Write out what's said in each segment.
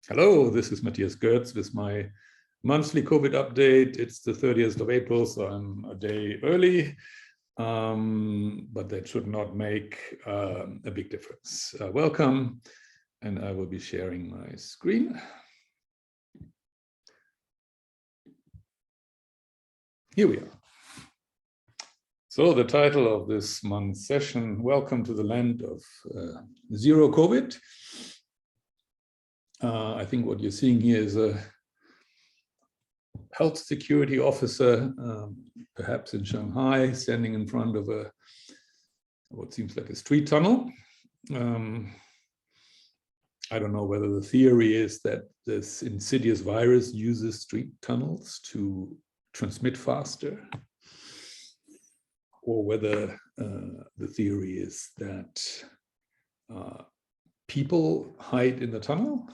Hello, this is Matthias Goertz with my monthly COVID update. It's the 30th of April, so I'm a day early, but that should not make a big difference. Welcome, and I will be sharing my screen. Here we are. So the title of this month's session, Welcome to the Land of Zero COVID. I think what you're seeing here is a health security officer, perhaps in Shanghai, standing in front of what seems like a street tunnel. I don't know whether the theory is that this insidious virus uses street tunnels to transmit faster, or whether the theory is that people hide in the tunnel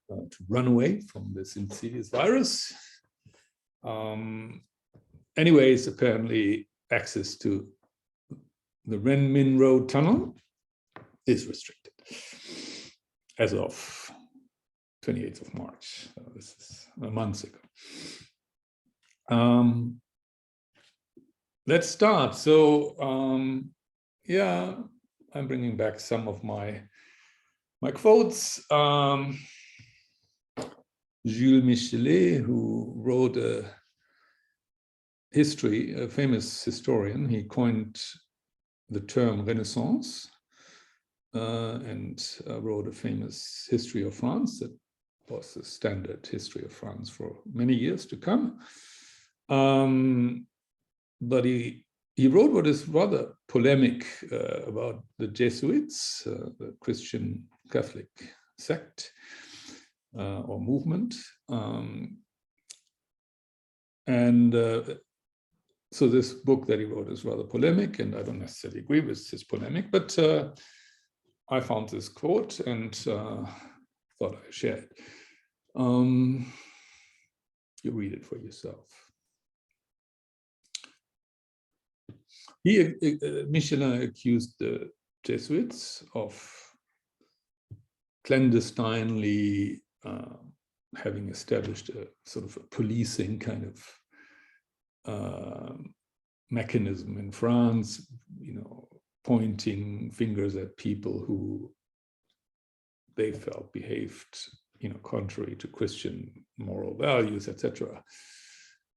to run away from this insidious virus. Anyways, apparently access to the Renmin Road tunnel is restricted as of 28th of March. So this is a month ago. Let's start. So yeah, I'm bringing back some of my quotes. Jules Michelet, who wrote a famous historian, he coined the term Renaissance and wrote a famous history of France that was the standard history of France for many years to come. But he wrote what is rather polemic about the Jesuits, the Christian Catholic sect, or movement. So this book that he wrote is rather polemic, and I don't necessarily agree with his polemic, but I found this quote and thought I'd share it. You read it for yourself. Michelin accused the Jesuits of clandestinely having established a sort of a policing kind of mechanism in France, pointing fingers at people who they felt behaved, contrary to Christian moral values, etc.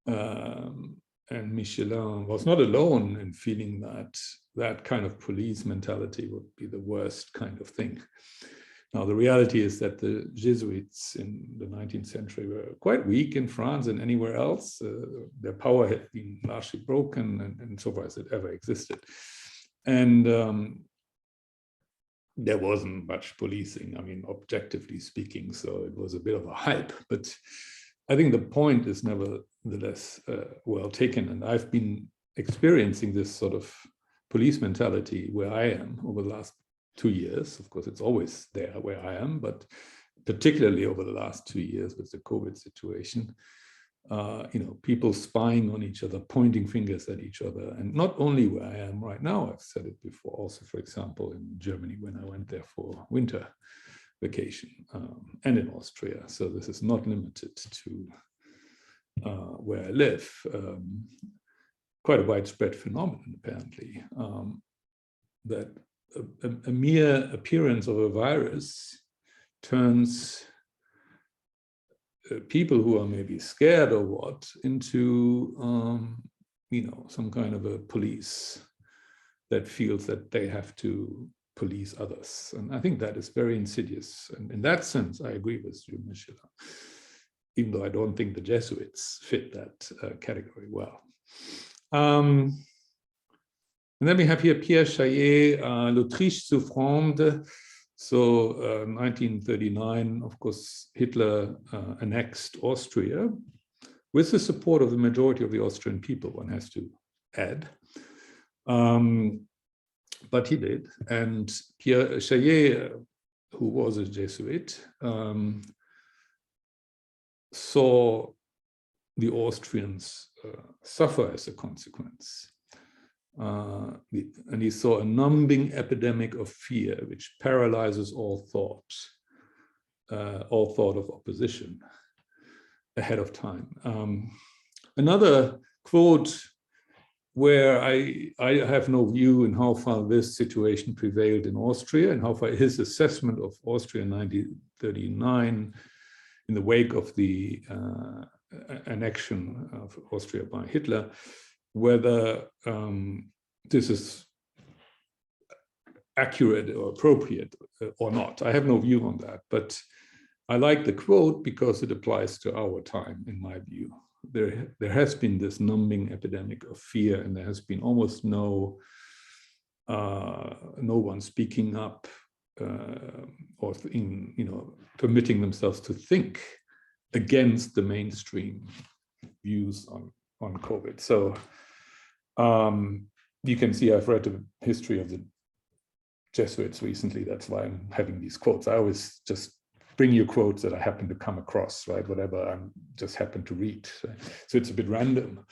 And Michelin was not alone in feeling that that kind of police mentality would be the worst kind of thing. Now, the reality is that the Jesuits in the 19th century were quite weak in France and anywhere else. Their power had been largely broken and so far as it ever existed. And there wasn't much policing, objectively speaking, so it was a bit of a hype. But I think the point is nevertheless well taken. And I've been experiencing this sort of police mentality where I am over the last 2 years. Of course, it's always there where I am, but particularly over the last 2 years with the COVID situation, people spying on each other, pointing fingers at each other, and not only where I am right now, I've said it before, also, for example, in Germany when I went there for winter vacation, and in Austria. So this is not limited to where I live. Quite a widespread phenomenon, apparently, that a mere appearance of a virus turns people who are maybe scared or what into, some kind of a police that feels that they have to police others. And I think that is very insidious. And in that sense, I agree with Jules Michelet, even though I don't think the Jesuits fit that category well. And then we have here Pierre Chaillet, L'Autriche souffrande. So 1939, of course, Hitler annexed Austria with the support of the majority of the Austrian people, one has to add. But he did. And Pierre Chaillet, who was a Jesuit, saw the Austrians suffer as a consequence. And he saw a numbing epidemic of fear, which paralyzes all thought. all thought of opposition ahead of time. Another quote where I have no view in how far this situation prevailed in Austria and how far his assessment of Austria in 1939 in the wake of the annexion of Austria by Hitler, whether this is accurate or appropriate or not. I have no view on that, but I like the quote because it applies to our time, in my view. There has been this numbing epidemic of fear, and there has been almost no one speaking up or permitting themselves to think against the mainstream views on COVID. So you can see I've read the history of the Jesuits recently. That's why I'm having these quotes. I always just bring you quotes that I happen to come across, right? Whatever I just happen to read. So it's a bit random.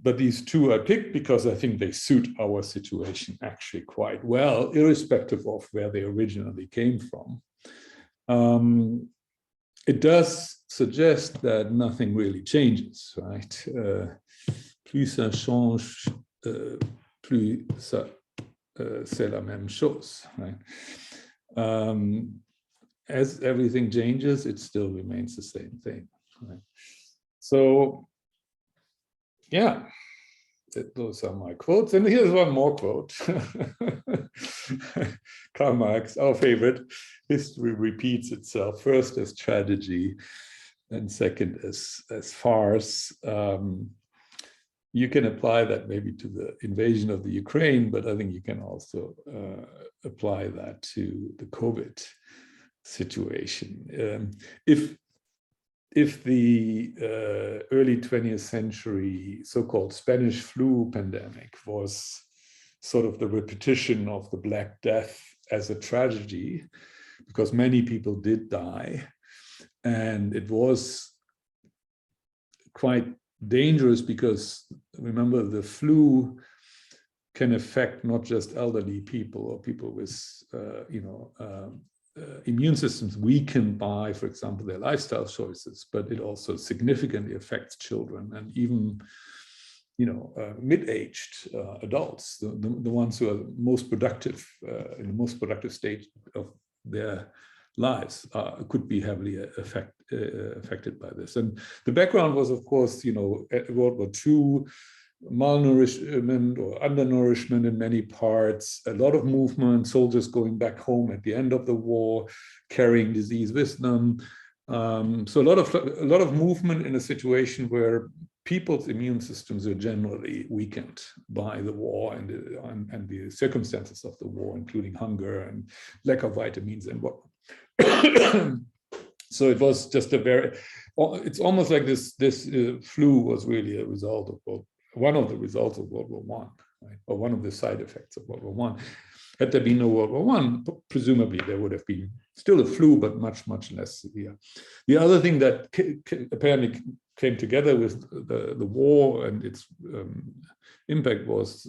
But these two I picked because I think they suit our situation actually quite well, irrespective of where they originally came from. It does suggest that nothing really changes, right? Plus ça change, plus ça, c'est la même chose, right? As everything changes, it still remains the same thing, right? So, yeah, those are my quotes. And here's one more quote. Karl Marx, our favorite: history repeats itself, first as tragedy and second as farce. You can apply that maybe to the invasion of the Ukraine, but I think you can also apply that to the COVID situation. If the early 20th century so-called Spanish flu pandemic was sort of the repetition of the Black Death as a tragedy, because many people did die, and it was quite dangerous because, remember, the flu can affect not just elderly people or people with, immune systems weakened by, for example, their lifestyle choices, but it also significantly affects children and even, mid-aged adults, the ones who are most productive in the most productive stage of their lives could be heavily affected by this. And the background was, of course, World War II, malnourishment or undernourishment in many parts, a lot of movement, soldiers going back home at the end of the war, carrying disease with them. So a lot of movement in a situation where people's immune systems are generally weakened by the war and the circumstances of the war, including hunger and lack of vitamins and what. So it was just it's almost like this flu was really a result of one of the results of World War I, right? Or one of the side effects of World War I. Had there been no World War I, presumably there would have been still a flu, but much, much less severe. The other thing that apparently came together with the war and its impact was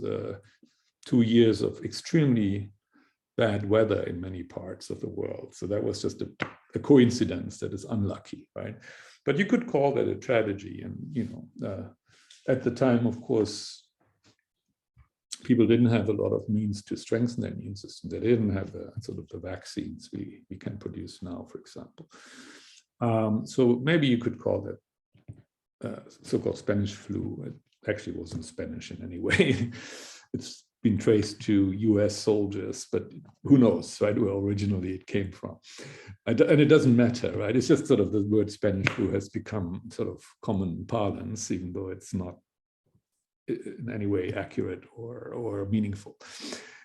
2 years of extremely bad weather in many parts of the world. So that was just a coincidence that is unlucky, right? But you could call that a tragedy. And, at the time, of course, people didn't have a lot of means to strengthen their immune system. They didn't have the vaccines we can produce now, for example. So maybe you could call that so-called Spanish flu. It actually wasn't Spanish in any way. It's been traced to US soldiers, but who knows, right, where originally it came from. And it doesn't matter, right? It's just sort of the word Spanish flu has become sort of common parlance, even though it's not in any way accurate or meaningful.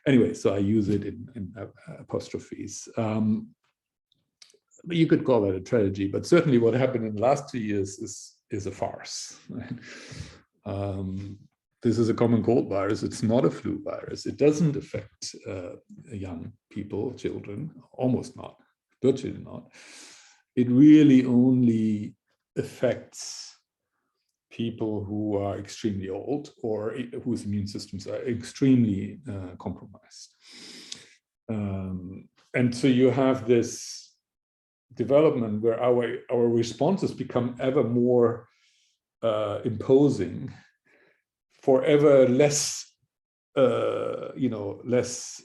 Anyway, so I use it in apostrophes. But you could call that a tragedy, but certainly what happened in the last 2 years is a farce, right? This is a common cold virus. It's not a flu virus. It doesn't affect young people, children, almost not, virtually not. It really only affects people who are extremely old or whose immune systems are extremely compromised. And so you have this development where our responses become ever more imposing for ever less less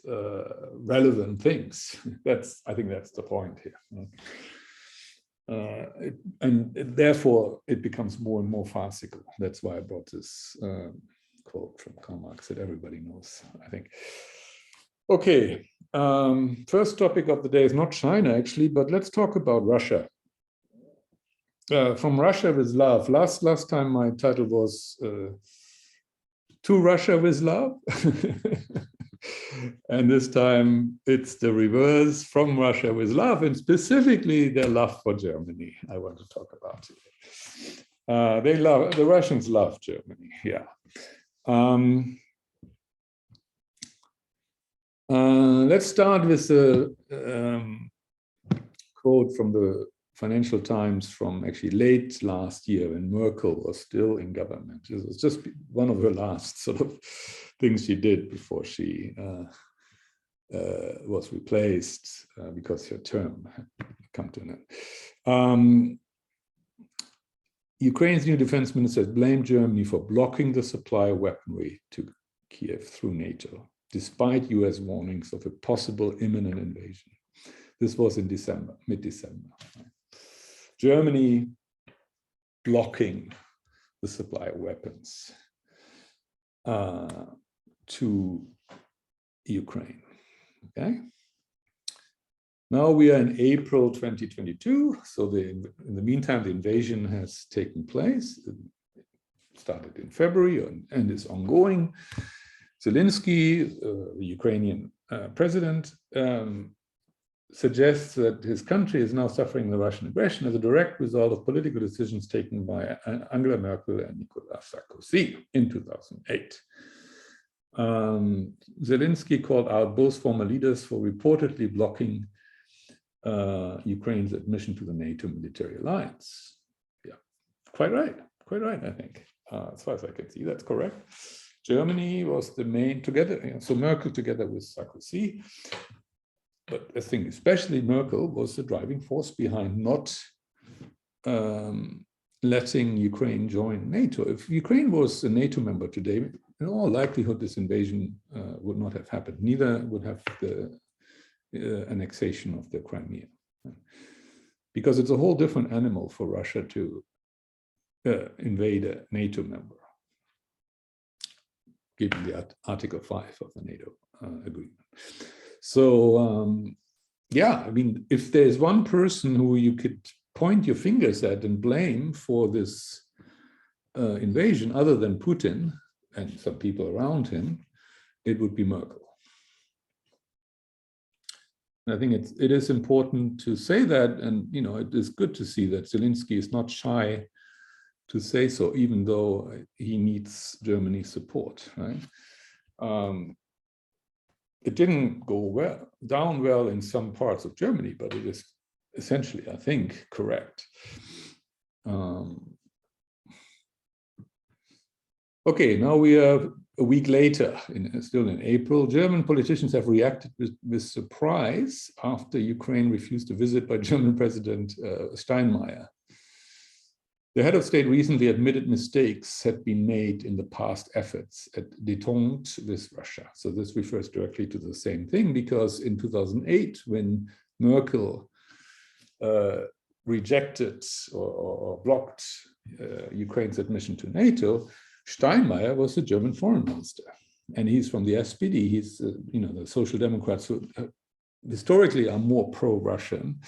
relevant things. I think that's the point here. And therefore it becomes more and more farcical. That's why I brought this quote from Karl Marx that everybody knows, I think. Okay, first topic of the day is not China actually, but let's talk about Russia. From Russia with love. Last time my title was To Russia with Love. And this time it's the reverse, from Russia with love, and specifically their love for Germany. I want to talk about it. The Russians love Germany, yeah. Let's start with a quote from the Financial Times from actually late last year when Merkel was still in government. It was just one of her last sort of things she did before she was replaced because her term had come to an end. Ukraine's new defense minister blamed Germany for blocking the supply of weaponry to Kiev through NATO, despite US warnings of a possible imminent invasion. This was in December, mid-December. Germany blocking the supply of weapons to Ukraine, okay? Now we are in April 2022, so in the meantime, the invasion has taken place. It started in February and is ongoing. Zelensky, the Ukrainian president, suggests that his country is now suffering the Russian aggression as a direct result of political decisions taken by Angela Merkel and Nicolas Sarkozy in 2008. Zelensky called out both former leaders for reportedly blocking Ukraine's admission to the NATO military alliance. Yeah, quite right, I think. As far as I can see, that's correct. Germany was the main, together, so Merkel together with Sarkozy, but I think especially Merkel was the driving force behind not letting Ukraine join NATO. If Ukraine was a NATO member today, in all likelihood this invasion would not have happened. Neither would have the annexation of the Crimea, because it's a whole different animal for Russia to invade a NATO member, given the Article 5 of the NATO agreement. So, yeah, I mean, if there's one person who you could point your fingers at and blame for this invasion, other than Putin and some people around him, it would be Merkel. And I think it is important to say that, and it is good to see that Zelensky is not shy to say so, even though he needs Germany's support, right? It didn't go down well in some parts of Germany, but it is essentially, I think, correct. Okay, now we are a week later, still in April. German politicians have reacted with surprise after Ukraine refused a visit by German President Steinmeier. The head of state recently admitted mistakes had been made in the past efforts at détente with Russia. So this refers directly to the same thing, because in 2008, when Merkel rejected or blocked Ukraine's admission to NATO, Steinmeier was the German foreign minister, and he's from the SPD. He's, the Social Democrats who historically are more pro-Russian.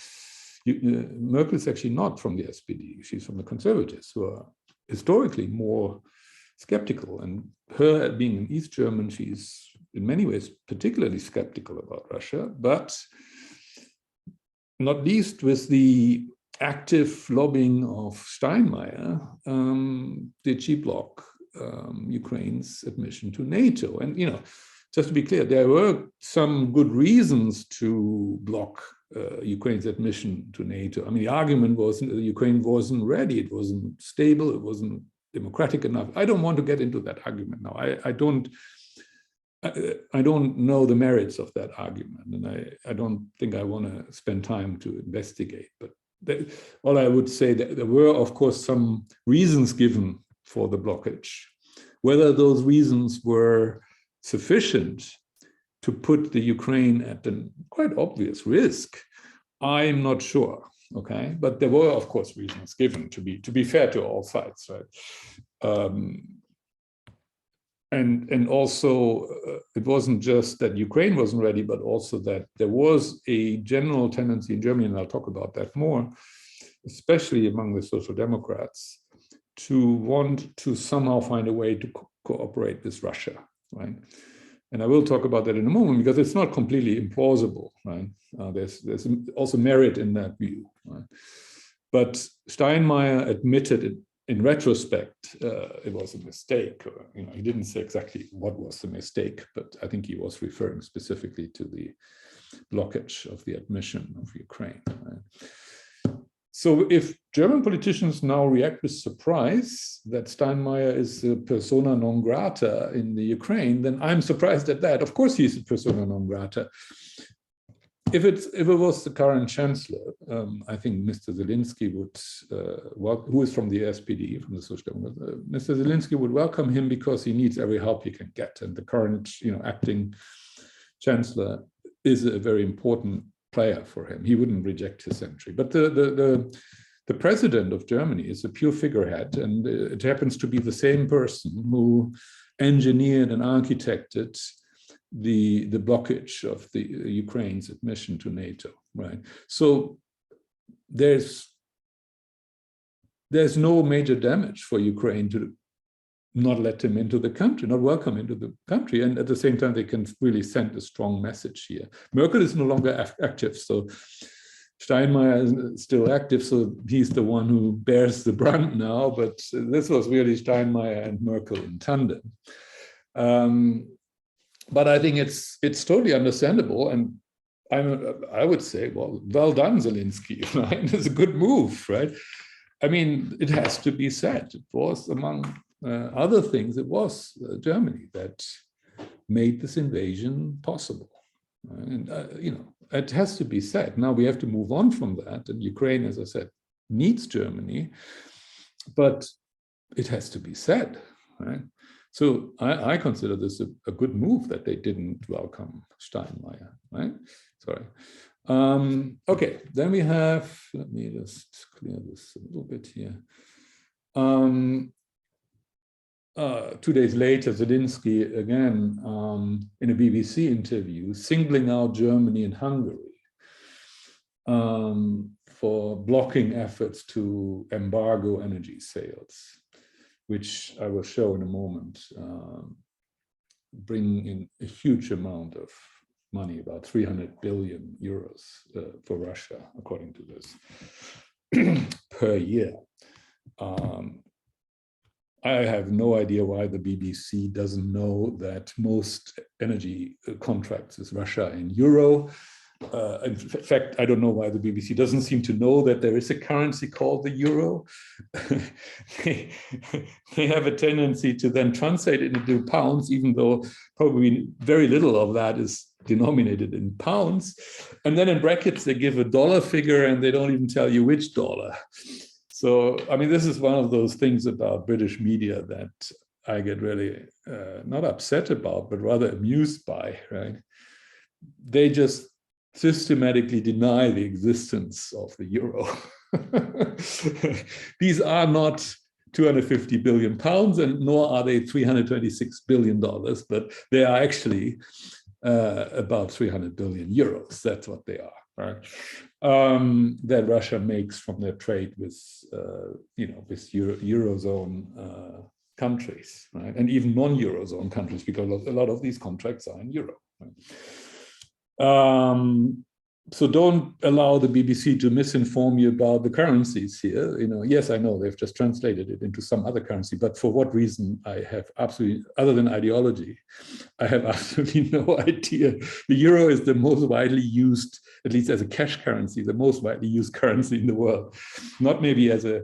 Merkel is actually not from the SPD. She's from the Conservatives, who are historically more skeptical. And her being an East German, she's in many ways particularly skeptical about Russia, but not least with the active lobbying of Steinmeier, did she block Ukraine's admission to NATO. And, just to be clear, there were some good reasons to block Ukraine's admission to NATO. I mean, the argument was Ukraine wasn't ready, it wasn't stable, it wasn't democratic enough. I don't want to get into that argument now. I don't I don't know the merits of that argument, and I don't think I want to spend time to investigate. But all I would say that there were, of course, some reasons given for the blockage. Whether those reasons were sufficient to put the Ukraine at a quite obvious risk, I'm not sure. Okay, but there were, of course, reasons given to be fair to all sides, right? And also, it wasn't just that Ukraine wasn't ready, but also that there was a general tendency in Germany, and I'll talk about that more, especially among the Social Democrats, to want to somehow find a way to cooperate with Russia, right? And I will talk about that in a moment, because it's not completely implausible, right? There's also merit in that view, right? But Steinmeier admitted it. In retrospect, it was a mistake. He didn't say exactly what was the mistake, but I think he was referring specifically to the blockage of the admission of Ukraine. Right? So if German politicians now react with surprise that Steinmeier is a persona non grata in the Ukraine, then I'm surprised at that. Of course, he's a persona non grata. If it was the current chancellor, I think Mr. Zelensky would, who is from the SPD, from the Social Democrats, Mr. Zelensky would welcome him because he needs every help he can get. And the current, acting chancellor is a very important player for him. He wouldn't reject his entry. But the president of Germany is a pure figurehead, and it happens to be the same person who engineered and architected the blockage of the Ukraine's admission to NATO, right? So there's no major damage for Ukraine to not let him into the country, not welcome into the country, and at the same time they can really send a strong message here. Merkel is no longer active, so Steinmeier is still active, so he's the one who bears the brunt now, but this was really Steinmeier and Merkel in tandem. But I think it's totally understandable, and I would say, well done, Zelensky. Right? It's a good move, right? I mean, it has to be said. It was, among other things, it was Germany that made this invasion possible. Right? And it has to be said. Now we have to move on from that, and Ukraine, as I said, needs Germany, but it has to be said, right? So I consider this a good move that they didn't welcome Steinmeier, right? Sorry. Okay, then we have, let me just clear this a little bit here. 2 days later, Zelensky, again, in a BBC interview, singling out Germany and Hungary for blocking efforts to embargo energy sales, which I will show in a moment, bring in a huge amount of money, about 300 billion euros for Russia, according to this, per year. I have no idea why the BBC doesn't know that most energy contracts with Russia in euro. In fact, I don't know why the BBC doesn't seem to know that there is a currency called the euro. They have a tendency to then translate it into pounds, even though probably very little of that is denominated in pounds. And then in brackets, they give a dollar figure and they don't even tell you which dollar. So, I mean, this is one of those things about British media that I get really not upset about, but rather amused by, right? They just systematically deny the existence of the euro. These are not 250 billion pounds, and nor are they $326 billion, but they are actually about 300 billion euros. That's what they are, right? That Russia makes from their trade with, with Eurozone countries, right? And even non-Eurozone countries, because a lot of these contracts are in euro. Right? So don't allow the BBC to misinform you about the currencies here. Yes, I know they've just translated it into some other currency, but for what reason, I have absolutely, other than ideology, I have absolutely no idea. The euro is the most widely used, at least as a cash currency, the most widely used currency in the world. Not maybe as a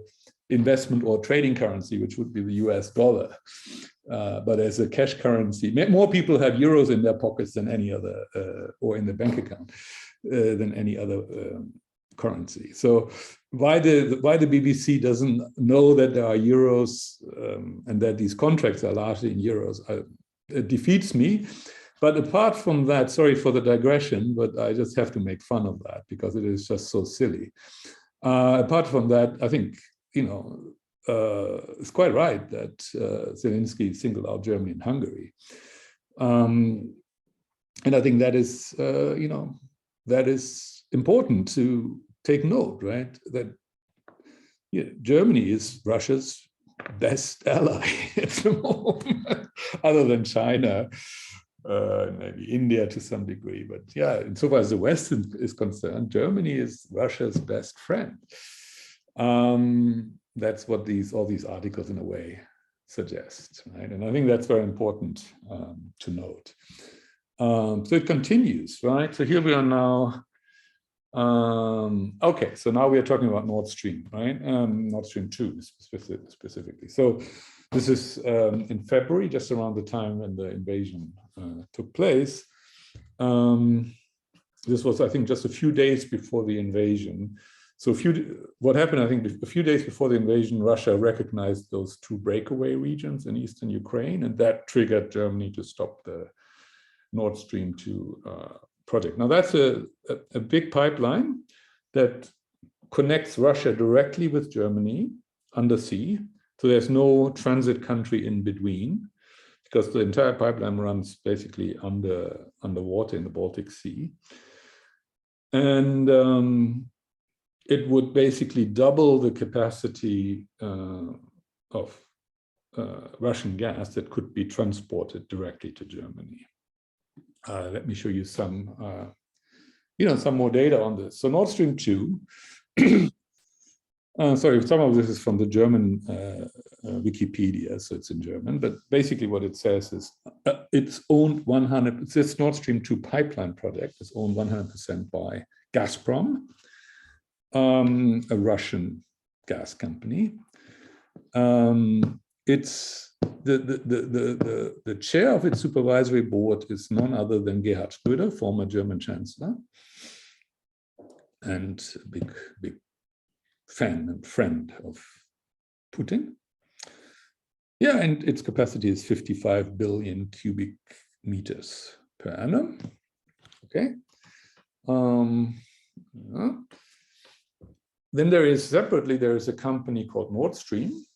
investment or trading currency, which would be the US dollar. but as a cash currency, more people have euros in their pockets than any other, or in the bank account, than any other currency. So why the BBC doesn't know that there are euros and that these contracts are largely in euros, it defeats me. But apart from that, sorry for the digression, but I just have to make fun of that because it is just so silly. Apart from that, I think, it's quite right that Zelensky singled out Germany and Hungary. And I think that is, that is important to take note, right? That Germany is Russia's best ally at the moment, other than China, maybe India to some degree. But yeah, insofar as the West is concerned, Germany is Russia's best friend. That's what all these articles in a way suggest, right? And I think that's very important to note. So it continues, right? So here we are now. Okay, so now we are talking about Nord Stream, right? Nord Stream 2 specifically. So this is in February, just around the time when the invasion took place. This was, I think, just a few days before the invasion. So what happened, I think, a few days before the invasion, Russia recognized those two breakaway regions in eastern Ukraine, and that triggered Germany to stop the Nord Stream 2 project. Now, that's a big pipeline that connects Russia directly with Germany undersea. So there's no transit country in between, because the entire pipeline runs basically underwater in the Baltic Sea. And it would basically double the capacity of Russian gas that could be transported directly to Germany. Let me show you some, some more data on this. So Nord Stream 2, sorry, some of this is from the German Wikipedia, so it's in German, but basically what it says is it's owned 100%, this Nord Stream 2 pipeline project is owned 100% by Gazprom, a Russian gas company. It's the chair of its supervisory board is none other than Gerhard Schröder, former German chancellor, and a big fan and friend of Putin. Yeah, and its capacity is 55 billion cubic meters per annum. Okay. Yeah. Then there is a company called Nord Stream.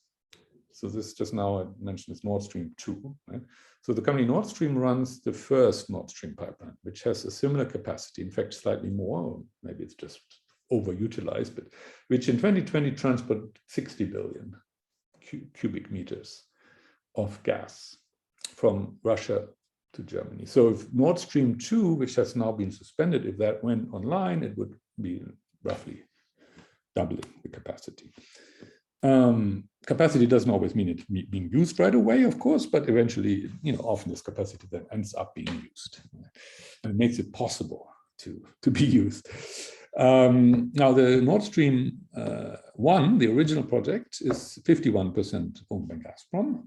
So this just now I mentioned is Nord Stream 2. Right? So the company Nord Stream runs the first Nord Stream pipeline, which has a similar capacity, in fact, slightly more, or maybe it's just overutilized, but which in 2020 transported 60 billion cubic meters of gas from Russia to Germany. So if Nord Stream 2, which has now been suspended, if that went online, it would be roughly doubling the capacity. Capacity doesn't always mean it being used right away, of course, but eventually, often this capacity then ends up being used. And it makes it possible to be used. Now, the Nord Stream 1, the original project, is 51% owned by Gazprom.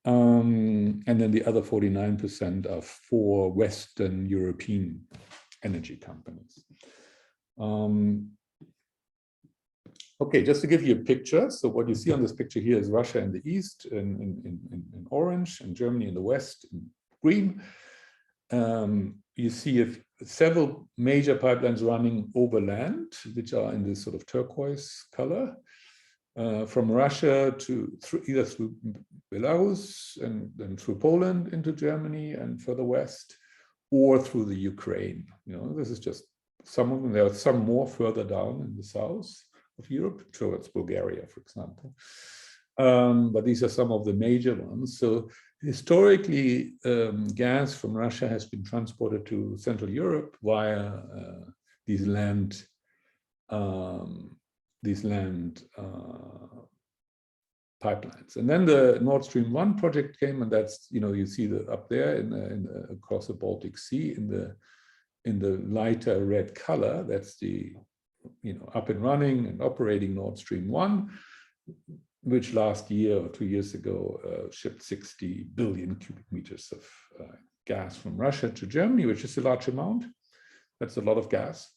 And then the other 49% are for Western European energy companies. Okay, just to give you a picture. So what you see on this picture here is Russia in the east in orange, and Germany in the west in green. You see several major pipelines running over land, which are in this sort of turquoise color, from Russia either through Belarus and then through Poland into Germany and further west, or through the Ukraine. This is just some of them. There are some more further down in the south of Europe, towards Bulgaria, for example. But these are some of the major ones. So historically, gas from Russia has been transported to Central Europe via these land pipelines. And then the Nord Stream 1 project came, and that's, you see up there across the Baltic Sea in the lighter red color. That's the up and running and operating Nord Stream 1. which last year or 2 years ago shipped 60 billion cubic meters of gas from Russia to Germany, which is a large amount. That's a lot of gas.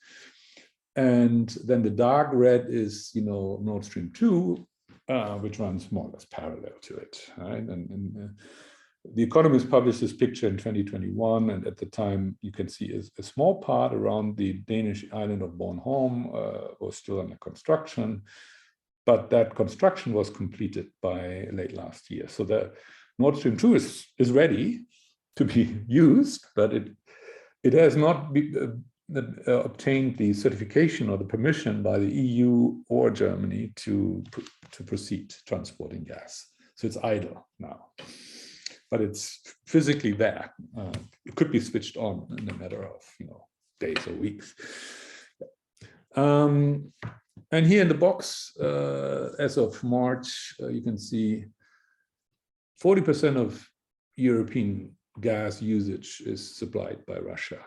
And then the dark red is, Nord Stream 2, which runs more or less parallel to it, right? And The Economist published this picture in 2021, and at the time you can see a small part around the Danish island of Bornholm was still under construction, but that construction was completed by late last year. So the Nord Stream 2 is ready to be used, but it has not obtained the certification or the permission by the EU or Germany to proceed transporting gas. So it's idle now, but it's physically there. It could be switched on in a matter of days or weeks. And here in the box, as of March, you can see 40% of European gas usage is supplied by Russia.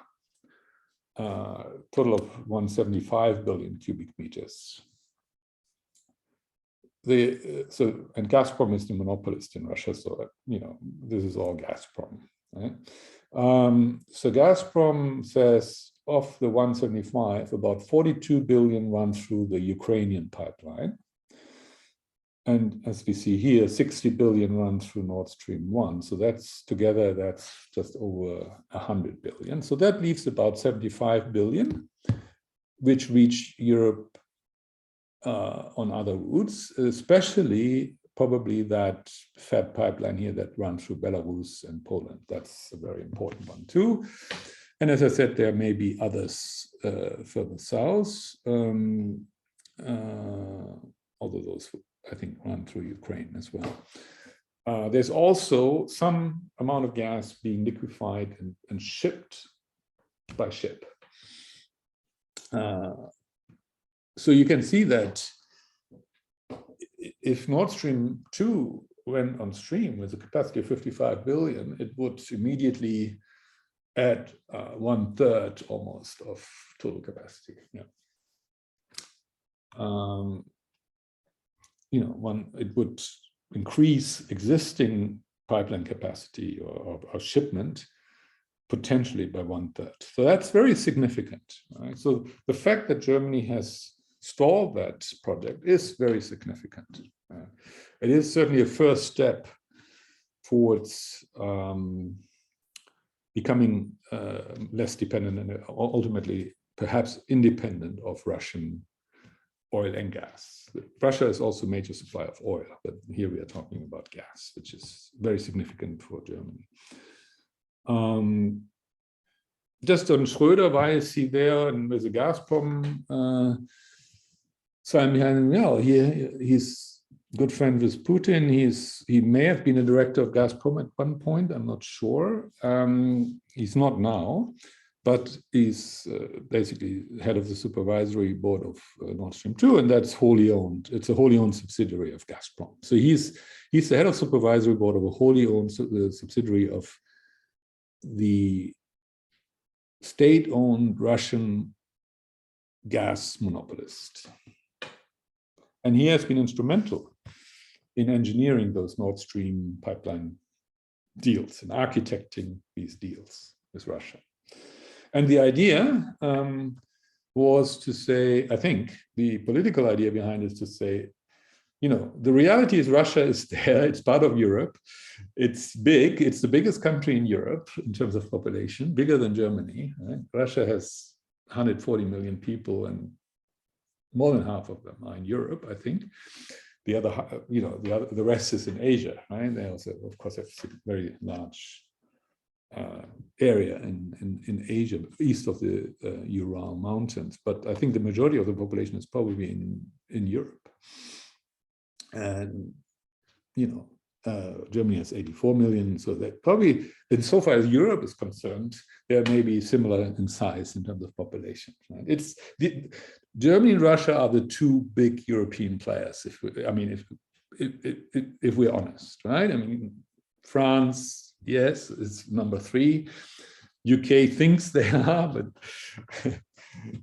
Total of 175 billion cubic meters. And Gazprom is the monopolist in Russia, so this is all Gazprom. Right? So Gazprom says of the 175, about 42 billion run through the Ukrainian pipeline. And as we see here, 60 billion run through Nord Stream 1. So that's just over 100 billion. So that leaves about 75 billion, which reach Europe on other routes, especially probably that fat pipeline here that runs through Belarus and Poland. That's a very important one too. And as I said, there may be others further south, although those I think run through Ukraine as well. There's also some amount of gas being liquefied and shipped by ship. So you can see that if Nord Stream 2 went on stream with a capacity of 55 billion, it would immediately add 1/3 almost of total capacity. Yeah. It would increase existing pipeline capacity or shipment potentially by 1/3. So that's very significant. Right? So the fact that Germany has stalled that project is very significant. It is certainly a first step towards becoming less dependent and ultimately perhaps independent of Russian oil and gas. Russia is also a major supplier of oil, but here we are talking about gas, which is very significant for Germany. Just on Schröder, why is he there and with the Gazprom sign behind him? Well, he's a good friend with Putin. He may have been a director of Gazprom at one point, I'm not sure. He's not now, but he's basically head of the supervisory board of Nord Stream 2, and that's wholly owned. It's a wholly owned subsidiary of Gazprom. So he's the head of supervisory board of a wholly owned subsidiary of the state-owned Russian gas monopolist. And he has been instrumental in engineering those Nord Stream pipeline deals and architecting these deals with Russia. And the idea was to say, I think the political idea behind it is to say, the reality is Russia is there, it's part of Europe, it's big, it's the biggest country in Europe in terms of population, bigger than Germany. Right? Russia has 140 million people and more than half of them are in Europe, I think. The rest is in Asia, right? They also, of course, have a very large area in Asia, east of the Ural Mountains. But I think the majority of the population is probably in Europe. And, Germany has 84 million, so that probably, insofar as Europe is concerned, they may be similar in size in terms of population. Right? Germany and Russia are the two big European players. If we're honest, right? France, yes, is number 3. UK thinks they are, but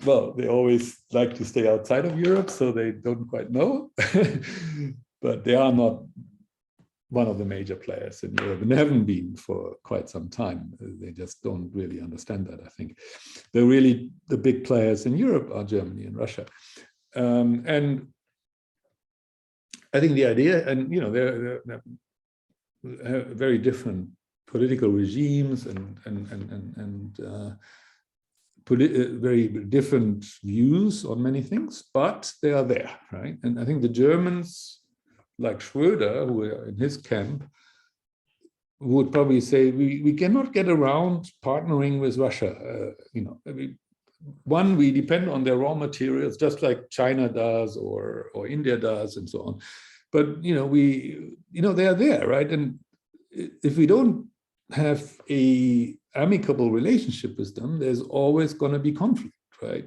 well, they always like to stay outside of Europe, so they don't quite know. but they are not one of the major players in Europe, and they haven't been for quite some time. They just don't really understand that, I think. The big players in Europe are Germany and Russia. And I think the idea, and they're very different political regimes and very different views on many things, but they are there, right? And I think the Germans, like Schröder, who are in his camp, would probably say we cannot get around partnering with Russia. We depend on their raw materials, just like China does or India does, and so on. But they are there, right? And if we don't have a amicable relationship with them, there's always going to be conflict, right?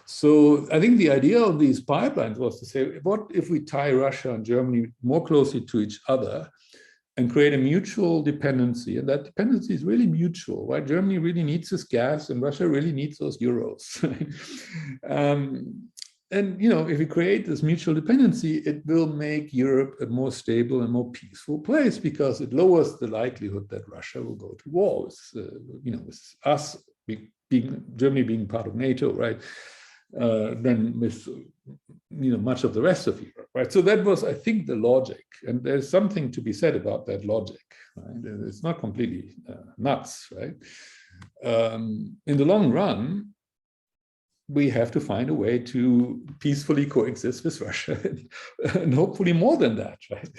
So I think the idea of these pipelines was to say, what if we tie Russia and Germany more closely to each other and create a mutual dependency? And that dependency is really mutual, right? Germany really needs this gas and Russia really needs those euros. Right? And if we create this mutual dependency, it will make Europe a more stable and more peaceful place, because it lowers the likelihood that Russia will go to war with us, Germany being part of NATO, right? Than with much of the rest of Europe, right? So that was, I think, the logic, and there's something to be said about that logic. Right? It's not completely nuts, right? In the long run, we have to find a way to peacefully coexist with Russia, and hopefully more than that, right?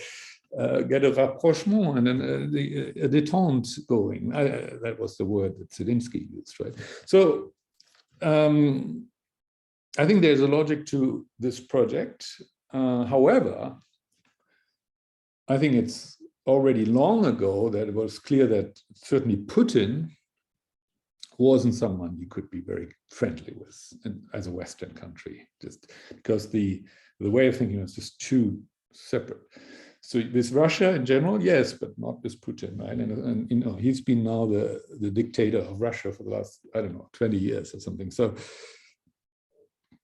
Get a rapprochement and a détente going. That was the word that Zelensky used, right? So I think there's a logic to this project. However, I think it's already long ago that it was clear that certainly Putin wasn't someone you could be very friendly with as a Western country, just because the way of thinking was just too separate. So with Russia in general, yes, but not with Putin, right? And he's been now the dictator of Russia for the last, 20 years or something. So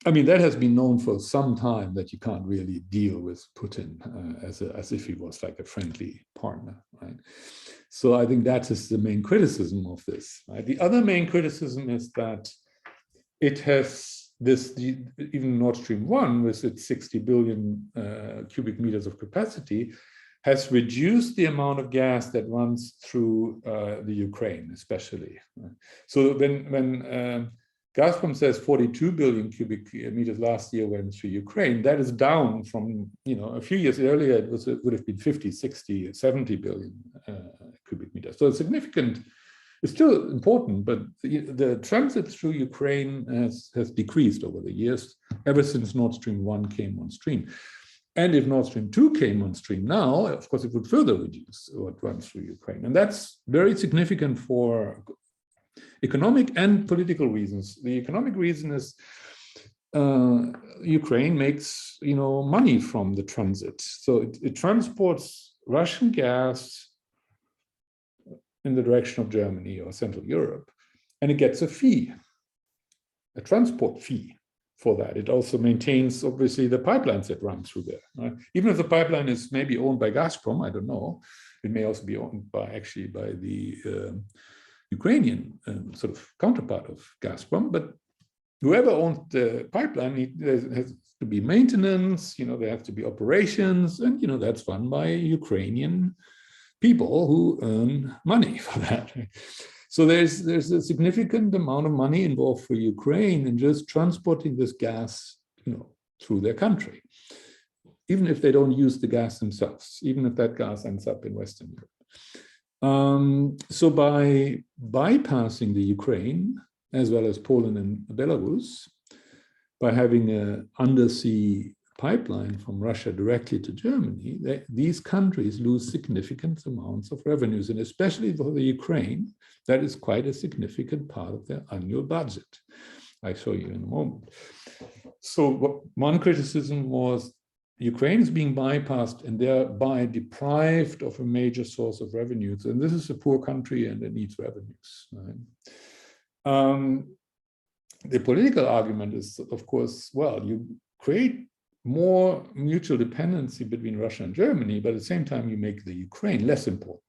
I mean, that has been known for some time, that you can't really deal with Putin as if he was like a friendly partner, right? So I think that is the main criticism of this, right? The other main criticism is that it has even Nord Stream 1, with its 60 billion cubic meters of capacity, has reduced the amount of gas that runs through the Ukraine, especially. So when Gazprom says 42 billion cubic meters last year went through Ukraine, that is down from, a few years earlier, it would have been 50, 60, 70 billion cubic meters. So it's significant. It's still important, but the transit through Ukraine has decreased over the years, ever since Nord Stream 1 came on stream. And if Nord Stream 2 came on stream now, of course, it would further reduce what runs through Ukraine. And that's very significant for economic and political reasons. The economic reason is Ukraine makes money from the transit. So it transports Russian gas in the direction of Germany or Central Europe, and it gets a fee, a transport fee for that. It also maintains, obviously, the pipelines that run through there. Right? Even if the pipeline is maybe owned by Gazprom, I don't know. It may also be owned by the Ukrainian sort of counterpart of Gazprom, but whoever owns the pipeline, there has to be maintenance, there have to be operations, and that's run by Ukrainian people who earn money for that. So there's a significant amount of money involved for Ukraine in just transporting this gas, through their country, even if they don't use the gas themselves, even if that gas ends up in Western Europe. So by bypassing the Ukraine, as well as Poland and Belarus, by having an undersea pipeline from Russia directly to Germany, these countries lose significant amounts of revenues, and especially for the Ukraine, that is quite a significant part of their annual budget. I'll show you in a moment. So one criticism was Ukraine is being bypassed and thereby deprived of a major source of revenues. And this is a poor country and it needs revenues. Right? The political argument is, of course, well, you create more mutual dependency between Russia and Germany, but at the same time, you make the Ukraine less important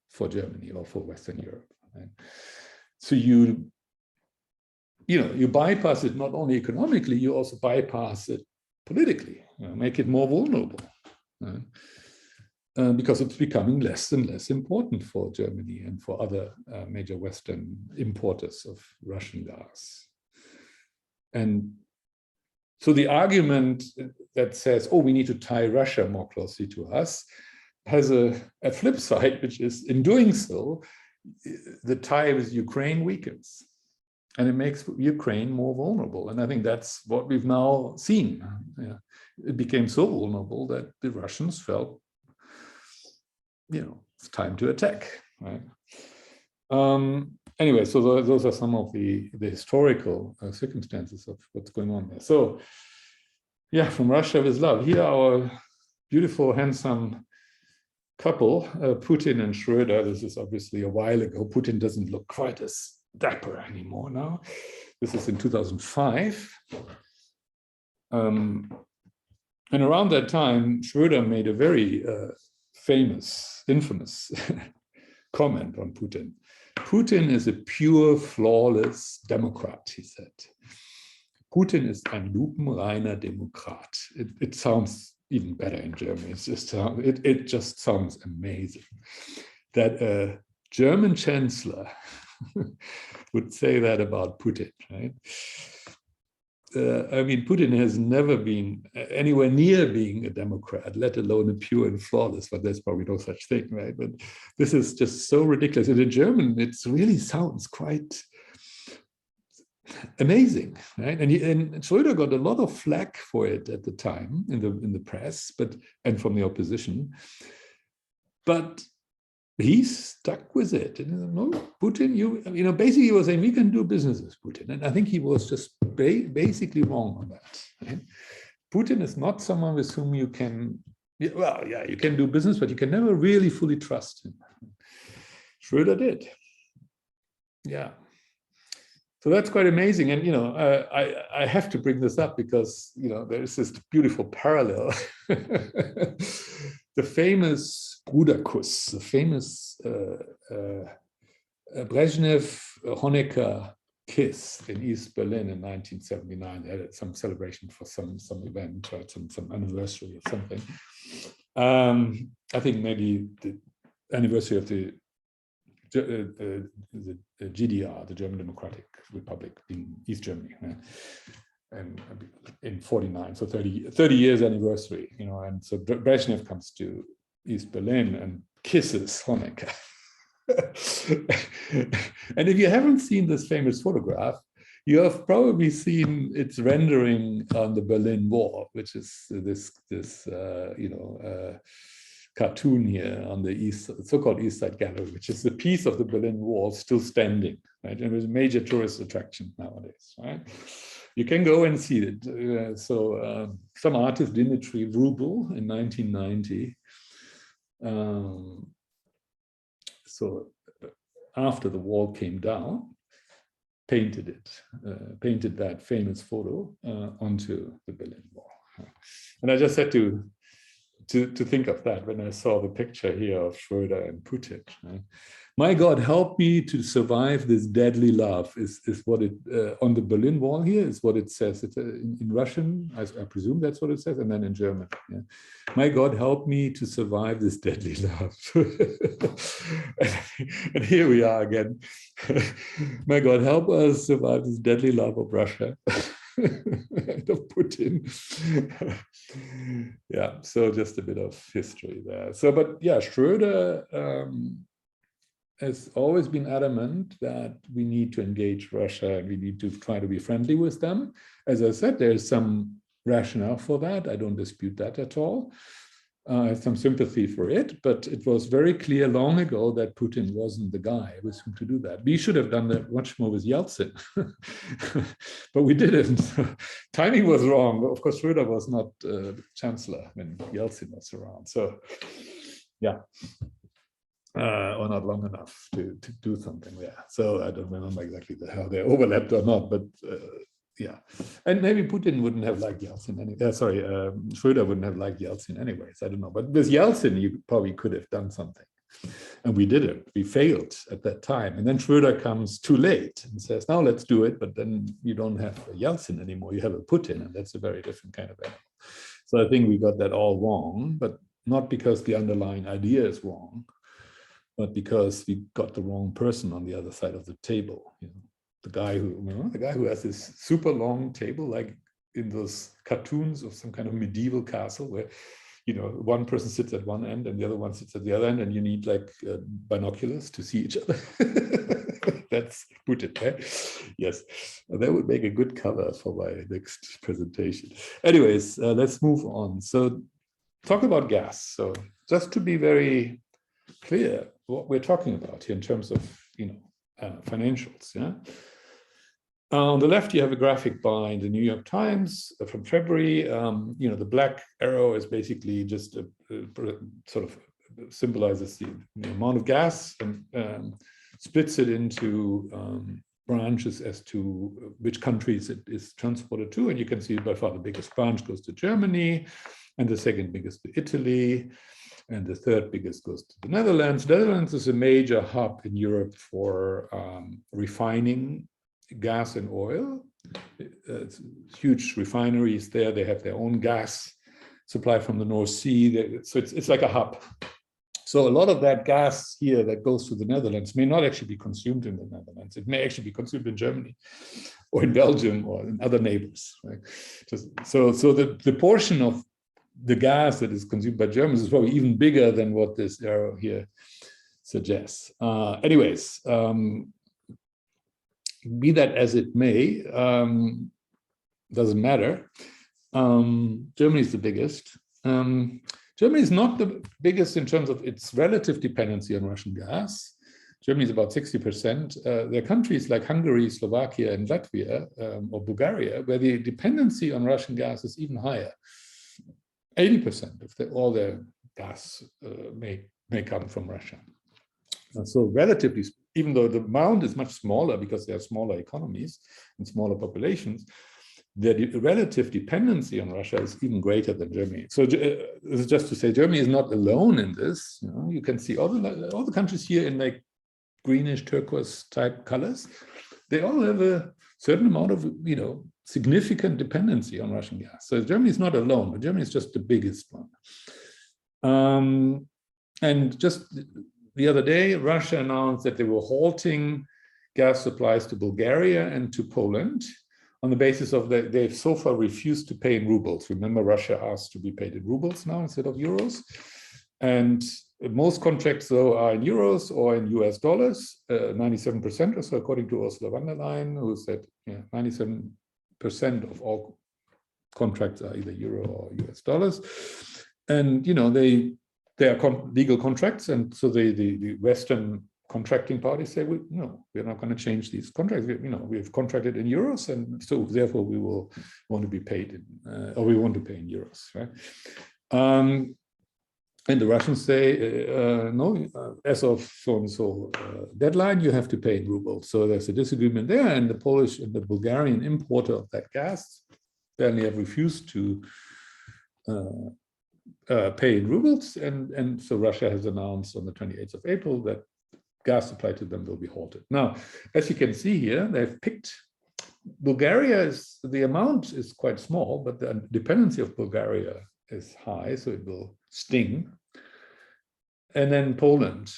for Germany or for Western Europe. Right? So you bypass it not only economically, you also bypass it politically, make it more vulnerable. Right? Because it's becoming less and less important for Germany and for other major Western importers of Russian gas. And so the argument that says, oh, we need to tie Russia more closely to us, has a flip side, which is in doing so, the tie with Ukraine weakens. And it makes Ukraine more vulnerable. And I think that's what we've now seen. Yeah. It became so vulnerable that the Russians felt, it's time to attack. Right? Anyway, so those are some of the historical circumstances of what's going on there. So, yeah, from Russia with love. Here, our beautiful, handsome couple, Putin and Schröder. This is obviously a while ago. Putin doesn't look quite as dapper anymore now. This is in 2005. And around that time, Schröder made a very infamous comment on Putin. Putin is a pure, flawless Democrat, he said. Putin ist ein lupenreiner Demokrat. It sounds even better in German. It just sounds amazing that a German chancellor would say that about Putin, right? I mean, Putin has never been anywhere near being a Democrat, let alone a pure and flawless, but there's probably no such thing, right? But this is just so ridiculous. And in German, it really sounds quite amazing, right? And Schröder got a lot of flack for it at the time in the press, and from the opposition. But he stuck with it. And, no, Putin, basically he was saying, we can do business with Putin. And I think he was just basically wrong on that. Right? Putin is not someone with whom you can, you can do business, but you can never really fully trust him. Schröder did. Yeah. So that's quite amazing. And, I have to bring this up because, there's this beautiful parallel. The famous Bruderkuss, the famous Brezhnev-Honecker kiss in East Berlin in 1979. They had some celebration for some event, right? Some anniversary or something. I think maybe the anniversary of the GDR, the German Democratic Republic in East Germany, right? And in 49, so 30 years anniversary, and so Brezhnev comes to East Berlin and kisses Honecker. And if you haven't seen this famous photograph, you have probably seen its rendering on the Berlin Wall, which is this cartoon here on the so-called East Side Gallery, which is the piece of the Berlin Wall still standing, right? And it's a major tourist attraction nowadays, right? You can go and see it. Some artist, Dmitry Vrubel, in 1990. So after the wall came down, painted that famous photo onto the Berlin Wall. And I just had to think of that when I saw the picture here of Schröder and Putin. Right? My God, help me to survive this deadly love is what it, on the Berlin Wall here is what it says. It's in Russian, I presume that's what it says, and then in German. Yeah. My God, help me to survive this deadly love. And here we are again. My God, help us survive this deadly love of Russia. And of Putin. Yeah, so just a bit of history there. So, but yeah, Schröder has always been adamant that we need to engage Russia and we need to try to be friendly with them. As I said, there's some rationale for that. I don't dispute that at all. I have some sympathy for it, but it was very clear long ago that Putin wasn't the guy with whom to do that. We should have done that much more with Yeltsin, but we didn't. Timing was wrong. Of course, Schröder was not chancellor when Yeltsin was around. So, yeah, or not long enough to do something there. So I don't remember exactly how they overlapped or not, but yeah. And maybe Putin wouldn't have liked Yeltsin anyway. Sorry, Schröder wouldn't have liked Yeltsin anyways. I don't know. But with Yeltsin, you probably could have done something. And we didn't. We failed at that time. And then Schröder comes too late and says, now let's do it. But then you don't have a Yeltsin anymore. You have a Putin, and that's a very different kind of animal. So I think we got that all wrong, but not because the underlying idea is wrong, but because we got the wrong person on the other side of the table. You know, the guy who has this super long table, like in those cartoons of some kind of medieval castle, where one person sits at one end and the other one sits at the other end, and you need like binoculars to see each other. That's Putin, right? Yes, that would make a good cover for my next presentation. Anyways, let's move on. So talk about gas. So just to be very clear what we're talking about here in terms of financials. Yeah. On the left, you have a graphic by the New York Times from February. The black arrow is basically just a sort of symbolizes the amount of gas and splits it into branches as to which countries it is transported to. And you can see by far the biggest branch goes to Germany, and the second biggest to Italy, and the third biggest goes to the Netherlands. The Netherlands is a major hub in Europe for refining gas and oil. It's huge refineries there. They have their own gas supply from the North Sea. So it's like a hub. So a lot of that gas here that goes to the Netherlands may not actually be consumed in the Netherlands. It may actually be consumed in Germany or in Belgium or in other neighbors. Right? So the portion of the gas that is consumed by Germans is probably even bigger than what this arrow here suggests. Anyways, be that as it may, doesn't matter. Germany is the biggest. Germany is not the biggest in terms of its relative dependency on Russian gas. Germany is about 60%. There are countries like Hungary, Slovakia, and Latvia, or Bulgaria, where the dependency on Russian gas is even higher. 80% of all their gas may come from Russia. And so relatively, even though the amount is much smaller because they are smaller economies and smaller populations, the relative dependency on Russia is even greater than Germany. So this is just to say Germany is not alone in this. You can see all the countries here in like greenish turquoise type colors. They all have a certain amount of significant dependency on Russian gas. So Germany is not alone, but Germany is just the biggest one. And just the other day, Russia announced that they were halting gas supplies to Bulgaria and to Poland on the basis of that they've so far refused to pay in rubles. Remember, Russia asked to be paid in rubles now instead of euros. And most contracts, though, are in euros or in US dollars, 97% or so, according to Ursula von der Leyen, who said 97% of all contracts are either euro or US dollars. And, they are legal contracts. And so the Western contracting parties say, no, we're not going to change these contracts. We've contracted in euros, and so therefore we will want to be paid in, or we want to pay in euros, right? And the Russians say, no, as of so-and-so deadline, you have to pay in rubles. So there's a disagreement there, and the Polish and the Bulgarian importer of that gas apparently have refused to pay in rubles, and so Russia has announced on the 28th of April that gas supply to them will be halted. Now, as you can see here, they've picked Bulgaria. The amount is quite small, but the dependency of Bulgaria is high, so it will sting. And then Poland,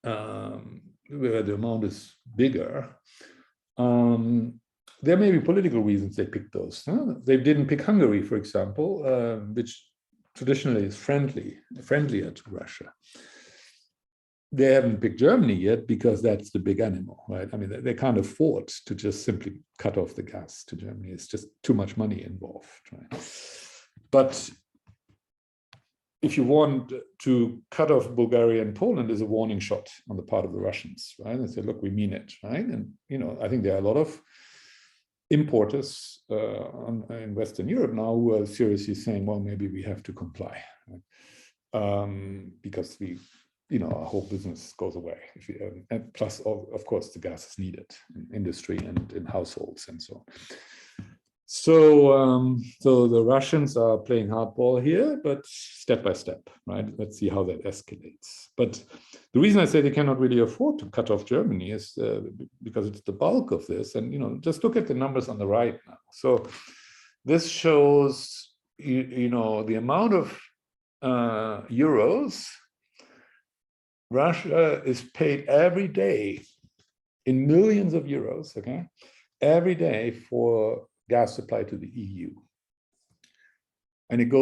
where the amount is bigger. There may be political reasons they picked those. They didn't pick Hungary, for example, which traditionally is friendlier to Russia. They haven't picked Germany yet because that's the big animal, right? I mean, they can't afford to just simply cut off the gas to Germany. It's just too much money involved, right? But if you want to cut off Bulgaria and Poland, is a warning shot on the part of the Russians, right? And say, look, we mean it, right? And I think there are a lot of importers in Western Europe now who are seriously saying, well, maybe we have to comply, right? Because our whole business goes away. And plus, of course, the gas is needed in industry and in households and so on. So, so the Russians are playing hardball here, but step by step, right? Let's see how that escalates. But the reason I say they cannot really afford to cut off Germany is because it's the bulk of this. And, just look at the numbers on the right now. So this shows, the amount of euros Russia is paid every day in millions of euros, okay? Every day for gas supply to the EU. And it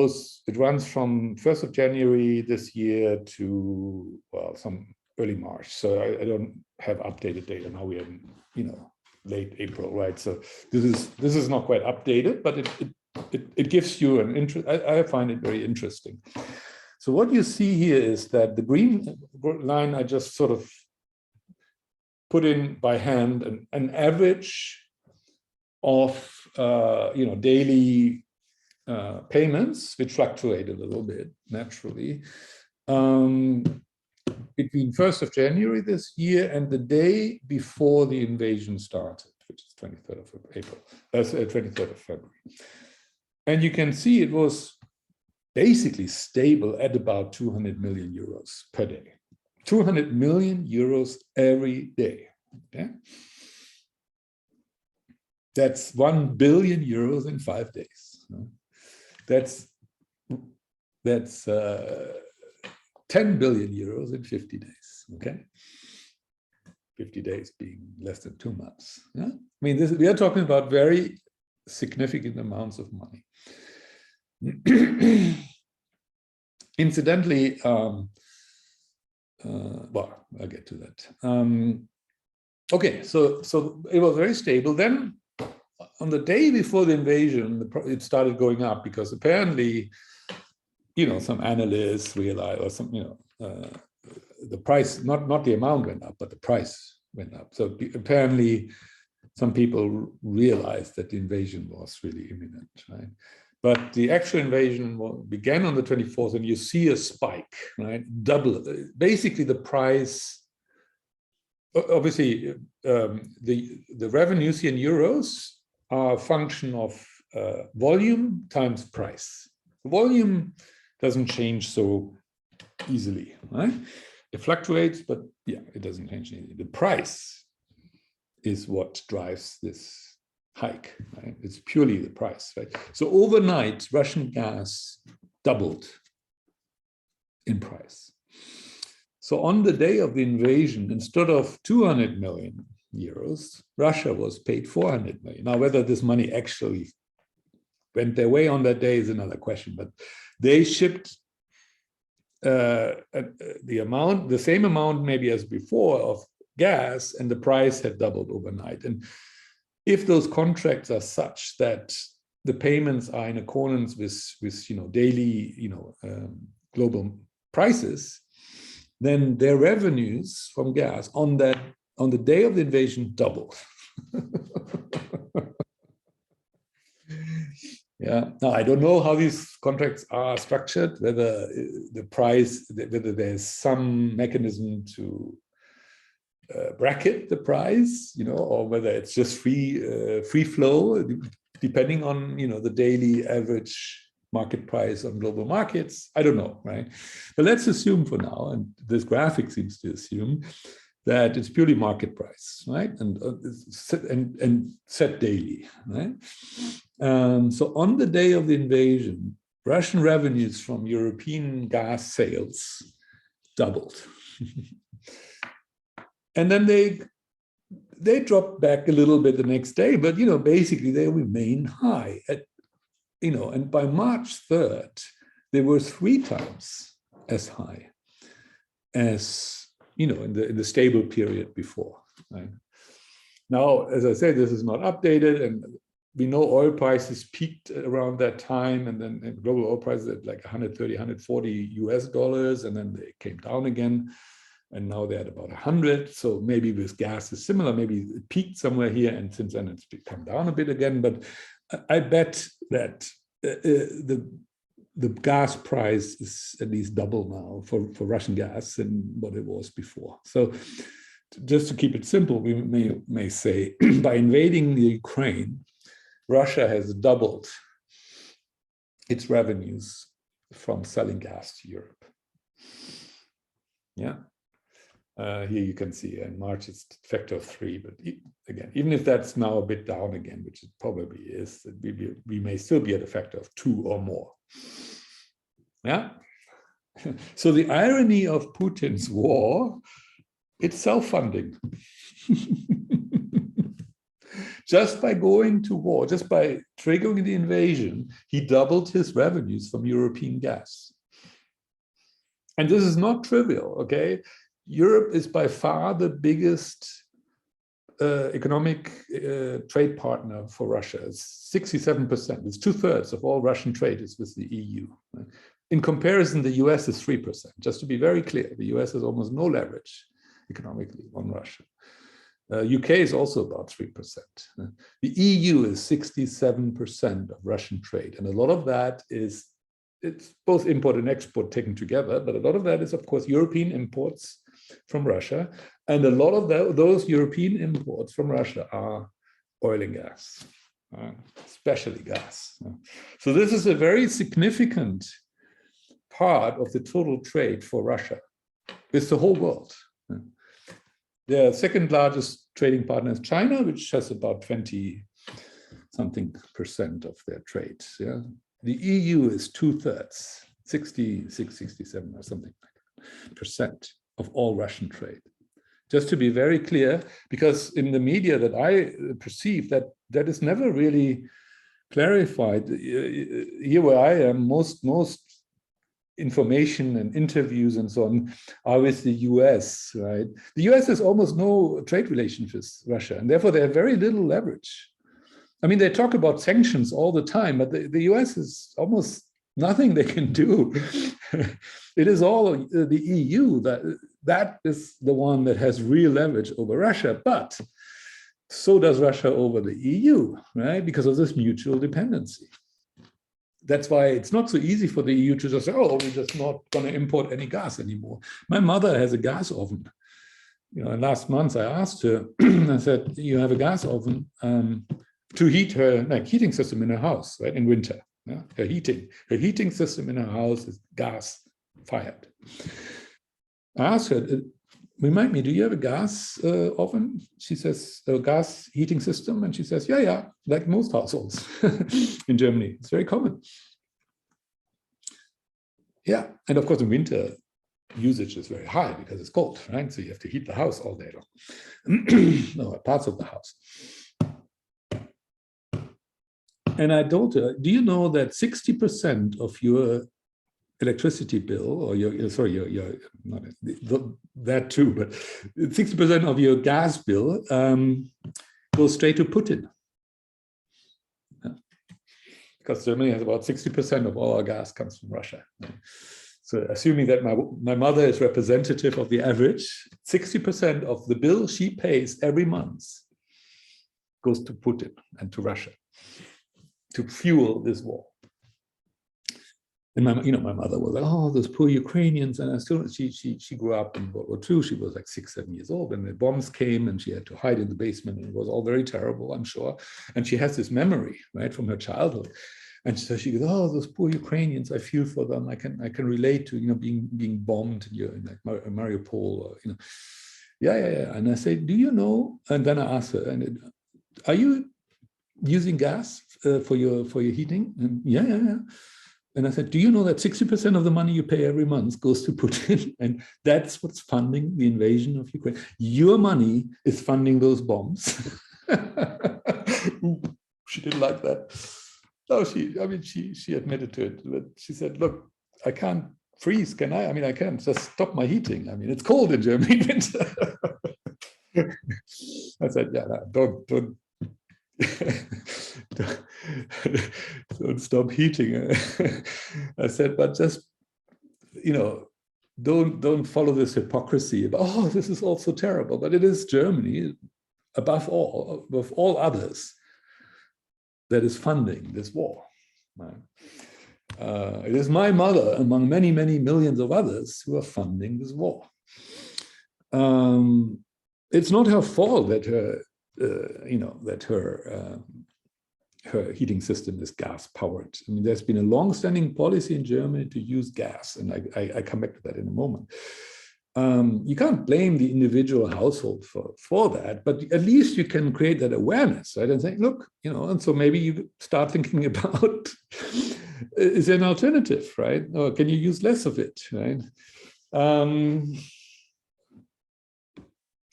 runs from 1st of January this year to, well, some early March. So I don't have updated data now. We are in, late April, right? So this is not quite updated, but it gives you an interest. I find it very interesting. So what you see here is that the green line I just sort of put in by hand an average of daily payments, which fluctuate a little bit naturally, between 1st of January this year and the day before the invasion started, which is 23rd of April, 23rd of February. And you can see it was basically stable at about 200 million euros per day. 200 million euros every day. Okay? That's 1 billion euros in 5 days. That's 10 billion euros in 50 days. Okay, 50 days being less than 2 months. Yeah? I mean, we are talking about very significant amounts of money. Incidentally, well, I'll get to that. Okay, so it was very stable. Then on the day before the invasion, it started going up because apparently, some analysts realized, or some, the price, not the amount went up, but the price went up. So apparently, some people realized that the invasion was really imminent, right? But the actual invasion began on the 24th, and you see a spike, right? Double. Basically, the price. Obviously, the revenues here in euros are a function of volume times price. Volume doesn't change so easily, right? It fluctuates, but yeah, it doesn't change anything. The price is what drives this hike, right? It's purely the price, right? So overnight, Russian gas doubled in price. So on the day of the invasion, instead of 200 million euros, Russia was paid 400 million. Now, whether this money actually went their way on that day is another question, but they shipped the same amount maybe as before of gas, and the price had doubled overnight. And if those contracts are such that the payments are in accordance with daily global prices, then their revenues from gas on the day of the invasion doubled. Yeah. Now, I don't know how these contracts are structured, whether whether there's some mechanism to bracket the price, or whether it's just free flow, depending on the daily average market price on global markets. I don't know, right? But let's assume for now, and this graphic seems to assume that it's purely market price, right? And set daily, right? So on the day of the invasion, Russian revenues from European gas sales doubled. And then they dropped back a little bit the next day, but basically they remain high and by March 3rd, they were 3 times as high as in the stable period before. Right? Now, as I said, this is not updated, and we know oil prices peaked around that time, and then global oil prices at like 130, 140 US dollars, and then they came down again, and now they're at about 100. So maybe with gas is similar. Maybe it peaked somewhere here, and since then it's come down a bit again. But I bet that the gas price is at least double now for Russian gas than what it was before. So just to keep it simple, we may say by invading the Ukraine, Russia has doubled its revenues from selling gas to Europe. Yeah. Here you can see in March it's a factor of 3, but again, even if that's now a bit down again, which it probably is, we may still be at a factor of 2 or more. Yeah. So the irony of Putin's war, it's self-funding. Just by going to war, just by triggering the invasion, he doubled his revenues from European gas. And this is not trivial, okay? Europe is by far the biggest economic trade partner for Russia. It's 67%. It's 2/3 of all Russian trade is with the EU. In comparison, the US is 3%. Just to be very clear, the US has almost no leverage economically on Russia. UK is also about 3%. The EU is 67% of Russian trade. And a lot of that is, it's both import and export taken together, but a lot of that is, of course, European imports from Russia. And a lot of those European imports from Russia are oil and gas, especially gas. So this is a very significant part of the total trade for Russia. It's the whole world. Their second largest trading partner is China, which has about 20-something% of their trade. Yeah? The EU is 2/3, 66, 67 or something like that, percent of all Russian trade. Just to be very clear, because in the media that I perceive that is never really clarified. Here where I am, most information and interviews and so on are with the US, right? The US has almost no trade relations with Russia, and therefore they have very little leverage. I mean, they talk about sanctions all the time, but the US is almost nothing they can do. It is all the EU that is the one that has real leverage over Russia, but so does Russia over the EU, right? Because of this mutual dependency. That's why it's not so easy for the EU to just say, oh, we're just not going to import any gas anymore. My mother has a gas oven. You know, last month I asked her, I said, you have a gas oven to heat her heating system in her house, right, in winter. Yeah? Her heating system in her house is gas fired. I asked her, remind me, do you have a gas oven? She says, a gas heating system? And she says, yeah, like most households in Germany. It's very common. Yeah, and of course in winter, usage is very high because it's cold, right? So you have to heat the house all day long. No, parts of the house. And I told her, do you know that 60% of your electricity bill, or your not that too, but 60% of your gas bill goes straight to Putin? Because Germany has about 60% of all our gas comes from Russia. So assuming that my mother is representative of the average, 60% of the bill she pays every month goes to Putin and to Russia to fuel this war. And my mother was like, oh, those poor Ukrainians. And she grew up in World War II. She was like 6, 7 years old, and the bombs came, and she had to hide in the basement, and it was all very terrible, I'm sure. And she has this memory, right, from her childhood. And so she goes, oh, those poor Ukrainians, I feel for them. I can relate to, being bombed in like Mariupol, or, yeah. And I say, do you know? And then I asked her, are you using gas for your heating? And yeah. And I said, do you know that 60% of the money you pay every month goes to Putin? And that's what's funding the invasion of Ukraine. Your money is funding those bombs. Ooh, she didn't like that. No, she admitted to it. But she said, look, I can't freeze, can I? I mean, I can't just stop my heating. I mean, it's cold in Germany in winter. I said, yeah, no, don't don't stop heating. I said, but just, don't follow this hypocrisy about, oh, this is all so terrible. But it is Germany, above all others, that is funding this war. Right? It is my mother, among many, many millions of others, who are funding this war. It's not her fault that her her heating system is gas powered. I mean, there's been a long-standing policy in Germany to use gas, and I come back to that in a moment. You can't blame the individual household for that, but at least you can create that awareness, right? And say, look, and so maybe you start thinking about, is there an alternative, right? Or can you use less of it, right?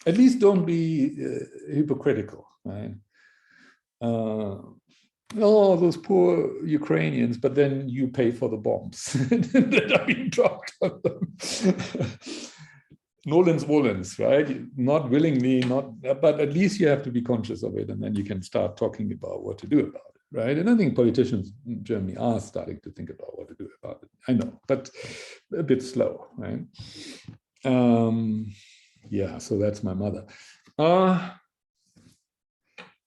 At least don't be hypocritical, right? Oh, those poor Ukrainians, but then you pay for the bombs that are being dropped on them. Nolens volens, right? Not willingly, but at least you have to be conscious of it, and then you can start talking about what to do about it, right? And I think politicians in Germany are starting to think about what to do about it. I know, but a bit slow, right? Yeah, so that's my mother.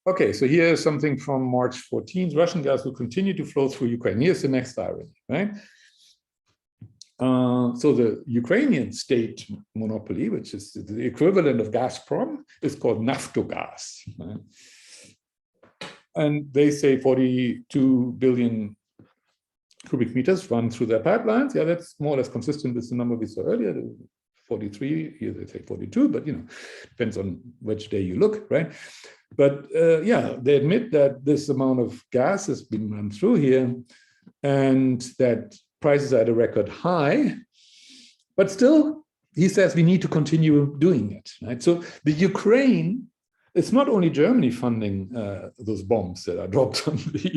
Okay, so here's something from March 14th. Russian gas will continue to flow through Ukraine. Here's the next irony, right? So the Ukrainian state monopoly, which is the equivalent of Gazprom, is called Naftogaz. Right? And they say 42 billion cubic meters run through their pipelines. Yeah, that's more or less consistent with the number we saw earlier, 43, here they say 42, but depends on which day you look, right? But yeah, they admit that this amount of gas has been run through here and that prices are at a record high, but still, he says we need to continue doing it, right? So the Ukraine, it's not only Germany funding those bombs that are dropped on the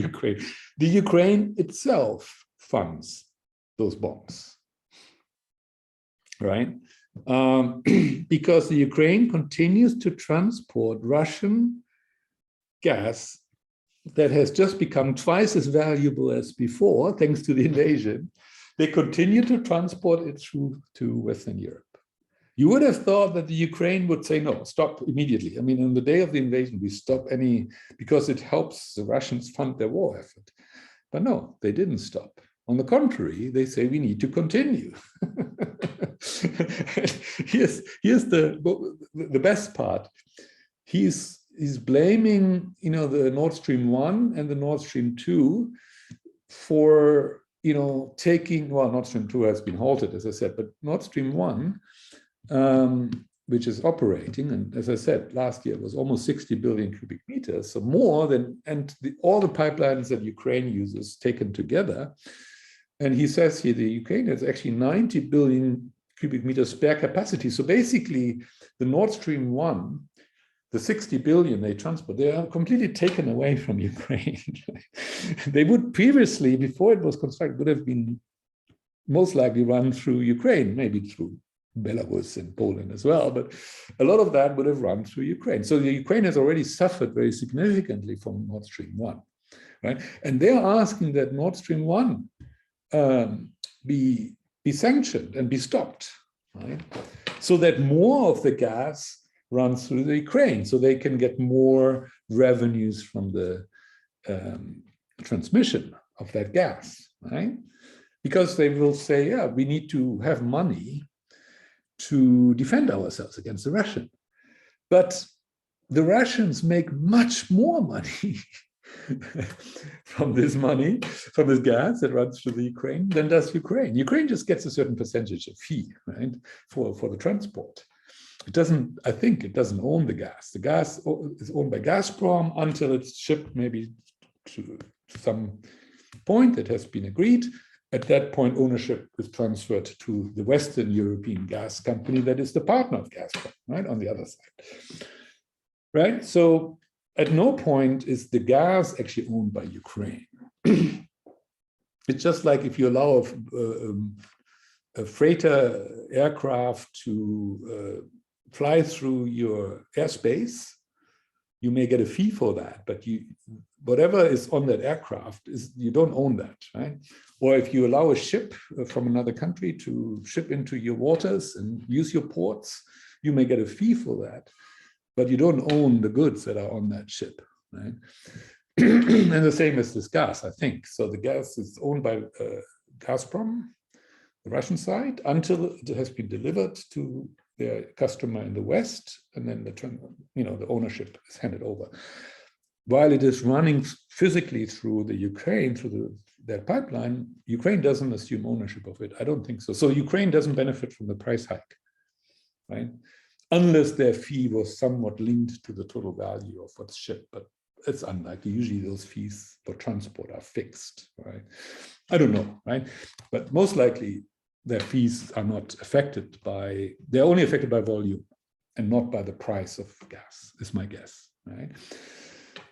Ukraine itself funds those bombs, right? Because the Ukraine continues to transport Russian gas that has just become twice as valuable as before, thanks to the invasion. They continue to transport it through to Western Europe. You would have thought that the Ukraine would say, no, stop immediately. I mean, on the day of the invasion, we stop because it helps the Russians fund their war effort. But no, they didn't stop. On the contrary, they say we need to continue. here's the best part. He's blaming the Nord Stream 1 and the Nord Stream 2 for taking, well, Nord Stream 2 has been halted, as I said, but Nord Stream 1, which is operating, and as I said, last year was almost 60 billion cubic meters, so more than, all the pipelines that Ukraine uses taken together. And he says here the Ukraine has actually 90 billion cubic meters spare capacity. So basically, the Nord Stream 1, the 60 billion they transport, they are completely taken away from Ukraine. They would previously, before it was constructed, would have been most likely run through Ukraine, maybe through Belarus and Poland as well, but a lot of that would have run through Ukraine. So the Ukraine has already suffered very significantly from Nord Stream 1, right? And they're asking that Nord Stream 1 be sanctioned and be stopped, right? So that more of the gas runs through the Ukraine, so they can get more revenues from the transmission of that gas, right? Because they will say, yeah, we need to have money to defend ourselves against the Russians. But the Russians make much more money from this gas that runs through the Ukraine than does Ukraine. Ukraine just gets a certain percentage of fee, right, for the transport. It doesn't, I think it doesn't own the gas. The gas is owned by Gazprom until it's shipped maybe to some point that has been agreed. At that point, ownership is transferred to the Western European gas company that is the partner of Gazprom, right, on the other side. Right? So at no point is the gas actually owned by Ukraine. It's just like if you allow a freighter aircraft to fly through your airspace, you may get a fee for that, but whatever is on that aircraft, you don't own that, right? Or if you allow a ship from another country to ship into your waters and use your ports, you may get a fee for that, but you don't own the goods that are on that ship, right? And the same as this gas, I think. So the gas is owned by Gazprom, the Russian side, until it has been delivered to their customer in the West, and then the ownership is handed over. while it is running physically through the Ukraine, through that pipeline, Ukraine doesn't assume ownership of it. I don't think so. So Ukraine doesn't benefit from the price hike, right? Unless their fee was somewhat linked to the total value of what's shipped, but it's unlikely. Usually those fees for transport are fixed, right? I don't know, right? But most likely their fees are not affected by, they're only affected by volume and not by the price of gas, is my guess, right?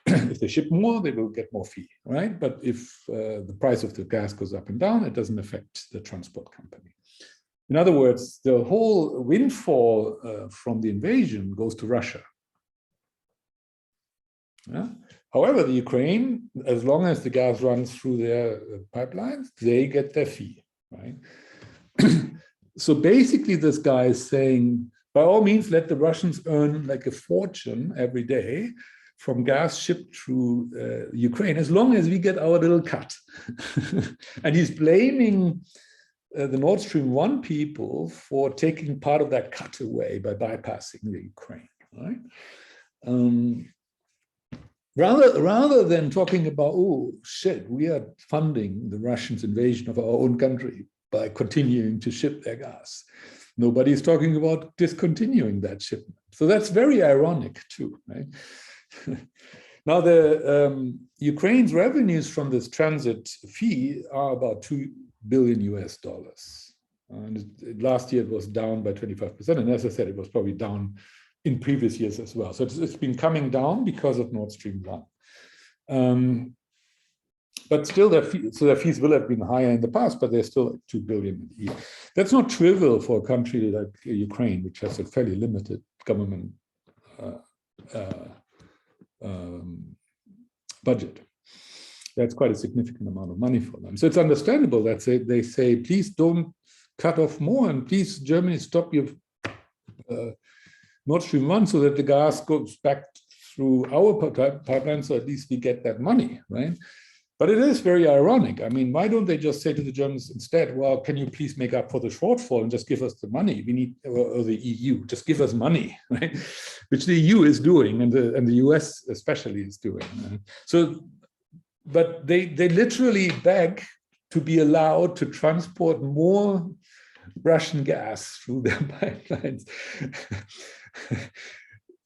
If they ship more, they will get more fee, right? But if the price of the gas goes up and down, it doesn't affect the transport company. In other words, the whole windfall from the invasion goes to Russia. Yeah? However, the Ukraine, as long as the gas runs through their pipelines, they get their fee, right? So basically, this guy is saying, by all means, let the Russians earn like a fortune every day from gas shipped through Ukraine, as long as we get our little cut. And he's blaming the Nord Stream 1 people for taking part of that cut away by bypassing the Ukraine, right? Rather than talking about, oh, shit, we are funding the Russians' invasion of our own country by continuing to ship their gas. Nobody's talking about discontinuing that shipment. So that's very ironic too, right? Now, the Ukraine's revenues from this transit fee are about $2 billion US. And last year it was down by 25%. And as I said, it was probably down in previous years as well. So it's been coming down because of Nord Stream 1. But still, their fees will have been higher in the past, but they're still at $2 billion a year. That's not trivial for a country like Ukraine, which has a fairly limited government budget. That's quite a significant amount of money for them. So it's understandable that they say, please don't cut off more, and please, Germany, stop your Nord Stream 1 so that the gas goes back through our pipeline, so at least we get that money, right? But it is very ironic. I mean, why don't they just say to the Germans instead, well, can you please make up for the shortfall and just give us the money? We need, or the EU, just give us money, right? Which the EU is doing, and the US especially is doing. So, but they literally beg to be allowed to transport more Russian gas through their pipelines.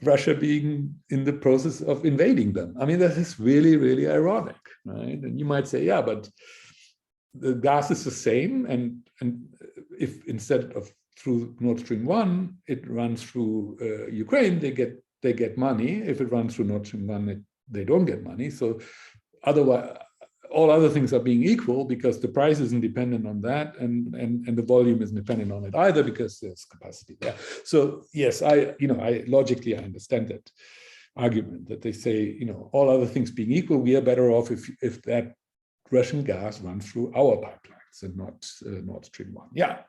Russia being in the process of invading them. I mean, that is really, really ironic, right? And you might say, yeah, but the gas is the same. And if instead of through Nord Stream 1, it runs through Ukraine, they get money. If it runs through Nord Stream 1, they don't get money. So otherwise, all other things are being equal because the price isn't dependent on that, and the volume isn't dependent on it either because there's capacity there. So yes, I logically I understand that argument that they say, all other things being equal, we are better off if that Russian gas runs through our pipelines and not Nord Stream 1. Yeah,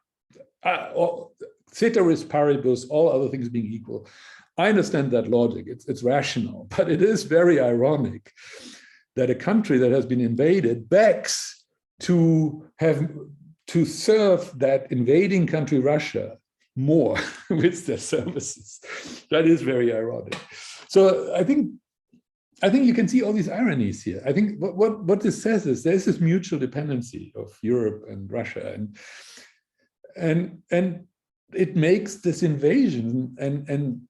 ceteris paribus, all other things being equal. I understand that logic. It's rational, but it is very ironic that a country that has been invaded begs to serve that invading country, Russia, more with their services. That is very ironic. So I think you can see all these ironies here. I think what this says is there's this mutual dependency of Europe and Russia, and it makes this invasion and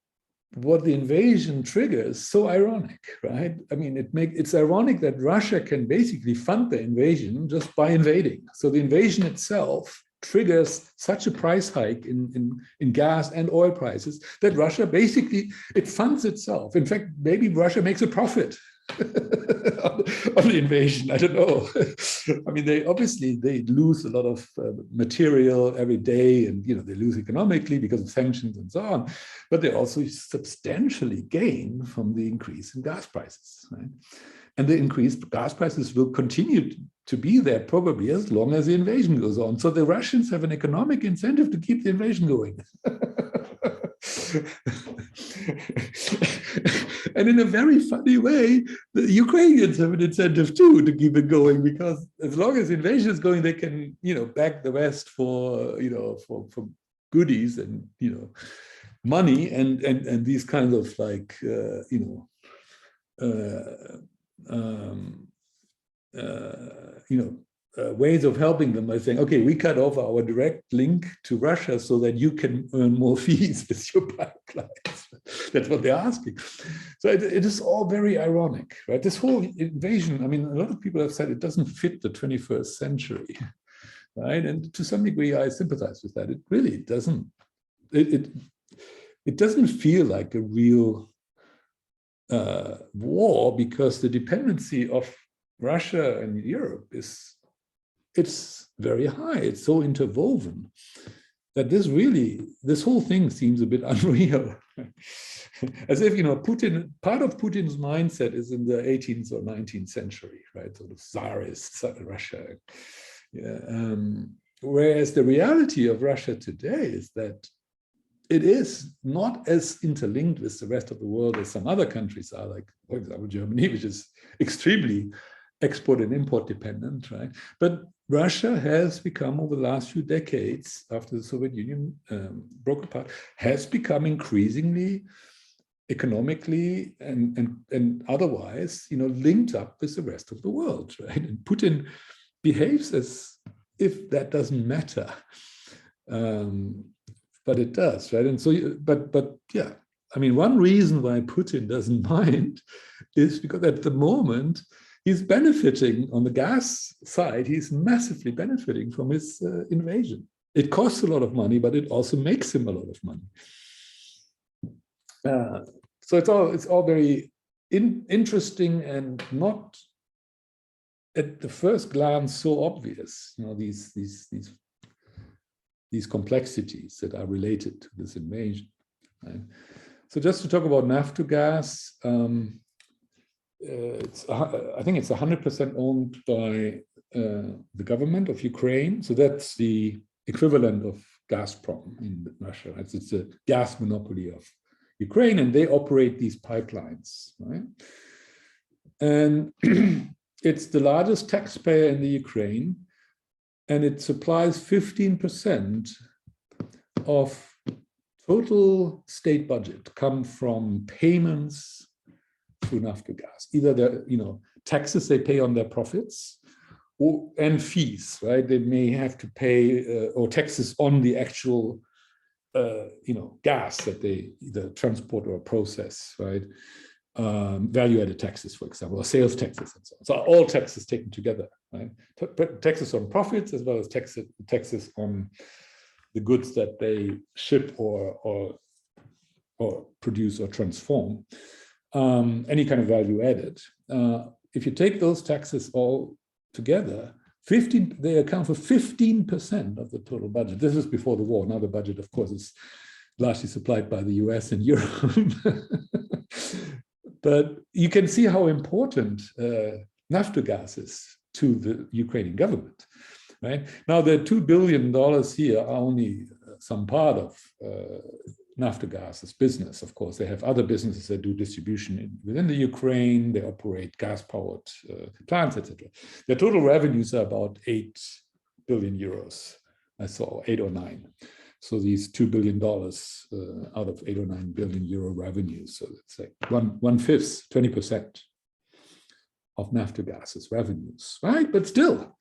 what the invasion triggers so ironic, right? I mean, it's ironic that Russia can basically fund the invasion just by invading. So the invasion itself triggers such a price hike in gas and oil prices that Russia basically, it funds itself. In fact, maybe Russia makes a profit on the invasion. I don't know. I mean, they lose a lot of material every day, and they lose economically because of sanctions and so on. But they also substantially gain from the increase in gas prices, right? And the increased gas prices will continue to be there probably as long as the invasion goes on. So the Russians have an economic incentive to keep the invasion going. And in a very funny way, the Ukrainians have an incentive too to keep it going, because as long as the invasion is going, they can, back the West for goodies and, money and these kinds of ways of helping them by saying, okay, we cut off our direct link to Russia so that you can earn more fees with your pipelines. That's what they're asking. So it is all very ironic, right? This whole invasion, I mean, a lot of people have said it doesn't fit the 21st century, right? And to some degree, I sympathize with that. It really doesn't. It doesn't feel like a real war, because the dependency of Russia and Europe it's very high. It's so interwoven that this whole thing seems a bit unreal. As if, Putin, part of Putin's mindset is in the 18th or 19th century, right? Sort of Tsarist Russia. Yeah. Whereas the reality of Russia today is that it is not as interlinked with the rest of the world as some other countries are, like, for example, Germany, which is extremely export and import dependent, right? But Russia has become, over the last few decades, after the Soviet Union broke apart, has become increasingly economically and otherwise, linked up with the rest of the world, right? And Putin behaves as if that doesn't matter, but it does, right? And so, but yeah, I mean, one reason why Putin doesn't mind is because at the moment he's benefiting on the gas side. He's massively benefiting from his invasion. It costs a lot of money, but it also makes him a lot of money. So it's all very interesting and not at the first glance so obvious. These complexities that are related to this invasion. Right? So just to talk about Naftogaz, I think it's 100% owned by the government of Ukraine. So that's the equivalent of Gazprom in Russia. It's a gas monopoly of Ukraine, and they operate these pipelines, right? And it's the largest taxpayer in the Ukraine, and it supplies 15% of total state budget come from payments through Naftogaz, either the taxes they pay on their profits and fees, right? They may have to pay or taxes on the actual gas that they either transport or process, right? Value-added taxes, for example, or sales taxes and so on. So all taxes taken together, right? Taxes on profits as well as taxes on the goods that they ship or produce or transform. Any kind of value added. If you take those taxes all together, they account for 15% of the total budget. This is before the war. Now the budget, of course, is largely supplied by the US and Europe. But you can see how important Naftogaz is to the Ukrainian government, right? Now, the $2 billion here are only some part of Naftogaz's business. Of course, they have other businesses that do distribution within the Ukraine. They operate gas-powered plants, etc. Their total revenues are about 8 billion euros. I saw 8 or 9. So these $2 billion out of 8 or 9 billion euro revenues. So it's like 1/5, 20% of Naftogaz's revenues, right? But still,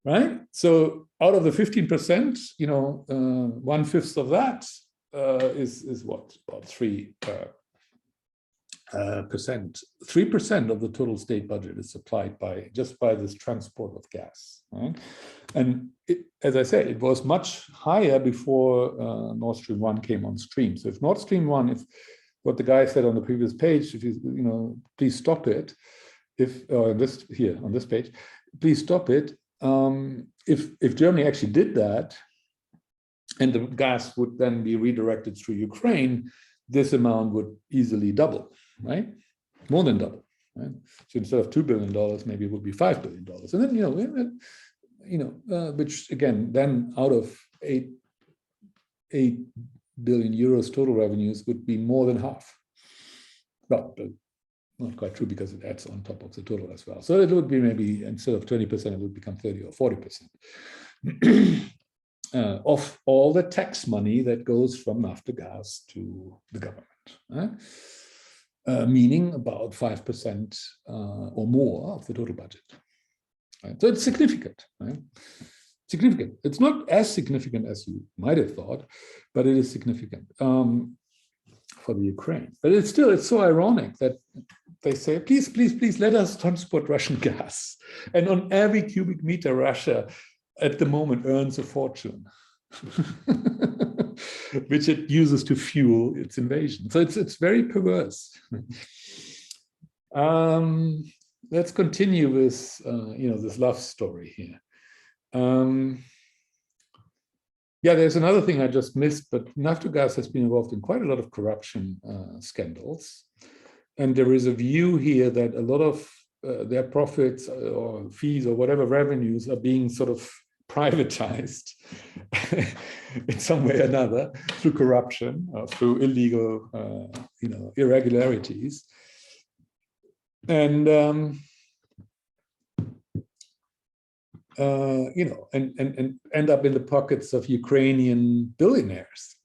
right? So out of the 15%, 1/5 of that is what, about 3%. 3% of the total state budget is supplied just by this transport of gas, right? And as I said, it was much higher before Nord Stream 1 came on stream. So if Nord Stream 1, if what the guy said on the previous page, if please stop it. On this page, please stop it. If Germany actually did that, and the gas would then be redirected through Ukraine, this amount would easily double, right? More than double, right? So instead of $2 billion, maybe it would be $5 billion. And then, which again, then out of 8 billion euros total revenues would be more than half. Well, but not quite true because it adds on top of the total as well. So it would be maybe, instead of 20%, it would become 30 or 40%. Of all the tax money that goes from Naftogaz to the government. Right? meaning about 5% or more of the total budget. Right? So it's significant. Right? Significant. It's not as significant as you might have thought, but it is significant for the Ukraine. But it's so ironic that they say, please, please, please let us transport Russian gas. And on every cubic meter, Russia at the moment earns a fortune, which it uses to fuel its invasion. So it's very perverse. Let's continue with this love story here. Yeah, there's another thing I just missed, but Naftogaz has been involved in quite a lot of corruption scandals. And there is a view here that a lot of their profits or fees or whatever revenues are being sort of privatized in some way or another through corruption or through illegal, irregularities. And and end up in the pockets of Ukrainian billionaires.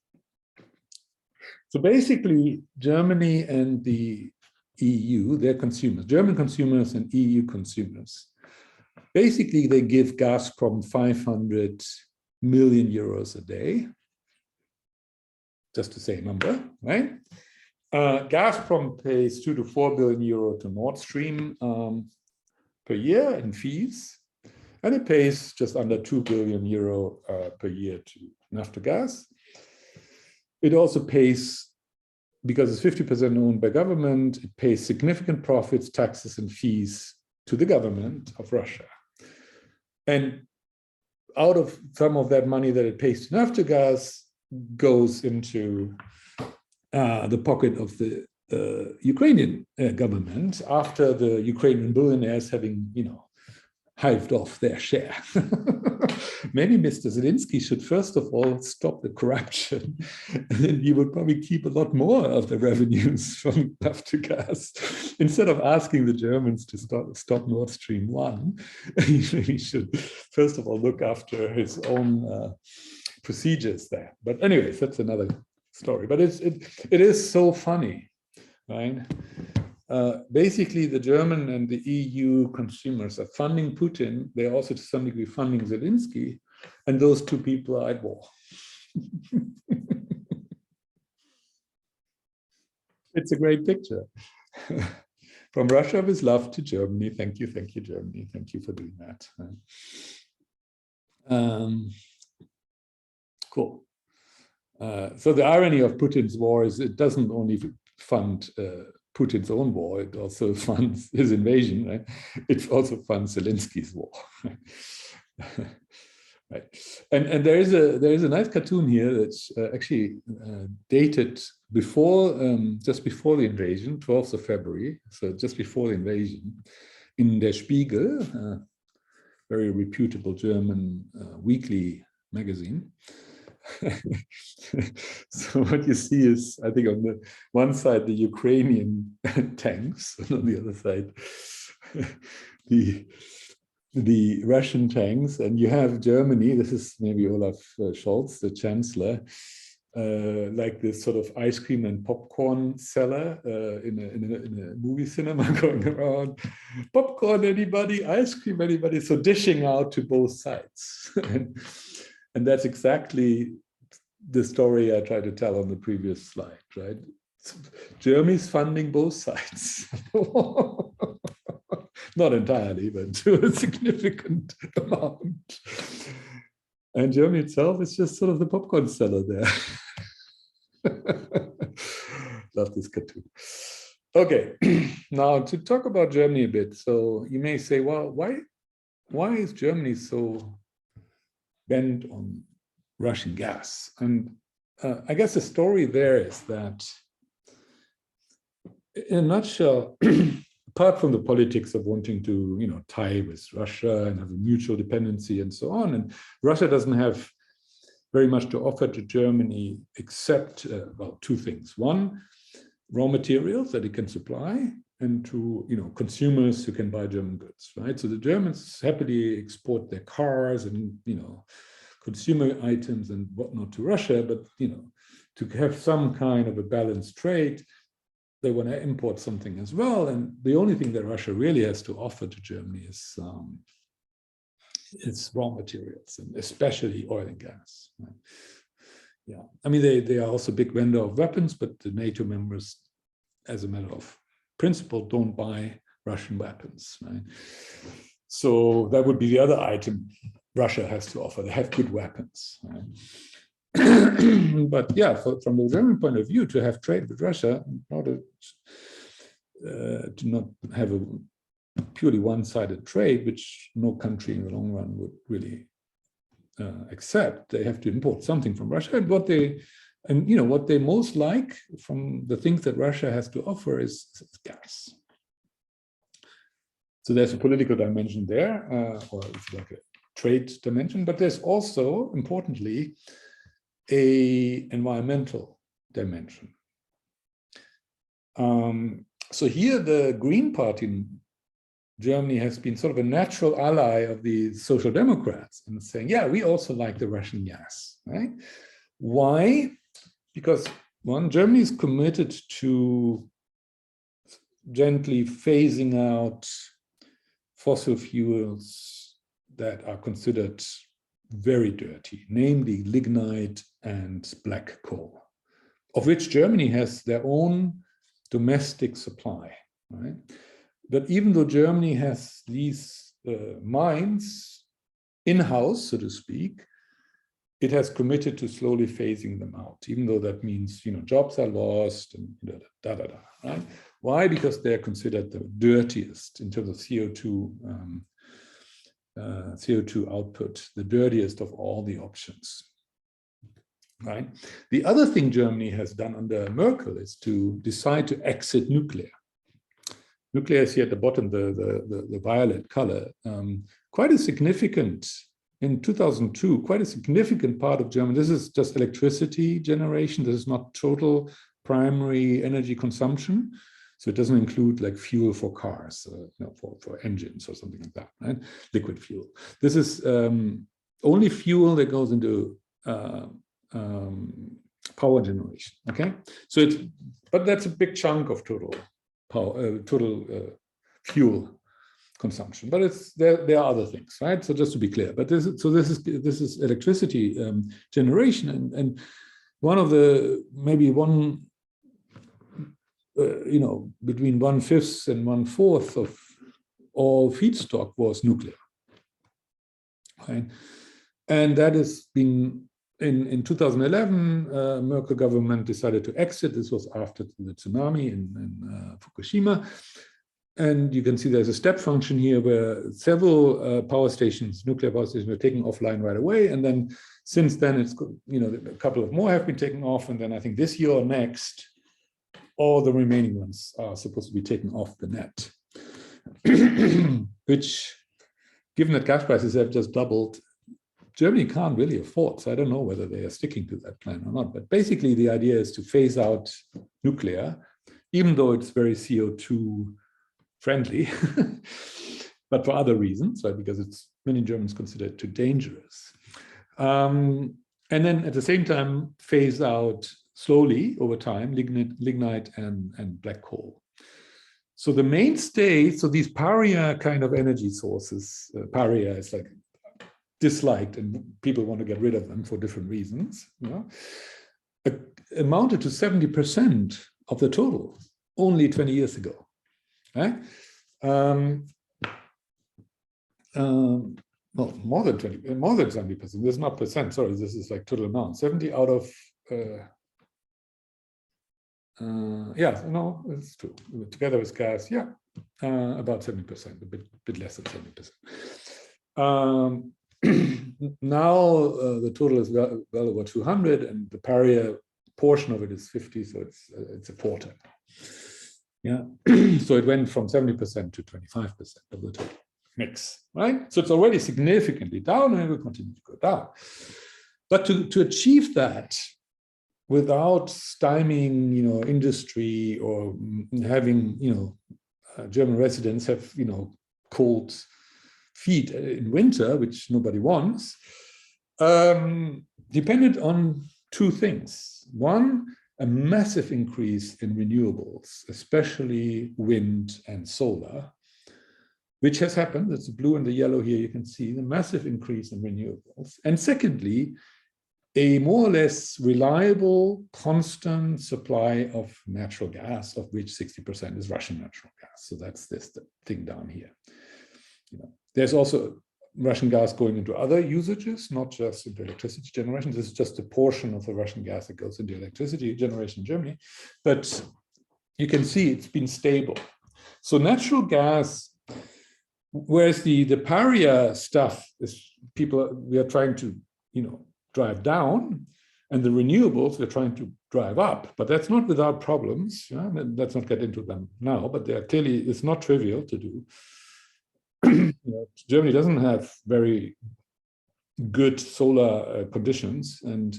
So basically, Germany and the EU, their consumers, German consumers and EU consumers, basically they give Gazprom 500 million euros a day, just to say a number, right? Gazprom pays 2 to 4 billion euro to Modstream per year in fees. And it pays just under 2 billion euro per year to Naftogaz. It also pays, because it's 50% owned by government, it pays significant profits, taxes, and fees to the government of Russia. And out of some of that money that it pays to Naftogaz goes into the pocket of the Ukrainian government after the Ukrainian billionaires having, hived off their share. Maybe Mr. Zelensky should first of all stop the corruption, and then he would probably keep a lot more of the revenues from Naftogaz. Instead of asking the Germans to stop Nord Stream 1, he should first of all look after his own procedures there. But anyways, that's another story. But it is so funny, right? Basically, the German and the EU consumers are funding Putin. They're also to some degree funding Zelensky, and those two people are at war. It's a great picture. From Russia with love to Germany. Thank you, Germany. Thank you for doing that. Cool. So the irony of Putin's war is it doesn't only fund Putin's own war, it also funds his invasion, right? It also funds Zelensky's war. Right. And there is a nice cartoon here that's actually dated before, just before the invasion, 12th of February, so just before the invasion, in Der Spiegel, very reputable German weekly magazine. So what you see is, I think on the one side, the Ukrainian tanks, and on the other side, the Russian tanks, and you have Germany. This is maybe Olaf Scholz, the chancellor, like this sort of ice cream and popcorn seller in a movie cinema, going around, popcorn anybody, ice cream anybody, so dishing out to both sides. And that's exactly the story I tried to tell on the previous slide, right? Germany's funding both sides. Not entirely, but to a significant amount. And Germany itself is just sort of the popcorn seller there. Love this cartoon. Okay, now to talk about Germany a bit. So you may say, well, why is Germany so bent on Russian gas? And I guess the story there is that, in a nutshell, apart from the politics of wanting to, tie with Russia and have a mutual dependency and so on, and Russia doesn't have very much to offer to Germany except, well, two things. One, raw materials that it can supply, and to consumers who can buy German goods, right? So the Germans happily export their cars and consumer items and whatnot to Russia, but to have some kind of a balanced trade, they want to import something as well. And the only thing that Russia really has to offer to Germany is its raw materials, and especially oil and gas. Right? Yeah, I mean, they are also a big vendor of weapons, but the NATO members, as a matter of principle, don't buy Russian weapons. Right? So that would be the other item Russia has to offer. They have good weapons. Right? But yeah, from the German point of view, to have trade with Russia, to not have a purely one-sided trade, which no country in the long run would really accept, they have to import something from Russia. And what they most like from the things that Russia has to offer is gas. So there's a political dimension there, or it's like a trade dimension, but there's also, importantly, an environmental dimension. So here the Green Party in Germany has been sort of a natural ally of the Social Democrats and saying, yeah, we also like the Russian gas, right? Why? Because one, Germany is committed to gently phasing out fossil fuels that are considered very dirty, namely lignite and black coal, of which Germany has their own domestic supply, right? But even though Germany has these mines in-house, so to speak, it has committed to slowly phasing them out, even though that means, jobs are lost and right? Why? Because they're considered the dirtiest in terms of CO2 output, the dirtiest of all the options, right? The other thing Germany has done under Merkel is to decide to exit nuclear. Nuclear is here at the bottom, the violet color. Quite a significant, in 2002, quite a significant part of Germany. This is just electricity generation. This is not total primary energy consumption. So it doesn't include like fuel for cars, for engines or something like that, right? Liquid fuel. This is only fuel that goes into power generation, okay? So but that's a big chunk of total power, fuel consumption. But there are other things, right? So just to be clear, but this is electricity generation, and one of the between 1/5 and 1/4 of all feedstock was nuclear, right? And that has been in 2011, Merkel government decided to exit. This was after the tsunami in Fukushima. And you can see there's a step function here where several nuclear power stations were taken offline right away. And then since then, it's, a couple of more have been taken off. And then I think this year or next, all the remaining ones are supposed to be taken off the net, which, given that gas prices have just doubled, Germany can't really afford. So I don't know whether they are sticking to that plan or not. But basically, the idea is to phase out nuclear, even though it's very CO2 friendly, but for other reasons, right? Because many Germans consider it too dangerous. And then at the same time, phase out slowly over time lignite and black coal. So the mainstay, so these pariah kind of energy sources, pariah is like disliked and people want to get rid of them for different reasons, amounted to 70% of the total only 20 years ago. Right? Well, more than 70%. This is not percent. Sorry, this is like total amount. 70 out of it's true. Together with gas, about 70%, a bit less than 70%. Now the total is well over 200, and the pariah portion of it is 50, so it's a quarter. Yeah, so it went from 70% to 25% of the total mix, right? So it's already significantly down, and it will continue to go down. But to achieve that without stymieing, industry or having, German residents have, cold feet in winter, which nobody wants, depended on two things. One, a massive increase in renewables, especially wind and solar, which has happened. It's the blue and the yellow here. You can see the massive increase in renewables. And secondly, a more or less reliable, constant supply of natural gas, of which 60% is Russian natural gas. So that's this thing down here. There's also Russian gas going into other usages, not just into electricity generation. This is just a portion of the Russian gas that goes into electricity generation in Germany. But you can see it's been stable. So natural gas, whereas the pariah stuff is we are trying to, drive down, and the renewables we're trying to drive up, but that's not without problems. Let's not get into them now, but they are clearly, it's not trivial to do. Germany doesn't have very good solar conditions, and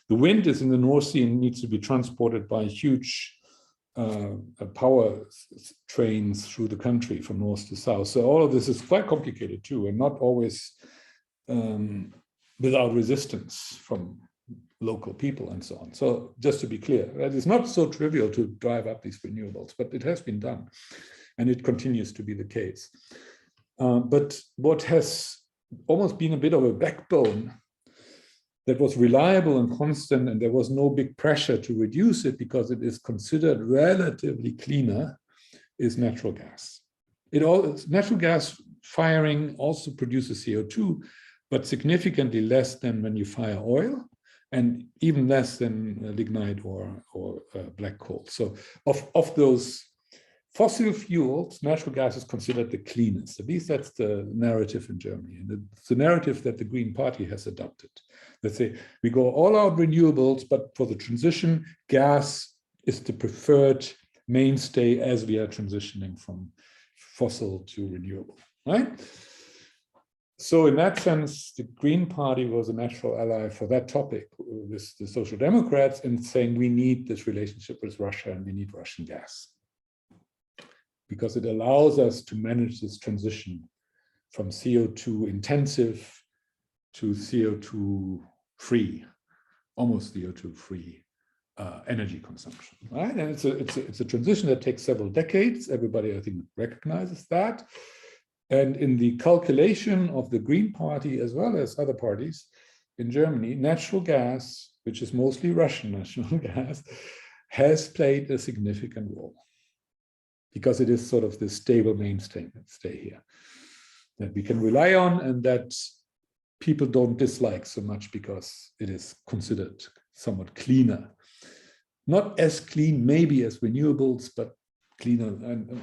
the wind is in the North Sea and needs to be transported by huge power trains through the country from north to south. So all of this is quite complicated too, and not always without resistance from local people and so on. So just to be clear, it's not so trivial to drive up these renewables, but it has been done, and it continues to be the case. But what has almost been a bit of a backbone that was reliable and constant, and there was no big pressure to reduce it because it is considered relatively cleaner, is natural gas. Natural gas firing also produces CO2, but significantly less than when you fire oil, and even less than lignite or black coal. So of those fossil fuels, natural gas is considered the cleanest. At least that's the narrative in Germany, and it's the narrative that the Green Party has adopted. They say we go all out renewables, but for the transition, gas is the preferred mainstay as we are transitioning from fossil to renewable, right? So in that sense, the Green Party was a natural ally for that topic with the Social Democrats, in saying we need this relationship with Russia and we need Russian gas, because it allows us to manage this transition from CO2 intensive to CO2 free, almost CO2 free energy consumption, right? And it's a transition that takes several decades. Everybody, I think, recognizes that. And in the calculation of the Green Party, as well as other parties in Germany, natural gas, which is mostly Russian national gas, has played a significant role, because it is sort of the stable mainstay here that we can rely on, and that people don't dislike so much because it is considered somewhat cleaner. Not as clean maybe as renewables, but cleaner, and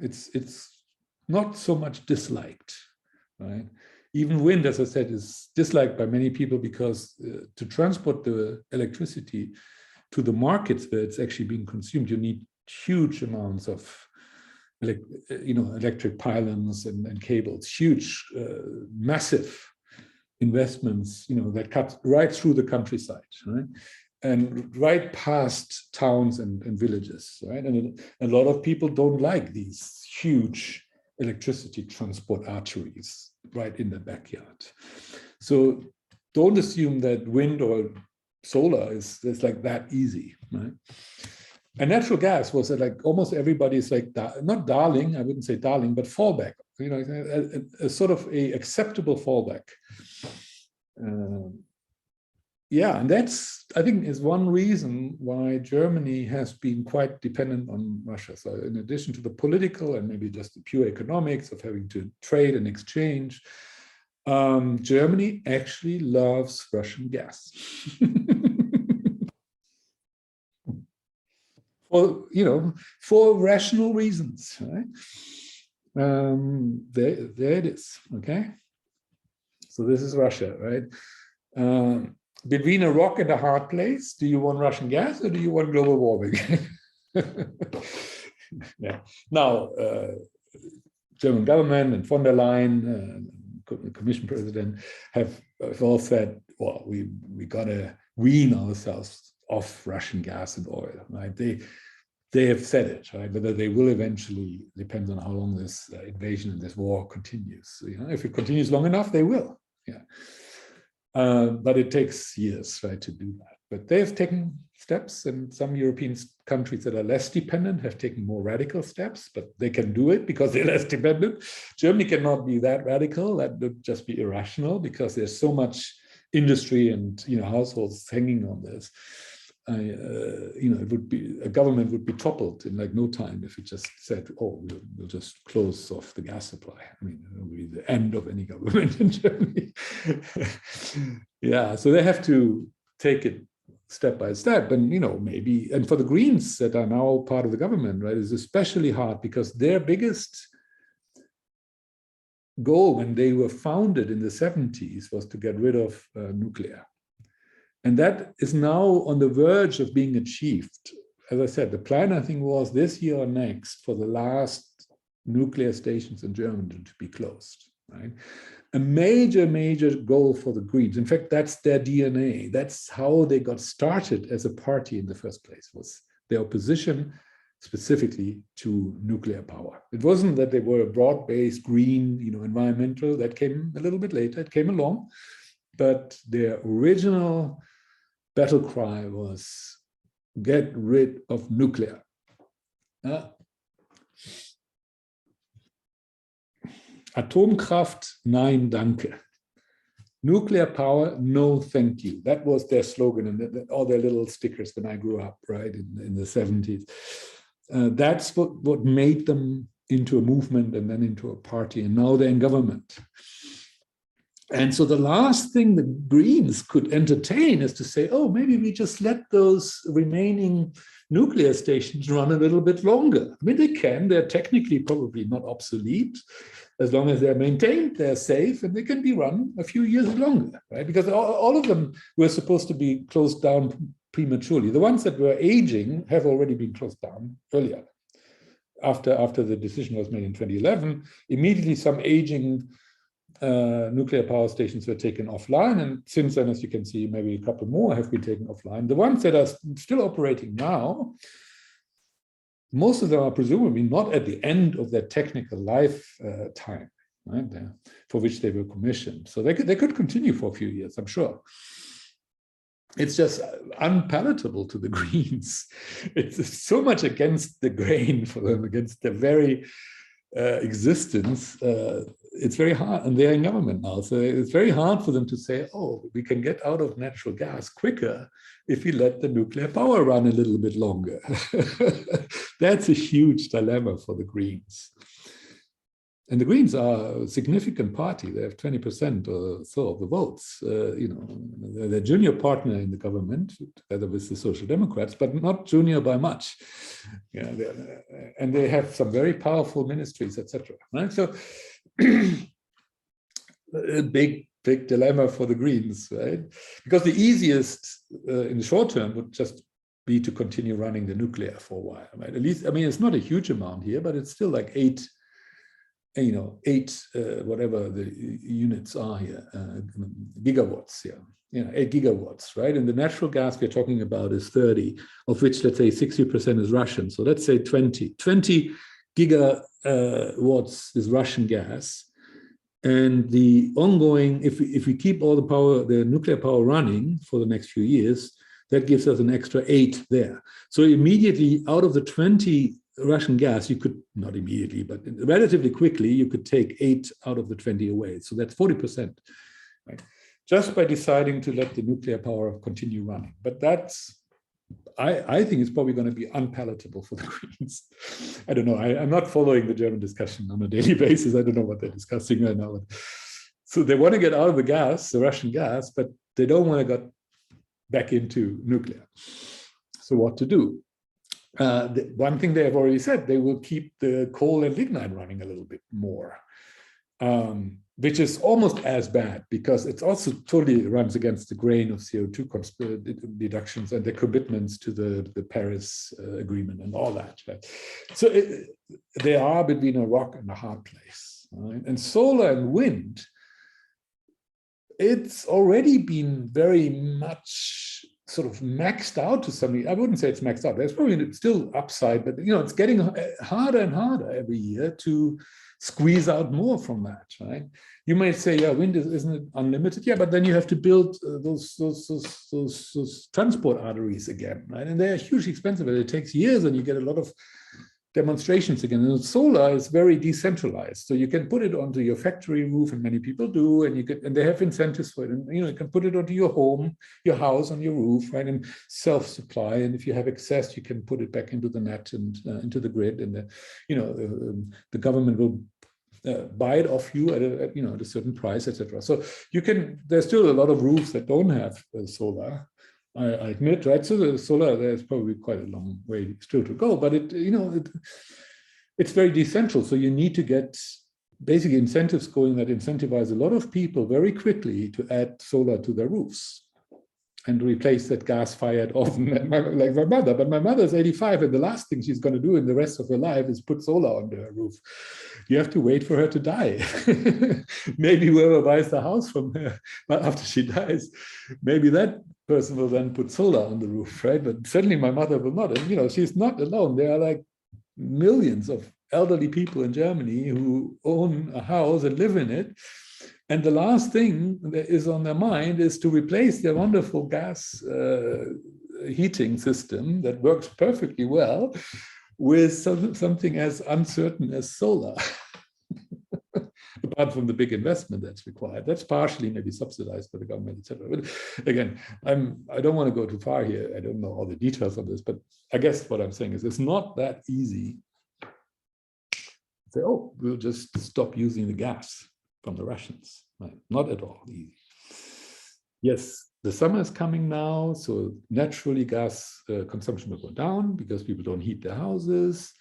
it's not so much disliked, right? Even wind, as I said, is disliked by many people because to transport the electricity to the markets where it's actually being consumed, you need huge amounts of electric pylons and cables, huge, massive investments, that cut right through the countryside, right? And right past towns and villages, right? And a lot of people don't like these huge electricity transport arteries right in the backyard. So don't assume that wind or solar is like that easy, right? And natural gas was like almost everybody's like, not darling, I wouldn't say darling, but fallback, a sort of a acceptable fallback. Yeah, and that's, I think, is one reason why Germany has been quite dependent on Russia. So in addition to the political and maybe just the pure economics of having to trade and exchange, Germany actually loves Russian gas. For rational reasons, right? There it is, okay? So this is Russia, right? Between a rock and a hard place, do you want Russian gas or do you want global warming? Yeah. Now, German government and von der Leyen, Commission president, have all said, well, we got to wean ourselves off Russian gas and oil, right? They have said it, right? Whether they will eventually depends on how long this invasion and this war continues. If it continues long enough, they will. Yeah. But it takes years, right, to do that. But they have taken steps, and some European countries that are less dependent have taken more radical steps, but they can do it because they're less dependent. Germany cannot be that radical. That would just be irrational because there's so much industry and households hanging on this. It would be, a government would be toppled in like no time if it just said, "Oh, we'll just close off the gas supply." I mean, it would be the end of any government in Germany. Yeah, so they have to take it step by step, and maybe. And for the Greens that are now part of the government, right, is especially hard because their biggest goal when they were founded in the 70s was to get rid of nuclear. And that is now on the verge of being achieved. As I said, the plan, I think, was this year or next for the last nuclear stations in Germany to be closed, right? A major, major goal for the Greens. In fact, that's their DNA. That's how they got started as a party in the first place, was their opposition specifically to nuclear power. It wasn't that they were a broad-based green, environmental. That came a little bit later. It came along. But their original battle cry was get rid of nuclear. Atomkraft, nein, danke. Nuclear power, no, thank you. That was their slogan and all their little stickers when I grew up, right, in the 70s. That's what made them into a movement and then into a party, and now they're in government. And so the last thing the Greens could entertain is to say, oh, maybe we just let those remaining nuclear stations run a little bit longer. I mean, they can. They're technically probably not obsolete. As long as they're maintained, they're safe, and they can be run a few years longer, right? Because all of them were supposed to be closed down prematurely. The ones that were aging have already been closed down earlier. After the decision was made in 2011, immediately some aging nuclear power stations were taken offline, and since then, as you can see, maybe a couple more have been taken offline. The ones that are still operating now, most of them are presumably not at the end of their technical lifetime, right, for which they were commissioned. So they could continue for a few years, I'm sure. It's just unpalatable to the Greens. It's so much against the grain for them, against their very existence. It's very hard, and they're in government now, so it's very hard for them to say, oh, we can get out of natural gas quicker if we let the nuclear power run a little bit longer. That's a huge dilemma for the Greens. And the Greens are a significant party. They have 20% or so of the votes. They're the junior partner in the government, together with the Social Democrats, but not junior by much. And they have some very powerful ministries, etc. Right? So, a big dilemma for the Greens, right? Because the easiest in the short term would just be to continue running the nuclear for a while, right? At least, I mean, it's not a huge amount here, but it's still like eight whatever the units are here, gigawatts, 8 gigawatts, right? And the natural gas we're talking about is 30, of which, let's say, 60% is Russian. So let's say 20 gigawatts is Russian gas. And the ongoing, if we keep all the nuclear power running for the next few years, that gives us an extra 8 there. So immediately out of the 20 Russian gas, you could, not immediately, but relatively quickly, you could take 8 out of the 20 away. So that's 40%, right? Just by deciding to let the nuclear power continue running. But that's, I think it's probably going to be unpalatable for the Greens. I don't know. I'm not following the German discussion on a daily basis. I don't know what they're discussing right now. So they want to get out of the gas, the Russian gas, but they don't want to get back into nuclear. So what to do? The one thing they have already said, they will keep the coal and lignite running a little bit more, which is almost as bad because it's also totally runs against the grain of CO2 deductions and the commitments to the Paris Agreement and all that. Right? So they are between a rock and a hard place. Right? And solar and wind, it's already been very much sort of maxed out to some. I wouldn't say it's maxed out. There's probably still upside, but it's getting harder and harder every year to squeeze out more from that, right? You might say, yeah, wind isn't it unlimited? Yeah, but then you have to build those transport arteries again, right? And they are hugely expensive, and it takes years, and you get a lot of demonstrations again. And solar is very decentralized, so you can put it onto your factory roof, and many people do, and they have incentives for it. And you can put it onto your home, your house, on your roof, right, and self-supply. And if you have excess, you can put it back into the net and into the grid, and the government will buy it off you at a certain price, etc. So there's still a lot of roofs that don't have solar. I admit, right? So the solar, there's probably quite a long way still to go, but it's very decentral. So you need to get basically incentives going that incentivize a lot of people very quickly to add solar to their roofs and replace that gas-fired oven, like my mother. But my mother's 85, and the last thing she's going to do in the rest of her life is put solar on her roof. You have to wait for her to die. Maybe whoever buys the house from her after she dies, maybe that person will then put solar on the roof, right? But certainly my mother will not. And she's not alone. There are like millions of elderly people in Germany who own a house and live in it. And the last thing that is on their mind is to replace their wonderful gas heating system that works perfectly well with something as uncertain as solar. Apart from the big investment that's required. That's partially maybe subsidized by the government, etc. But again, I don't want to go too far here. I don't know all the details of this, but I guess what I'm saying is it's not that easy to say, oh, we'll just stop using the gas from the Russians. Right? Not at all easy. Yes, the summer is coming now, so naturally gas consumption will go down because people don't heat their houses.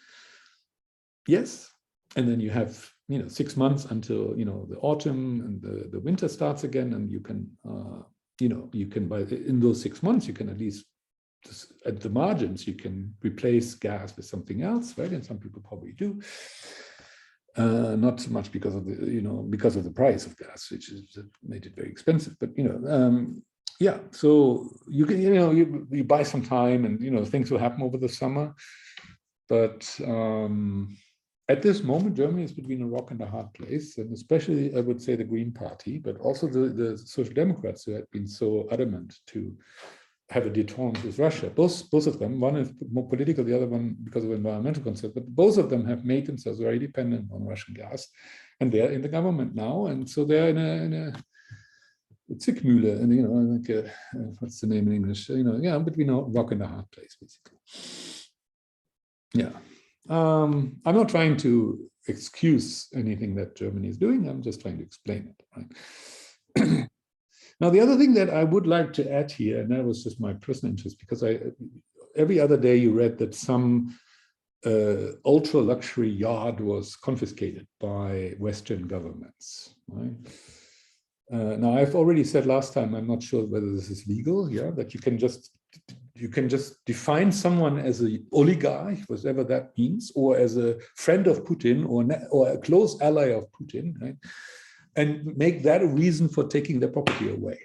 Yes, and then you have 6 months until the autumn and the winter starts again, and you can you can buy in those 6 months you can at least at the margins you can replace gas with something else, right? And some people probably do. Not so much because of the price of gas, which has made it very expensive, but yeah. So you can you buy some time, and things will happen over the summer. But at this moment, Germany is between a rock and a hard place, and especially I would say the Green Party, but also the Social Democrats who had been so adamant to have a détente with Russia. Both of them, one is more political, the other one because of environmental concerns, but both of them have made themselves very dependent on Russian gas, and they're in the government now, and so they're in a Zickmühle, and like what's the name in English? Between a rock and a hard place, basically. Yeah, I'm not trying to excuse anything that Germany is doing. I'm just trying to explain it. Right? Now, the other thing that I would like to add here, and that was just my personal interest, because every other day you read that some ultra luxury yacht was confiscated by Western governments. Right? Now, I've already said last time, I'm not sure whether this is legal. Yeah, that you can just define someone as an oligarch, whatever that means, or as a friend of Putin, or a close ally of Putin, right? And make that a reason for taking their property away.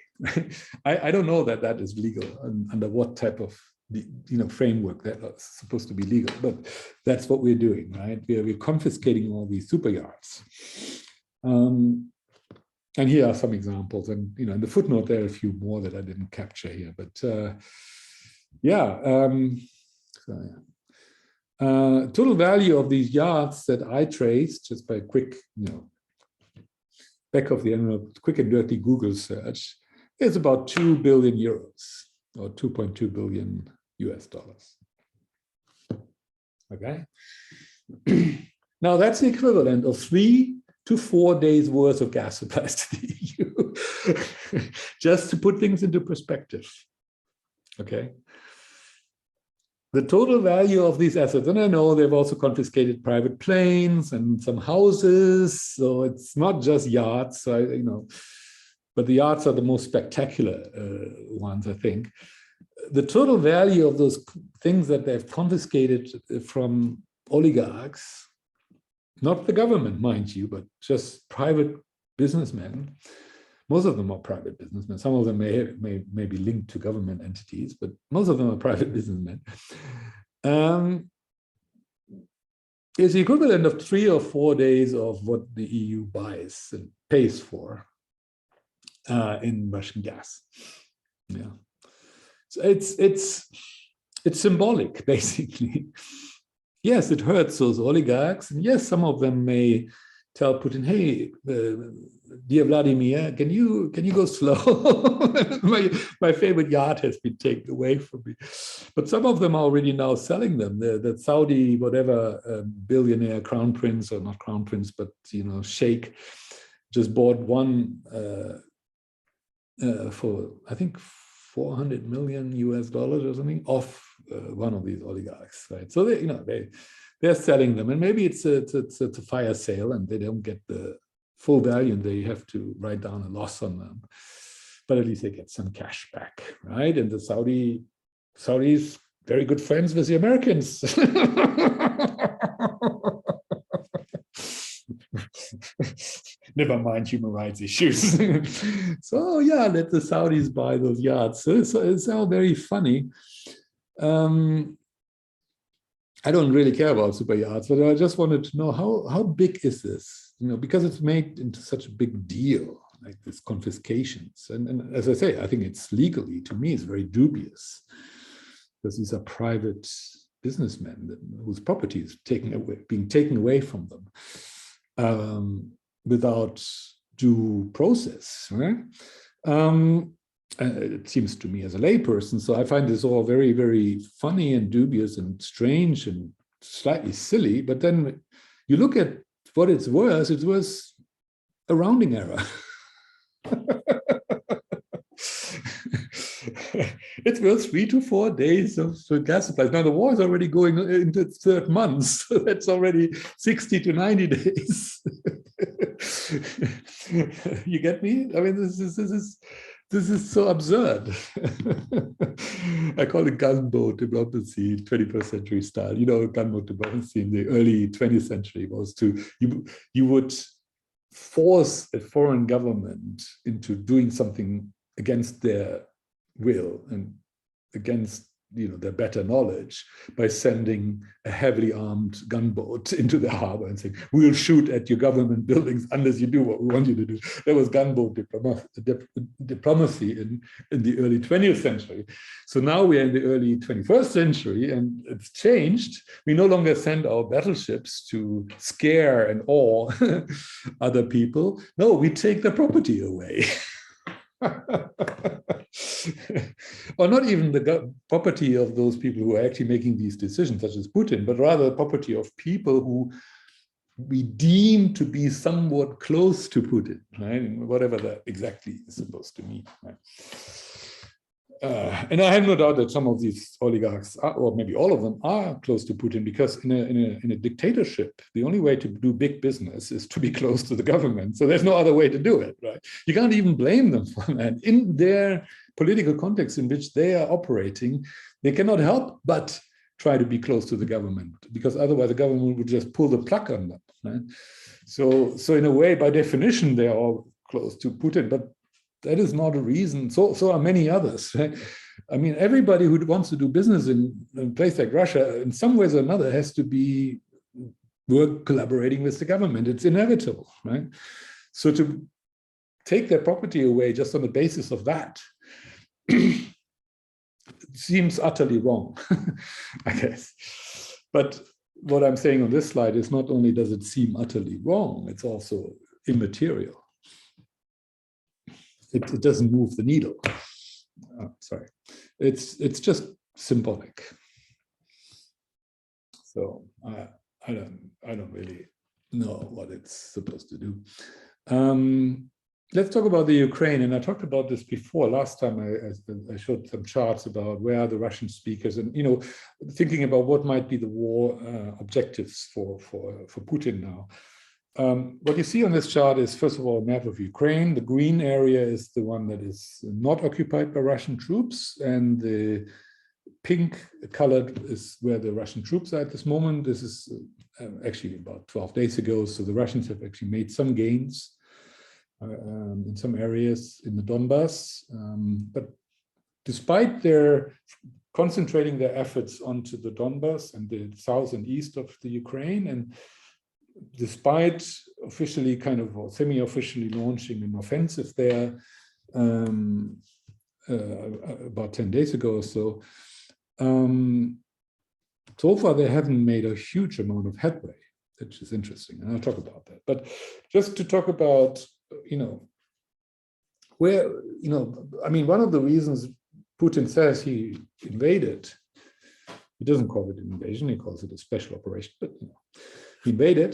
I don't know that that is legal and under what type of framework that is supposed to be legal, but that's what we're doing, right? We're confiscating all these super yachts. And here are some examples, and in the footnote there are a few more that I didn't capture here, but yeah. Total value of these yachts that I traced just by a quick, back of the envelope, quick and dirty Google search, is about 2 billion euros or 2.2 billion US dollars. Okay. Now that's the equivalent of 3 to 4 days worth of gas supplies to the EU. Just to put things into perspective. Okay. The total value of these assets, and I know they've also confiscated private planes and some houses, so it's not just yachts, but the yachts are the most spectacular ones, I think. The total value of those things that they've confiscated from oligarchs, not the government, mind you, but just private businessmen. Most of them are private businessmen. Some of them may be linked to government entities, but most of them are private businessmen. is the equivalent of 3 or 4 days of what the EU buys and pays for in Russian gas. Yeah, so it's symbolic, basically. Yes, it hurts those oligarchs, and yes, some of them may tell Putin, "Hey, dear Vladimir, can you go slow? my favorite yacht has been taken away from me." But some of them are already now selling them. The Saudi whatever billionaire crown prince, or not crown prince, but sheikh, just bought one for I think $400 million or something off one of these oligarchs, right? So they're selling them, and maybe it's a fire sale, and they don't get the full value, and they have to write down a loss on them. But at least they get some cash back, right? And the Saudis very good friends with the Americans. Never mind human rights issues. So yeah, let the Saudis buy those yachts. So it's all very funny. I don't really care about super yachts, but I just wanted to know how big is this? Because it's made into such a big deal, like this confiscations. And as I say, I think it's legally, to me, it's very dubious, because these are private businessmen whose property is being taken away from them without due process, right? It seems to me as a layperson. So I find this all very, very funny and dubious and strange and slightly silly. But then you look at what it's worth a rounding error. It's worth 3 to 4 days of gas supplies. Now the war is already going into its third month, so that's already 60 to 90 days. You get me? I mean, this is so absurd. I call it gunboat diplomacy, 21st century style. Gunboat diplomacy in the early 20th century was you would force a foreign government into doing something against their will and against their better knowledge by sending a heavily armed gunboat into the harbor and saying, "We'll shoot at your government buildings unless you do what we want you to do." That was gunboat diplomacy in the early 20th century. So now we're in the early 21st century, and it's changed. We no longer send our battleships to scare and awe other people. No, we take their property away. Or not even the property of those people who are actually making these decisions, such as Putin, but rather the property of people who we deem to be somewhat close to Putin, right? Whatever that exactly is supposed to mean, right? And I have no doubt that some of these oligarchs are, or maybe all of them, are close to Putin, because in a dictatorship, the only way to do big business is to be close to the government. So there's no other way to do it, right? You can't even blame them for that. In their political context in which they are operating, they cannot help but try to be close to the government, because otherwise the government would just pull the plug on them, right? So in a way, by definition, they are all close to Putin, but that is not a reason. So are many others, right? I mean, everybody who wants to do business in a place like Russia, in some ways or another, has to be collaborating with the government. It's inevitable, right? So to take their property away just on the basis of that seems utterly wrong, I guess. But what I'm saying on this slide is, not only does it seem utterly wrong, it's also immaterial. It doesn't move the needle. Sorry, it's just symbolic. So I don't really know what it's supposed to do. Let's talk about the Ukraine, and I talked about this before. Last time I showed some charts about where are the Russian speakers, and thinking about what might be the war objectives for Putin now. What you see on this chart is, first of all, a map of Ukraine. The green area is the one that is not occupied by Russian troops, and the pink colored is where the Russian troops are at this moment. This is actually about 12 days ago, so the Russians have actually made some gains in some areas in the Donbas. But despite their concentrating their efforts onto the Donbas and the south and east of the Ukraine. And despite officially kind of, or semi-officially launching an offensive there about 10 days ago or so, so far they haven't made a huge amount of headway, which is interesting, and I'll talk about that. But just to talk about, where, I mean, one of the reasons Putin says he invaded, he doesn't call it an invasion, he calls it a special operation, but he invaded,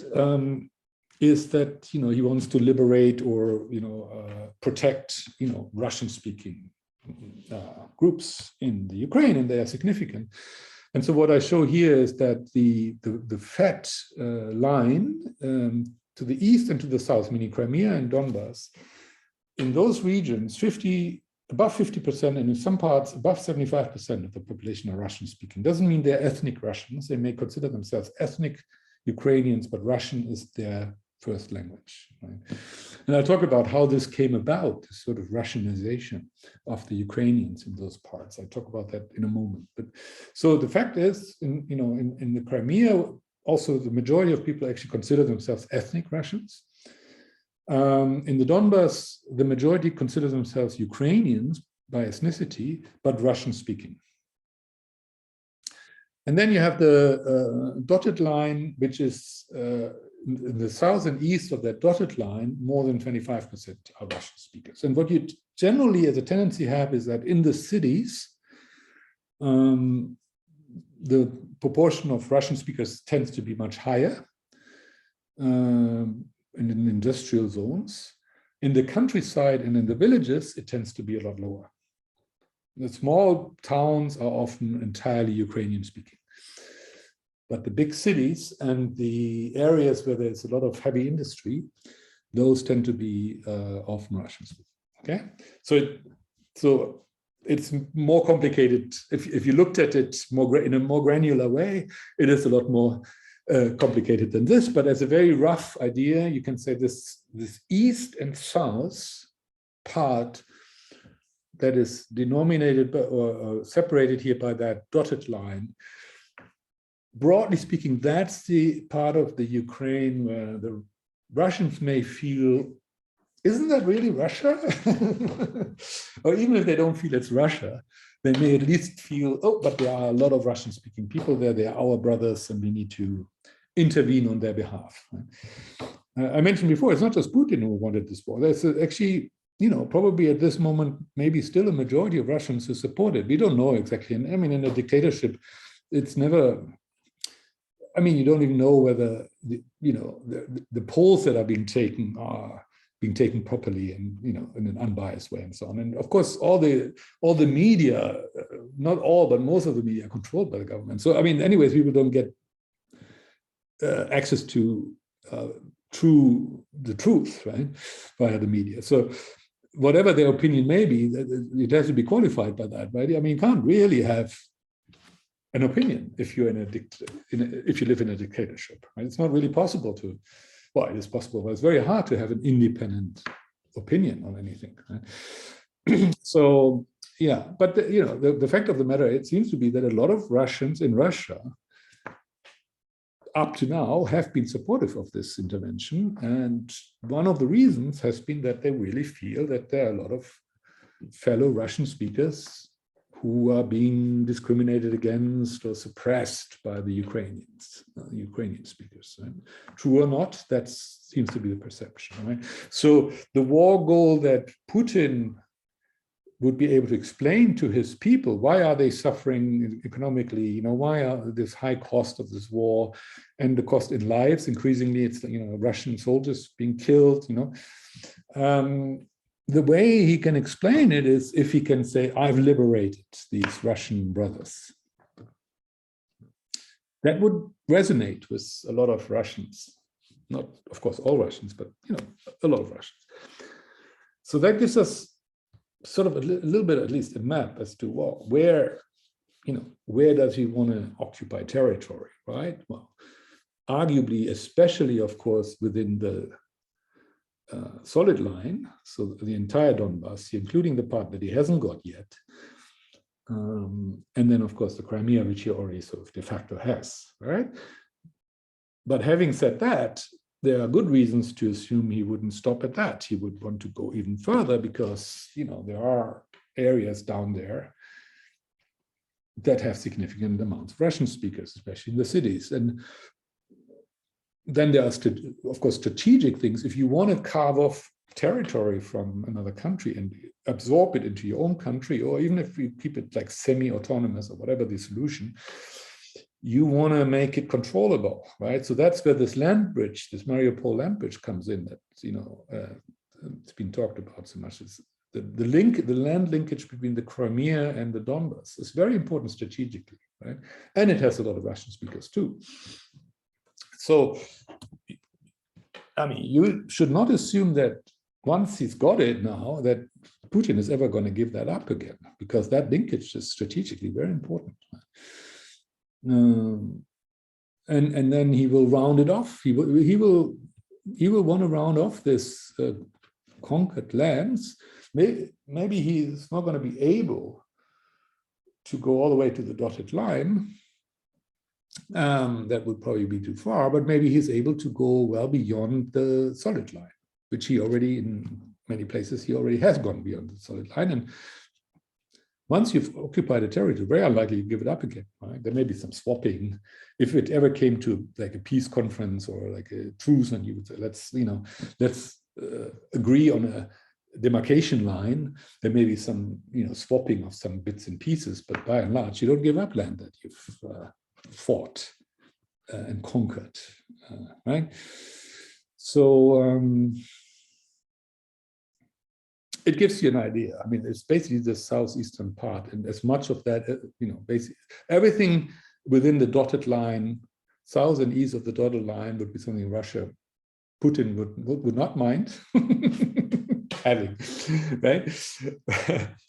is that, he wants to liberate or, protect, Russian-speaking groups in the Ukraine, and they are significant. And so what I show here is that the fat line to the east and to the south, meaning Crimea and Donbas, in those regions, above 50%, and in some parts above 75% of the population are Russian-speaking. Doesn't mean they're ethnic Russians. They may consider themselves ethnic Ukrainians, but Russian is their first language. Right? And I'll talk about how this came about, this sort of Russianization of the Ukrainians in those parts. I'll talk about that in a moment. But so the fact is, in the Crimea, also the majority of people actually consider themselves ethnic Russians. In the Donbas, the majority consider themselves Ukrainians by ethnicity, but Russian-speaking. And then you have the dotted line, which is in the south and east of that dotted line, more than 25% are Russian speakers. And what you generally as a tendency have is that in the cities, the proportion of Russian speakers tends to be much higher in industrial zones. In the countryside and in the villages, it tends to be a lot lower. The small towns are often entirely Ukrainian speaking. But the big cities and the areas where there's a lot of heavy industry, those tend to be often Russian speaking. Okay, so it's more complicated. If you looked at it in a more granular way, it is a lot more complicated than this. But as a very rough idea, you can say this east and south part that is denominated or separated here by that dotted line. Broadly speaking, that's the part of the Ukraine where the Russians may feel, isn't that really Russia? Or even if they don't feel it's Russia, they may at least feel, oh, but there are a lot of Russian-speaking people there, they are our brothers, and we need to intervene on their behalf. I mentioned before, it's not just Putin who wanted this war. There's actually, probably at this moment, maybe still a majority of Russians who support it. We don't know exactly. And I mean, in a dictatorship, it's never, I mean, you don't even know whether the polls that are being taken properly and in an unbiased way and so on. And of course, all the media, not all, but most of the media are controlled by the government. So I mean, anyways, people don't get access to the truth, right, via the media. So whatever their opinion may be, it has to be qualified by that, right? I mean, you can't really have an opinion if you're if you live in a dictatorship, right? It's not really possible to, well, it is possible, but it's very hard to have an independent opinion on anything, right? So yeah, but the fact of the matter, it seems to be that a lot of Russians in Russia up to now have been supportive of this intervention, and one of the reasons has been that they really feel that there are a lot of fellow Russian speakers who are being discriminated against or suppressed by the Ukrainian speakers. Right? True or not, that seems to be the perception. Right? So the war goal that Putin would be able to explain to his people, why are they suffering economically? Why are this high cost of this war and the cost in lives? Increasingly, it's Russian soldiers being killed. The way he can explain it is if he can say, I've liberated these Russian brothers. That would resonate with a lot of Russians. Not, of course, all Russians, but a lot of Russians. So that gives us sort of a little bit, at least, a map as to, well, where does he want to occupy territory, right? Well, arguably, especially, of course, within the solid line, so the entire Donbas, including the part that he hasn't got yet, And then, of course, the Crimea, which he already sort of de facto has, right? But having said that, there are good reasons to assume he wouldn't stop at that. He would want to go even further because, you know, there are areas down there that have significant amounts of Russian speakers, especially in the cities. And then there are, of course, strategic things. If you want to carve off territory from another country and absorb it into your own country, or even if you keep it like semi-autonomous or whatever the solution, you want to make it controllable, right? So that's where this land bridge, this Mariupol land bridge comes in. That, you know, it's been talked about so much. It's the land linkage between the Crimea and the Donbas is very important strategically, right? And it has a lot of Russian speakers too. So, I mean, you should not assume that once he's got it now, that Putin is ever going to give that up again, because that linkage is strategically very important. And then he will round it off. He will want to round off this conquered lands. Maybe he's not going to be able to go all the way to the dotted line. That would probably be too far, but maybe he's able to go well beyond the solid line, which he already, in many places, he already has gone beyond the solid line. And once you've occupied a territory, very unlikely you give it up again, right? There may be some swapping. If it ever came to like a peace conference or like a truce, and you would say, let's agree on a demarcation line, there may be some, swapping of some bits and pieces, but by and large, you don't give up land that you've fought and conquered, right? So it gives you an idea. I mean, it's basically the southeastern part, and as much of that, basically everything within the dotted line, south and east of the dotted line, would be something Russia, Putin would not mind having, right?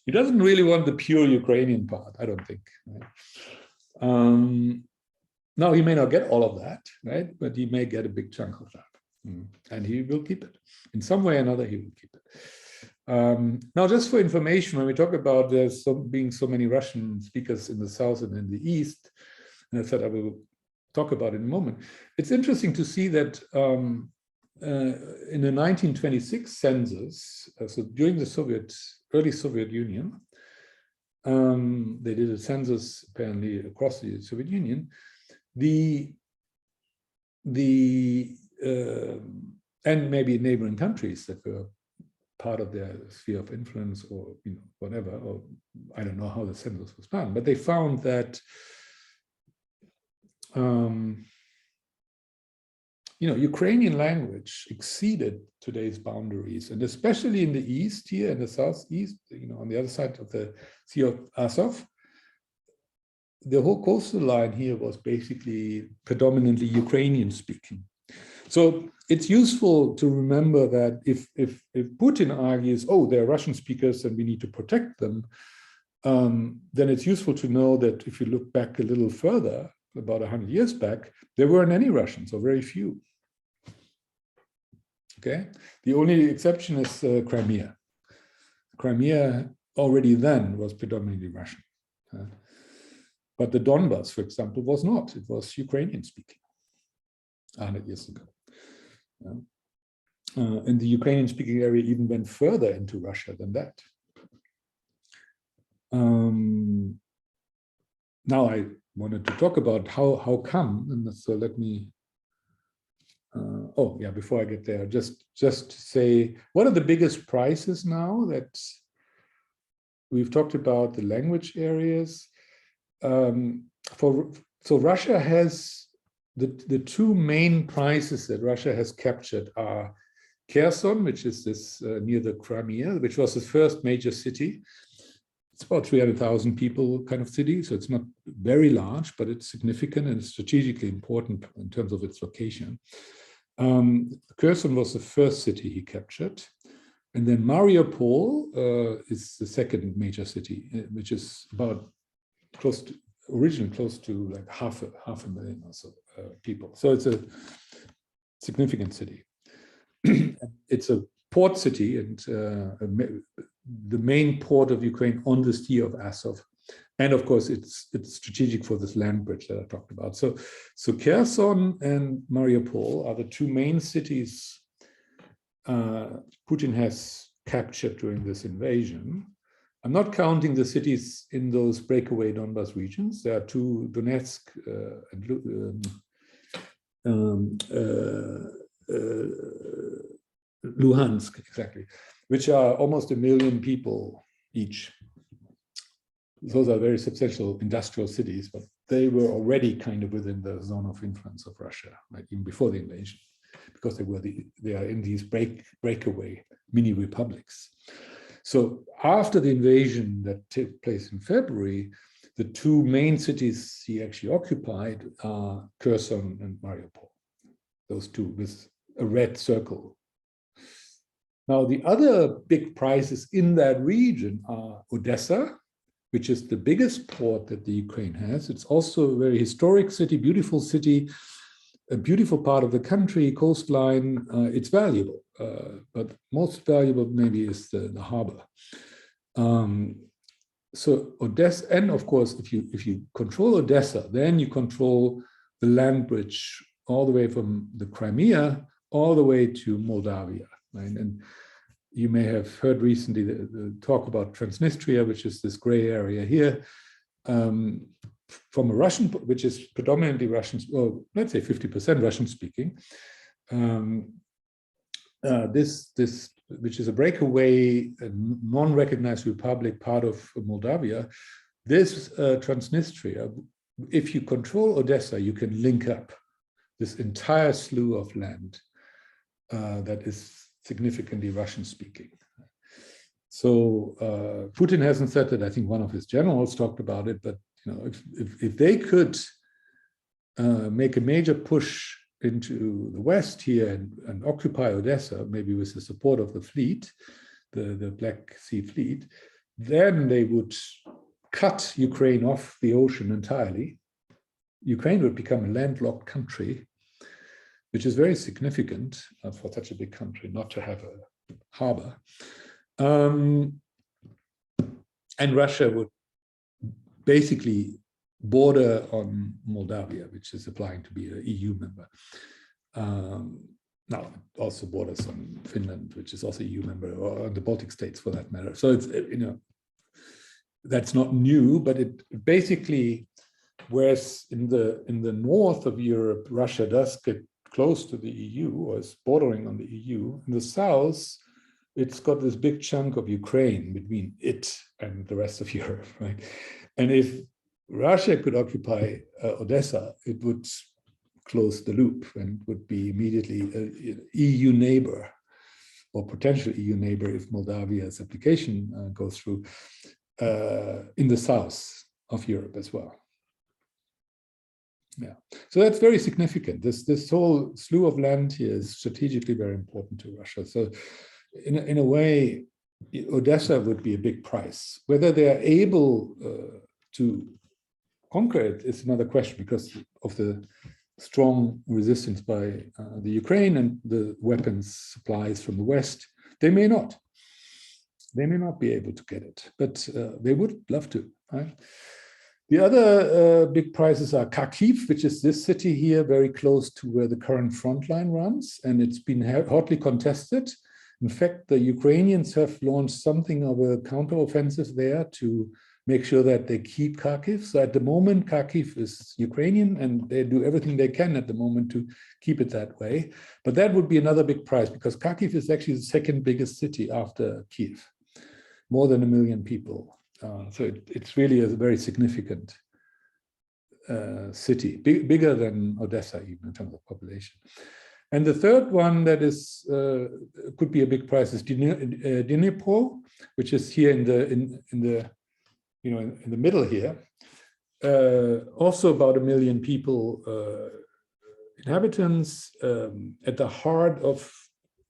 He doesn't really want the pure Ukrainian part, I don't think. Right? Now, he may not get all of that, right? But he may get a big chunk of that. And he will keep it. In some way or another, he will keep it. Now, just for information, when we talk about there's being so many Russian speakers in the south and in the east, and I said I will talk about it in a moment, it's interesting to see that in the 1926 census, so during the early Soviet Union, they did a census apparently across the Soviet Union. And maybe neighboring countries that were part of their sphere of influence, or whatever, or I don't know how the census was done, but they found that Ukrainian language exceeded today's boundaries, and especially in the east here, in the southeast, on the other side of the Sea of Azov, the whole coastal line here was basically predominantly Ukrainian speaking. So it's useful to remember that if Putin argues, oh, they're Russian speakers and we need to protect them, then it's useful to know that if you look back a little further, about 100 years back, there weren't any Russians, or very few. Okay, the only exception is Crimea. Crimea already then was predominantly Russian. But the Donbas, for example, was not. It was Ukrainian speaking 100 years ago. And the Ukrainian speaking area even went further into Russia than that. Now I wanted to talk about how come, and so let me, before I get there, just to say, what are the biggest prices now that we've talked about? The language areas. So Russia has the two main prizes that Russia has captured are Kherson, which is this near the Crimea, which was the first major city. It's about 300,000 people kind of city, so it's not very large, but it's significant and strategically important in terms of its location. Kherson was the first city he captured. And then Mariupol is the second major city, which is about originally close to like half a million or so people. So it's a significant city. It's a port city, and the main port of Ukraine on the Sea of Azov. And of course, it's strategic for this land bridge that I talked about. So Kherson and Mariupol are the two main cities Putin has captured during this invasion. I'm not counting the cities in those breakaway Donbas regions. There are two, Donetsk and Luhansk, exactly, which are almost 1 million people each. Those are very substantial industrial cities, but they were already kind of within the zone of influence of Russia, right, even before the invasion, because they are in these breakaway mini republics. So after the invasion that took place in February, the two main cities he actually occupied are Kherson and Mariupol. Those two with a red circle. Now, the other big prizes in that region are Odessa, which is the biggest port that the Ukraine has. It's also a very historic city, beautiful city, a beautiful part of the country, coastline. It's valuable, but most valuable maybe is the harbor. So Odessa, and of course, if you control Odessa, then you control the land bridge all the way from the Crimea all the way to Moldavia, right? And you may have heard recently the talk about Transnistria, which is this gray area here, from a Russian, which is predominantly Russian, well, let's say 50% Russian speaking. This which is a breakaway, non-recognized republic, part of Moldavia. This Transnistria, if you control Odessa, you can link up this entire slew of land that is significantly Russian speaking. So Putin hasn't said that. I think one of his generals talked about it, but you know, if they could make a major push into the west here and occupy Odessa, maybe with the support of the fleet, the Black Sea Fleet, then they would cut Ukraine off the ocean entirely. Ukraine would become a landlocked country, which is very significant for such a big country not to have a harbor. And Russia would basically border on Moldavia, which is applying to be an EU member. Now, it also borders on Finland, which is also EU member, or on the Baltic states for that matter. So it's, you know, that's not new, but it basically, whereas in the north of Europe, Russia does get close to the EU or is bordering on the EU. In the south, it's got this big chunk of Ukraine between it and the rest of Europe, right? And if Russia could occupy Odessa, it would close the loop and would be immediately an EU neighbor or potential EU neighbor if Moldavia's application goes through in the south of Europe as well. Yeah, so that's very significant. This whole slew of land here is strategically very important to Russia. So in a way, Odessa would be a big prize. Whether they are able to conquer it is another question because of the strong resistance by the Ukraine and the weapons supplies from the West. They may not. They may not be able to get it, but they would love to, right? The other big prizes are Kharkiv, which is this city here, very close to where the current front line runs, and it's been hotly contested. In fact, the Ukrainians have launched something of a counteroffensive there to make sure that they keep Kharkiv. So at the moment, Kharkiv is Ukrainian, and they do everything they can at the moment to keep it that way. But that would be another big prize, because Kharkiv is actually the second biggest city after Kiev, more than 1 million people. So it's really a very significant city, bigger than Odessa even in terms of population. And the third one that is could be a big prize is Dnipro, which is here in the middle here. Also about 1 million people, inhabitants, at the heart of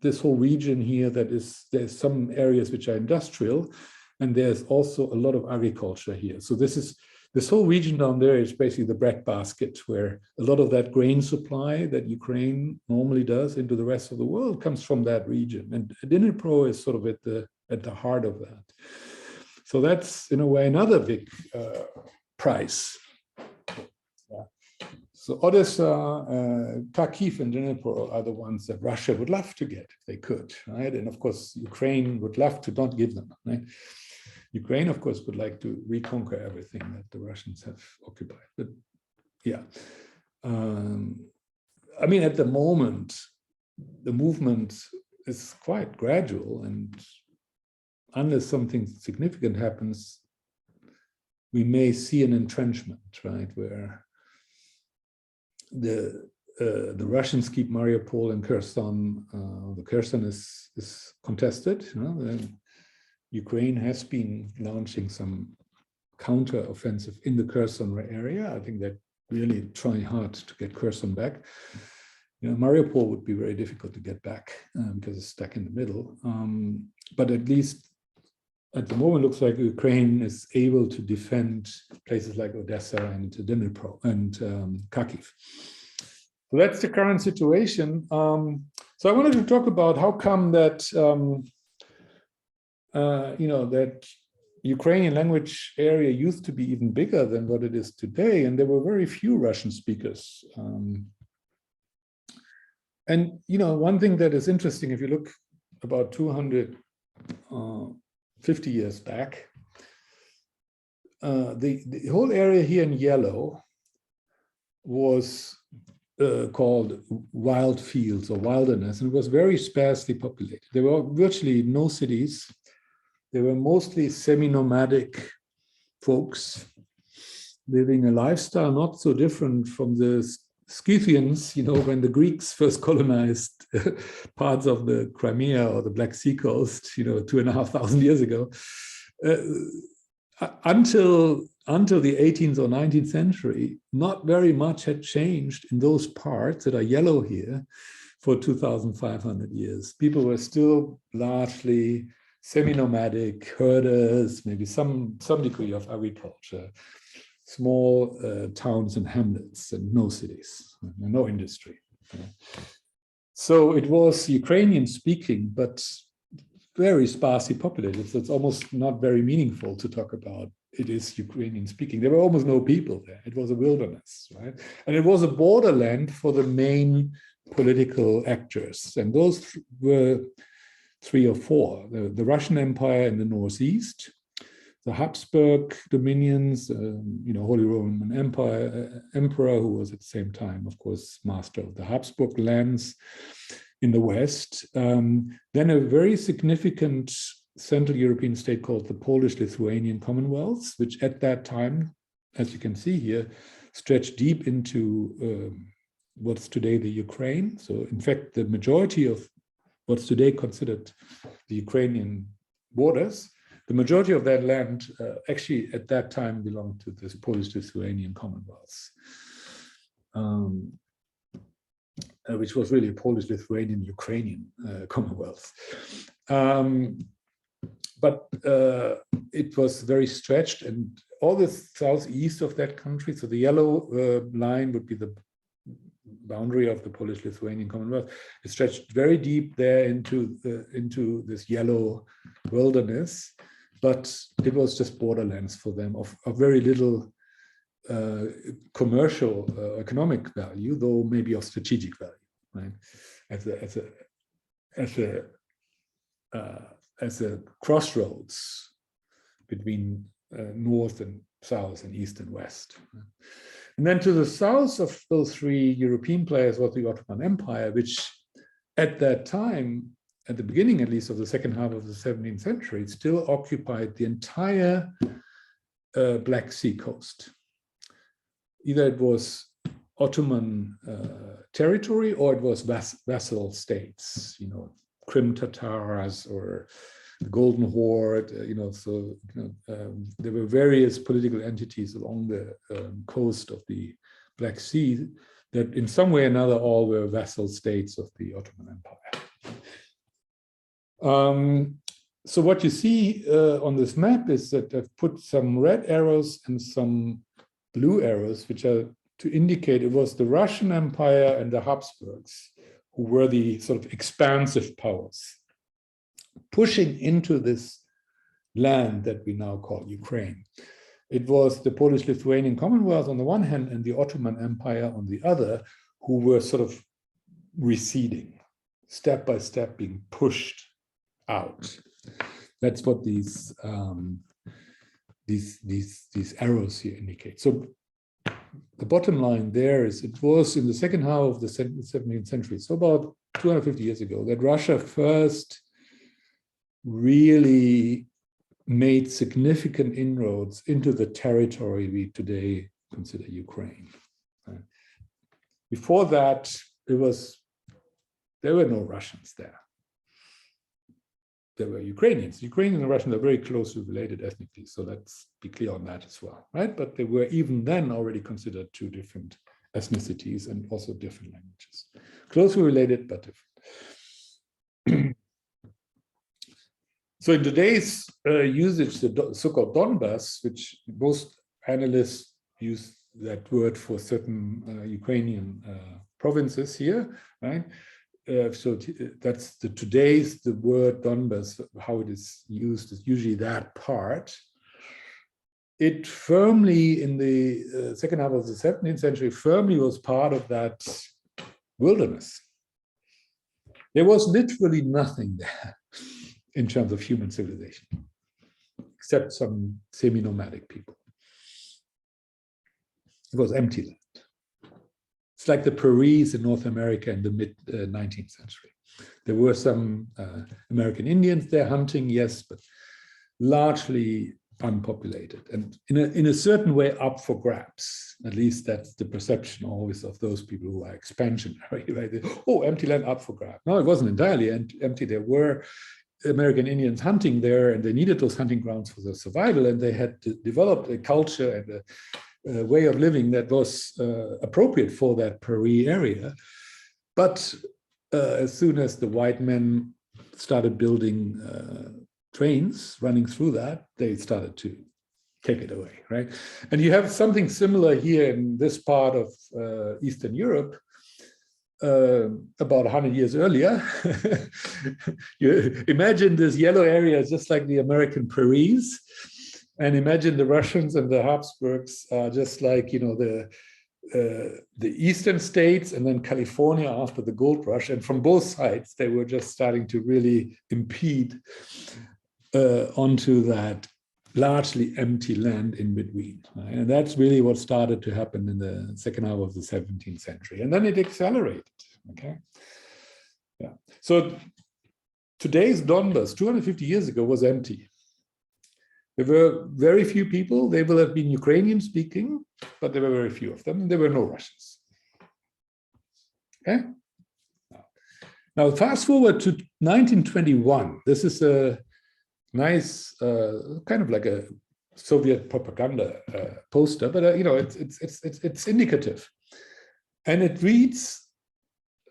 this whole region here. There's some areas which are industrial. And there's also a lot of agriculture here. So this whole region down there is basically the breadbasket, where a lot of that grain supply that Ukraine normally does into the rest of the world comes from that region. And Dnipro is sort of at the heart of that. So that's in a way another big price. Yeah. So Odessa, Kharkiv, and Dnipro are the ones that Russia would love to get if they could, right? And of course, Ukraine would love to not give them, right? Ukraine, of course, would like to reconquer everything that the Russians have occupied. But yeah, I mean, at the moment, the movement is quite gradual, and unless something significant happens, we may see an entrenchment, right, where the Russians keep Mariupol and Kherson. The Kherson is contested. You know, and Ukraine has been launching some counter-offensive in the Kherson area. I think they're really trying hard to get Kherson back. You know, Mariupol would be very difficult to get back because it's stuck in the middle. But at least at the moment, looks like Ukraine is able to defend places like Odessa and Dnipro and Kharkiv. So that's the current situation. So I wanted to talk about how come that you know, that Ukrainian language area used to be even bigger than what it is today, and there were very few Russian speakers. And you know, one thing that is interesting, if you look about 250 years back, the whole area here in yellow was called wild fields or wilderness, and it was very sparsely populated. There were virtually no cities. They were mostly semi-nomadic folks living a lifestyle not so different from the Scythians, you know, when the Greeks first colonized parts of the Crimea or the Black Sea coast, you know, 2,500 years ago. Until the 18th or 19th century, not very much had changed in those parts that are yellow here for 2,500 years. People were still largely semi-nomadic, herders, maybe some degree of agriculture, small towns and hamlets, and no cities, no industry. So it was Ukrainian speaking, but very sparsely populated. So it's almost not very meaningful to talk about it is Ukrainian speaking. There were almost no people there. It was a wilderness, right? And it was a borderland for the main political actors. And those were 3 or 4. The Russian Empire in the northeast, the Habsburg dominions, you know, Holy Roman Empire, emperor, who was at the same time, of course, master of the Habsburg lands in the west. Then a very significant Central European state called the Polish-Lithuanian Commonwealth, which at that time, as you can see here, stretched deep into what's today the Ukraine. So in fact, the majority of what's today considered the Ukrainian borders, the majority of that land actually at that time belonged to this Polish-Lithuanian Commonwealth, which was really a Polish-Lithuanian-Ukrainian Commonwealth. But it was very stretched, and all the southeast of that country, so the yellow line would be the boundary of the Polish-Lithuanian Commonwealth. It stretched very deep there into this yellow wilderness, but it was just borderlands for them of very little commercial economic value, though maybe of strategic value, right? As a crossroads between north and south and east and west. And then to the south of those 3 European players was the Ottoman Empire, which at that time, at the beginning at least of the second half of the 17th century, still occupied the entire Black Sea coast. Either it was Ottoman territory or it was vassal states, you know, Crim Tatars or the Golden Horde, you know, so there were various political entities along the coast of the Black Sea that in some way or another all were vassal states of the Ottoman Empire. So what you see on this map is that I've put some red arrows and some blue arrows, which are to indicate it was the Russian Empire and the Habsburgs who were the sort of expansive powers, pushing into this land that we now call Ukraine. It was the Polish-Lithuanian Commonwealth on the one hand and the Ottoman Empire on the other, who were sort of receding, step by step being pushed out. That's what these arrows here indicate. So the bottom line there is it was in the second half of the 17th century, so about 250 years ago, that Russia first really made significant inroads into the territory we today consider Ukraine. Before that, there were no Russians there. There were Ukrainians. Ukrainians and Russians are very closely related ethnically, so let's be clear on that as well, right? But they were even then already considered two different ethnicities and also different languages. Closely related, but different. So in today's usage, the so-called Donbas, which most analysts use that word for certain Ukrainian provinces here, right? So that's the word Donbas, how it is used is usually that part. It firmly, in the second half of the 17th century, firmly was part of that wilderness. There was literally nothing there in terms of human civilization, except some semi-nomadic people. It was empty land. It's like the prairies in North America in the mid-19th century. There were some American Indians there hunting, yes, but largely unpopulated and in a certain way up for grabs. At least that's the perception always of those people who are expansionary, right? Oh, empty land up for grabs. No, it wasn't entirely empty. There were American Indians hunting there, and they needed those hunting grounds for their survival, and they had developed a culture and a way of living that was appropriate for that prairie area. But as soon as the white men started building trains running through that, they started to take it away, right? And you have something similar here in this part of Eastern Europe. About 100 years earlier. You imagine this yellow area just like the American prairies, and imagine the Russians and the Habsburgs are just like, you know, the eastern states and then California after the gold rush, and from both sides they were just starting to really impede onto that largely empty land in between. Right? And that's really what started to happen in the second half of the 17th century. And then it accelerated, okay? Yeah. So today's Donbas, 250 years ago, was empty. There were very few people. They will have been Ukrainian speaking, but there were very few of them. There were no Russians. Okay? Now fast forward to 1921. This is a nice, kind of like a Soviet propaganda poster, but you know, it's indicative, and it reads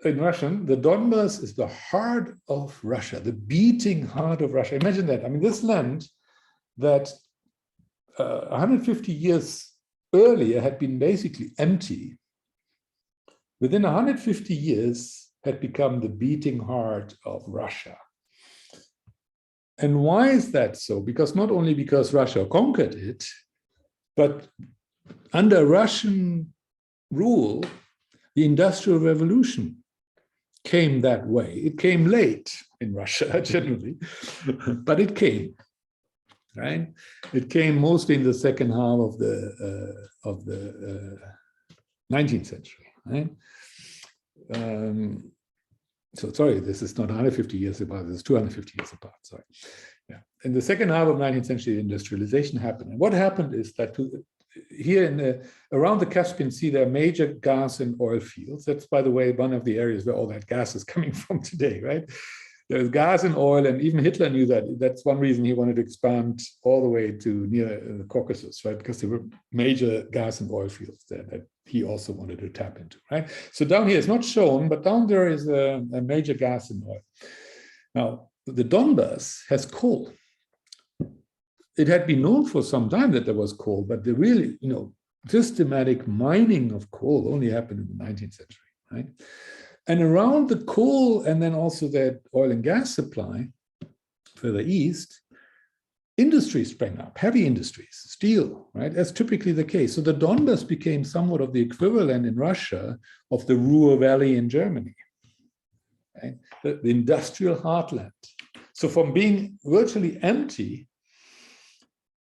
in Russian: "The Donbas is the heart of Russia, the beating heart of Russia." Imagine that. I mean, this land that 150 years earlier had been basically empty, within 150 years had become the beating heart of Russia. And why is that so? Because not only because Russia conquered it, but under Russian rule, the Industrial Revolution came that way. It came late in Russia, generally, but it came, right? It came mostly in the second half of the 19th century, right? So sorry, this is not 150 years apart, this is 250 years apart, sorry. Yeah. In the second half of 19th century, industrialization happened. And what happened is that here around the Caspian Sea, there are major gas and oil fields. That's, by the way, one of the areas where all that gas is coming from today, right? There's gas and oil, and even Hitler knew that. That's one reason he wanted to expand all the way to near the Caucasus, right? Because there were major gas and oil fields there that he also wanted to tap into, right? So down here, it's not shown, but down there is a major gas and oil. Now, the Donbas has coal. It had been known for some time that there was coal, but the really, you know, systematic mining of coal only happened in the 19th century, right? And around the coal and then also that oil and gas supply further east industry sprang up, heavy industries, steel, right, as typically the case. So the Donbas became somewhat of the equivalent in Russia of the Ruhr Valley in Germany, right? The industrial heartland. So from being virtually empty,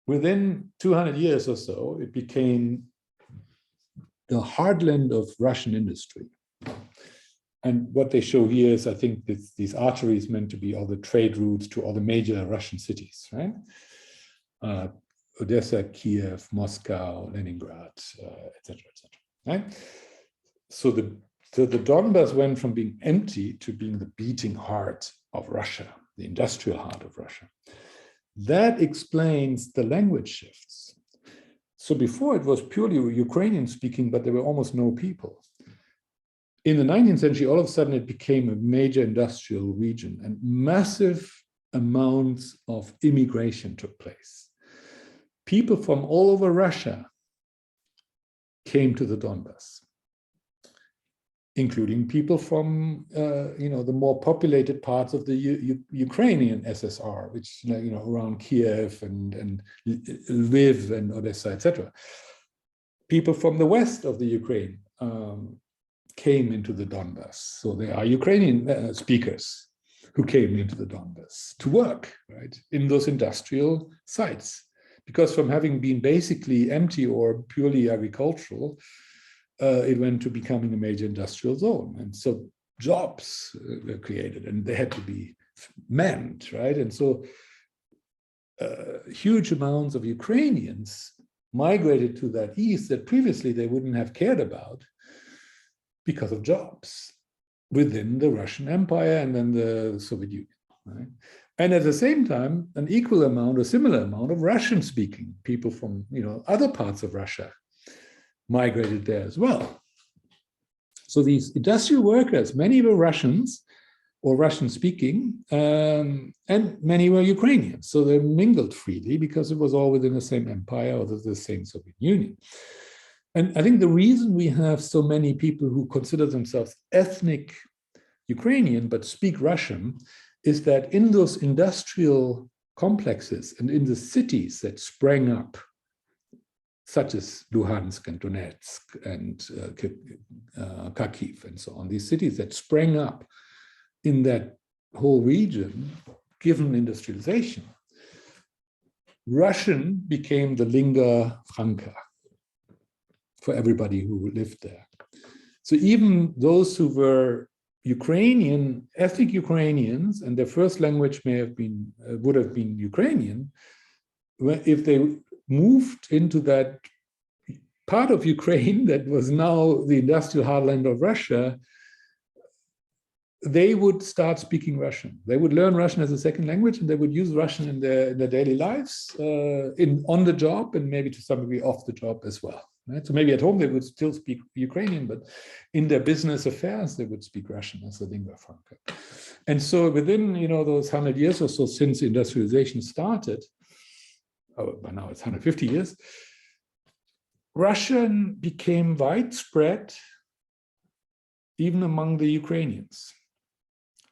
within 200 years or so, it became the heartland of Russian industry. And what they show here is, I think, these arteries meant to be all the trade routes to all the major Russian cities, right? Odessa, Kiev, Moscow, Leningrad, etc., right? So the Donbas went from being empty to being the beating heart of Russia, the industrial heart of Russia. That explains the language shifts. So before it was purely Ukrainian speaking, but there were almost no people. In the 19th century, all of a sudden it became a major industrial region and massive amounts of immigration took place. People from all over Russia came to the Donbas, including people from the more populated parts of the Ukrainian SSR, which around Kiev and Lviv and Odessa, etc. People from the west of the Ukraine came into the Donbas. So there are Ukrainian speakers who came into the Donbas to work, right, in those industrial sites. Because from having been basically empty or purely agricultural, it went to becoming a major industrial zone. And so jobs were created and they had to be manned, right? And so huge amounts of Ukrainians migrated to that east that previously they wouldn't have cared about because of jobs within the Russian Empire and then the Soviet Union, right? And at the same time, an equal amount or similar amount of Russian-speaking people from other parts of Russia migrated there as well. So these industrial workers, many were Russians or Russian-speaking, and many were Ukrainians. So they mingled freely because it was all within the same empire or the same Soviet Union. And I think the reason we have so many people who consider themselves ethnic Ukrainian but speak Russian is that in those industrial complexes and in the cities that sprang up, such as Luhansk and Donetsk and Kharkiv and so on, these cities that sprang up in that whole region, given industrialization, Russian became the lingua franca for everybody who lived there. So even those who were Ukrainian, ethnic Ukrainians, and their first language would have been Ukrainian, if they moved into that part of Ukraine that was now the industrial heartland of Russia, they would start speaking Russian. They would learn Russian as a second language, and they would use Russian in their daily lives, on the job, and maybe to some degree off the job as well. Right? So maybe at home they would still speak Ukrainian, but in their business affairs they would speak Russian as a lingua franca. And so within those 100 years or so since industrialization started, by now it's 150 years, Russian became widespread even among the Ukrainians.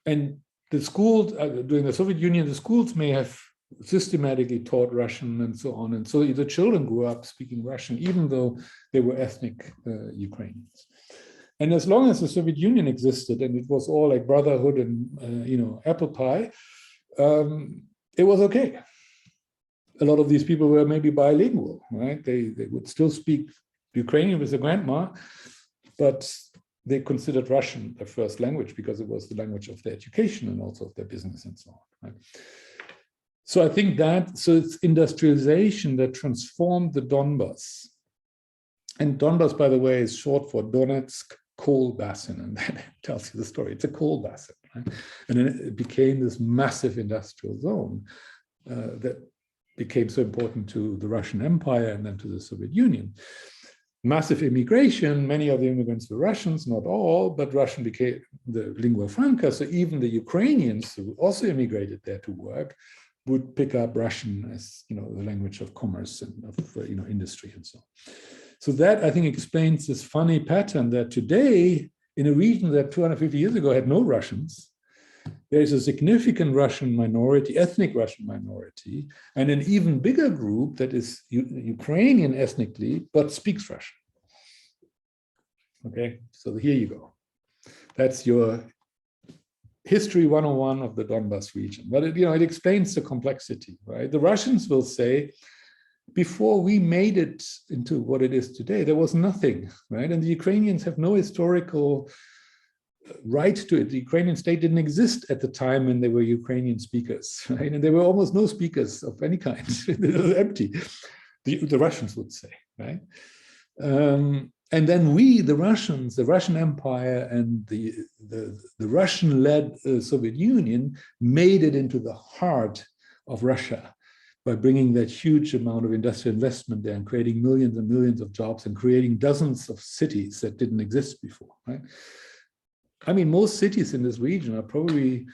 And the schools, during the Soviet Union, the schools may have systematically taught Russian and so on. And so the children grew up speaking Russian, even though they were ethnic Ukrainians. And as long as the Soviet Union existed, and it was all like brotherhood and apple pie, it was okay. A lot of these people were maybe bilingual, right? They would still speak Ukrainian with their grandma, but they considered Russian their first language because it was the language of their education and also of their business and so on, right? So I think it's industrialization that transformed the Donbas. And Donbas, by the way, is short for Donetsk Coal Basin, and that tells you the story. It's a coal basin, right? And then it became this massive industrial zone that became so important to the Russian Empire and then to the Soviet Union. Massive immigration, many of the immigrants were Russians, not all, but Russian became the lingua franca. So even the Ukrainians who also immigrated there to work would pick up Russian as the language of commerce and of industry and so on. So that, I think, explains this funny pattern that today, in a region that 250 years ago had no Russians, there's a significant Russian minority, ethnic Russian minority, and an even bigger group that is Ukrainian ethnically, but speaks Russian. Okay, so here you go. That's your history 101 of the Donbas region. But it explains the complexity, right? The Russians will say, before we made it into what it is today, there was nothing, right? And the Ukrainians have no historical right to it. The Ukrainian state didn't exist at the time when they were Ukrainian speakers, right? And there were almost no speakers of any kind. It was empty, the Russians would say, right? And then we, the Russians, the Russian Empire and the Russian-led Soviet Union made it into the heart of Russia by bringing that huge amount of industrial investment there and creating millions and millions of jobs and creating dozens of cities that didn't exist before, right? I mean, most cities in this region are probably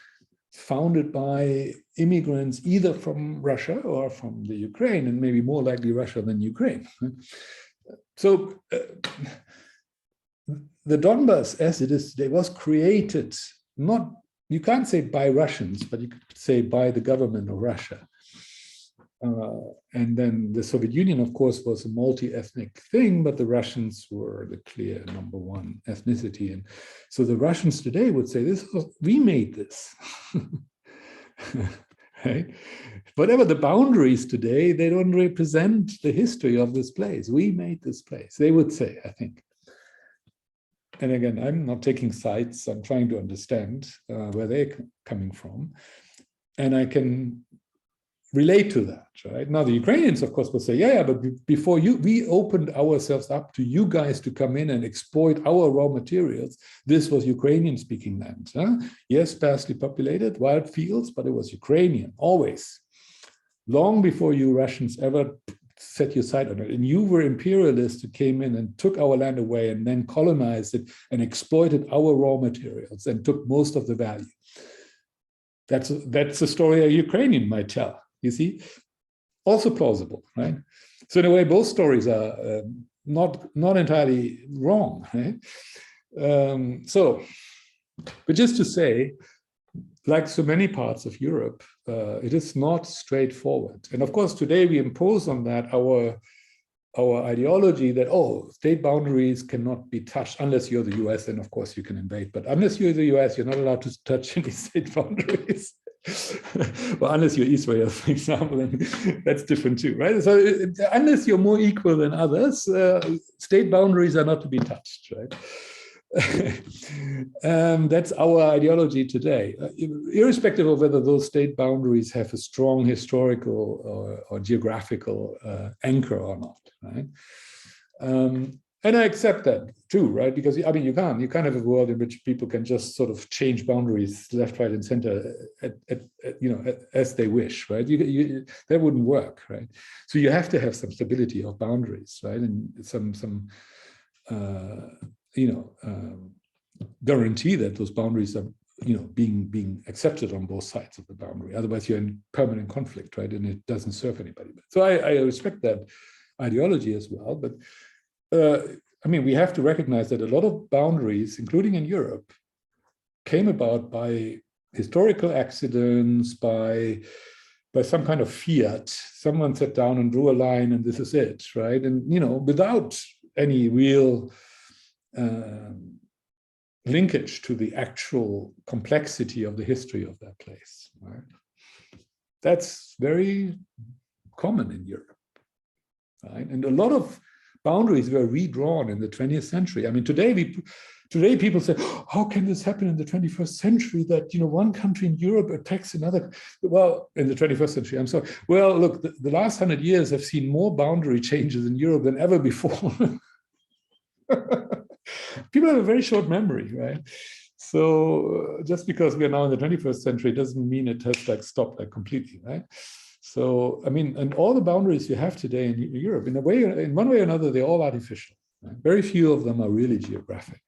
founded by immigrants either from Russia or from the Ukraine, and maybe more likely Russia than Ukraine. Right? So the Donbas, as it is today, was created not, you can't say by Russians, but you could say by the government of Russia. And then the Soviet Union, of course, was a multi-ethnic thing, but the Russians were the clear #1 ethnicity. And so the Russians today would say, we made this. Right? Whatever the boundaries today, they don't represent the history of this place. We made this place, they would say, I think. And again, I'm not taking sides. I'm trying to understand where they're coming from. And I can relate to that, right? Now, the Ukrainians, of course, will say, yeah, but before we opened ourselves up to you guys to come in and exploit our raw materials. This was Ukrainian-speaking land. Huh? Yes, sparsely populated, wild fields, but it was Ukrainian, always. Long before you Russians ever set your sight on it. And you were imperialists who came in and took our land away and then colonized it and exploited our raw materials and took most of the value. That's a story a Ukrainian might tell. You see, also plausible, right? So in a way, both stories are not entirely wrong, right? But just to say, like so many parts of Europe, it is not straightforward. And of course, today we impose on that our ideology that, oh, state boundaries cannot be touched unless you're the US, and of course you can invade. But unless you're the US, you're not allowed to touch any state boundaries. Well, unless you're Israel, for example, and that's different too, right? So unless you're more equal than others, state boundaries are not to be touched, right? That's our ideology today, irrespective of whether those state boundaries have a strong historical or geographical anchor or not, right? And I accept that too, right? Because I mean, you can't have a world in which people can just sort of change boundaries left, right, and center as they wish, right? That wouldn't work, right? So you have to have some stability of boundaries, right? And some guarantee that those boundaries are being accepted on both sides of the boundary. Otherwise, you're in permanent conflict, right? And it doesn't serve anybody. So I respect that ideology as well, but. I mean, we have to recognize that a lot of boundaries, including in Europe, came about by historical accidents, by some kind of fiat. Someone sat down and drew a line, and this is it, right? And without any real linkage to the actual complexity of the history of that place, right? That's very common in Europe, right? And a lot of boundaries were redrawn in the 20th century. I mean, today people say, oh, how can this happen in the 21st century that one country in Europe attacks another? Well, in the 21st century, I'm sorry. Well, look, the last 100 years have seen more boundary changes in Europe than ever before. People have a very short memory, right? So just because we are now in the 21st century doesn't mean it has stopped completely, right? So, I mean, and all the boundaries you have today in Europe, in one way or another, they're all artificial. Right? Very few of them are really geographic.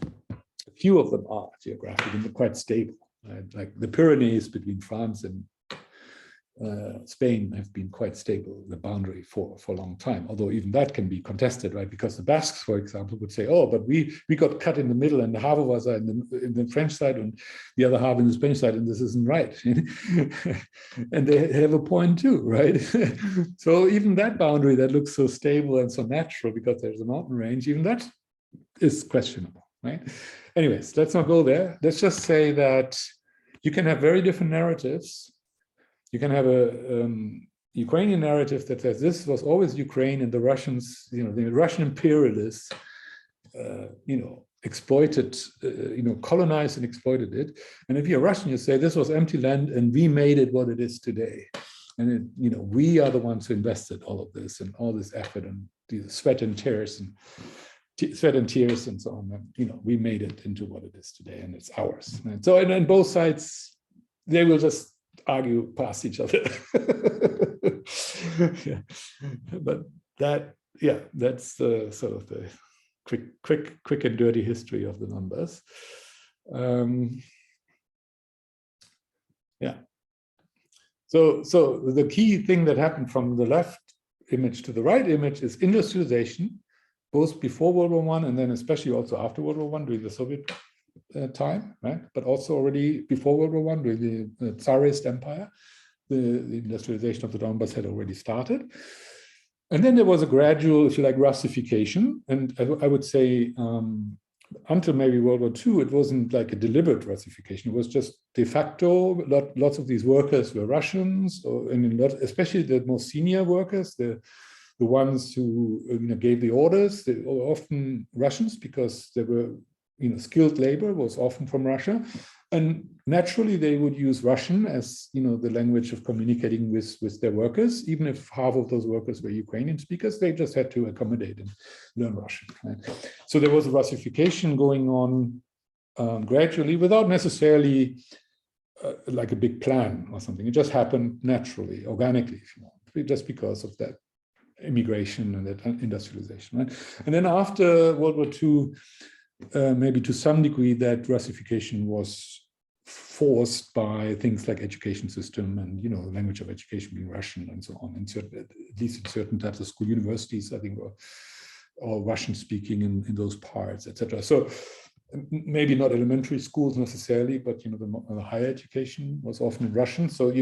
A few of them are geographic and they're quite stable, right? Like the Pyrenees between France and Spain have been quite stable, the boundary for a long time, although even that can be contested, right? Because the Basques, for example, would say, oh, but we got cut in the middle and half of us are in the French side and the other half in the Spanish side, and this isn't right. And they have a point too, right? So even that boundary that looks so stable and so natural because there's a mountain range, even that is questionable, right? Anyways, let's not go there. Let's just say that you can have very different narratives. You can have a Ukrainian narrative that says this was always Ukraine and the Russians, the Russian imperialists, exploited, colonized and exploited it. And if you're Russian, you say this was empty land and we made it what it is today. And we are the ones who invested all of this and all this effort and the sweat and tears and so on. And, we made it into what it is today and it's ours. And so, and then both sides, they will just argue past each other. Yeah. But that's the sort of the quick and dirty history of the Donbas. Yeah. So the key thing that happened from the left image to the right image is industrialization, both before World War I and then especially also after World War I during the Soviet time, right? But also already before World War I during the Tsarist Empire, the industrialization of the Donbas had already started. And then there was a gradual, if you like, Russification. And I would say until maybe World War II, it wasn't like a deliberate Russification. It was just de facto. Lots of these workers were Russians, especially the most senior workers, the ones who gave the orders. They were often Russians because they were, skilled labor was often from Russia. And naturally, they would use Russian as, the language of communicating with their workers. Even if half of those workers were Ukrainian speakers, they just had to accommodate and learn Russian. Right? So there was a Russification going on gradually without necessarily like a big plan or something. It just happened naturally, organically, if you want, just because of that immigration and that industrialization. Right? And then after World War II, maybe to some degree, that Russification was forced by things like education system and the language of education being Russian and so on. At least in certain types of school, universities, I think, or Russian speaking in those parts, etc. So maybe not elementary schools necessarily, but the higher education was often in Russian. So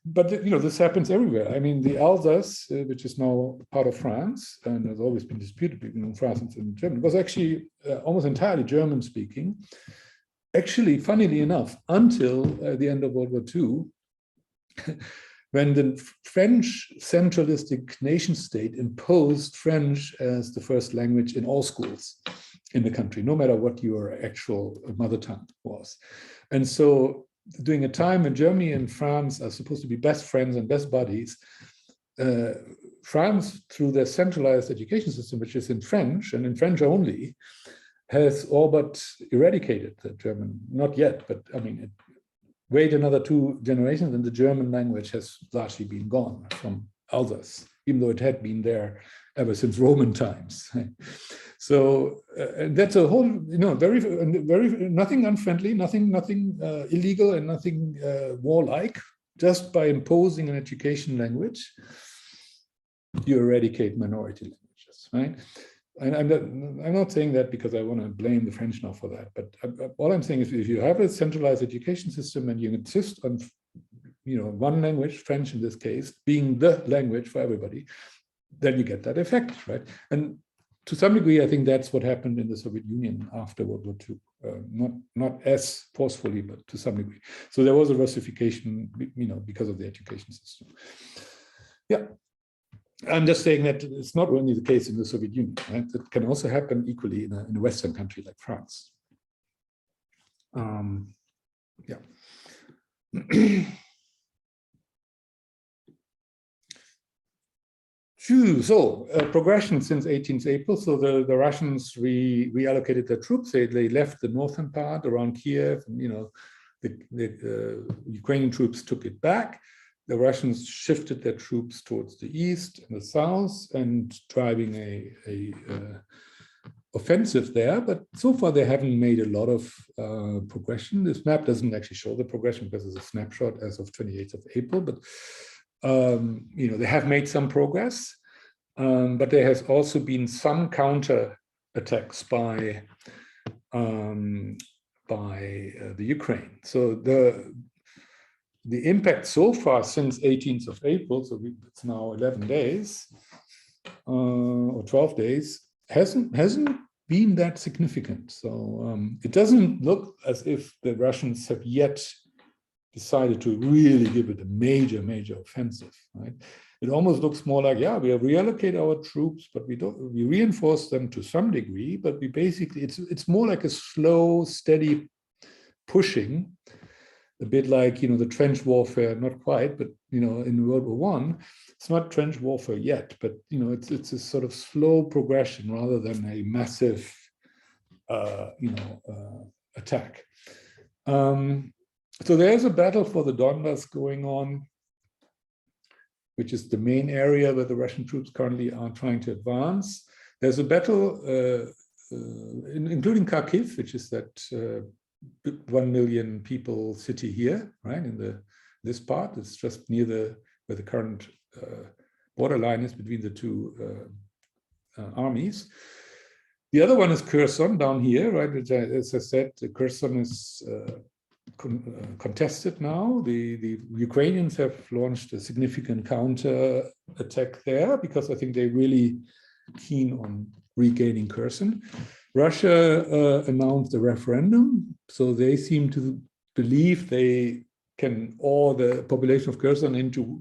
but this happens everywhere. I mean, the Alsace, which is now part of France and has always been disputed between France and Germany, was actually almost entirely German speaking. Actually, funnily enough, until the end of World War II, when the French centralistic nation state imposed French as the first language in all schools in the country, no matter what your actual mother tongue was. And so during a time when Germany and France are supposed to be best friends and best buddies, France, through their centralized education system, which is in French and in French only, has all but eradicated the German, not yet, but I mean, wait another 2 generations and the German language has largely been gone from Alsace, even though it had been there ever since Roman times. So that's a whole, very nothing unfriendly, nothing illegal and nothing warlike. Just by imposing an education language, you eradicate minority languages, right? And I'm not saying that because I want to blame the French now for that, but all I'm saying is if you have a centralized education system and you insist on, one language, French in this case, being the language for everybody, then you get that effect, right? And to some degree, I think that's what happened in the Soviet Union after World War II. Not as forcefully, but to some degree. So there was a Russification, because of the education system. Yeah. I'm just saying that it's not only the case in the Soviet Union, right? It can also happen equally in a Western country like France. Yeah. So progression since 18th April. So the Russians reallocated their troops. They left the northern part around Kiev. And, the Ukrainian troops took it back. The Russians shifted their troops towards the east and the south and driving a offensive there, but so far they haven't made a lot of progression. This map doesn't actually show the progression because it's a snapshot as of 28th of April, but they have made some progress, but there has also been some counter attacks by the Ukraine. So the impact so far since 18th of April, so it's now 11 days or 12 days, hasn't been that significant. So it doesn't look as if the Russians have yet decided to really give it a major offensive, right? It almost looks more like, yeah, we reallocate our troops, but we reinforce them to some degree, but we basically, it's more like a slow, steady pushing, a bit like, the trench warfare, not quite, but, in World War I, it's not trench warfare yet, but, it's a sort of slow progression rather than a massive, attack. So there's a battle for the Donbas going on, which is the main area where the Russian troops currently are trying to advance. There's a battle, including Kharkiv, which is that 1 million people city here, right? In this part, it's just near where the current borderline is between the two armies. The other one is Kherson down here, right? Which, as I said, Kherson is contested now. The Ukrainians have launched a significant counter attack there because I think they're really keen on regaining Kherson. Russia announced a referendum, so they seem to believe they can awe the population of Kherson into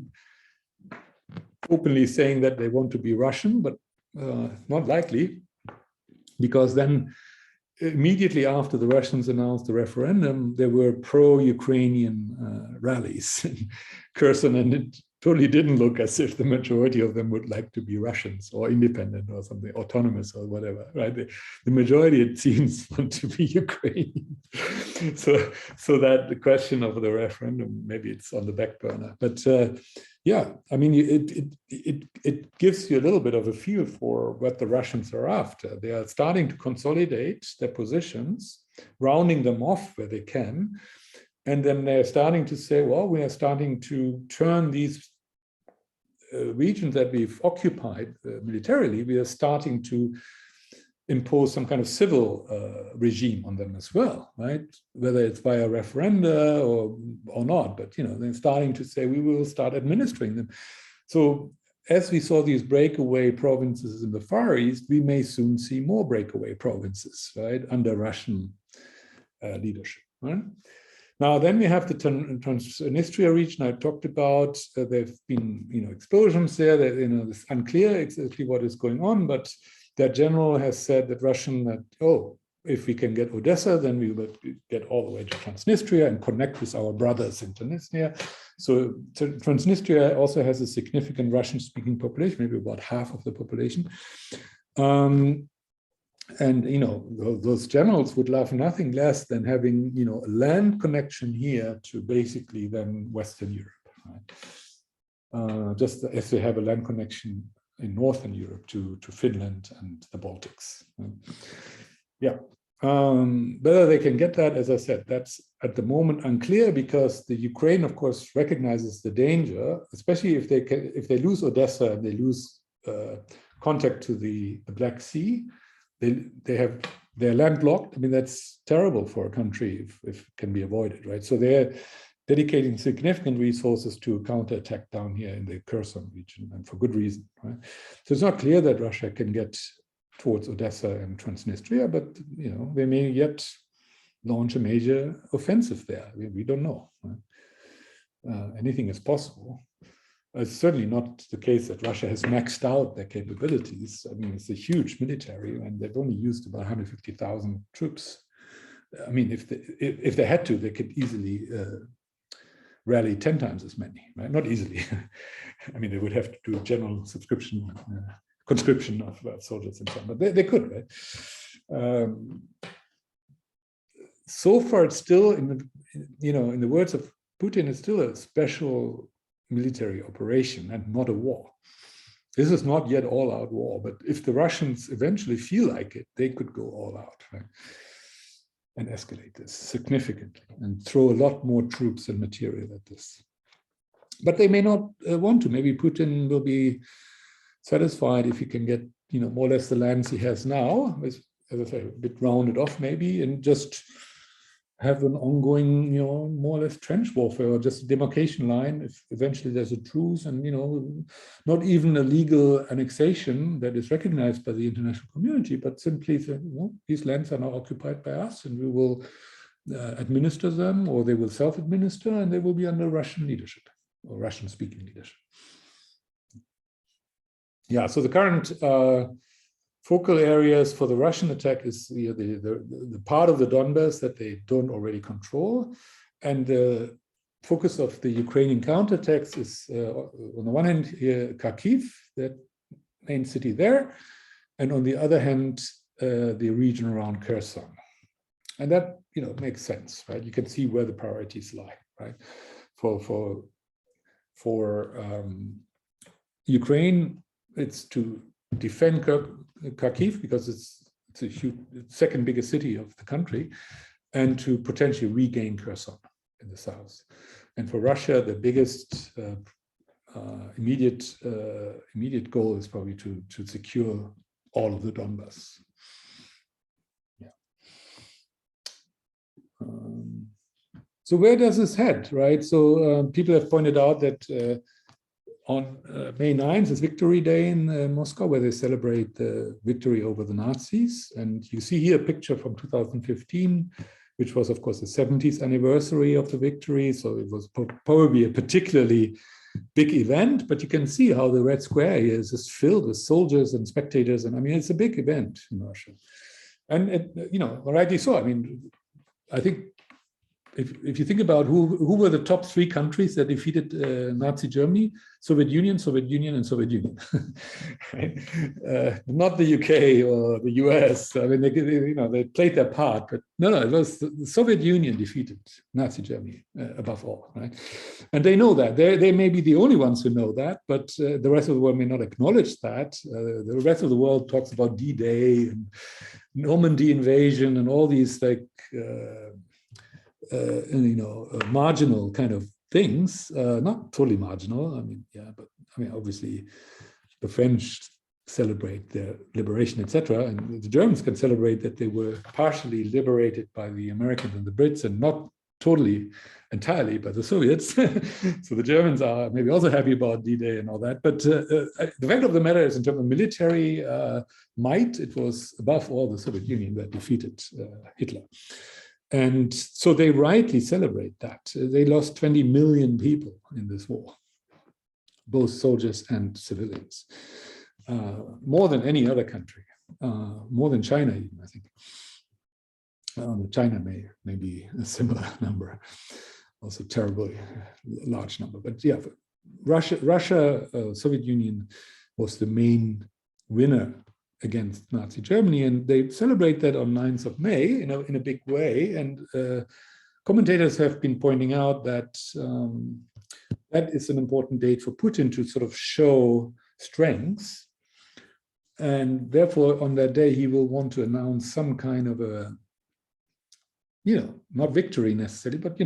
openly saying that they want to be Russian, but not likely, because then immediately after the Russians announced the referendum, there were pro-Ukrainian rallies in Kherson, and it totally didn't look as if the majority of them would like to be Russians or independent or something, autonomous or whatever, right? The majority, it seems, want to be Ukrainian. So that the question of the referendum, maybe it's on the back burner. But yeah, I mean, it gives you a little bit of a feel for what the Russians are after. They are starting to consolidate their positions, rounding them off where they can. And then they're starting to say, well, we are starting to turn these regions that we've occupied militarily, we are starting to impose some kind of civil regime on them as well, right? Whether it's via referenda or not, but they're starting to say we will start administering them. So as we saw these breakaway provinces in the Far East, we may soon see more breakaway provinces, right, under Russian leadership, right? Now, then we have the Transnistria region I talked about. There've been, explosions there. That, it's unclear exactly what is going on, but their general has said that if we can get Odessa, then we will get all the way to Transnistria and connect with our brothers in Transnistria. So Transnistria also has a significant Russian-speaking population, maybe about half of the population. And those generals would love nothing less than having a land connection here to basically then Western Europe, right? Just as they have a land connection in Northern Europe to Finland and the Baltics. Yeah, whether they can get that, as I said, that's at the moment unclear, because the Ukraine, of course, recognizes the danger, especially if they lose Odessa and they lose contact to the Black Sea. They're landlocked. I mean, that's terrible for a country if it can be avoided, right? So they're dedicating significant resources to counterattack down here in the Kherson region, and for good reason, right? So it's not clear that Russia can get towards Odessa and Transnistria, but they may yet launch a major offensive there. We don't know, right? Anything is possible. It's certainly not the case that Russia has maxed out their capabilities. I mean, it's a huge military, and they've only used about 150,000 troops. I mean, if they had to, they could easily rally 10 times as many, right? Not easily. I mean, they would have to do a general conscription of soldiers and so on, but they could, right? So far, it's still, in the words of Putin, it's still a special military operation and not a war. This is not yet all-out war, but if the Russians eventually feel like it, they could go all out, right? And escalate this significantly and throw a lot more troops and material at this. But they may not want to. Maybe Putin will be satisfied if he can get, more or less the lands he has now, as I say, a bit rounded off maybe, and just have an ongoing, more or less trench warfare, or just a demarcation line if eventually there's a truce, and, not even a legal annexation that is recognized by the international community, but simply, these lands are now occupied by us, and we will administer them, or they will self-administer, and they will be under Russian leadership, or Russian-speaking leadership. Yeah, so the current focal areas for the Russian attack is the part of the Donbas that they don't already control. And the focus of the Ukrainian counterattacks is, on the one hand, here, Kharkiv, that main city there, and on the other hand, the region around Kherson. And that, makes sense, right? You can see where the priorities lie, right? For Ukraine, it's to defend Kharkiv, because it's a huge, second biggest city of the country, and to potentially regain Kherson in the south. And for Russia, the biggest immediate goal is probably to secure all of the Donbas. Yeah. So where does this head, right? So people have pointed out that on May 9th is Victory Day in Moscow, where they celebrate the victory over the Nazis. And you see here a picture from 2015, which was, of course, the 70th anniversary of the victory. So it was probably a particularly big event, but you can see how the Red Square here is just filled with soldiers and spectators. And I mean, it's a big event in Russia. And, rightly so. I mean, I think if you think about who were the top three countries that defeated Nazi Germany, Soviet Union, and Soviet Union. Right? Not the UK or the US. I mean, they played their part, but no, it was the Soviet Union defeated Nazi Germany above all, right? And they know that. They may be the only ones who know that, but the rest of the world may not acknowledge that. The rest of the world talks about D-Day and Normandy invasion and all these marginal kind of things, not totally marginal. I mean, yeah, but I mean, obviously, the French celebrate their liberation, etc., and the Germans can celebrate that they were partially liberated by the Americans and the Brits, and not totally, entirely by the Soviets. So the Germans are maybe also happy about D-Day and all that. But the fact of the matter is, in terms of military might, it was above all the Soviet Union that defeated Hitler. And so they rightly celebrate that. They lost 20 million people in this war, both soldiers and civilians, more than any other country, more than China even, I think. China may be a similar number, also terribly large number. But yeah, Russia, Soviet Union was the main winner against Nazi Germany, and they celebrate that on 9th of May in a big way. And commentators have been pointing out that that is an important date for Putin to sort of show strengths, and therefore on that day he will want to announce some kind of a, not victory necessarily, but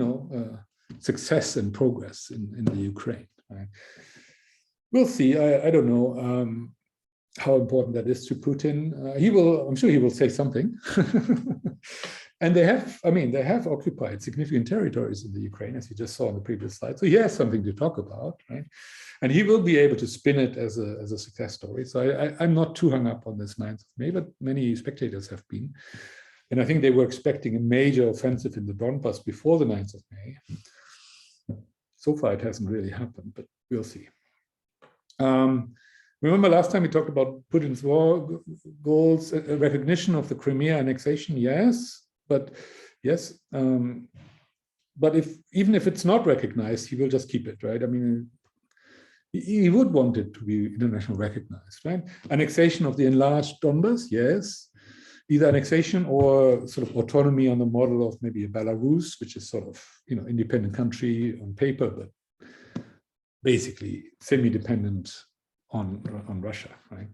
success and progress in the Ukraine. Right? We'll see. I don't know how important that is to Putin. I'm sure he will say something. And they have occupied significant territories in the Ukraine, as you just saw on the previous slide. So he has something to talk about, right? And he will be able to spin it as a success story. So I'm not too hung up on this 9th of May, but many spectators have been. And I think they were expecting a major offensive in the Donbas before the 9th of May. So far, it hasn't really happened, but we'll see. Remember last time we talked about Putin's war goals, recognition of the Crimea annexation, yes, but even if it's not recognized, he will just keep it, right? I mean, he would want it to be internationally recognized, right? Annexation of the enlarged Donbas, yes. Either annexation or sort of autonomy on the model of maybe a Belarus, which is sort of, independent country on paper, but basically semi-dependent on Russia, right?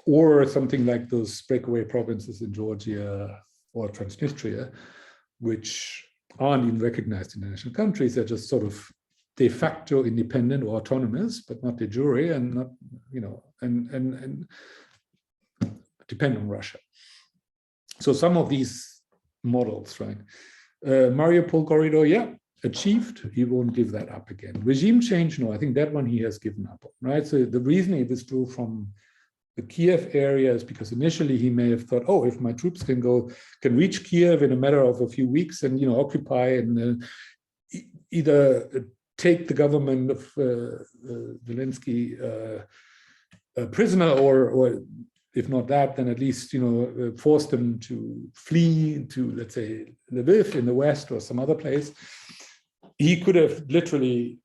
Or something like those breakaway provinces in Georgia or Transnistria, which aren't even recognized international countries. They're just sort of de facto independent or autonomous, but not de jure, and not, you know, and depend on Russia. So some of these models, right? Mariupol corridor, yeah, achieved. He won't give that up again. Regime change, no, I think that one he has given up on, right? So the reason he withdrew from the Kiev area is because initially he may have thought, oh, if my troops can reach Kiev in a matter of a few weeks and, you know, occupy and either take the government of Zelensky prisoner, or if not that, then at least, you know, force them to flee to, let's say, Lviv in the west or some other place. He could have literally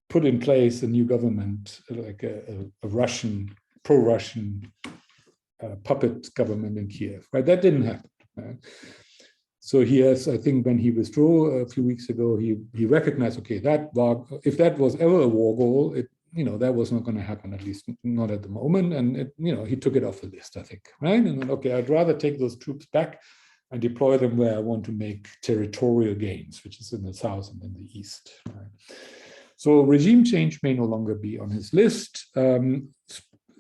put in place a new government, like a Russian, pro-Russian puppet government in Kiev, right? That didn't happen, right? So he has, I think, when he withdrew a few weeks ago, he recognized, okay, if that was ever a war goal, you know, that was not going to happen, at least not at the moment. And, you know, he took it off the list, I think, right? And then, okay, I'd rather take those troops back and deploy them where I want to make territorial gains, which is in the south and in the east, right? So regime change may no longer be on his list.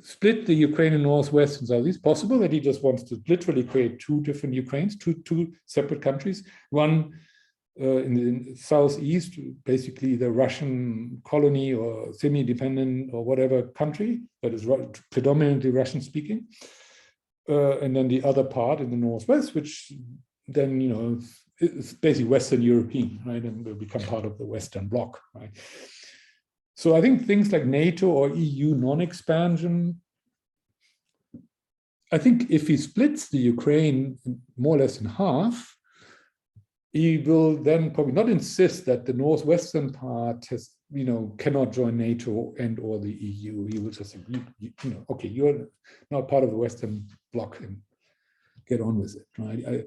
Split the Ukraine in northwest and southeast. Possible that he just wants to literally create two different Ukraines, two separate countries. One in the southeast, basically the Russian colony or semi-dependent or whatever country that is predominantly Russian-speaking, and then the other part in the northwest, which then, you know, it's basically Western European, right, and will become part of the Western Bloc, right? So I think things like NATO or EU non-expansion, I think if he splits the Ukraine more or less in half, he will then probably not insist that the northwestern part has, you know, cannot join NATO and or the EU. He will just say, you know, okay, you're not part of the Western Bloc and get on with it, right?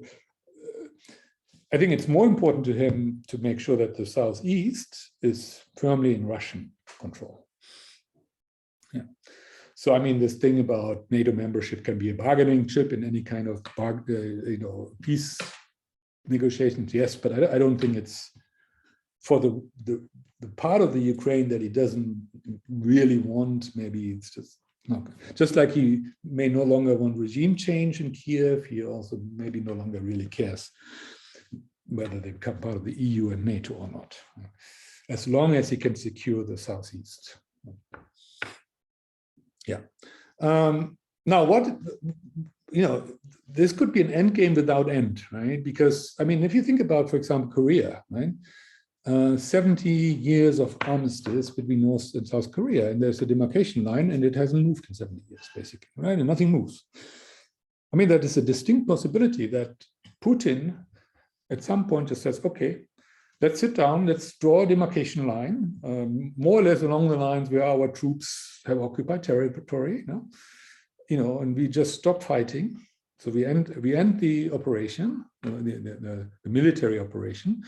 I think it's more important to him to make sure that the southeast is firmly in Russian control. Yeah. So I mean, this thing about NATO membership can be a bargaining chip in any kind of you know, peace negotiations. Yes, but I don't think it's for the part of the Ukraine that he doesn't really want. Maybe it's just not. Just like he may no longer want regime change in Kiev, he also maybe no longer really cares whether they become part of the EU and NATO or not, as long as he can secure the southeast. Yeah. Now, what, you know, this could be an end game without end, right? Because, I mean, if you think about, for example, Korea, right? 70 years of armistice between North and South Korea, and there's a demarcation line, and it hasn't moved in 70 years, basically, right? And nothing moves. I mean, that is a distinct possibility that Putin at some point just says, okay, let's sit down, let's draw a demarcation line, more or less along the lines where our troops have occupied territory, you know, and we just stop fighting. So we end the operation, the military operation.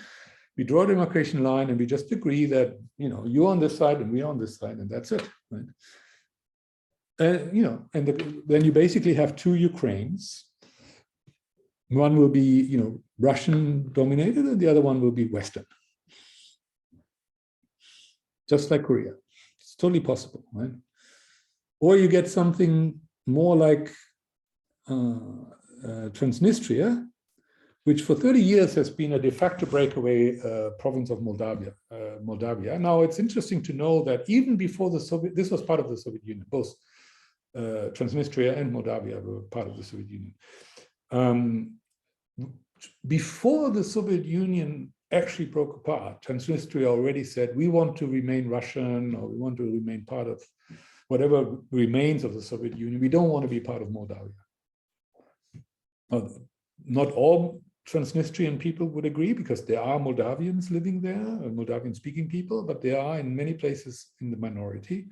We draw a demarcation line and we just agree that, you know, you're on this side and we're on this side, and that's it, right? You know, and then you basically have two Ukraines. One will be, you know, Russian dominated, and the other one will be Western. Just like Korea. It's totally possible, right? Or you get something more like Transnistria, which for 30 years has been a de facto breakaway province of Moldavia. Now, it's interesting to know that even before the Soviet, this was part of the Soviet Union, both Transnistria and Moldavia were part of the Soviet Union. Before the Soviet Union actually broke apart, Transnistria already said, we want to remain Russian, or we want to remain part of whatever remains of the Soviet Union. We don't want to be part of Moldavia. Not all Transnistrian people would agree, because there are Moldavians living there, Moldavian-speaking people, but they are in many places in the minority.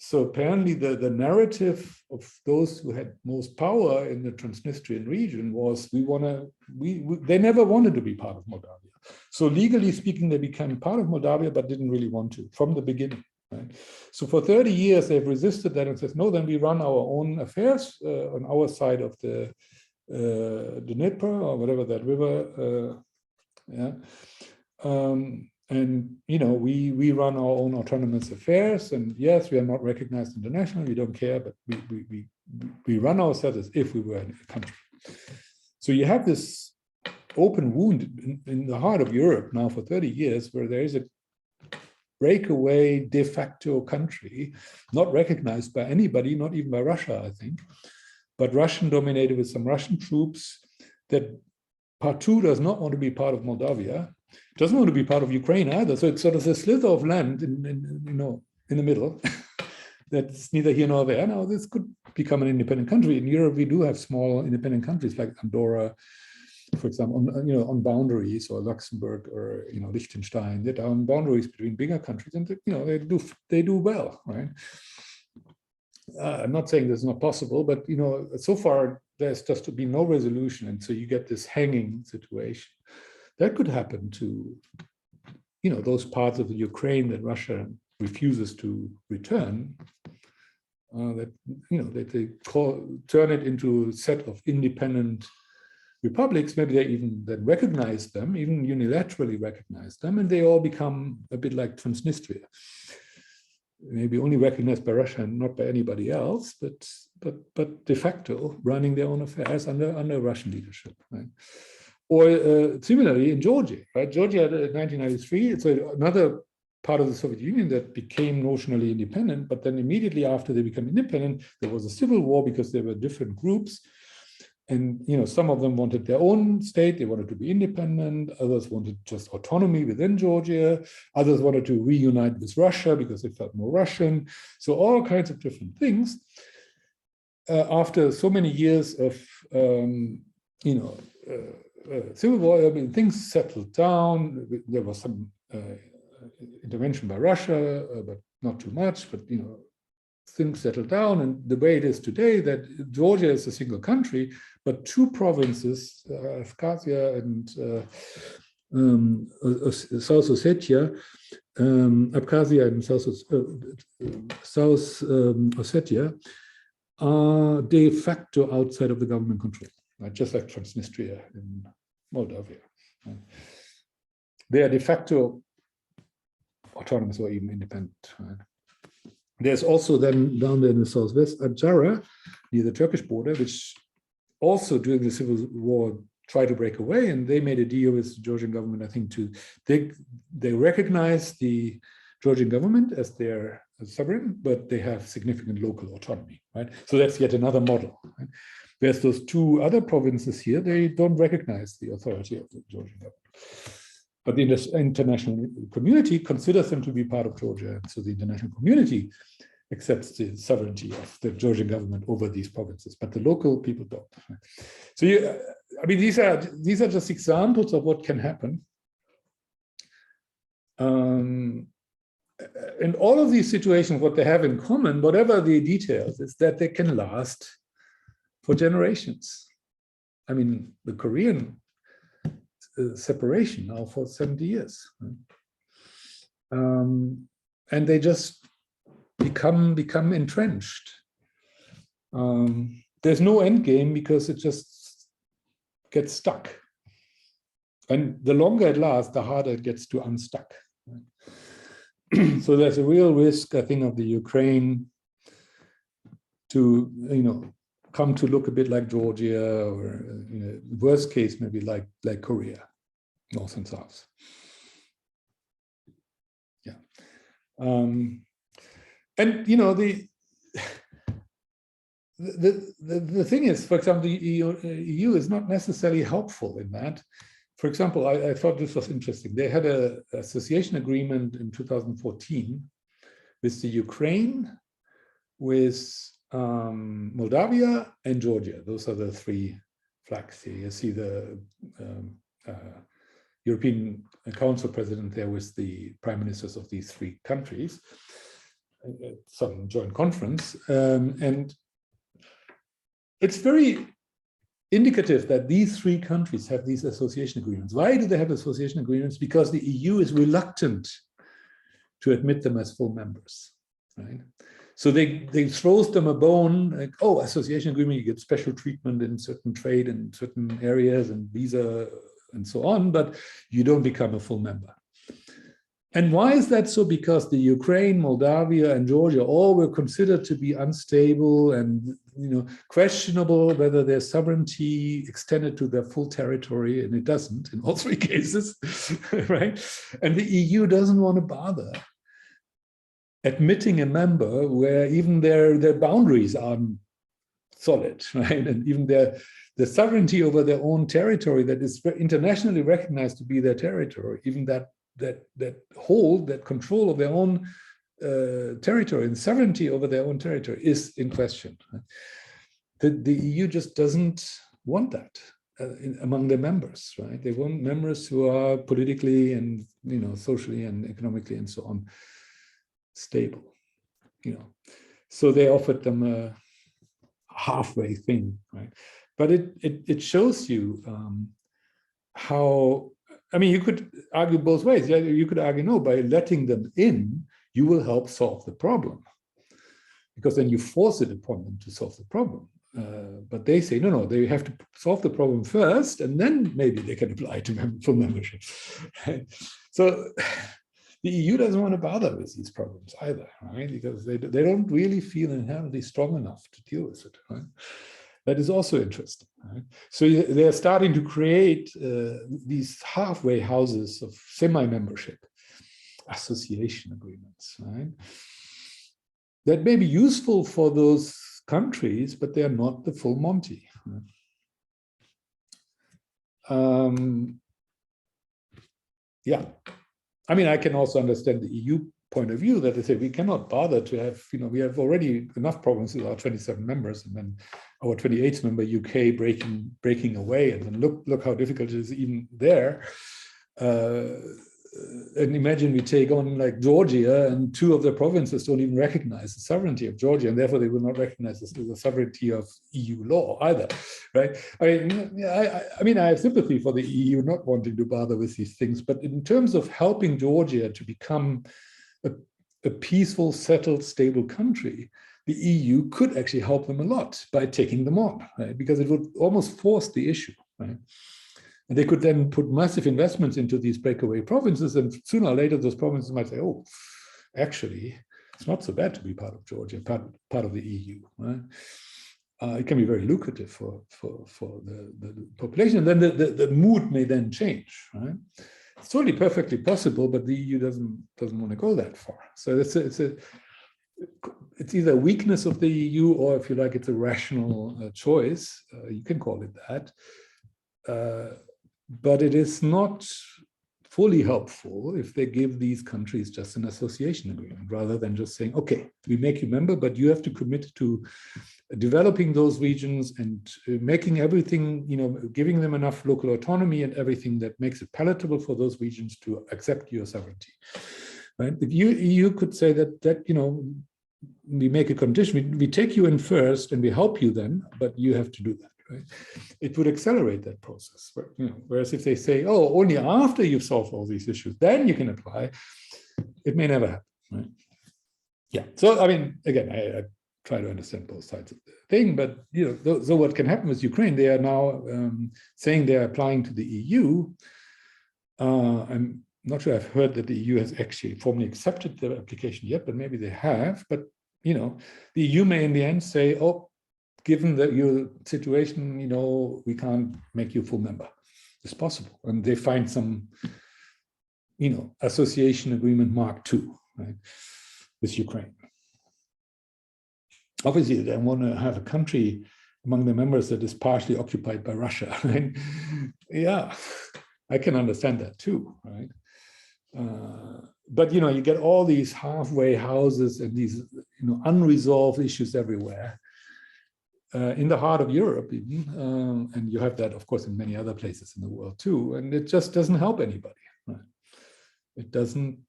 So apparently the narrative of those who had most power in the Transnistrian region was, they never wanted to be part of Moldavia. So legally speaking, they became part of Moldavia, but didn't really want to from the beginning. Right? So for 30 years, they've resisted that and says, no, then we run our own affairs on our side of the Dnieper or whatever that river. Yeah. And we run our own autonomous affairs, and yes, we are not recognized internationally. We don't care, but we run ourselves as if we were a country. So you have this open wound in the heart of Europe now for 30 years, where there is a breakaway de facto country, not recognized by anybody, not even by Russia, I think, but Russian dominated with some Russian troops that partout does not want to be part of Moldavia, doesn't want to be part of Ukraine either. So it's sort of a slither of land in the middle that's neither here nor there. Now this could become an independent country. In Europe, we do have small independent countries like Andorra, for example, on boundaries, or Luxembourg, or Liechtenstein, that are on boundaries between bigger countries, and they do well, right? I'm not saying this is not possible, but so far there's just been no resolution, and so you get this hanging situation. That could happen to those parts of the Ukraine that Russia refuses to return. That they turn it into a set of independent republics. Maybe they even then recognize them, even unilaterally recognize them, and they all become a bit like Transnistria. Maybe only recognized by Russia and not by anybody else, but de facto running their own affairs under Russian leadership, right? Or similarly in Georgia, right? Georgia in 1993, it's another part of the Soviet Union that became notionally independent, but then immediately after they became independent, there was a civil war because there were different groups. And some of them wanted their own state, they wanted to be independent, others wanted just autonomy within Georgia, others wanted to reunite with Russia because they felt more Russian. So all kinds of different things. After so many years of civil war, I mean, things settled down. There was some intervention by Russia, but not too much, but things settled down, and the way it is today, that Georgia is a single country, but two provinces, Abkhazia and South Ossetia, Abkhazia and South Ossetia, are de facto outside of the government control, right? Just like Transnistria in Moldavia. Right? They are de facto autonomous or even independent. Right? There's also then down there in the southwest, Adjara, near the Turkish border, which also during the civil war tried to break away, and they made a deal with the Georgian government, I think, they recognize the Georgian government as their sovereign, but they have significant local autonomy, right? So that's yet another model. Right? Whereas those two other provinces here, they don't recognize the authority of the Georgian government. But the international community considers them to be part of Georgia. So the international community accepts the sovereignty of the Georgian government over these provinces, but the local people don't. So I mean, these are just examples of what can happen. And all of these situations, what they have in common, whatever the details, is that they can last for generations. I mean, the Korean separation now for 70 years. And they just become entrenched. There's no end game because it just gets stuck. And the longer it lasts, the harder it gets to unstuck. So there's a real risk, I think, of the Ukraine to, come to look a bit like Georgia, or worst case, maybe like Korea, North and South. Yeah. And the thing is, for example, the EU is not necessarily helpful in that. For example, I thought this was interesting. They had an association agreement in 2014 with the Ukraine, with Moldavia and Georgia. Those are the three flags here. You see the European Council president there with the prime ministers of these three countries, some joint conference. And it's very indicative that these three countries have these association agreements. Why do they have association agreements? Because the EU is reluctant to admit them as full members, right? So they throws them a bone, like, oh, association agreement, you get special treatment in certain trade and certain areas and visa and so on, but you don't become a full member. And why is that so? Because the Ukraine, Moldavia, and Georgia all were considered to be unstable and questionable whether their sovereignty extended to their full territory, and it doesn't in all three cases, right? And the EU doesn't want to bother admitting a member where even their boundaries aren't solid, right? And even the sovereignty over their own territory that is internationally recognized to be their territory, even that control of their own territory and sovereignty over their own territory is in question. Right? The EU just doesn't want that among their members, right? They want members who are politically and socially and economically and so on stable, So they offered them a halfway thing, right? But it shows you how. I mean, you could argue both ways. You could argue, no, by letting them in, you will help solve the problem. Because then you force it upon them to solve the problem. But they say, no, they have to solve the problem first, and then maybe they can apply for membership. Right? So the EU doesn't want to bother with these problems either, right? Because they don't really feel inherently strong enough to deal with it, right? That is also interesting. Right? So they're starting to create these halfway houses of semi-membership, association agreements, right? That may be useful for those countries, but they are not the full Monty. Right? Yeah, I mean, I can also understand the EU point of view that they say we cannot bother to have, we have already enough problems with our 27 members, and then our 28th member UK breaking away, and then look how difficult it is even there. And imagine we take on like Georgia, and two of the provinces don't even recognize the sovereignty of Georgia, and therefore they will not recognize the sovereignty of EU law either, right? I mean, I have sympathy for the EU not wanting to bother with these things, but in terms of helping Georgia to become a peaceful, settled, stable country, the EU could actually help them a lot by taking them on, right? Because it would almost force the issue, right? And they could then put massive investments into these breakaway provinces, and sooner or later those provinces might say, oh, actually, it's not so bad to be part of Georgia, part of the EU, right? It can be very lucrative for the population, and then the mood may then change, right? It's totally perfectly possible, but the EU doesn't want to go that far. So it's either a weakness of the EU, or if you like, it's a rational choice. You can call it that. But it is not fully helpful if they give these countries just an association agreement, rather than just saying, okay, we make you member, but you have to commit to developing those regions and making everything, giving them enough local autonomy and everything that makes it palatable for those regions to accept your sovereignty. Right? The EU could say that we make a condition, we take you in first and we help you then, but you have to do that. Right? It would accelerate that process. Whereas if they say, oh, only after you've solved all these issues, then you can apply, it may never happen. Right? Yeah. So, I mean, again, I try to understand both sides of the thing, but so what can happen with Ukraine? They are now saying they are applying to the EU. I'm not sure I've heard that the EU has actually formally accepted their application yet, but maybe they have. But the EU may in the end say, oh, given that your situation, we can't make you a full member. It's possible. And they find some, association agreement Mark II, right, with Ukraine. Obviously, they want to have a country among the members that is partially occupied by Russia, right? Yeah, I can understand that too, right? But, you get all these halfway houses and these, unresolved issues everywhere. In the heart of Europe, even, and you have that, of course, in many other places in the world too, and it just doesn't help anybody. Right? It doesn't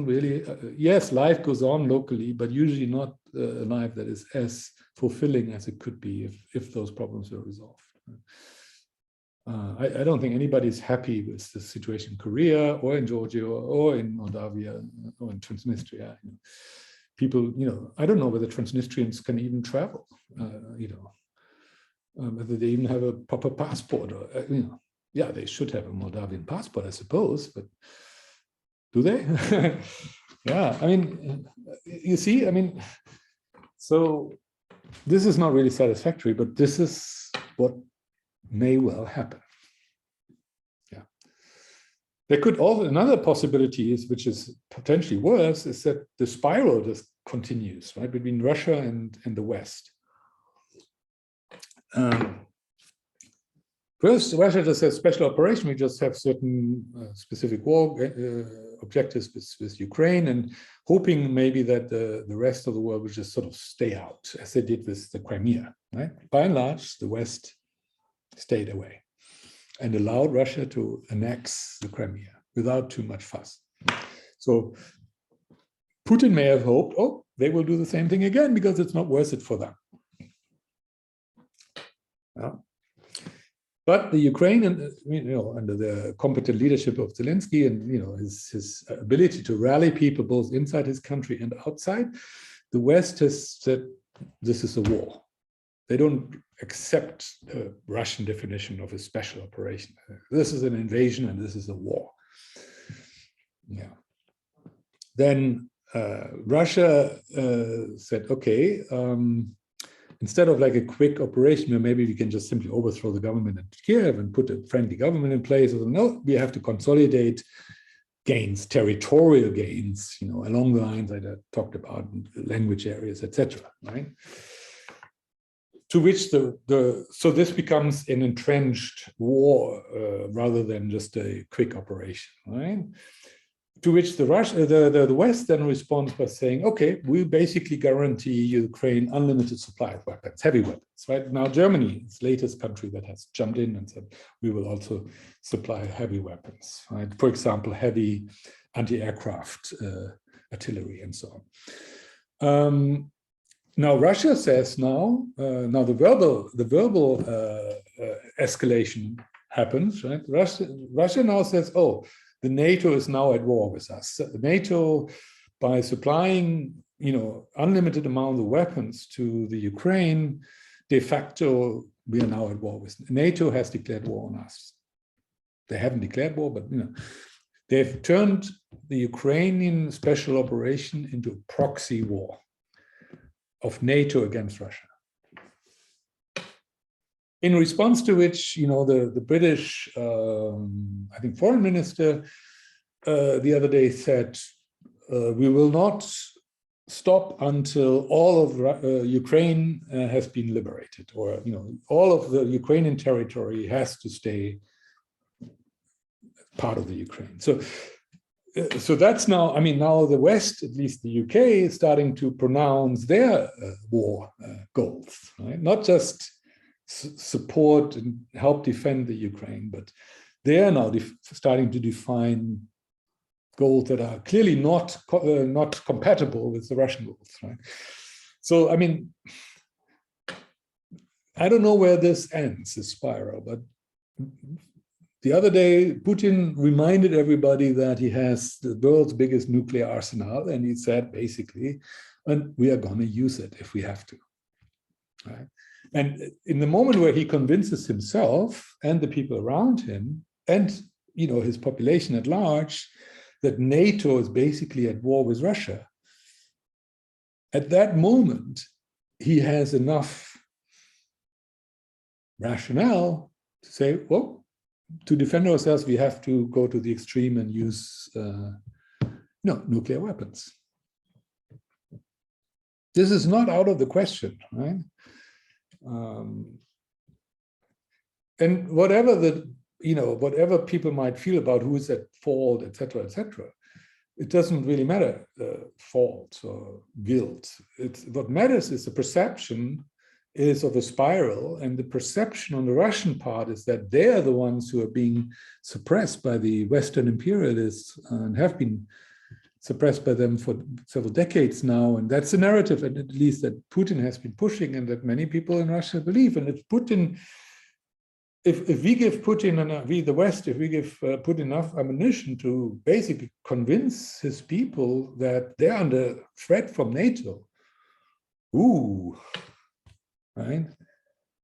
really. Yes, life goes on locally, but usually not a life that is as fulfilling as it could be if those problems were resolved. I don't think anybody's happy with the situation in Korea or in Georgia or in Moldavia or in Transnistria. People, I don't know whether Transnistrians can even travel, whether they even have a proper passport or, yeah, they should have a Moldavian passport, I suppose, but do they? Yeah, I mean, you see, I mean, so this is not really satisfactory, but this is what may well happen. Yeah. There could also, another possibility is, which is potentially worse, is that the spiral just continues, right, between Russia and the West. First, Russia just has special operation. We just have certain specific war objectives with Ukraine, and hoping maybe that the rest of the world will just sort of stay out, as they did with the Crimea. Right? By and large, the West stayed away and allowed Russia to annex the Crimea without too much fuss. So Putin may have hoped, oh, they will do the same thing again because it's not worth it for them. Yeah. But the Ukraine, under the competent leadership of Zelensky and his ability to rally people both inside his country and outside, the West has said this is a war. They don't accept the Russian definition of a special operation. This is an invasion and this is a war. Yeah. Then Russia said, okay. Instead of like a quick operation where maybe we can just simply overthrow the government in Kiev and put a friendly government in place, no, we have to consolidate gains, territorial gains, along the lines I talked about, language areas, etc. Right? To which so this becomes an entrenched war rather than just a quick operation, right? To which the West then responds by saying, okay, we basically guarantee Ukraine unlimited supply of weapons, heavy weapons, right? Now Germany is the latest country that has jumped in and said, we will also supply heavy weapons, right? For example, heavy anti-aircraft artillery and so on. Now Russia says now the verbal escalation happens, right? Russia now says, oh, the NATO is now at war with us. NATO, by supplying, unlimited amount of weapons to the Ukraine, de facto, we are now at war with. NATO has declared war on us. They haven't declared war, but they've turned the Ukrainian special operation into a proxy war of NATO against Russia. In response to which, the British, I think, foreign minister the other day said, we will not stop until all of Ukraine has been liberated, or, all of the Ukrainian territory has to stay part of the Ukraine. So that's now, now the West, at least the UK, is starting to pronounce their war goals, right? Not just support and help defend the Ukraine, but they are now starting to define goals that are clearly not compatible with the Russian goals, right? So, I don't know where this ends, this spiral, but the other day, Putin reminded everybody that he has the world's biggest nuclear arsenal, and he said, basically, and we are going to use it if we have to, right? And in the moment where he convinces himself and the people around him and his population at large that NATO is basically at war with Russia, at that moment he has enough rationale to say, well, to defend ourselves we have to go to the extreme and use nuclear weapons. This is not out of the question, right? And whatever whatever people might feel about who is at fault, etc., it doesn't really matter, fault or guilt. What matters is the perception is of a spiral, and the perception on the Russian part is that they're the ones who are being suppressed by the Western imperialists and have been suppressed by them for several decades now. And that's the narrative, and at least that Putin has been pushing and that many people in Russia believe. And if Putin if we give Putin and we, the West, if we give Putin enough ammunition to basically convince his people that they're under threat from NATO, right?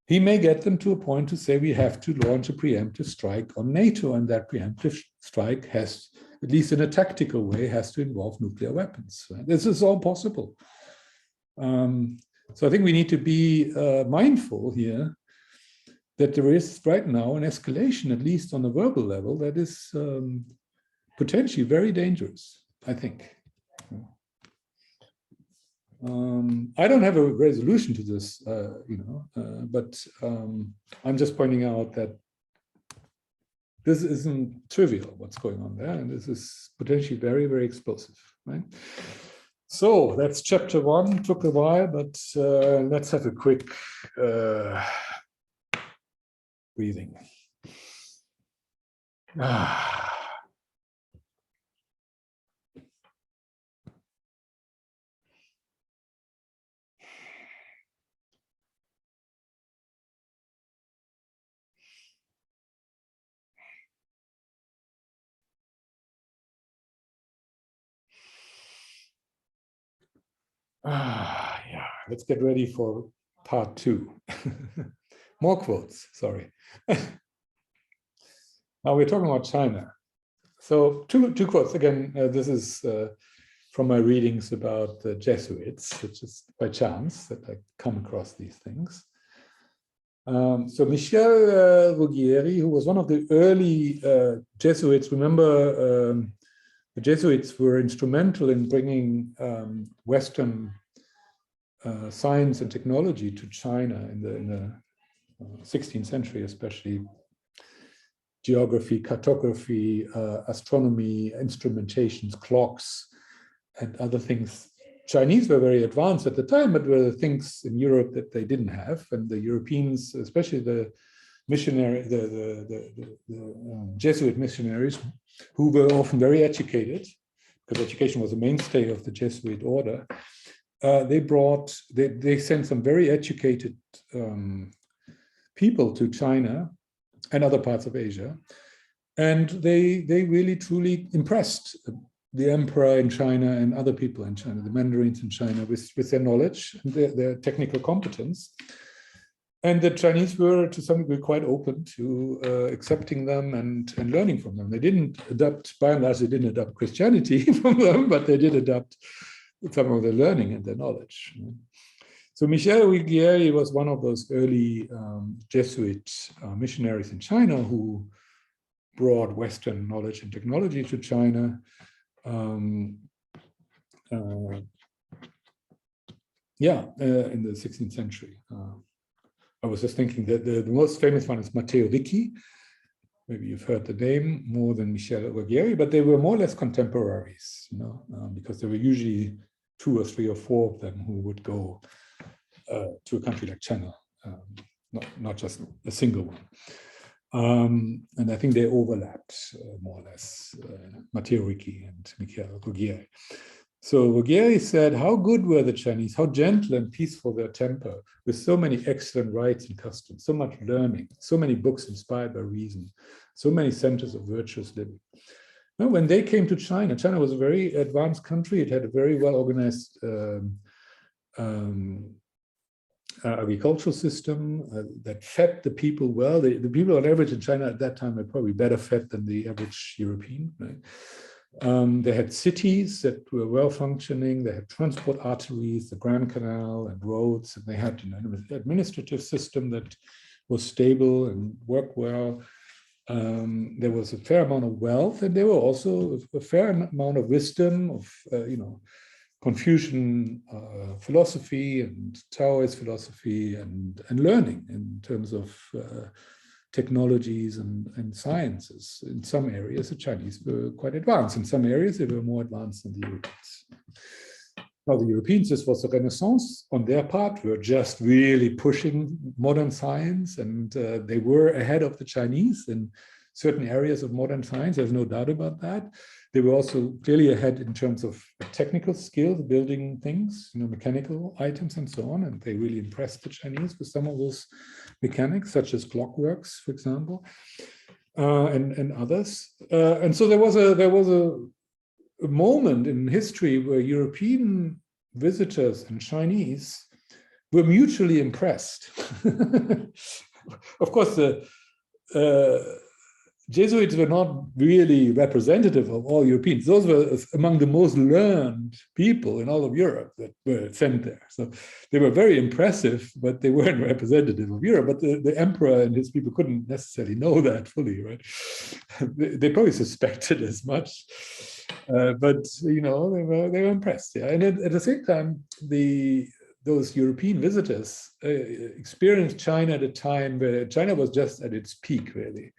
He may get them to a point to say we have to launch a preemptive strike on NATO, and that preemptive strike has, at least in a tactical way, has to involve nuclear weapons. Right? This is all possible. So I think we need to be mindful here that there is right now an escalation, at least on a verbal level, that is potentially very dangerous, I think. I don't have a resolution to this, but I'm just pointing out that this isn't trivial, what's going on there, and this is potentially very, very explosive, right? So that's chapter 1. Took a while, but let's have a quick breathing. Yeah, let's get ready for part 2. More quotes, sorry. Now we're talking about China. So two quotes. Again, this is from my readings about the Jesuits, which is by chance that I come across these things. So Michel Ruggieri, who was one of the early Jesuits, remember the Jesuits were instrumental in bringing Western science and technology to China in the 16th century, especially geography, cartography, astronomy, instrumentations, clocks, and other things. Chinese were very advanced at the time, but were things in Europe that they didn't have, and the Europeans, especially the missionary, the Jesuit missionaries, who were often very educated, because education was a mainstay of the Jesuit order. They sent some very educated people to China and other parts of Asia, and they really truly impressed the emperor in China and other people in China, the mandarins in China, with their knowledge and their technical competence. And the Chinese were, to some degree, quite open to accepting them and learning from them. They didn't adopt, by and large, they didn't adopt Christianity from them, but they did adopt some of their learning and their knowledge. So Michel Ruggieri was one of those early Jesuit missionaries in China who brought Western knowledge and technology to China. In the 16th century. I was just thinking that the most famous one is Matteo Ricci. Maybe you've heard the name more than Michel Ruggieri, but they were more or less contemporaries, because there were usually 2 or 3 or 4 of them who would go to a country like China, not just a single one. And I think they overlapped more or less, Matteo Ricci and Michel Ruggieri. So Ruggieri said, how good were the Chinese, how gentle and peaceful their temper, with so many excellent rites and customs, so much learning, so many books inspired by reason, so many centers of virtuous living. Now, when they came to China, China was a very advanced country. It had a very well-organized agricultural system that fed the people well. The people on average in China at that time were probably better fed than the average European, right? They had cities that were well functioning. They had transport arteries, the Grand Canal and roads, and they had an administrative system that was stable and worked well. There was a fair amount of wealth, and there were also a fair amount of wisdom, of Confucian philosophy and Taoist philosophy and learning in terms of technologies and sciences. In some areas, the Chinese were quite advanced. In some areas, they were more advanced than the Europeans. Now, the Europeans, this was a renaissance on their part, were just really pushing modern science, and they were ahead of the Chinese in certain areas of modern science. There's no doubt about that. They were also clearly ahead in terms of technical skills, building things, mechanical items and so on. And they really impressed the Chinese with some of those mechanics, such as clockworks, for example, and others. And so there was a moment in history where European visitors and Chinese were mutually impressed. Of course, the Jesuits were not really representative of all Europeans. Those were among the most learned people in all of Europe that were sent there. So they were very impressive, but they weren't representative of Europe. But the emperor and his people couldn't necessarily know that fully, right? They probably suspected as much, but they were impressed. Yeah, and at the same time, those European visitors experienced China at a time where China was just at its peak, really.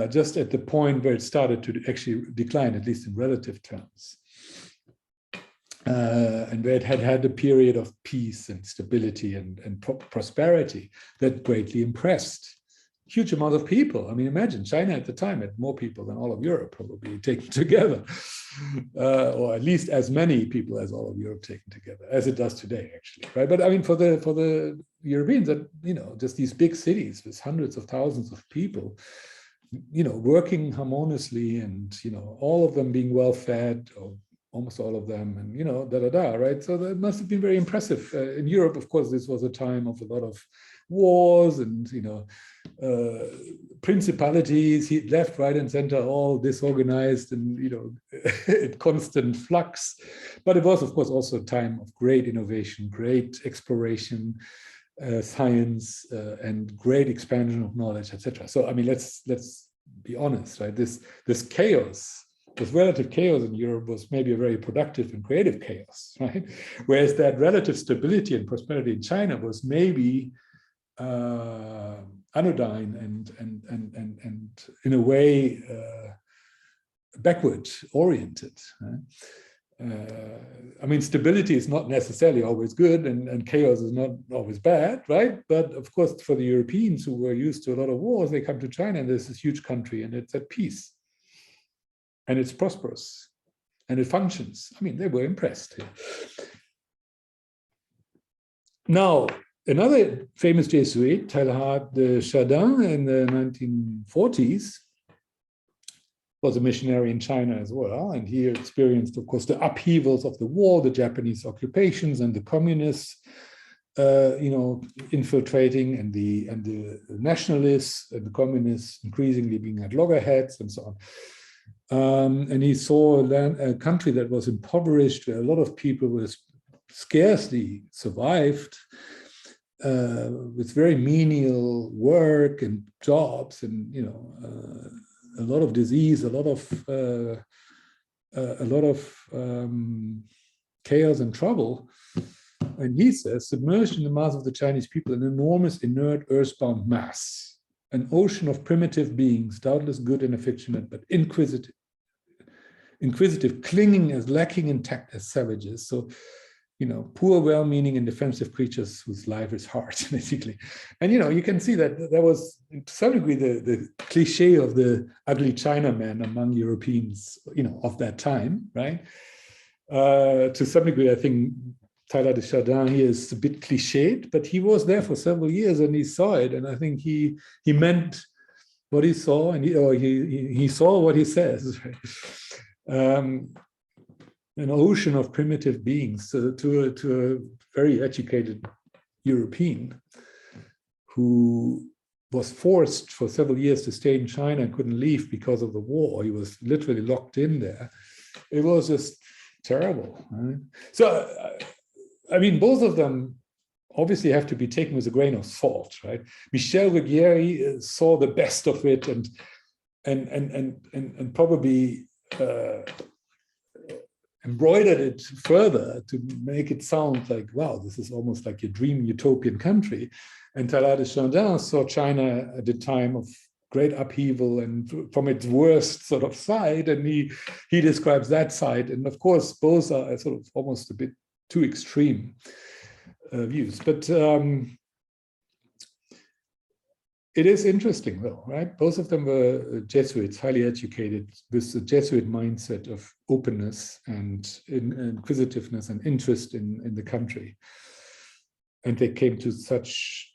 Just at the point where it started to actually decline, at least in relative terms. And where it had a period of peace and stability and prosperity that greatly impressed huge amount of people. I mean, imagine China at the time had more people than all of Europe probably taken together, or at least as many people as all of Europe taken together, as it does today, actually, right? But I mean, for the Europeans, that just these big cities with hundreds of thousands of people, working harmoniously, and all of them being well fed, or almost all of them, and right? So that must have been very impressive. In Europe, of course, this was a time of a lot of wars and principalities, left, right, and center, all disorganized and at constant flux. But it was, of course, also a time of great innovation, great exploration, science, and great expansion of knowledge, etc. So I mean, let's be honest, right? This chaos, this relative chaos in Europe was maybe a very productive and creative chaos, right? Whereas that relative stability and prosperity in China was maybe anodyne and in a way backward oriented. Right? I mean, stability is not necessarily always good, and chaos is not always bad, right? But of course, for the Europeans who were used to a lot of wars, they come to China, and there's this huge country, and it's at peace, and it's prosperous, and it functions. I mean, they were impressed. Now, another famous Jesuit, Teilhard de Chardin, in the 1940s, was a missionary in China as well, and he experienced, of course, the upheavals of the war, the Japanese occupations, and the communists, infiltrating, and the nationalists and the communists increasingly being at loggerheads and so on. And he saw a country that was impoverished, where a lot of people were scarcely survived, with very menial work and jobs, and a lot of disease, a lot of chaos and trouble. And he says, submerged in the mass of the Chinese people, an enormous inert earthbound mass, an ocean of primitive beings, doubtless good and affectionate, but inquisitive, clinging as lacking in tact as savages. So, poor, well-meaning and defensive creatures whose life is hard, basically. And, you can see that there was, to some degree, the cliche of the ugly Chinaman among Europeans, of that time, right? To some degree, I think Teilhard de Chardin here is a bit cliched, but he was there for several years and he saw it. And I think he meant what he saw, and he saw what he says, right? An ocean of primitive beings to a very educated European who was forced for several years to stay in China and couldn't leave because of the war. He was literally locked in there. It was just terrible. Right? So, I mean, both of them obviously have to be taken with a grain of salt, right? Michel Ruggieri saw the best of it and probably embroidered it further to make it sound like, wow, this is almost like your dream utopian country. And Teilhard de Chardin saw China at a time of great upheaval and from its worst sort of side, and he describes that side. And of course, both are sort of almost a bit too extreme views. But it is interesting though, right? Both of them were Jesuits, highly educated, with the Jesuit mindset of openness and inquisitiveness and interest in the country. And they came to such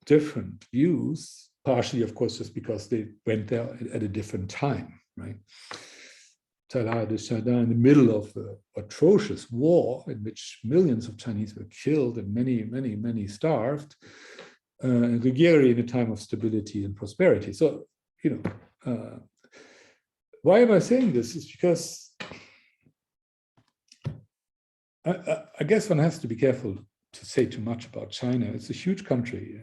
different views, partially, of course, just because they went there at a different time, right? Teilhard de Chardin, in the middle of the atrocious war in which millions of Chinese were killed and many starved, and Ruggieri in a time of stability and prosperity. So, you know, why am I saying this? It's because I guess one has to be careful to say too much about China. It's a huge country,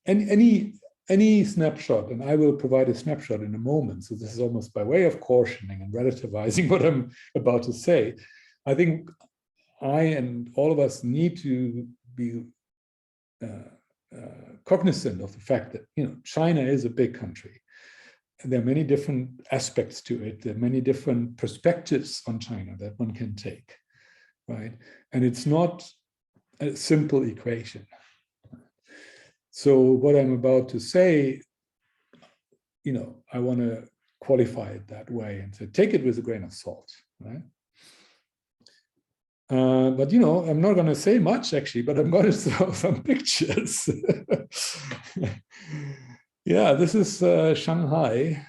and any snapshot, and I will provide a snapshot in a moment, so this is almost by way of cautioning and relativizing what I'm about to say. I think I and all of us need to be cognizant of the fact that, you know, China is a big country. There are many different aspects to it. There are many different perspectives on China that one can take, right? And it's not a simple equation. So what I'm about to say, you know, I want to qualify it that way and say, take it with a grain of salt, right? But, you know, I'm not going to say much actually, but I'm going to show some pictures. Yeah, this is Shanghai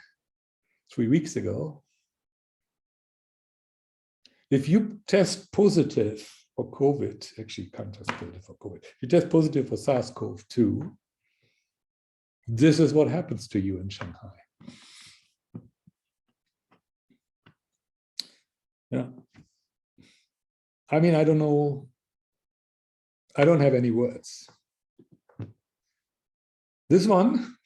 3 weeks ago. If you test positive for COVID, actually you can't test positive for COVID. If you test positive for SARS-CoV-2, this is what happens to you in Shanghai. Yeah. I mean, I don't know. I don't have any words. This one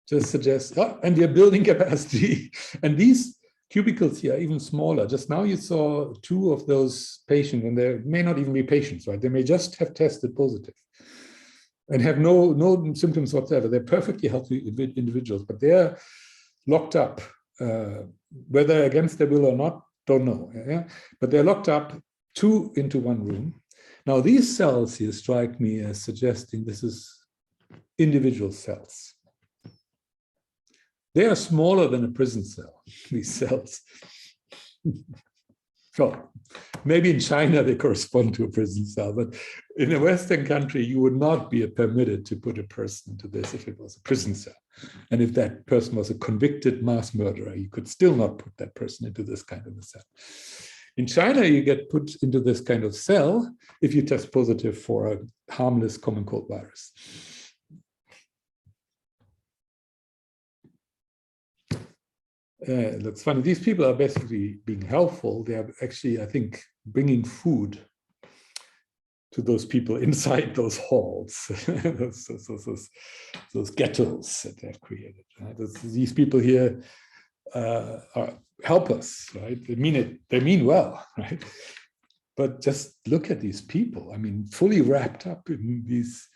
just suggests, oh, and your building capacity. And these cubicles here are even smaller. Just now you saw 2 of those patients, and they may not even be patients, right? They may just have tested positive and have no symptoms whatsoever. They're perfectly healthy individuals, but they're locked up, whether against their will or not, don't know. Yeah? But they're locked up 2 into 1 room. Now these cells here strike me as suggesting this is individual cells. They are smaller than a prison cell, these cells. So maybe in China they correspond to a prison cell, but in a Western country you would not be permitted to put a person into this if it was a prison cell. And if that person was a convicted mass murderer, you could still not put that person into this kind of a cell. In China, you get put into this kind of cell if you test positive for a harmless common cold virus. That's funny. These people are basically being helpful. They are actually, I think, bringing food to those people inside those halls, those ghettos that they've created. Right? These people here help us, right? They mean it. They mean well, right? But just look at these people. I mean, fully wrapped up in these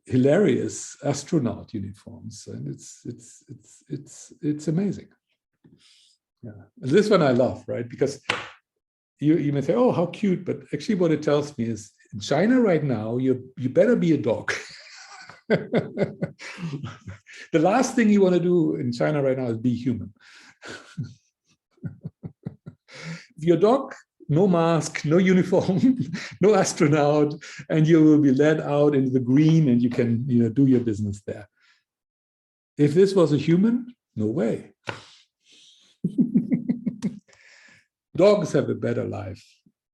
hilarious astronaut uniforms, and it's amazing. Yeah, and this one I love, right? Because you may say, "Oh, how cute!" But actually, what it tells me is, in China right now, you better be a dog. The last thing you want to do in China right now is be human. If you're a dog, no mask, no uniform, no astronaut, and you will be led out into the green, and you can, you know, do your business there. If this was a human, no way. Dogs have a better life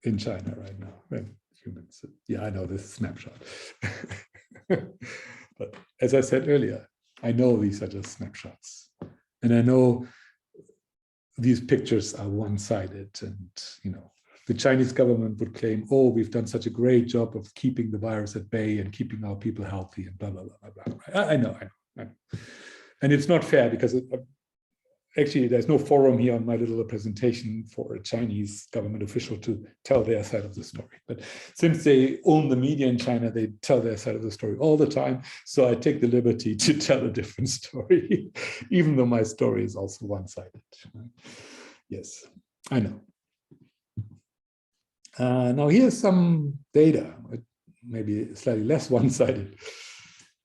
in China right now than humans. Yeah, I know this is a snapshot. But as I said earlier, I know these are just snapshots. And I know these pictures are one-sided, and, you know, the Chinese government would claim, oh, we've done such a great job of keeping the virus at bay and keeping our people healthy and blah, blah, blah, blah, blah. I know. And it's not fair because actually there's no forum here on my little presentation for a Chinese government official to tell their side of the story. But since they own the media in China, they tell their side of the story all the time. So I take the liberty to tell a different story, even though my story is also one-sided. Yes, I know. Now here's some data, maybe slightly less one-sided.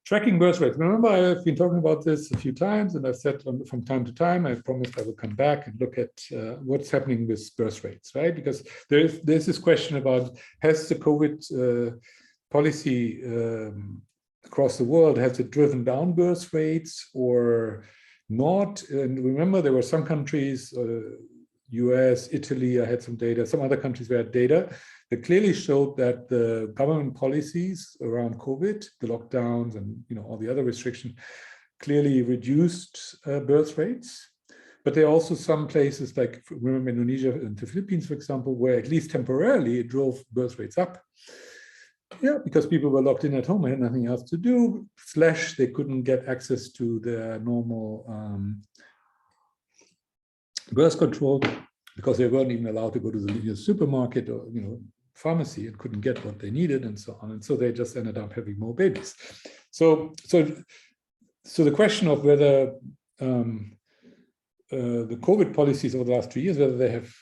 Tracking birth rates. Remember, I've been talking about this a few times, and I've said from time to time, I promised I will come back and look at what's happening with birth rates, right? Because there's this question about, has the COVID policy across the world, has it driven down birth rates or not? And remember, there were some countries, US, Italy, I had some data, some other countries where I had data that clearly showed that the government policies around COVID, the lockdowns and all the other restrictions, clearly reduced birth rates. But there are also some places like, remember, Indonesia and the Philippines, for example, where at least temporarily it drove birth rates up. Yeah, because people were locked in at home and had nothing else to do, / they couldn't get access to their normal birth control because they weren't even allowed to go to the supermarket or pharmacy and couldn't get what they needed and so on. And so they just ended up having more babies. So the question of whether the COVID policies over the last 2 years, whether they have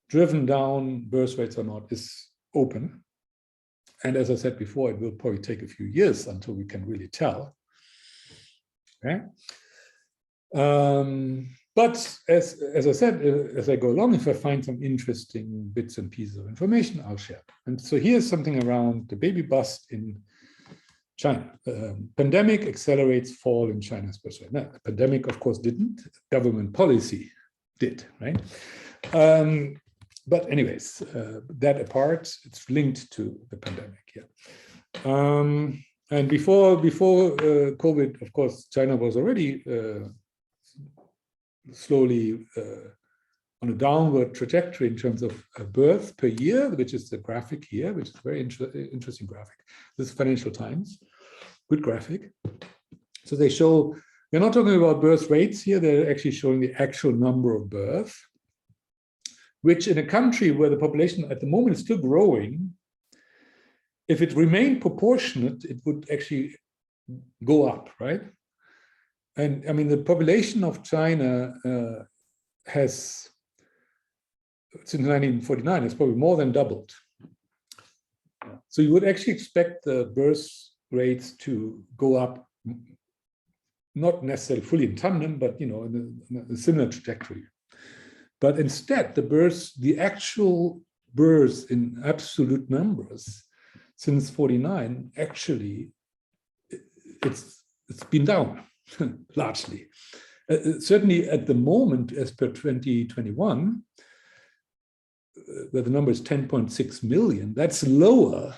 driven down birth rates or not, is open. And as I said before, it will probably take a few years until we can really tell. Okay. But as I said, as I go along, if I find some interesting bits and pieces of information, I'll share. And so here's something around the baby bust in China. Pandemic accelerates fall in China's birth rate. Now, the pandemic, of course, didn't. Government policy did, right? But anyways, that apart, it's linked to the pandemic. Yeah. And before COVID, of course, China was already slowly on a downward trajectory in terms of birth per year, which is the graphic here, which is a very interesting graphic. This is Financial Times, good graphic. So they show, they're not talking about birth rates here, they're actually showing the actual number of births, which in a country where the population at the moment is still growing, if it remained proportionate, it would actually go up, right? And I mean, the population of China has, since 1949, has probably more than doubled. So you would actually expect the birth rates to go up, not necessarily fully in tandem, but in a similar trajectory. But instead, the actual births in absolute numbers since 49, actually, it's been down. Largely. Certainly at the moment, as per 2021, where the number is 10.6 million, that's lower,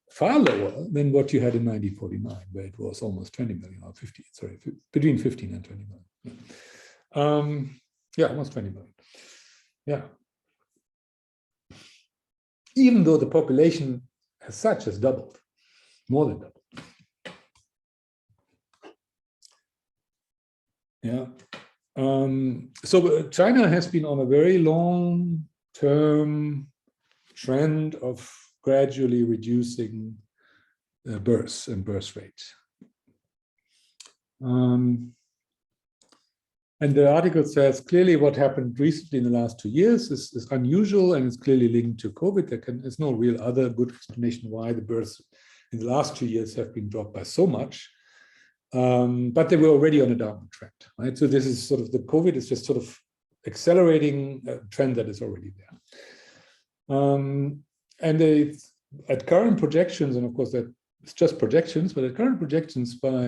far lower than what you had in 1949, where it was almost 20 million, or 50, sorry, between 15 and 20 million. Yeah, almost 20 million. Yeah. Even though the population as such has doubled, more than doubled. Yeah. So China has been on a very long-term trend of gradually reducing births and birth rate. And the article says clearly what happened recently in the last 2 years is unusual and it's clearly linked to COVID. There's no real other good explanation why the births in the last 2 years have been dropped by so much. But they were already on a downward trend, right? So this is sort of the COVID is just sort of accelerating a trend that is already there. And at current projections, and of course that it's just projections, but at current projections by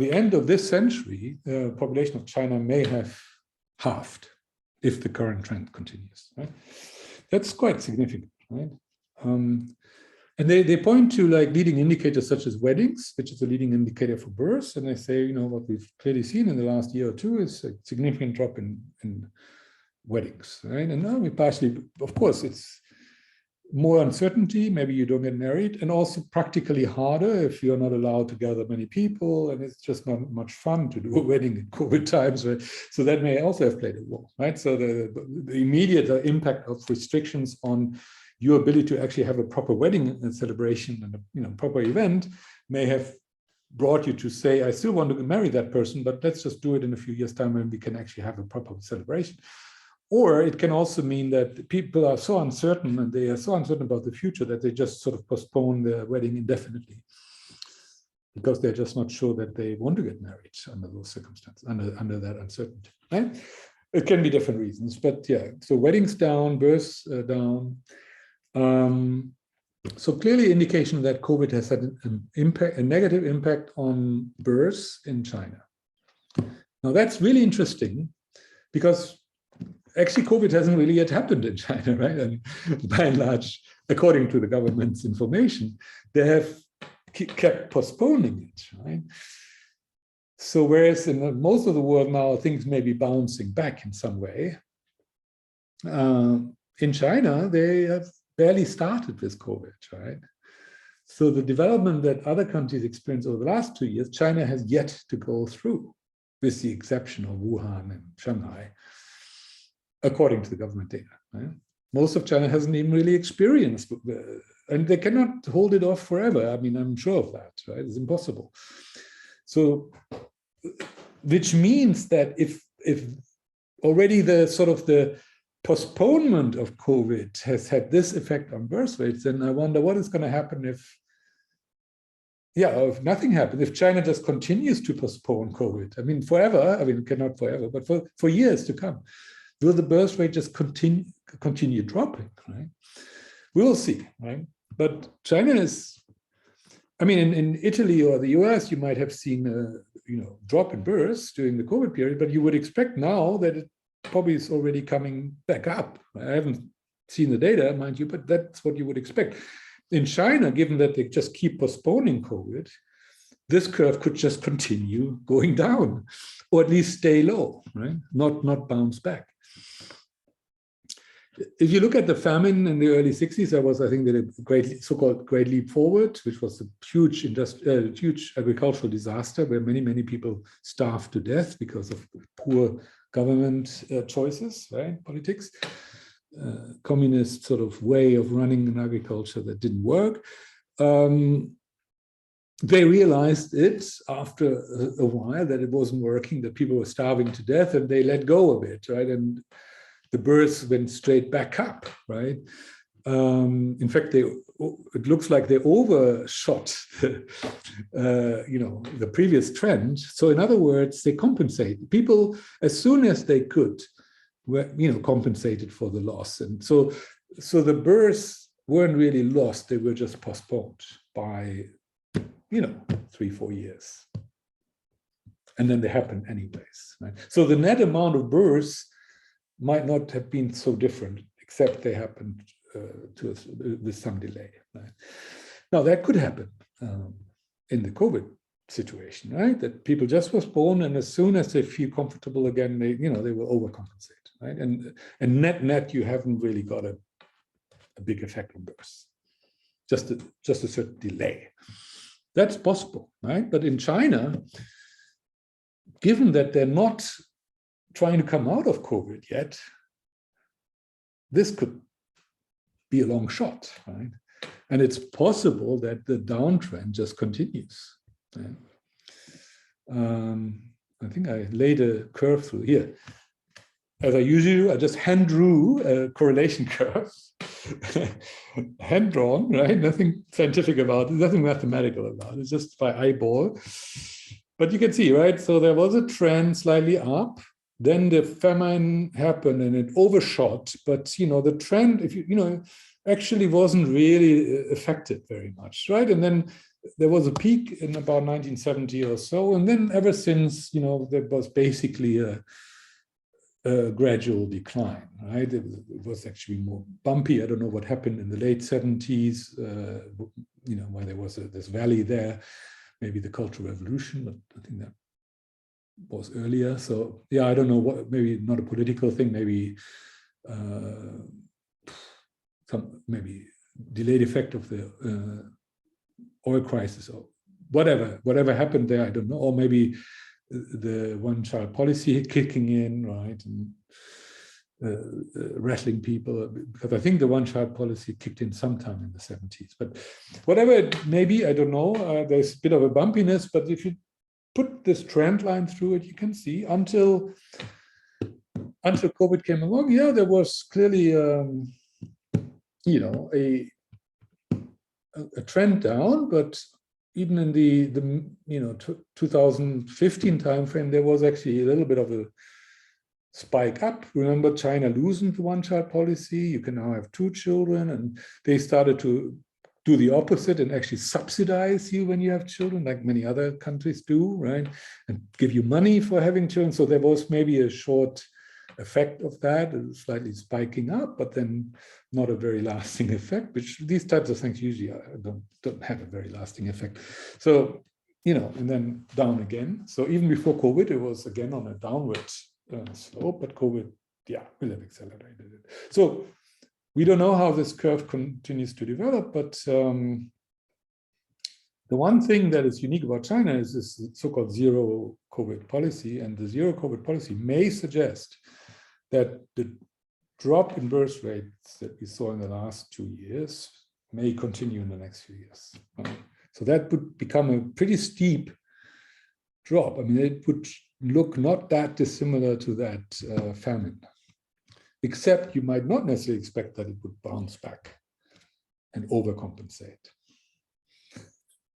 the end of this century, the population of China may have halved if the current trend continues, right? That's quite significant, right? And they point to like leading indicators such as weddings, which is a leading indicator for births. And they say, what we've clearly seen in the last year or two is a significant drop in weddings, right? And now we partially, of course, it's more uncertainty. Maybe you don't get married, and also practically harder if you're not allowed to gather many people, and it's just not much fun to do a wedding in COVID times. Right? So that may also have played a role, right? So the immediate impact of restrictions on your ability to actually have a proper wedding celebration and a proper event may have brought you to say, I still want to marry that person, but let's just do it in a few years' time when we can actually have a proper celebration. Or it can also mean that people are so uncertain, and they are so uncertain about the future that they just sort of postpone their wedding indefinitely, because they're just not sure that they want to get married under those circumstances, under that uncertainty. Right? It can be different reasons, but yeah, so weddings down, births down. So clearly indication that COVID has had a negative impact on births in China. Now that's really interesting, because actually COVID hasn't really yet happened in China, right? And by and large, according to the government's information, they have kept postponing it, right? So whereas in most of the world now, things may be bouncing back in some way, in China, they have barely started with COVID, right? So the development that other countries experienced over the last 2 years, China has yet to go through, with the exception of Wuhan and Shanghai, according to the government data. Right? Most of China hasn't even really experienced, and they cannot hold it off forever. I mean, I'm sure of that, right? It's impossible. So, which means that if already the sort of the postponement of COVID has had this effect on birth rates, then I wonder what is going to happen if nothing happens, if China just continues to postpone COVID. I mean, forever, I mean, cannot forever, but for years to come. Will the birth rate just continue dropping, right? We will see, right? But China is, I mean, in Italy or the US, you might have seen a drop in births during the COVID period, but you would expect now that it probably is already coming back up. I haven't seen the data, mind you, but that's what you would expect. In China, given that they just keep postponing COVID, this curve could just continue going down, or at least stay low, right? Not bounce back. If you look at the famine in the early 60s, there was, I think, a so-called Great Leap Forward, which was a huge agricultural disaster where many people starved to death because of poor government choices, right? Politics. Communist sort of way of running an agriculture that didn't work. They realized it after a while that it wasn't working, that people were starving to death, and they let go of it, right? And the births went straight back up, right? In fact, it looks like they overshot, the previous trend. So in other words, they compensate. People, as soon as they could, were, compensated for the loss. And so the births weren't really lost, they were just postponed by, 3-4 years. And then they happened anyways, right? So the net amount of births might not have been so different, except they happened to us with some delay, right? Now that could happen in the COVID situation, right? That people just postpone, and as soon as they feel comfortable again, they will overcompensate, right? And net, you haven't really got a big effect on births, just a certain delay. That's possible, right? But in China, given that they're not trying to come out of COVID yet, this could be a long shot, right? And it's possible that the downtrend just continues. Right? I think I laid a curve through here. As I usually do, I just hand drew a correlation curve, hand drawn, right? Nothing scientific about it, nothing mathematical about it, it's just by eyeball. But you can see, right? So there was a trend slightly up. Then the famine happened and it overshot, but the trend, if actually wasn't really affected very much, right? And then there was a peak in about 1970 or so, and then ever since, there was basically a gradual decline, right? It was actually more bumpy. I don't know what happened in the late 70s, when there was this valley there, maybe the Cultural Revolution, but I think that was earlier. So yeah, I don't know what, maybe not a political thing, maybe some delayed effect of the oil crisis or whatever happened there, I don't know, or maybe the one-child policy kicking in, right, and wrestling people, because I think the one-child policy kicked in sometime in the 70s, but whatever it may be, I don't know, there's a bit of a bumpiness, but if you put this trend line through it, you can see until until COVID came along, yeah, there was clearly, you know, a trend down, but even in the 2015 timeframe, there was actually a little bit of a spike up. Remember, China loosened the one-child policy. You can now have 2 children, and they started to do the opposite and actually subsidize you when you have children, like many other countries do, right? And give you money for having children. So there was maybe a short effect of that, slightly spiking up, but then not a very lasting effect, which these types of things usually don't have a very lasting effect. So, you know, and then down again. So even before COVID, it was again on a downward slope, but COVID, yeah, will have accelerated it. So we don't know how this curve continues to develop, but the one thing that is unique about China is this so-called zero COVID policy, and the zero COVID policy may suggest that the drop in birth rates that we saw in the last 2 years may continue in the next few years. So that would become a pretty steep drop. I mean, it would look not that dissimilar to that famine, except you might not necessarily expect that it would bounce back and overcompensate.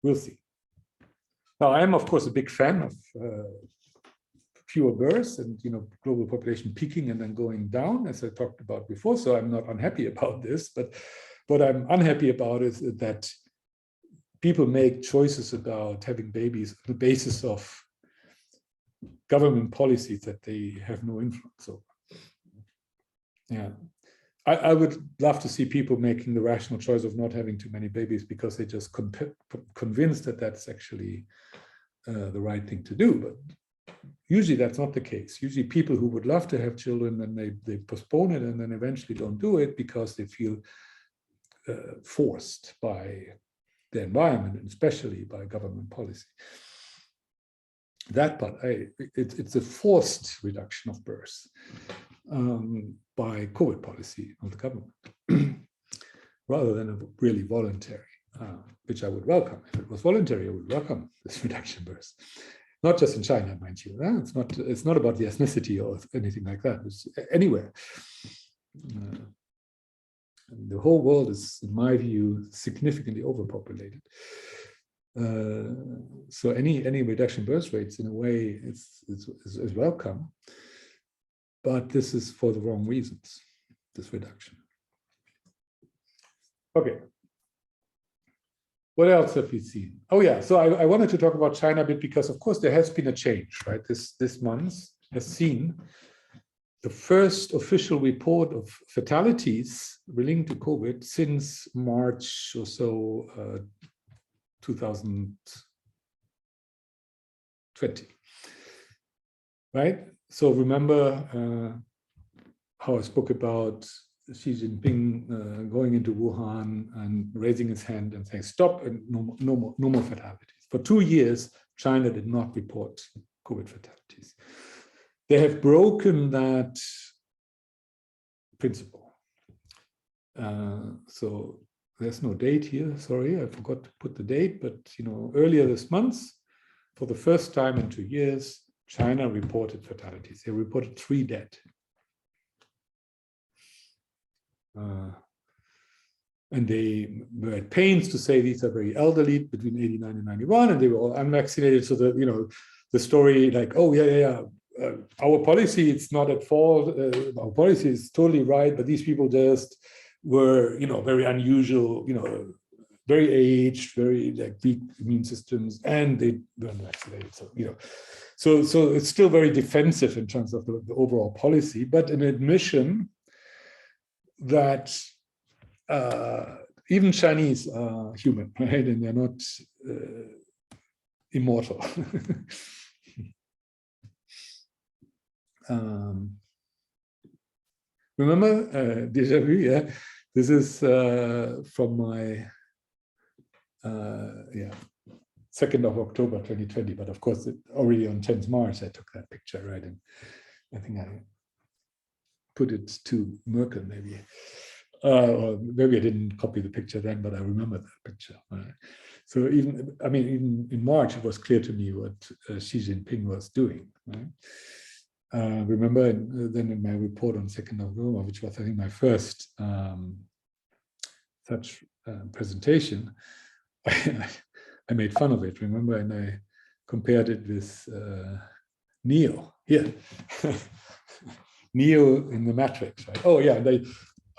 We'll see. Now, I am, of course, a big fan of fewer births and, you know, global population peaking and then going down, as I talked about before. So I'm not unhappy about this, but what I'm unhappy about is that people make choices about having babies on the basis of government policies that they have no influence over. Yeah, I would love to see people making the rational choice of not having too many babies because they just convinced that that's actually the right thing to do. But usually that's not the case. Usually people who would love to have children, and they postpone it and then eventually don't do it because they feel forced by the environment, and especially by government policy. That part, it's a forced reduction of births by COVID policy of the government, rather than a really voluntary, which I would welcome. If it was voluntary, I would welcome this reduction in births. Not just in China, mind you. It's not about the ethnicity or anything like that. It's anywhere. The whole world is, in my view, significantly overpopulated. So any reduction in birth rates, in a way, is welcome. But this is for the wrong reasons, this reduction. Okay. What else have we seen? Oh yeah, so I wanted to talk about China a bit because, of course, there has been a change, right? This month has seen the first official report of fatalities relating to COVID since March or so 2020, right? So remember how I spoke about Xi Jinping going into Wuhan and raising his hand and saying, stop, and no more fatalities. For 2 years, China did not report COVID fatalities. They have broken that principle. So there's no date here, sorry, I forgot to put the date, but you know, earlier this month, for the first time in 2 years, China reported fatalities. They reported 3 dead. And they were at pains to say these are very elderly, between 89 and 91, and they were all unvaccinated. So the, you know, the story like, oh yeah, our policy, it's not at fault. Our policy is totally right, but these people just were, you know, very unusual, you know, very aged, very like weak immune systems, and they weren't vaccinated. So, you know, so it's still very defensive in terms of the overall policy, but an admission that even Chinese are human, right? And they're not immortal. Remember, déjà vu, yeah? This is from my, 2nd of October 2020, but of course, already on 10th March, I took that picture, right? And I think I put it to Merkel, maybe. Or maybe I didn't copy the picture then, but I remember that picture. Right? So even in March, it was clear to me what Xi Jinping was doing. Right? Remember then in my report on 2nd of November, which was I think my first such presentation, I made fun of it, remember, and I compared it with Neo here. Neo in the Matrix, right? Oh yeah,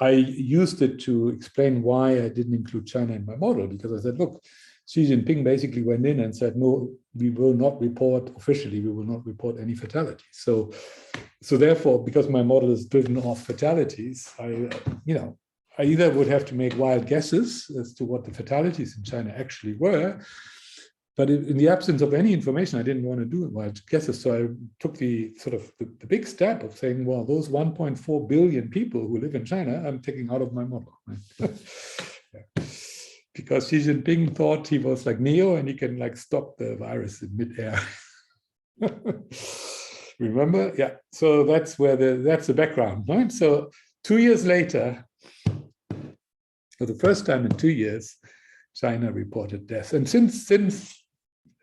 I used it to explain why I didn't include China in my model, because I said, look, Xi Jinping basically went in and said, no, we will not report officially, we will not report any fatalities. So therefore, because my model is driven off fatalities, I either would have to make wild guesses as to what the fatalities in China actually were, but in the absence of any information, I didn't want to do wild guesses. So I took the sort of the big step of saying, well, those 1.4 billion people who live in China, I'm taking out of my model. Right? Yeah. Because Xi Jinping thought he was like Neo and he can like stop the virus in midair. Remember? Yeah. So that's where that's the background, right? So 2 years later, for the first time in 2 years, China reported deaths. And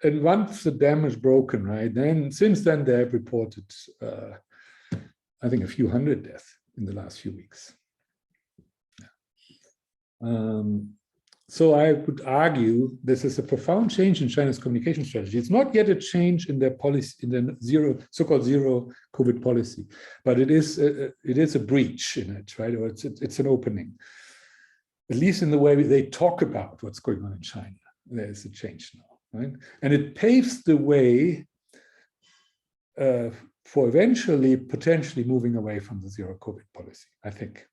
and once the dam is broken, right, then since then they have reported, I think, a few hundred deaths in the last few weeks. So I would argue this is a profound change in China's communication strategy. It's not yet a change in their policy, in the so-called zero COVID policy, but it is a breach in it, right? Or it's an opening. At least in the way they talk about what's going on in China, there is a change now. Right? And it paves the way for eventually potentially moving away from the zero COVID policy, I think.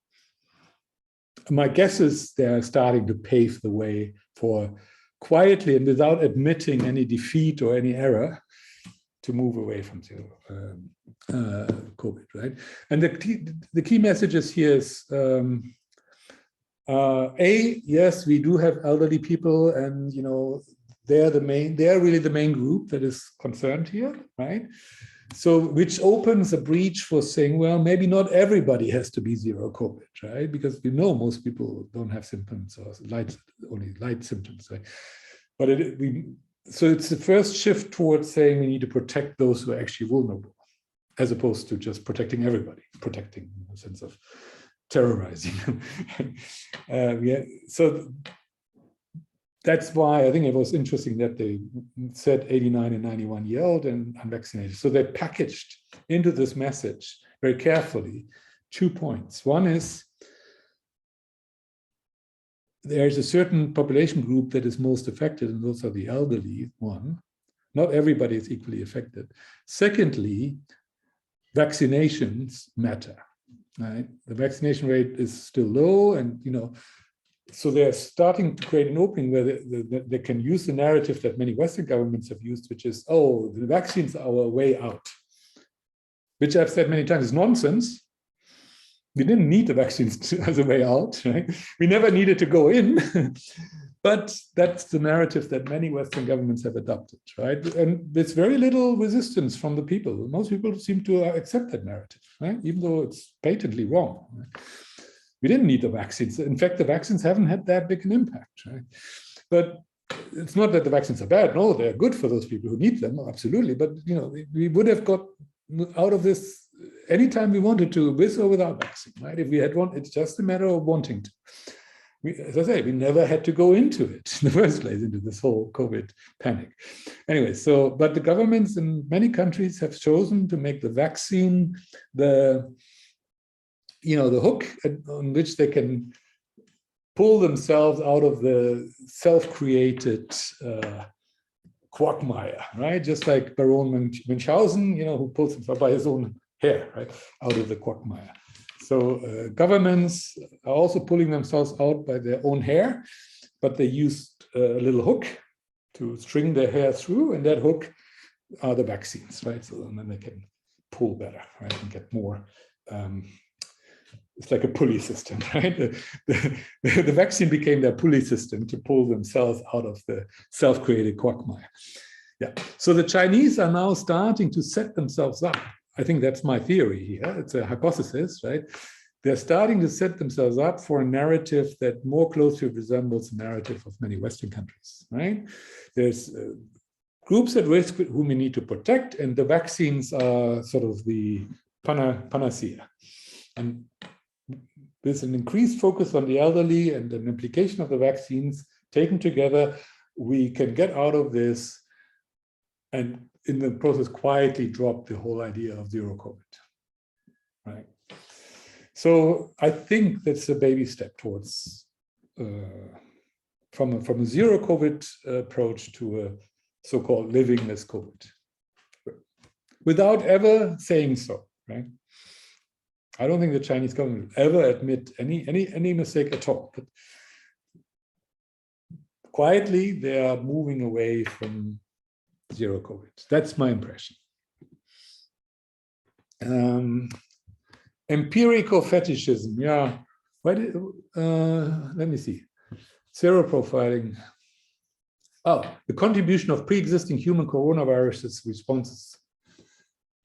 My guess is they're starting to pave the way for quietly and without admitting any defeat or any error to move away from zero COVID, right? And the key messages here is, yes, we do have elderly people, and they're really the main group that is concerned here, right? So, which opens a breach for saying, well, maybe not everybody has to be zero COVID, right? Because we know most people don't have symptoms or only light symptoms, right? But so it's the first shift towards saying we need to protect those who are actually vulnerable, as opposed to just protecting everybody, protecting in the sense of terrorizing them. So that's why I think it was interesting that they said 89 and 91-year-old and unvaccinated. So they packaged into this message very carefully 2 points. One is there's a certain population group that is most affected, and those are the elderly. One, not everybody is equally affected. Secondly, vaccinations matter. Right? The vaccination rate is still low, and so they're starting to create an opening where they can use the narrative that many Western governments have used, which is, oh, the vaccines are our way out, which I've said many times is nonsense. We didn't need the vaccines as a way out, right? We never needed to go in, but that's the narrative that many Western governments have adopted, right? And there's very little resistance from the people. Most people seem to accept that narrative, right? Even though it's patently wrong. Right? We didn't need the vaccines. In fact, the vaccines haven't had that big an impact, right? But it's not that the vaccines are bad. No, they're good for those people who need them, absolutely. But we would have got out of this anytime we wanted to, with or without vaccine, right? If we had one, it's just a matter of wanting to. As I say, we never had to go into it in the first place, into this whole COVID panic. Anyway, but the governments in many countries have chosen to make the vaccine the hook on which they can pull themselves out of the self-created quagmire, right? Just like Baron Munchausen, who pulls himself by his own hair, right, out of the quagmire. So governments are also pulling themselves out by their own hair, but they used a little hook to string their hair through, and that hook are the vaccines, right? So then they can pull better, right, and get more. It's like a pulley system, right? The vaccine became their pulley system to pull themselves out of the self-created quagmire. Yeah. So the Chinese are now starting to set themselves up. I think that's my theory here. It's a hypothesis, right? They're starting to set themselves up for a narrative that more closely resembles the narrative of many Western countries, right? There's groups at risk whom we need to protect, and the vaccines are sort of the panacea. And with an increased focus on the elderly and an implication of the vaccines taken together, we can get out of this and in the process quietly drop the whole idea of zero COVID, right? So I think that's a baby step towards from a zero COVID approach to a so-called living with COVID, without ever saying so, right? I don't think the Chinese government will ever admit any mistake at all. But quietly, they are moving away from zero COVID. That's my impression. Empirical fetishism, yeah. Let me see. Seroprofiling. Oh, the contribution of pre-existing human coronaviruses responses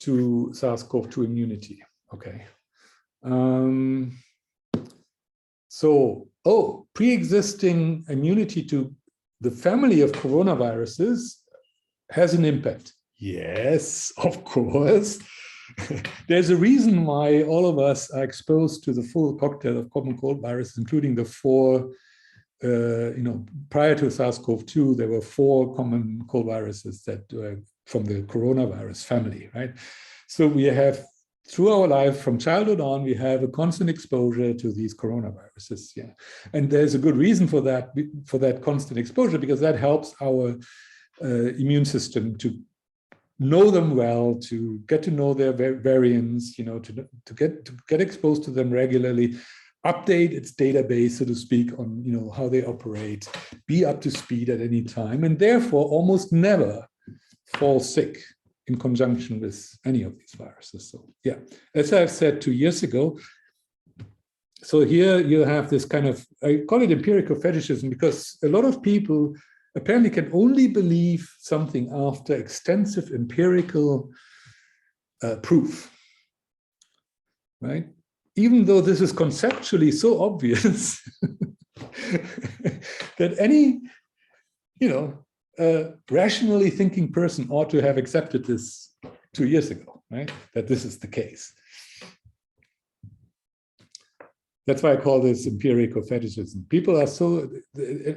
to SARS-CoV-2 immunity. Okay. Pre-existing immunity to the family of coronaviruses has an impact. Yes, of course. There's a reason why all of us are exposed to the full cocktail of common cold viruses, including the four, prior to SARS-CoV-2, there were 4 common cold viruses that were from the coronavirus family, right? So we have, through our life, from childhood on, we have a constant exposure to these coronaviruses, yeah. And there's a good reason for that constant exposure, because that helps our immune system to know them well, to get to know their variants, to get exposed to them regularly, update its database, so to speak, on how they operate, be up to speed at any time, and therefore almost never fall sick in conjunction with any of these viruses. So yeah, as I've said 2 years ago, so here you have this kind of, I call it empirical fetishism, because a lot of people apparently can only believe something after extensive empirical proof, right? Even though this is conceptually so obvious that any, rationally thinking person ought to have accepted this 2 years ago, right? That this is the case. That's why I call this empirical fetishism. People are so,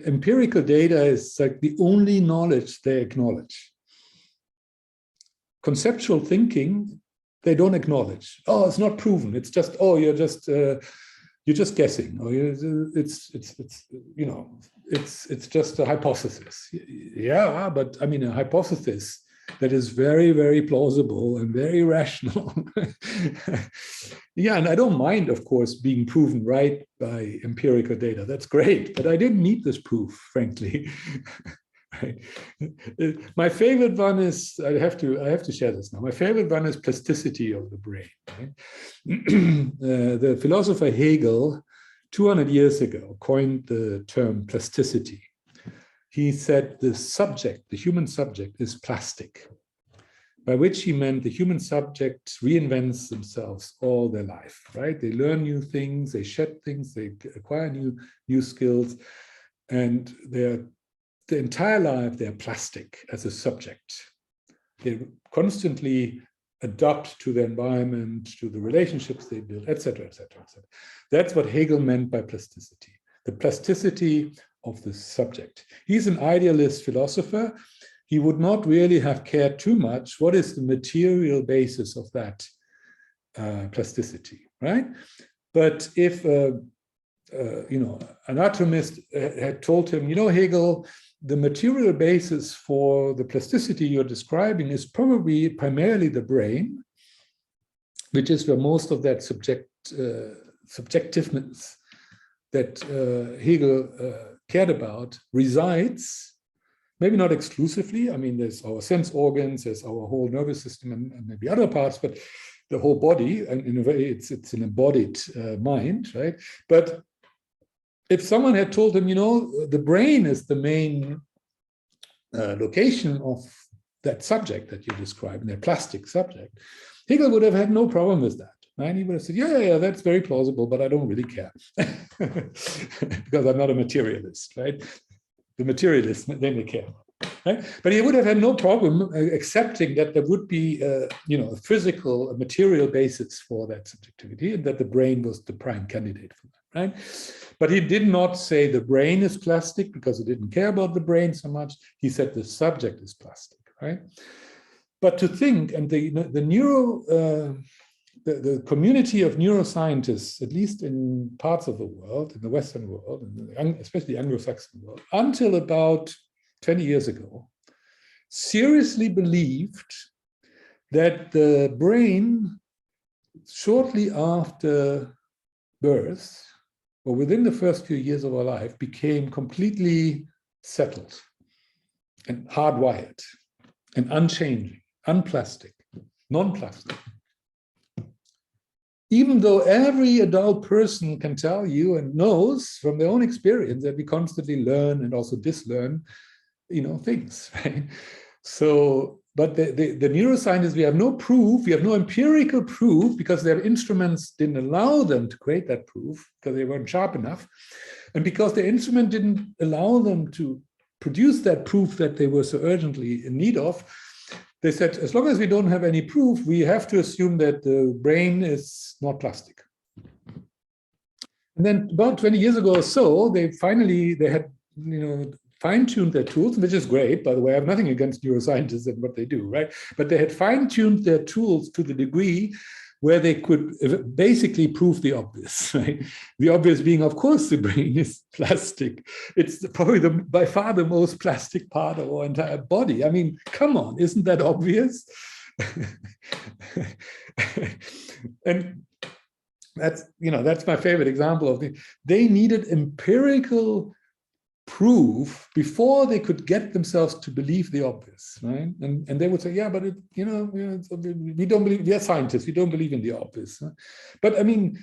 empirical data is like the only knowledge they acknowledge. Conceptual thinking, they don't acknowledge. Oh, it's not proven. It's just, oh, you're just guessing. Or it's just a hypothesis. Yeah, but I mean, a hypothesis that is very, very plausible and very rational. Yeah, and I don't mind, of course, being proven right by empirical data. That's great, but I didn't need this proof, frankly. Right. My favorite one is, I have to share this now. My favorite one is plasticity of the brain. Right? The philosopher Hegel, 200 years ago, coined the term plasticity. He said the subject, the human subject, is plastic, by which he meant the human subject reinvents themselves all their life, right? They learn new things, they shed things, they acquire new skills, and the entire life they're plastic as a subject. They constantly adapt to the environment, to the relationships they build, etc., etc., etc. That's what Hegel meant by plasticity, the plasticity of the subject. He's an idealist philosopher. He would not really have cared too much what is the material basis of that plasticity, right? But if an anatomist had told him, Hegel, the material basis for the plasticity you're describing is probably primarily the brain, which is where most of that subjectiveness that Hegel cared about resides, maybe not exclusively. I mean, there's our sense organs, there's our whole nervous system and maybe other parts, but the whole body, and in a way, it's an embodied mind, right? But if someone had told him, the brain is the main location of that subject that you described, that plastic subject, Hegel would have had no problem with that. Right? He would have said, yeah, that's very plausible, but I don't really care because I'm not a materialist, right? The materialists, they may care. right? But he would have had no problem accepting that there would be, a physical, a material basis for that subjectivity, and that the brain was the prime candidate for that, right? But he did not say the brain is plastic because he didn't care about the brain so much. He said the subject is plastic, right? But to think, and the community of neuroscientists, at least in parts of the world, in the Western world, and especially the Anglo-Saxon world, until about 20 years ago, seriously believed that the brain, shortly after birth, or within the first few years of our life, became completely settled and hardwired and unchanging, unplastic, non-plastic. Even though every adult person can tell you and knows from their own experience that we constantly learn and also dislearn, things, right? So, but the neuroscientists, we have no proof, we have no empirical proof, because their instruments didn't allow them to create that proof because they weren't sharp enough. And because the instrument didn't allow them to produce that proof that they were so urgently in need of, they said, as long as we don't have any proof, we have to assume that the brain is not plastic. And then about 20 years ago or so, they had, fine-tuned their tools, which is great, by the way. I have nothing against neuroscientists and what they do, right? But they had fine-tuned their tools to the degree where they could basically prove the obvious, right? The obvious being, of course, the brain is plastic. It's probably by far the most plastic part of our entire body. I mean, come on, isn't that obvious? And that's my favorite example of it. They needed empirical proof before they could get themselves to believe the obvious, right? And they would say, yeah, but we don't believe, we are scientists, we don't believe in the obvious. Huh? But I mean,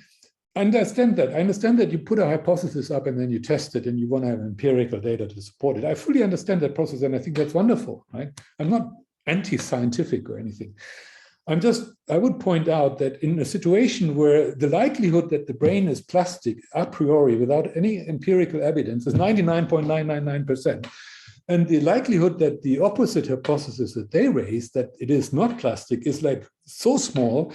I understand that you put a hypothesis up and then you test it and you want to have empirical data to support it. I fully understand that process, and I think that's wonderful, right? I'm not anti-scientific or anything. I would point out that in a situation where the likelihood that the brain is plastic a priori without any empirical evidence is 99.999%, and the likelihood that the opposite hypothesis that they raised, that it is not plastic, is like so small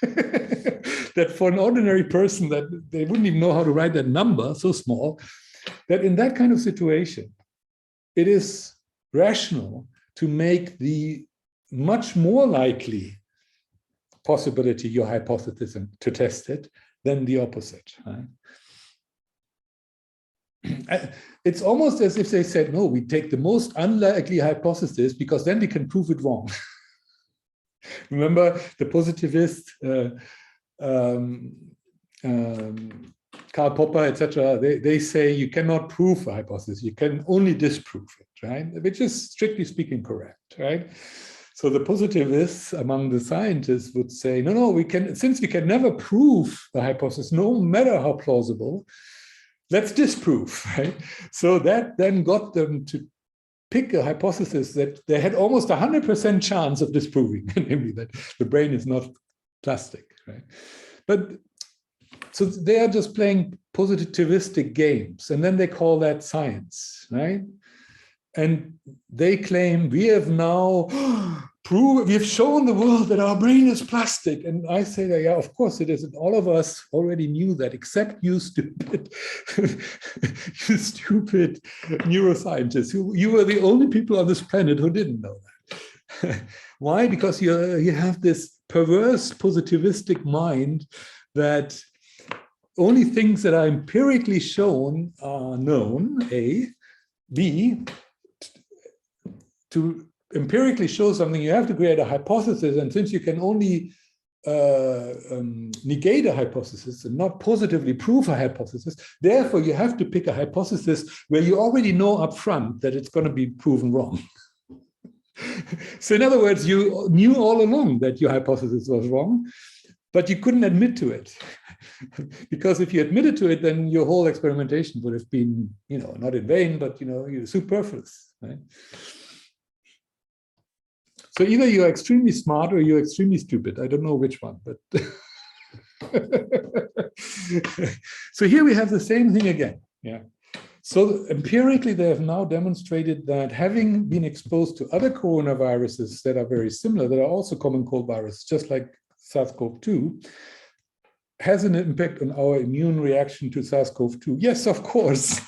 that for an ordinary person that they wouldn't even know how to write that number, so small, that in that kind of situation, it is rational to make the much more likely possibility, your hypothesis, and to test it, than the opposite. Right? It's almost as if they said, no, we take the most unlikely hypothesis because then we can prove it wrong. Remember the positivist, Karl Popper, etc. They say you cannot prove a hypothesis, you can only disprove it, right? Which is strictly speaking correct, right? So the positivists among the scientists would say, no, we can, since we can never prove the hypothesis, no matter how plausible, let's disprove, right? So that then got them to pick a hypothesis that they had almost 100% chance of disproving, namely that the brain is not plastic, right? But so they are just playing positivistic games, and then they call that science, right? And they claim we have now we have shown the world that our brain is plastic. And I say that, yeah, of course it is. And all of us already knew that, except you stupid, you stupid neuroscientists. You were the only people on this planet who didn't know that. Why? Because you have this perverse positivistic mind that only things that are empirically shown are known, A. B, to empirically show something, you have to create a hypothesis, and since you can only negate a hypothesis and not positively prove a hypothesis, therefore you have to pick a hypothesis where you already know up front that it's going to be proven wrong. So in other words, you knew all along that your hypothesis was wrong, but you couldn't admit to it. Because if you admitted to it, then your whole experimentation would have been, not in vain, but, superfluous, right? So either you're extremely smart or you're extremely stupid. I don't know which one, but. So here we have the same thing again. Yeah. So empirically, they have now demonstrated that having been exposed to other coronaviruses that are very similar, that are also common cold viruses, just like SARS-CoV-2, has an impact on our immune reaction to SARS-CoV-2. Yes, of course.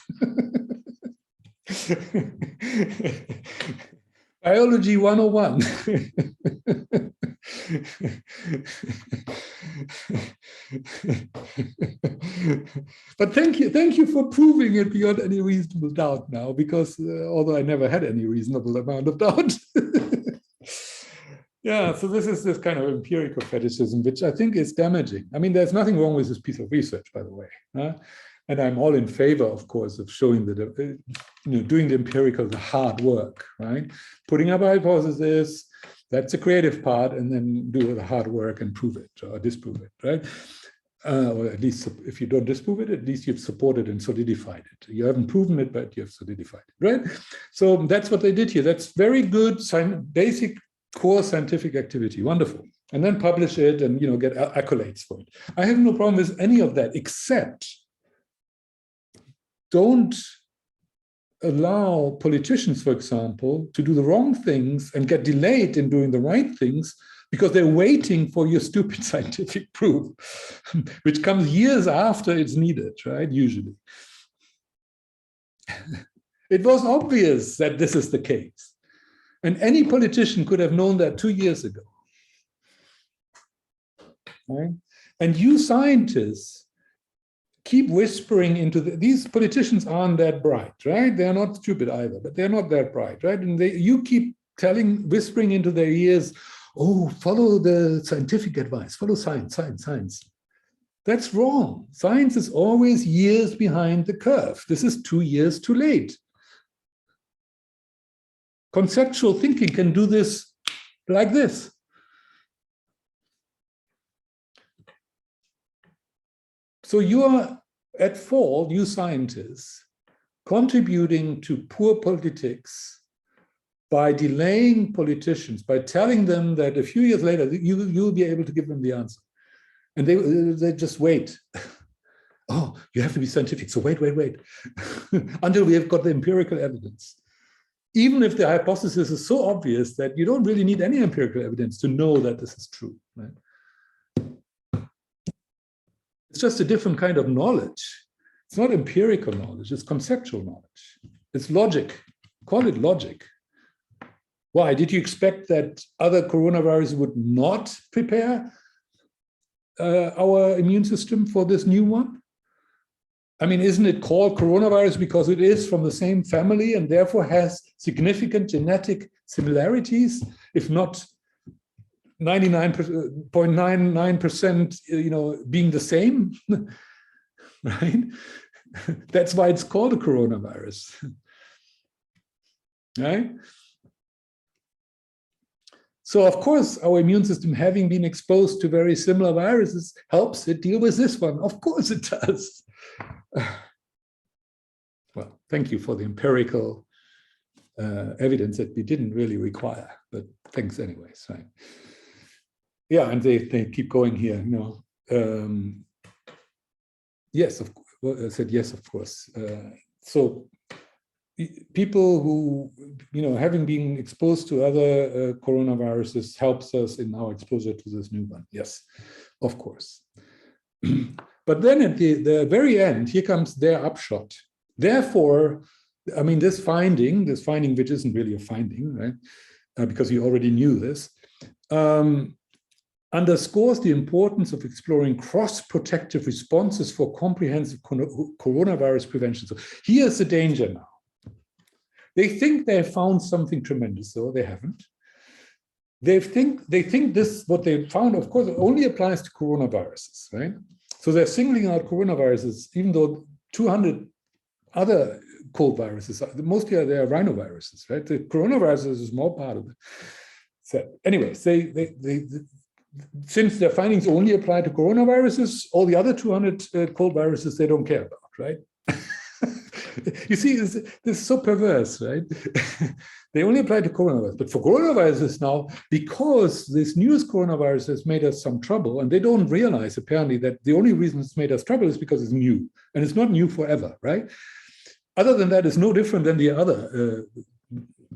Biology 101. But thank you for proving it beyond any reasonable doubt now, because although I never had any reasonable amount of doubt. Yeah, so this is this kind of empirical fetishism, which I think is damaging. I mean, there's nothing wrong with this piece of research, by the way. And I'm all in favor, of course, of showing that, doing the empirical, the hard work, right? Putting up a hypothesis, that's a creative part, and then do the hard work and prove it or disprove it, right? Or at least if you don't disprove it, at least you've supported and solidified it. You haven't proven it, but you've solidified it, right? So that's what they did here. That's very good, basic core scientific activity, wonderful. And then publish it and get accolades for it. I have no problem with any of that, except don't allow politicians, for example, to do the wrong things and get delayed in doing the right things because they're waiting for your stupid scientific proof, which comes years after it's needed, right? Usually. It was obvious that this is the case. And any politician could have known that 2 years ago. Right? And you scientists keep whispering into these politicians aren't that bright, right? They're not stupid either, but they're not that bright, right? And you keep whispering into their ears, oh, follow the scientific advice, follow science, science, science. That's wrong. Science is always years behind the curve. This is 2 years too late. Conceptual thinking can do this like this. So you are at fault, you scientists, contributing to poor politics by delaying politicians, by telling them that a few years later, you'll be able to give them the answer. And they just wait. Oh, you have to be scientific, so wait, until we have got the empirical evidence. Even if the hypothesis is so obvious that you don't really need any empirical evidence to know that this is true, right? It's just a different kind of knowledge. It's not empirical knowledge, it's conceptual knowledge. It's logic, call it logic. Why? Did you expect that other coronaviruses would not prepare our immune system for this new one? I mean, isn't it called coronavirus because it is from the same family and therefore has significant genetic similarities, if not 99.99%, being the same, right? That's why it's called a coronavirus, right? So of course, our immune system, having been exposed to very similar viruses, helps it deal with this one. Of course it does. Well, thank you for the empirical evidence that we didn't really require, but thanks anyways, right? Yeah, and they keep going here. Yes, of course. Well, I said yes, of course. So people who, having been exposed to other coronaviruses helps us in our exposure to this new one. Yes, of course. But then at the very end, here comes their upshot. Therefore, I mean, this finding, which isn't really a finding, right? Because you already knew this, underscores the importance of exploring cross-protective responses for comprehensive coronavirus prevention. So here's the danger now. They think they have found something tremendous, though they haven't. They think this, what they found, of course, only applies to coronaviruses, right? So they're singling out coronaviruses, even though 200 other cold viruses, mostly they are rhinoviruses, right? The coronavirus is a small part of it. So anyways, since their findings only apply to coronaviruses, all the other 200 cold viruses they don't care about, right? You see, this is so perverse, right? They only apply to coronavirus. But for coronaviruses now, because this newest coronavirus has made us some trouble, and they don't realize, apparently, that the only reason it's made us trouble is because it's new. And it's not new forever, right? other than that, it's no different than the other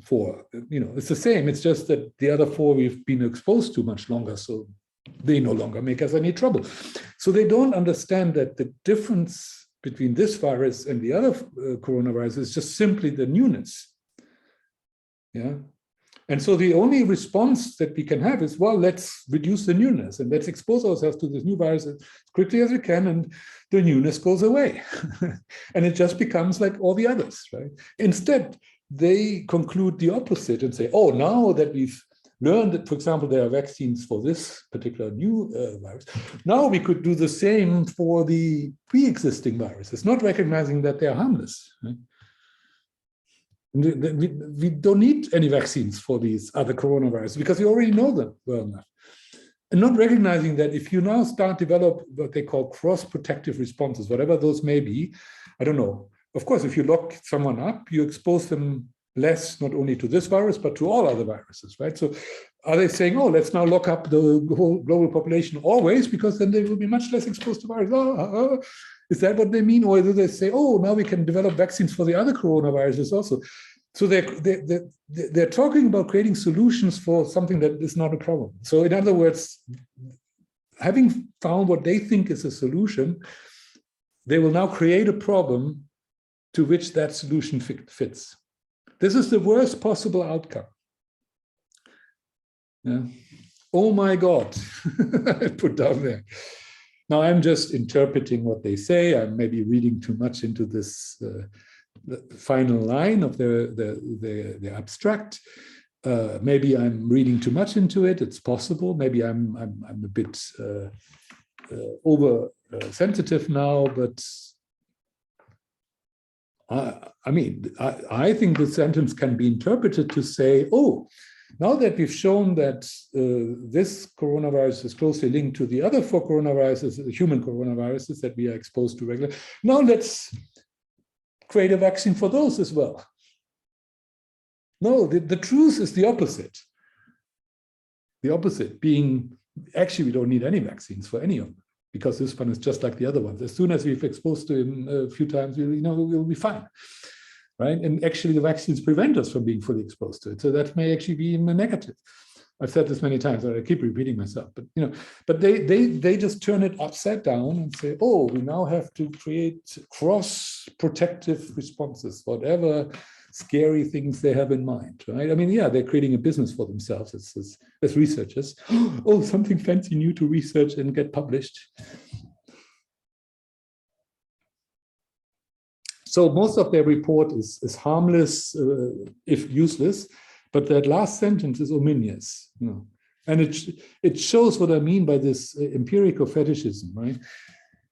four. It's the same. It's just that the other four we've been exposed to much longer, so they no longer make us any trouble. So they don't understand that the difference between this virus and the other coronavirus is just simply the newness. Yeah. And so the only response that we can have is, well, let's reduce the newness and let's expose ourselves to this new virus as quickly as we can, and the newness goes away. And it just becomes like all the others, right? Instead, they conclude the opposite and say, oh, now that we've learned that, for example, there are vaccines for this particular new virus, now we could do the same for the pre-existing viruses, not recognizing that they are harmless, right? We don't need any vaccines for these other coronaviruses because we already know them well enough. And not recognizing that if you now start develop what they call cross-protective responses, whatever those may be, I don't know. Of course, if you lock someone up, you expose them less, not only to this virus, but to all other viruses, right? So are they saying, oh, let's now lock up the whole global population always, because then they will be much less exposed to virus? Is that what they mean? Or do they say, oh, now we can develop vaccines for the other coronaviruses also? So they're talking about creating solutions for something that is not a problem. So in other words, having found what they think is a solution, they will now create a problem to which that solution fits. This is the worst possible outcome. Yeah. Oh my God, I put down there. Now I'm just interpreting what they say. I'm maybe reading too much into this the final line of the abstract. Maybe I'm reading too much into it. It's possible. Maybe I'm a bit over sensitive now, but I think the sentence can be interpreted to say, oh, now that we've shown that this coronavirus is closely linked to the other four coronaviruses, the human coronaviruses that we are exposed to regularly, now let's create a vaccine for those as well. No, the truth is the opposite. The opposite being, actually, we don't need any vaccines for any of them, because this one is just like the other ones. As soon as we've exposed to him a few times, we'll be fine, right? And actually, the vaccines prevent us from being fully exposed to it. So that may actually be in a negative. I've said this many times, I keep repeating myself, but they just turn it upside down and say, oh, we now have to create cross-protective responses, whatever scary things they have in mind, right? I mean, yeah, they're creating a business for themselves as researchers. Oh, something fancy new to research and get published. So most of their report is harmless, if useless, but that last sentence is ominous. And it shows what I mean by this empirical fetishism, right?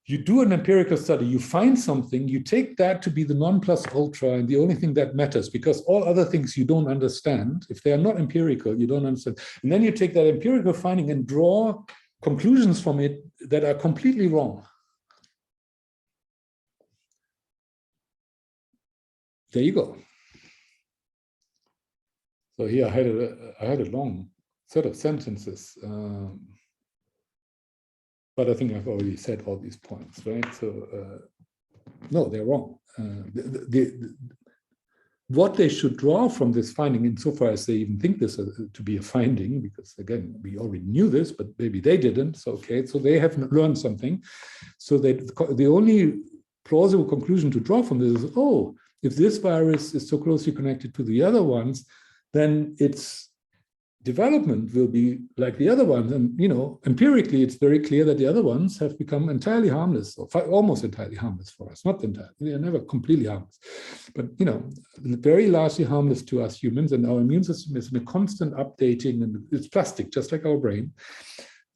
You do an empirical study, you find something, you take that to be the non plus ultra and the only thing that matters, because all other things you don't understand. If they are not empirical, you don't understand. And then you take that empirical finding and draw conclusions from it that are completely wrong. There you go. So here I had a long set of sentences. But I think I've already said all these points, right? So no, they're wrong. What they should draw from this finding, insofar as they even think this to be a finding, because again, we already knew this, but maybe they didn't. So, okay, so they have learned something. So that the only plausible conclusion to draw from this is, oh, if this virus is so closely connected to the other ones, then its development will be like the other ones. And, empirically, it's very clear that the other ones have become entirely harmless, or almost entirely harmless for us. Not entirely, they are never completely harmless, but, very largely harmless to us humans. And our immune system is in a constant updating, and it's plastic, just like our brain.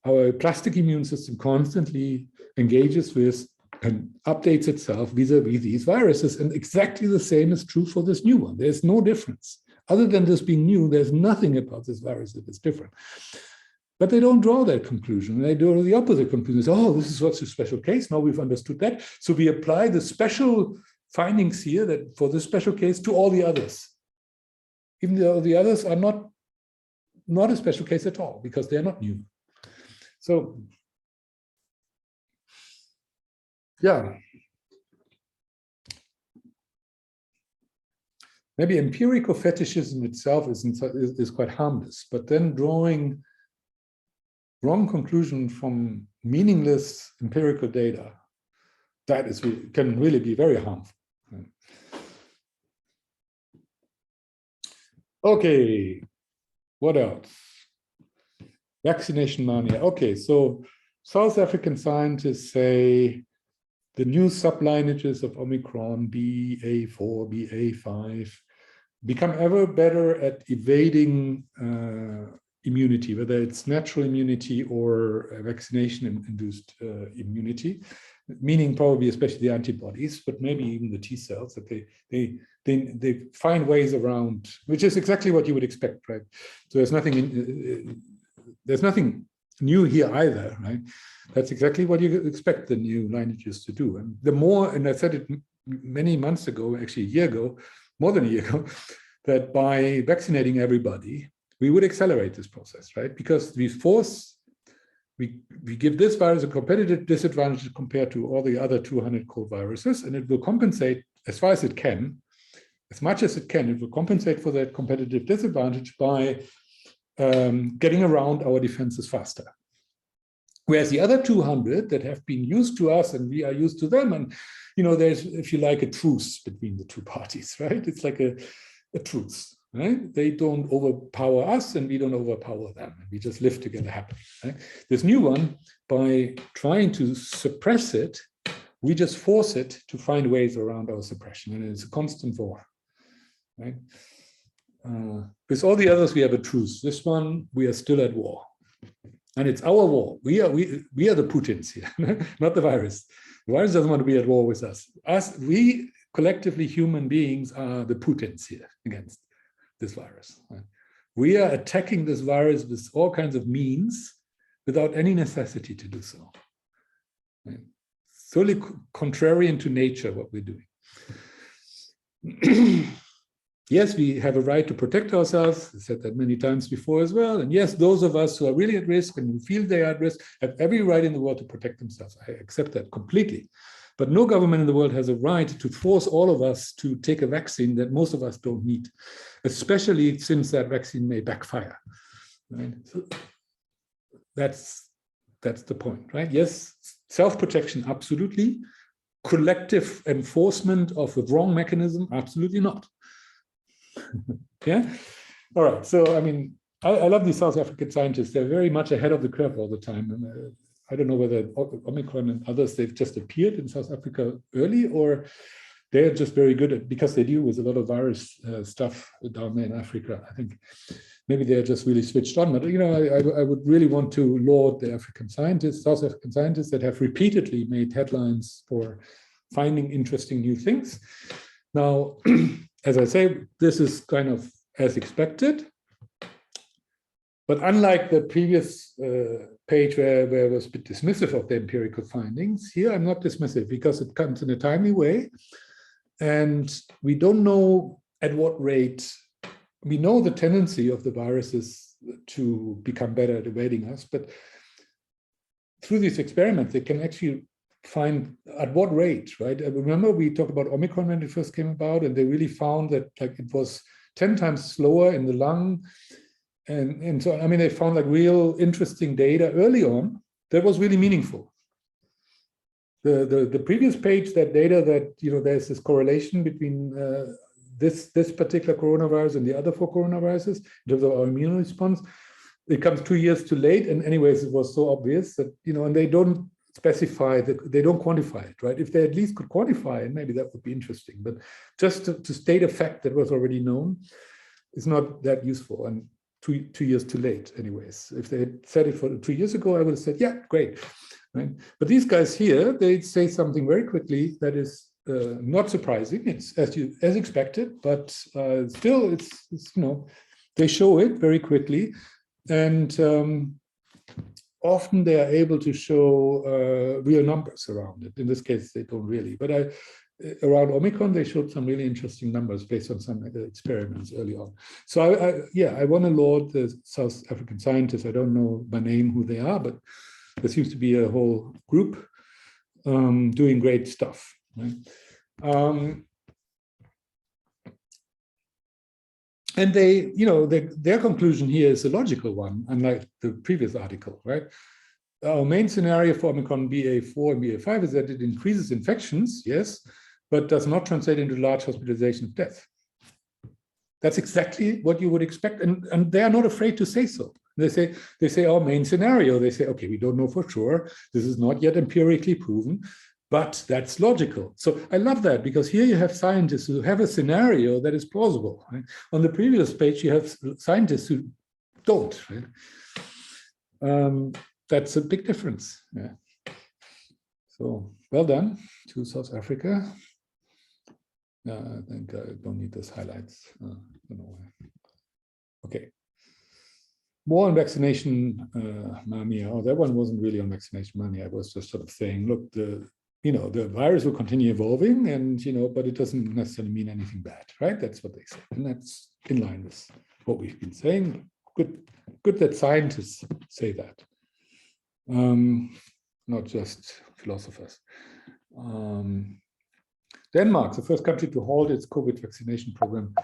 Our plastic immune system constantly engages with and updates itself vis-a-vis these viruses. And exactly the same is true for this new one. There's no difference. Other than this being new, there's nothing about this virus that is different. But they don't draw that conclusion. They draw the opposite conclusion. They say, oh, this is what's a special case. Now we've understood that. So we apply the special findings here that for this special case to all the others. Even though the others are not a special case at all, because they're not new. So, yeah. maybe empirical fetishism itself is quite harmless, but then drawing wrong conclusion from meaningless empirical data, that can really be very harmful. Okay, what else? Vaccination mania. Okay, so South African scientists say the new sublineages of Omicron, BA4, BA5, become ever better at evading immunity, whether it's natural immunity or vaccination-induced immunity, meaning probably especially the antibodies, but maybe even the T cells, that they find ways around, which is exactly what you would expect, right? So there's nothing new here either, right? That's exactly what you expect the new lineages to do. And the more, and I said it many months ago, actually a year ago, more than a year ago, that by vaccinating everybody, we would accelerate this process, right? Because we give this virus a competitive disadvantage compared to all the other 200 cold viruses, and it will compensate as far as it can, as much as it can, it will compensate for that competitive disadvantage by getting around our defenses faster. Whereas the other 200 that have been used to us and we are used to them, and there's, if you like, a truce between the two parties, right? It's like a truce, right? They don't overpower us and we don't overpower them. We just live together happily, right? This new one, by trying to suppress it, we just force it to find ways around our suppression, and it's a constant war, right? With all the others, we have a truce. This one, we are still at war. And it's our war. We are the Putins here, not the virus. The virus doesn't want to be at war with us. We collectively, human beings, are the Putins here against this virus. Right? We are attacking this virus with all kinds of means without any necessity to do so. Right? Solely contrarian to nature, what we're doing. Yes, we have a right to protect ourselves. I said that many times before as well. And yes, those of us who are really at risk and who feel they are at risk have every right in the world to protect themselves. I accept that completely. But no government in the world has a right to force all of us to take a vaccine that most of us don't need, especially since that vaccine may backfire. Right? So that's the point, right? Yes, self-protection, absolutely. Collective enforcement of the wrong mechanism, absolutely not. Yeah. All right. So, I mean, I love these South African scientists. They're very much ahead of the curve all the time. And I don't know whether Omicron and others, they've just appeared in South Africa early, or they're just very good at, because they deal with a lot of virus stuff down there in Africa. I think maybe they're just really switched on. But, I would really want to laud the African scientists, South African scientists that have repeatedly made headlines for finding interesting new things. Now, as I say, this is kind of as expected. But unlike the previous page where I was a bit dismissive of the empirical findings, here I'm not dismissive because it comes in a timely way. And we don't know at what rate. We know the tendency of the viruses to become better at evading us, but through these experiments, they can actually find at what rate, right? I remember we talked about Omicron when it first came about, and they really found that like it was 10 times slower in the lung. And so, I mean, they found like real interesting data early on that was really meaningful. The previous page, that data that, there's this correlation between this particular coronavirus and the other 4 coronaviruses in terms of our immune response, it comes 2 years too late. And anyways, it was so obvious that, and they don't specify that, they don't quantify it, right? If they at least could quantify it, maybe that would be interesting. But just to state a fact that was already known is not that useful. And two years too late, anyways. If they had said it for 2 years ago, I would have said, yeah, great. Right? But these guys here, they say something very quickly that is not surprising. It's as expected, but still, it's they show it very quickly, and often they are able to show real numbers around it. In this case, they don't really. But around Omicron, they showed some really interesting numbers based on some experiments early on. So I want to laud the South African scientists. I don't know by name who they are, but there seems to be a whole group doing great stuff. Right? And they, their conclusion here is a logical one, unlike the previous article, right? Our main scenario for Omicron BA4 and BA5 is that it increases infections, yes, but does not translate into large hospitalization of death. That's exactly what you would expect, and they are not afraid to say so. They say our main scenario. They say, okay, we don't know for sure. This is not yet empirically proven, but that's logical. So I love that, because here you have scientists who have a scenario that is plausible. Right? On the previous page, you have scientists who don't. Right? That's a big difference. Yeah. So well done to South Africa. I think I don't need those highlights. Okay. More on vaccination mania. Oh, that one wasn't really on vaccination mania. I was just sort of saying, look, the virus will continue evolving, and but it doesn't necessarily mean anything bad, right? That's what they say, and that's in line with what we've been saying. Good that scientists say that, not just philosophers. Denmark, the first country to halt its COVID vaccination program.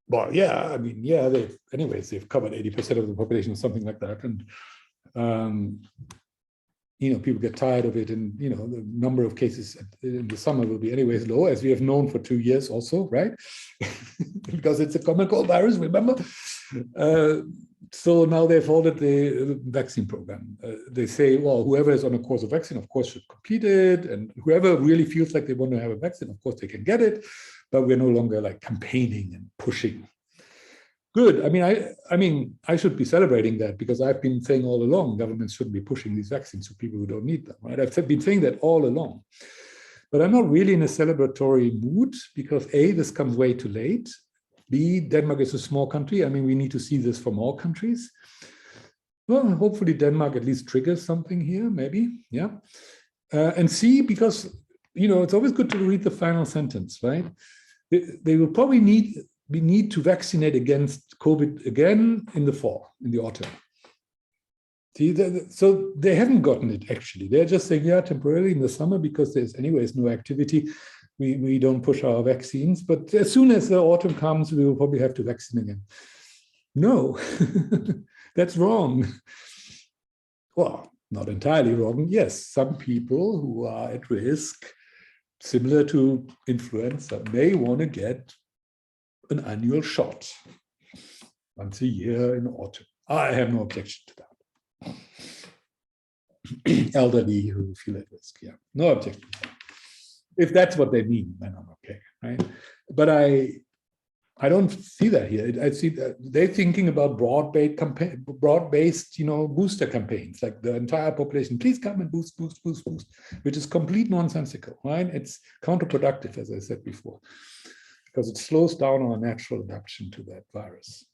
Well, yeah, I mean, yeah, they've covered 80% of the population or something like that. And, people get tired of it, and, the number of cases in the summer will be anyways low, as we have known for 2 years also, right? Because it's a common cold virus, remember? So now they've halted the vaccine program. They say, well, whoever is on a course of vaccine, of course, should complete it. And whoever really feels like they want to have a vaccine, of course, they can get it. But we're no longer like campaigning and pushing. Good. I mean, I should be celebrating that, because I've been saying all along, governments shouldn't be pushing these vaccines to people who don't need them, right? I've been saying that all along. But I'm not really in a celebratory mood, because A, this comes way too late. B, Denmark is a small country. I mean, we need to see this from all countries. Well, hopefully Denmark at least triggers something here, maybe, yeah. And C, because, it's always good to read the final sentence, right? They will probably need to vaccinate against COVID again in the fall, in the autumn. See, so they haven't gotten it, actually. They're just saying, yeah, temporarily in the summer, because there's anyways no activity, we don't push our vaccines. But as soon as the autumn comes, we will probably have to vaccinate again. No, that's wrong. Well, not entirely wrong. Yes, some people who are at risk, similar to influenza, may want to get an annual shot once a year in autumn. I have no objection to that. Elderly who feel at risk, yeah, no objection to that. If that's what they mean, then I'm okay, right? But I don't see that here. I see that they're thinking about broad-based, booster campaigns, like the entire population, please come and boost, which is complete nonsensical, right? It's counterproductive, as I said before, because it slows down our natural adaptation to that virus.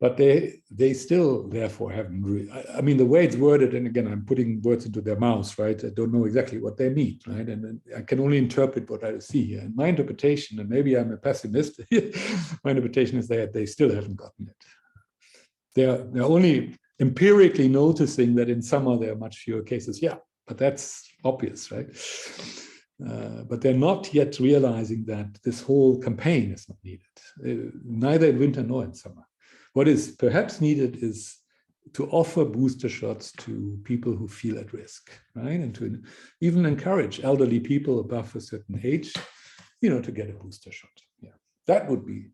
But they still, therefore, haven't really, I mean, the way it's worded, and again, I'm putting words into their mouths, right? I don't know exactly what they mean, right? And I can only interpret what I see here. And my interpretation, and maybe I'm a pessimist, my interpretation is that they still haven't gotten it. They're only empirically noticing that in summer there are much fewer cases. Yeah, but that's obvious, right? But they're not yet realizing that this whole campaign is not needed, neither in winter nor in summer. What is perhaps needed is to offer booster shots to people who feel at risk, right? And to even encourage elderly people above a certain age, to get a booster shot. Yeah, that would be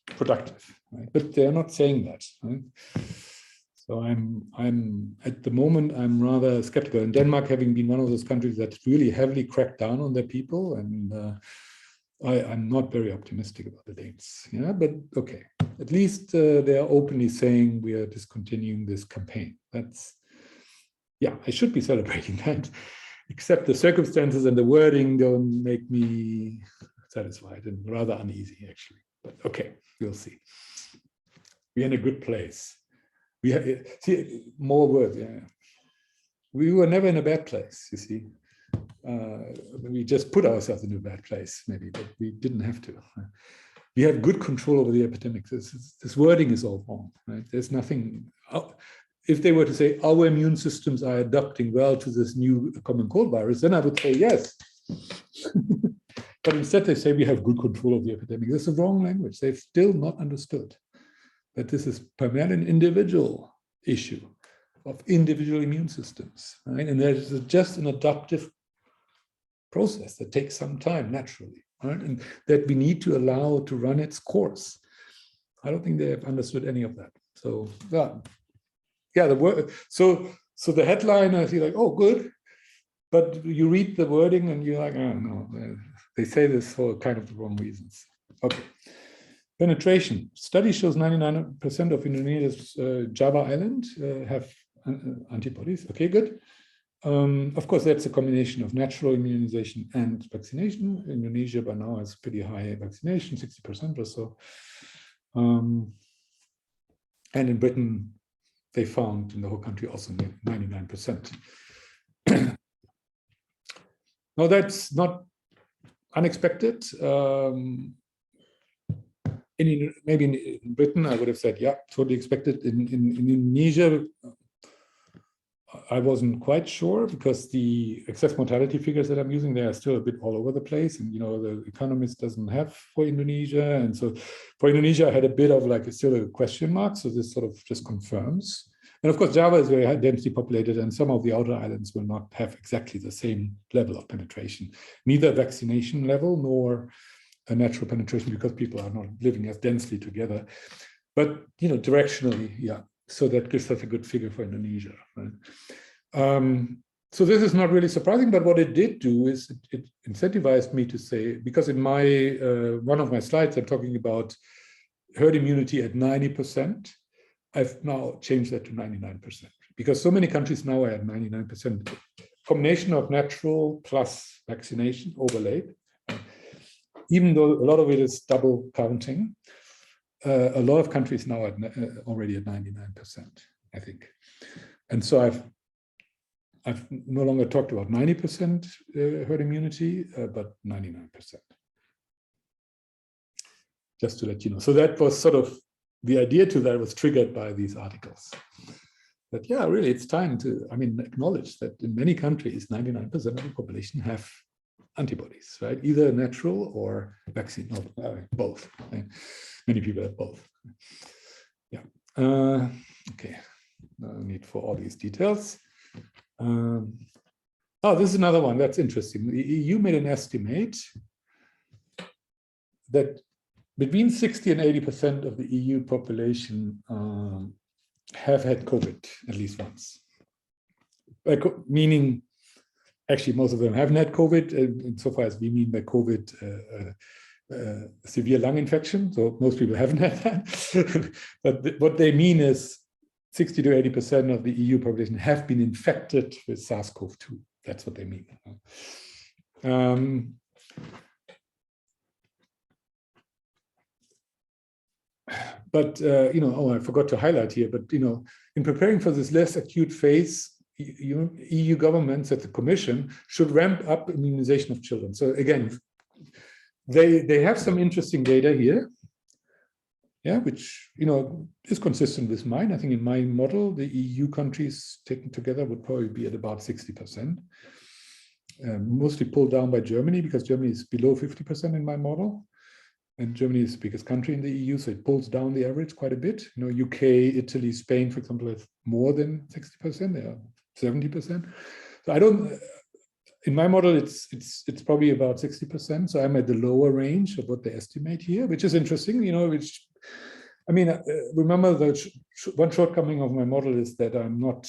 productive, right? But they're not saying that, right? So I'm at the moment, I'm rather skeptical. In Denmark, having been one of those countries that really heavily cracked down on their people, and I'm not very optimistic about the Danes. Yeah, but okay. At least they are openly saying we are discontinuing this campaign. That's, yeah, I should be celebrating that, except the circumstances and the wording don't make me satisfied and rather uneasy, actually. But okay, we'll see. We're in a good place. We have, see, more words, yeah. We were never in a bad place, you see. We just put ourselves in a bad place, maybe, but we didn't have to. We have good control over the epidemic. This wording is all wrong, right? There's nothing, if they were to say our immune systems are adapting well to this new common cold virus, then I would say yes. But instead they say we have good control of the epidemic. That's the wrong language. They've still not understood that this is primarily an individual issue of individual immune systems, right? And there's just an adaptive process that takes some time naturally, right? And that we need to allow to run its course. I don't think they have understood any of that. So yeah, the word. So the headline, I feel like, oh, good, but you read the wording and you're like, oh no, they say this for kind of the wrong reasons. Okay. Penetration. Study shows 99% of Indonesia's Java Island have antibodies. Okay, good. Of course, that's a combination of natural immunization and vaccination. Indonesia by now has pretty high vaccination, 60% or so. And in Britain, they found in the whole country also 99%. Now, that's not unexpected. Maybe in Britain, I would have said, yeah, totally expected. In Indonesia, I wasn't quite sure because the excess mortality figures that I'm using, they are still a bit all over the place. And, you know, the Economist doesn't have for Indonesia. And so for Indonesia, I had a bit of like still a question mark. So this sort of just confirms. And of course, Java is very densely populated and some of the outer islands will not have exactly the same level of penetration, neither vaccination level nor a natural penetration because people are not living as densely together. But, you know, directionally, yeah. So that gives us a good figure for Indonesia. Right? So this is not really surprising, but what it did do is it incentivized me to say, because in my one of my slides, I'm talking about herd immunity at 90%. I've now changed that to 99% because so many countries now are at 99%. Combination of natural plus vaccination overlaid, even though a lot of it is double counting. A lot of countries now are already at 99%, I think. And so I've no longer talked about 90% herd immunity, but 99%. Just to let you know. So that was sort of, the idea to that was triggered by these articles. That, yeah, really, it's time to, I mean, acknowledge that in many countries, 99% of the population have antibodies, right? Either natural or vaccine, or both. Right? Many people have both. Yeah. Okay. No need for all these details. Oh, this is another one that's interesting. The EU made an estimate that between 60 and 80% of the EU population have had COVID at least once. Meaning, actually, most of them haven't had COVID, insofar as we mean by COVID severe lung infection. So most people haven't had that. But what they mean is 60 to 80% of the EU population have been infected with SARS-CoV-2. That's what they mean. But, you know, oh, I forgot to highlight here, but, you know, in preparing for this less acute phase, EU governments at the Commission should ramp up immunization of children. So again, they have some interesting data here, yeah, which, you know, is consistent with mine. I think in my model, the EU countries taken together would probably be at about 60%, mostly pulled down by Germany because Germany is below 50% in my model. And Germany is the biggest country in the EU, so it pulls down the average quite a bit. You know, UK, Italy, Spain, for example, have more than 60%. They are 70%. So I don't. In my model, it's probably about 60%. So I'm at the lower range of what they estimate here, which is interesting. You know, which I mean, remember that one shortcoming of my model is that I'm not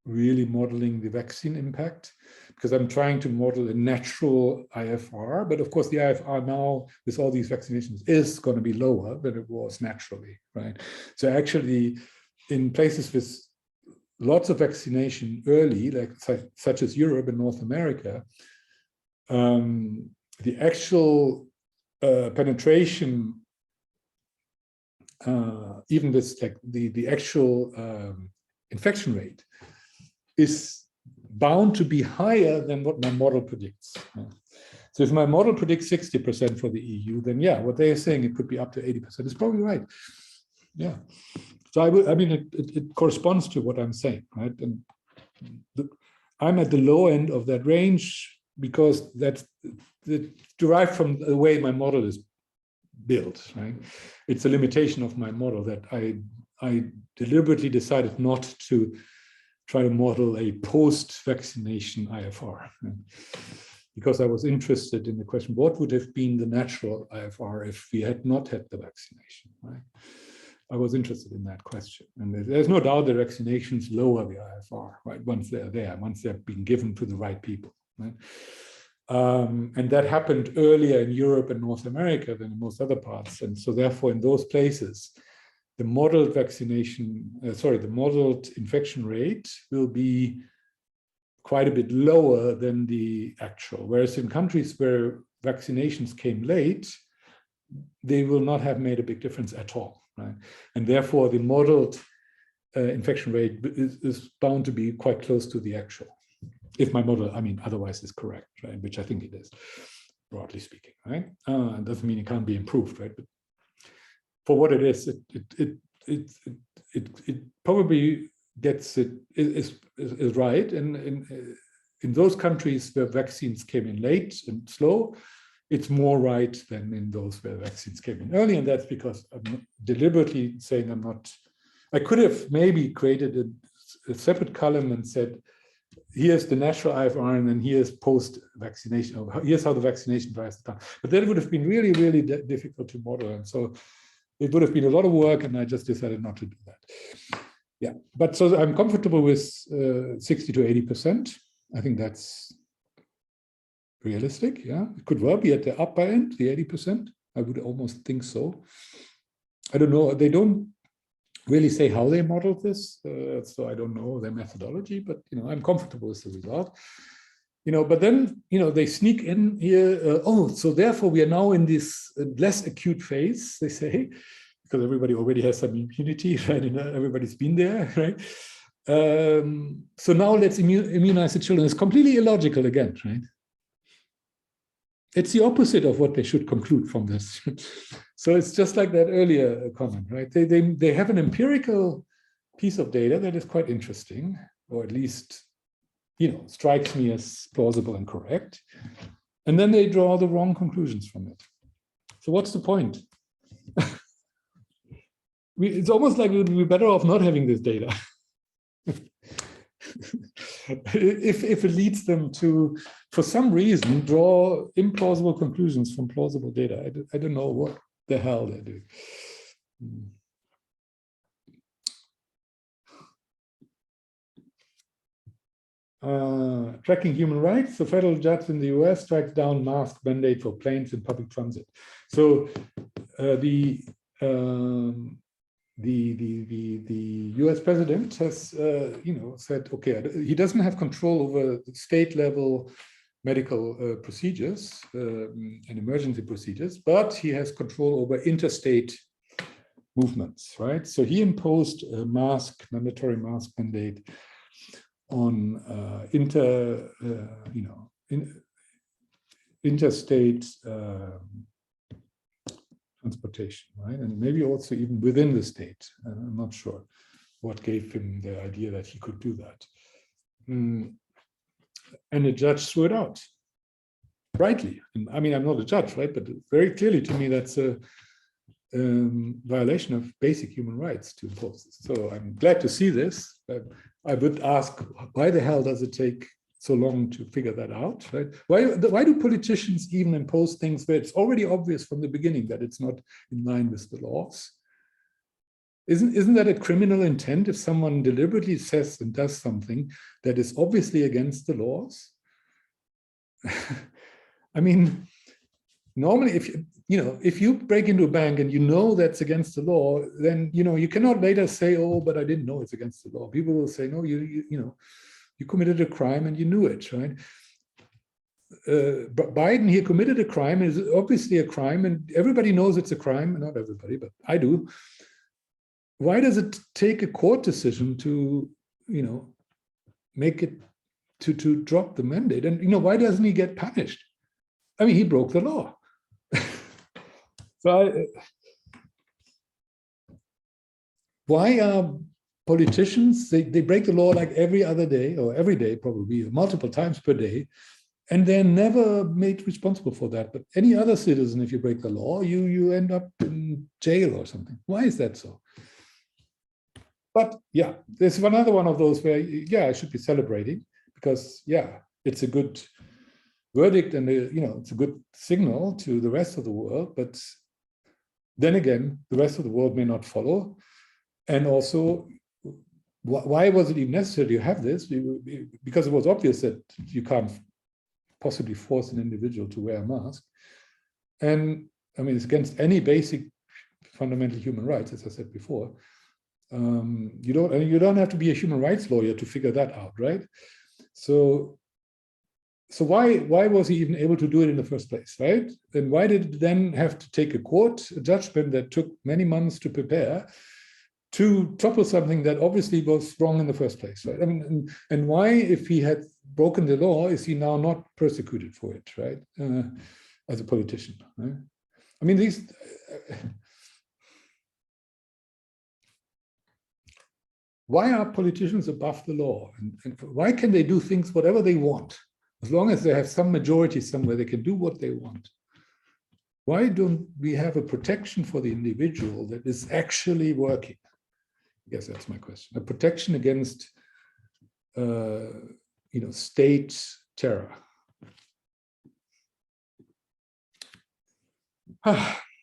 really modeling the vaccine impact, because I'm trying to model a natural IFR, but of course the IFR now with all these vaccinations is going to be lower than it was naturally, right? So actually in places with lots of vaccination early, like such as Europe and North America, the actual penetration, even with like the actual infection rate is bound to be higher than what my model predicts. So if my model predicts 60% for the EU, then yeah, what they are saying, it could be up to 80%. It's probably right. Yeah, So I mean, it corresponds to what I'm saying, right? And I'm at the low end of that range because that's derived from the way my model is built, right? It's a limitation of my model that I deliberately decided not to try to model a post-vaccination IFR, right? Because I was interested in the question, what would have been the natural IFR if we had not had the vaccination, right? I was interested in that question. And there's no doubt that vaccinations lower the IFR, right? Once they're there, once they've been given to the right people, right? And that happened earlier in Europe and North America than in most other parts. And so therefore, in those places, the modeled the modeled infection rate will be quite a bit lower than the actual. Whereas in countries where vaccinations came late, they will not have made a big difference at all, right? And therefore, the modeled infection rate is bound to be quite close to the actual. If my model, I mean, otherwise is correct, right? Which I think it is, broadly speaking, right? It doesn't mean it can't be improved, right? But for what it is, it probably gets it is right. And in those countries where vaccines came in late and slow, it's more right than in those where vaccines came in early. And that's because I'm deliberately saying I could have maybe created a separate column and said, here's the natural IFR, and then here's post-vaccination, or here's how the vaccination drives the time. But that would have been really, really difficult to model. And so it would have been a lot of work, and I just decided not to do that. Yeah, but so I'm comfortable with 60 to 80%. I think that's realistic, yeah. It could well be at the upper end, the 80%. I would almost think so. I don't know, they don't really say how they modeled this, so I don't know their methodology, but I'm comfortable with the result. But then they sneak in here. So therefore we are now in this less acute phase, they say, because everybody already has some immunity, right? Everybody's been there, right? So now let's immunize the children. It's completely illogical again, right? It's the opposite of what they should conclude from this. So it's just like that earlier comment, right? They have an empirical piece of data that is quite interesting, or at least, strikes me as plausible and correct. And then they draw the wrong conclusions from it. So what's the point? It's almost like we would be better off not having this data. if it leads them to, for some reason, draw implausible conclusions from plausible data. I don't know what the hell they're doing. Tracking human rights. The federal judge in the US strikes down mask mandate for planes in public transit. So the US president has, said, okay, he doesn't have control over state level medical procedures and emergency procedures, but he has control over interstate movements, right? So he imposed a mandatory mask mandate on interstate transportation, right? And maybe also even within the state. I'm not sure what gave him the idea that he could do that. And the judge threw it out, rightly. And I mean, I'm not a judge, right? But very clearly to me, that's a violation of basic human rights to impose this. So I'm glad to see this. I would ask, why the hell does it take so long to figure that out, right? Why do politicians even impose things where it's already obvious from the beginning that it's not in line with the laws? Isn't that a criminal intent if someone deliberately says and does something that is obviously against the laws? I mean, normally, if you break into a bank and that's against the law, then you cannot later say, oh, but I didn't know it's against the law. People will say, no, you committed a crime and you knew it, right? But Biden here committed a crime, and it's obviously a crime, and everybody knows it's a crime. Not everybody, but I do. Why does it take a court decision to, make it to drop the mandate? And why doesn't he get punished? I mean, he broke the law. So why are politicians, they break the law like every other day, or every day probably, multiple times per day, and they're never made responsible for that. But any other citizen, if you break the law, you end up in jail or something. Why is that so? But yeah, there's another one of those where, yeah, I should be celebrating because, yeah, it's a good verdict and, it's a good signal to the rest of the world. But then again, the rest of the world may not follow. And also, why was it even necessary to have this? Because it was obvious that you can't possibly force an individual to wear a mask. And I mean, it's against any basic fundamental human rights, as I said before. You don't have to be a human rights lawyer to figure that out, right? So why was he even able to do it in the first place, right? And why did it then have to take a judgment that took many months to prepare to topple something that obviously was wrong in the first place, right? I mean, and why, if he had broken the law, is he now not persecuted for it, right? As a politician, right? I mean, these. Why are politicians above the law? And why can they do things, whatever they want? As long as they have some majority somewhere, they can do what they want. Why don't we have a protection for the individual that is actually working? I guess that's my question. A protection against, state terror.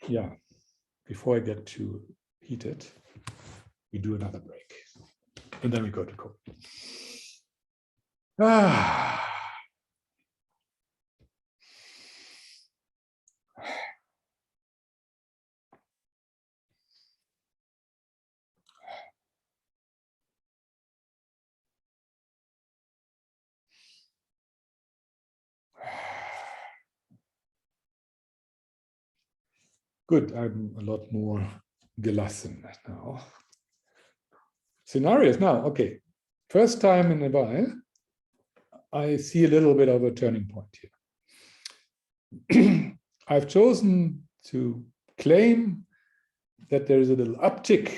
Yeah, before I get too heated, we do another break. And then we go to COVID. Good, I'm a lot more gelassen now. Scenarios now, okay. First time in a while, I see a little bit of a turning point here. I've chosen to claim that there is a little uptick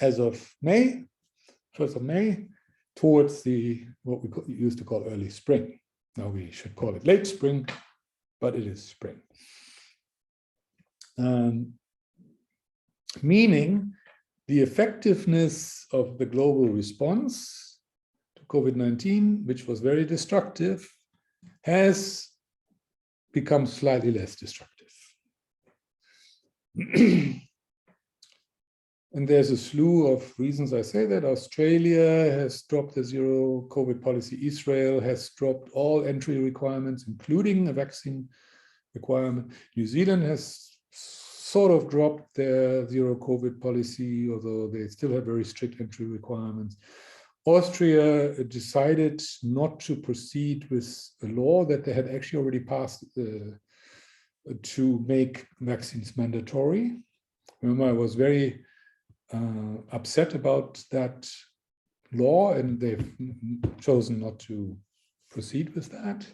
as of May, 1st of May, towards what we used to call early spring. Now we should call it late spring, but it is spring. Meaning the effectiveness of the global response to COVID-19, which was very destructive, has become slightly less destructive. And there's a slew of reasons I say that. Australia has dropped the zero COVID policy. Israel has dropped all entry requirements, including a vaccine requirement. New Zealand has sort of dropped their zero COVID policy, although they still have very strict entry requirements. Austria decided not to proceed with a law that they had actually already passed to make vaccines mandatory. Remember, I was very upset about that law, and they've chosen not to proceed with that.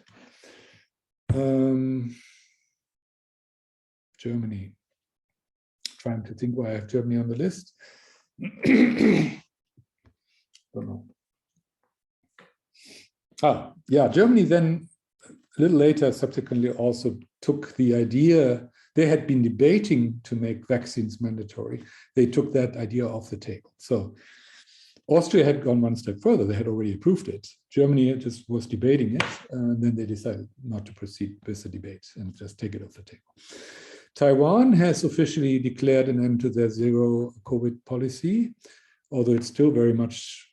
Germany, trying to think why I have Germany on the list. Don't know. Yeah, Germany then a little later subsequently also took the idea. They had been debating to make vaccines mandatory. They took that idea off the table. So Austria had gone one step further. They had already approved it. Germany just was debating it, and then they decided not to proceed with the debate and just take it off the table. Taiwan has officially declared an end to their zero COVID policy, although it's still very much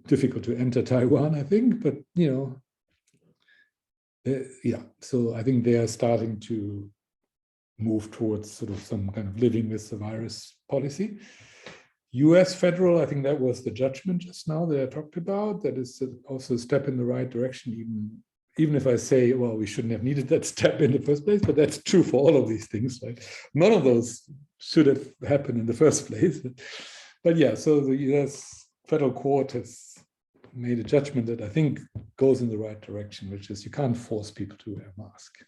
difficult to enter Taiwan, I think, but yeah, so I think they are starting to move towards sort of some kind of living with the virus policy. US federal, I think that was the judgment just now that I talked about. That is also a step in the right direction, even if I say, well, we shouldn't have needed that step in the first place, but that's true for all of these things, right? None of those should have happened in the first place. But yeah, so the US federal court has made a judgment that I think goes in the right direction, which is you can't force people to wear a mask,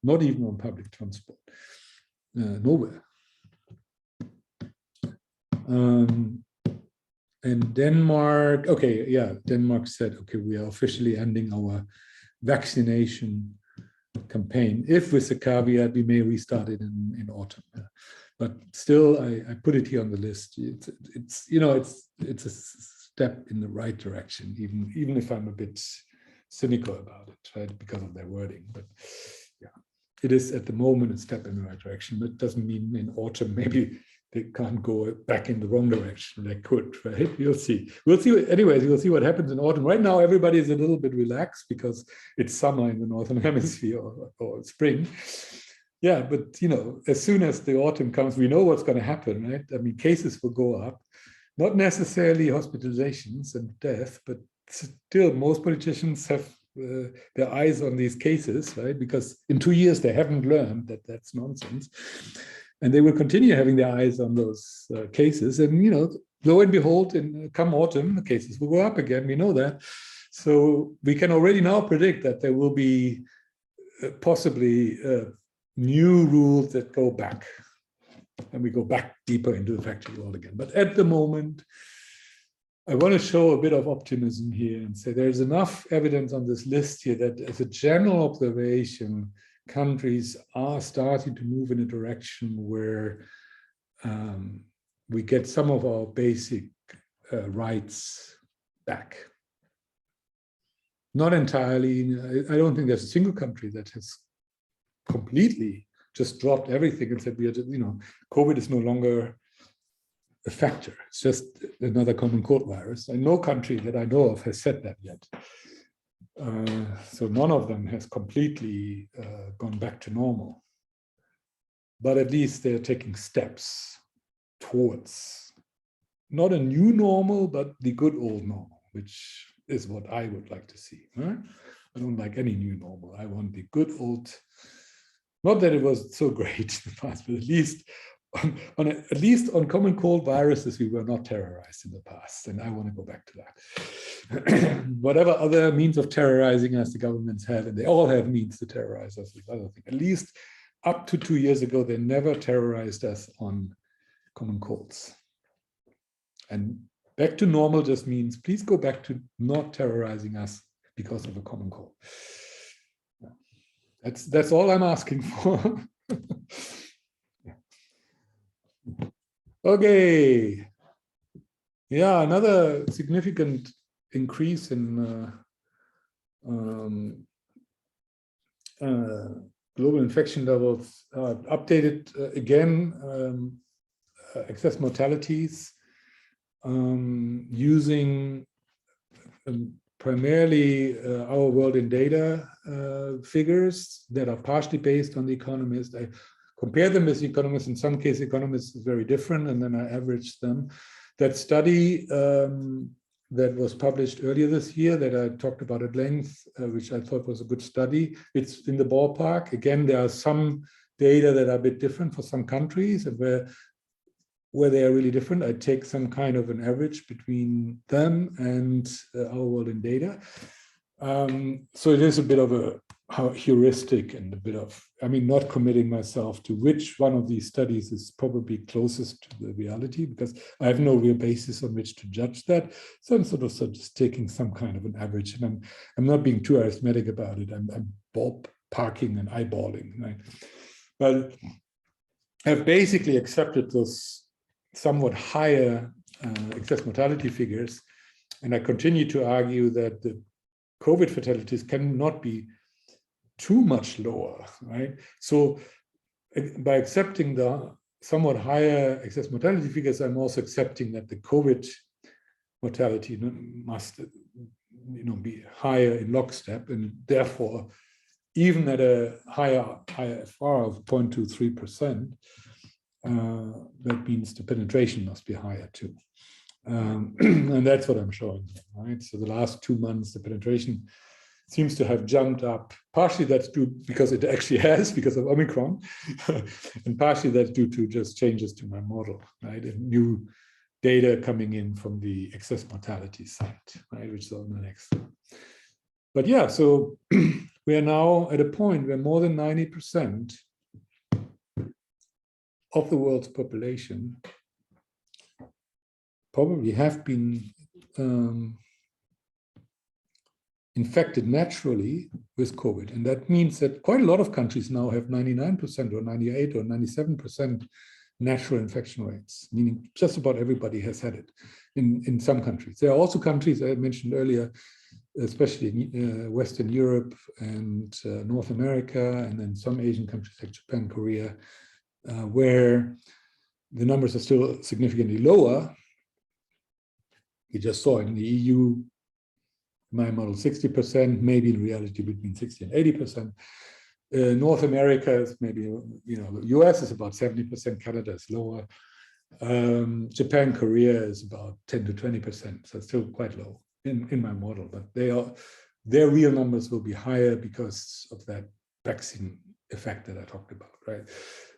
not even on public transport, nowhere. And Denmark, okay, yeah, Denmark said, okay, we are officially ending our vaccination campaign. If with the caveat, we may restart it in autumn. Yeah. But still, I put it here on the list. It's you know, it's a step in the right direction, even if I'm a bit cynical about it, right, because of their wording. But yeah, it is at the moment a step in the right direction. That doesn't mean in autumn maybe they can't go back in the wrong direction. They could, right? We'll see. We'll see. Anyways, we'll see what happens in autumn. Right now, everybody is a little bit relaxed because it's summer in the Northern Hemisphere or spring. Yeah, but you know, as soon as the autumn comes, we know what's going to happen, right? I mean, cases will go up, not necessarily hospitalizations and death, but still most politicians have their eyes on these cases, right? Because in 2 years they haven't learned that that's nonsense, and they will continue having their eyes on those cases. And you know, lo and behold, come autumn, the cases will go up again. We know that, so we can already now predict that there will be possibly new rules that go back, and we go back deeper into the factory world again. But at the moment, I want to show a bit of optimism here and say there's enough evidence on this list here that as a general observation, countries are starting to move in a direction where we get some of our basic rights back. Not entirely. I don't think there's a single country that has completely just dropped everything and said, we are just, you know, COVID is no longer a factor. It's just another common cold virus. And no country that I know of has said that yet. So none of them has completely gone back to normal. But at least they're taking steps towards not a new normal, but the good old normal, which is what I would like to see. Right? I don't like any new normal. I want the good old. Not that it was so great in the past, but at least on common cold viruses, we were not terrorized in the past, and I want to go back to that. Whatever other means of terrorizing us the governments have, and they all have means to terrorize us with other things. At least up to 2 years ago, they never terrorized us on common colds. And back to normal just means please go back to not terrorizing us because of a common cold. That's all I'm asking for. Okay. Yeah, another significant increase in global infection levels. Updated again, excess mortalities using primarily our world in data figures that are partially based on The Economist. I compare them with The Economist. In some cases, Economist is very different, and then I average them. That study that was published earlier this year that I talked about at length, which I thought was a good study, it's in the ballpark. Again, there are some data that are a bit different for some countries, and where they are really different, I take some kind of an average between them and our world in data. So it is a bit of a heuristic and a bit of, I mean, not committing myself to which one of these studies is probably closest to the reality, because I have no real basis on which to judge that. So I'm sort of just taking some kind of an average, and I'm not being too arithmetic about it. I'm ballparking and eyeballing, right? But I've basically accepted those somewhat higher excess mortality figures, and I continue to argue that the COVID fatalities cannot be too much lower, right? So by accepting the somewhat higher excess mortality figures, I'm also accepting that the COVID mortality must, be higher in lockstep, and therefore, even at a higher IFR of 0.23%, that means the penetration must be higher too. And that's what I'm showing here, right? So the last 2 months, the penetration seems to have jumped up. Partially that's due because it actually has, because of Omicron, and partially that's due to just changes to my model, right? And new data coming in from the excess mortality side, right? Which is on the next slide. But yeah, so we are now at a point where more than 90% of the world's population probably have been infected naturally with COVID. And that means that quite a lot of countries now have 99% or 98 or 97% natural infection rates, meaning just about everybody has had it in some countries. There are also countries I mentioned earlier, especially in Western Europe and North America, and then some Asian countries like Japan, Korea, where the numbers are still significantly lower. We just saw in the EU, my model 60%, maybe in reality between 60 and 80%. North America is maybe, the US is about 70%, Canada is lower. Japan, Korea is about 10 to 20%, so it's still quite low in my model, but their real numbers will be higher because of that vaccine effect that I talked about, right?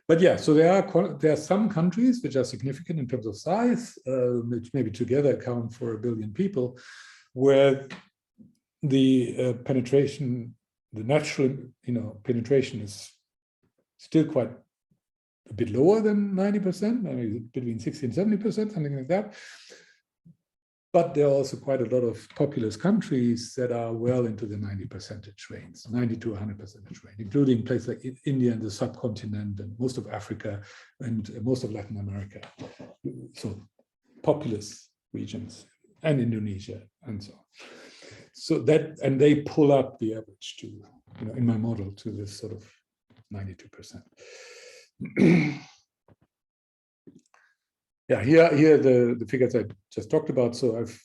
But yeah, so there are some countries which are significant in terms of size, which maybe together account for 1 billion people, where the penetration, the natural, penetration is still quite a bit lower than 90%, maybe between 60 and 70%, something like that. But there are also quite a lot of populous countries that are well into the 90% range, 90 to 100% range, including places like India and the subcontinent and most of Africa and most of Latin America. So populous regions and Indonesia and so on. So that, and they pull up the average to, in my model, to this sort of 92%. Yeah, here the figures I just talked about. So I've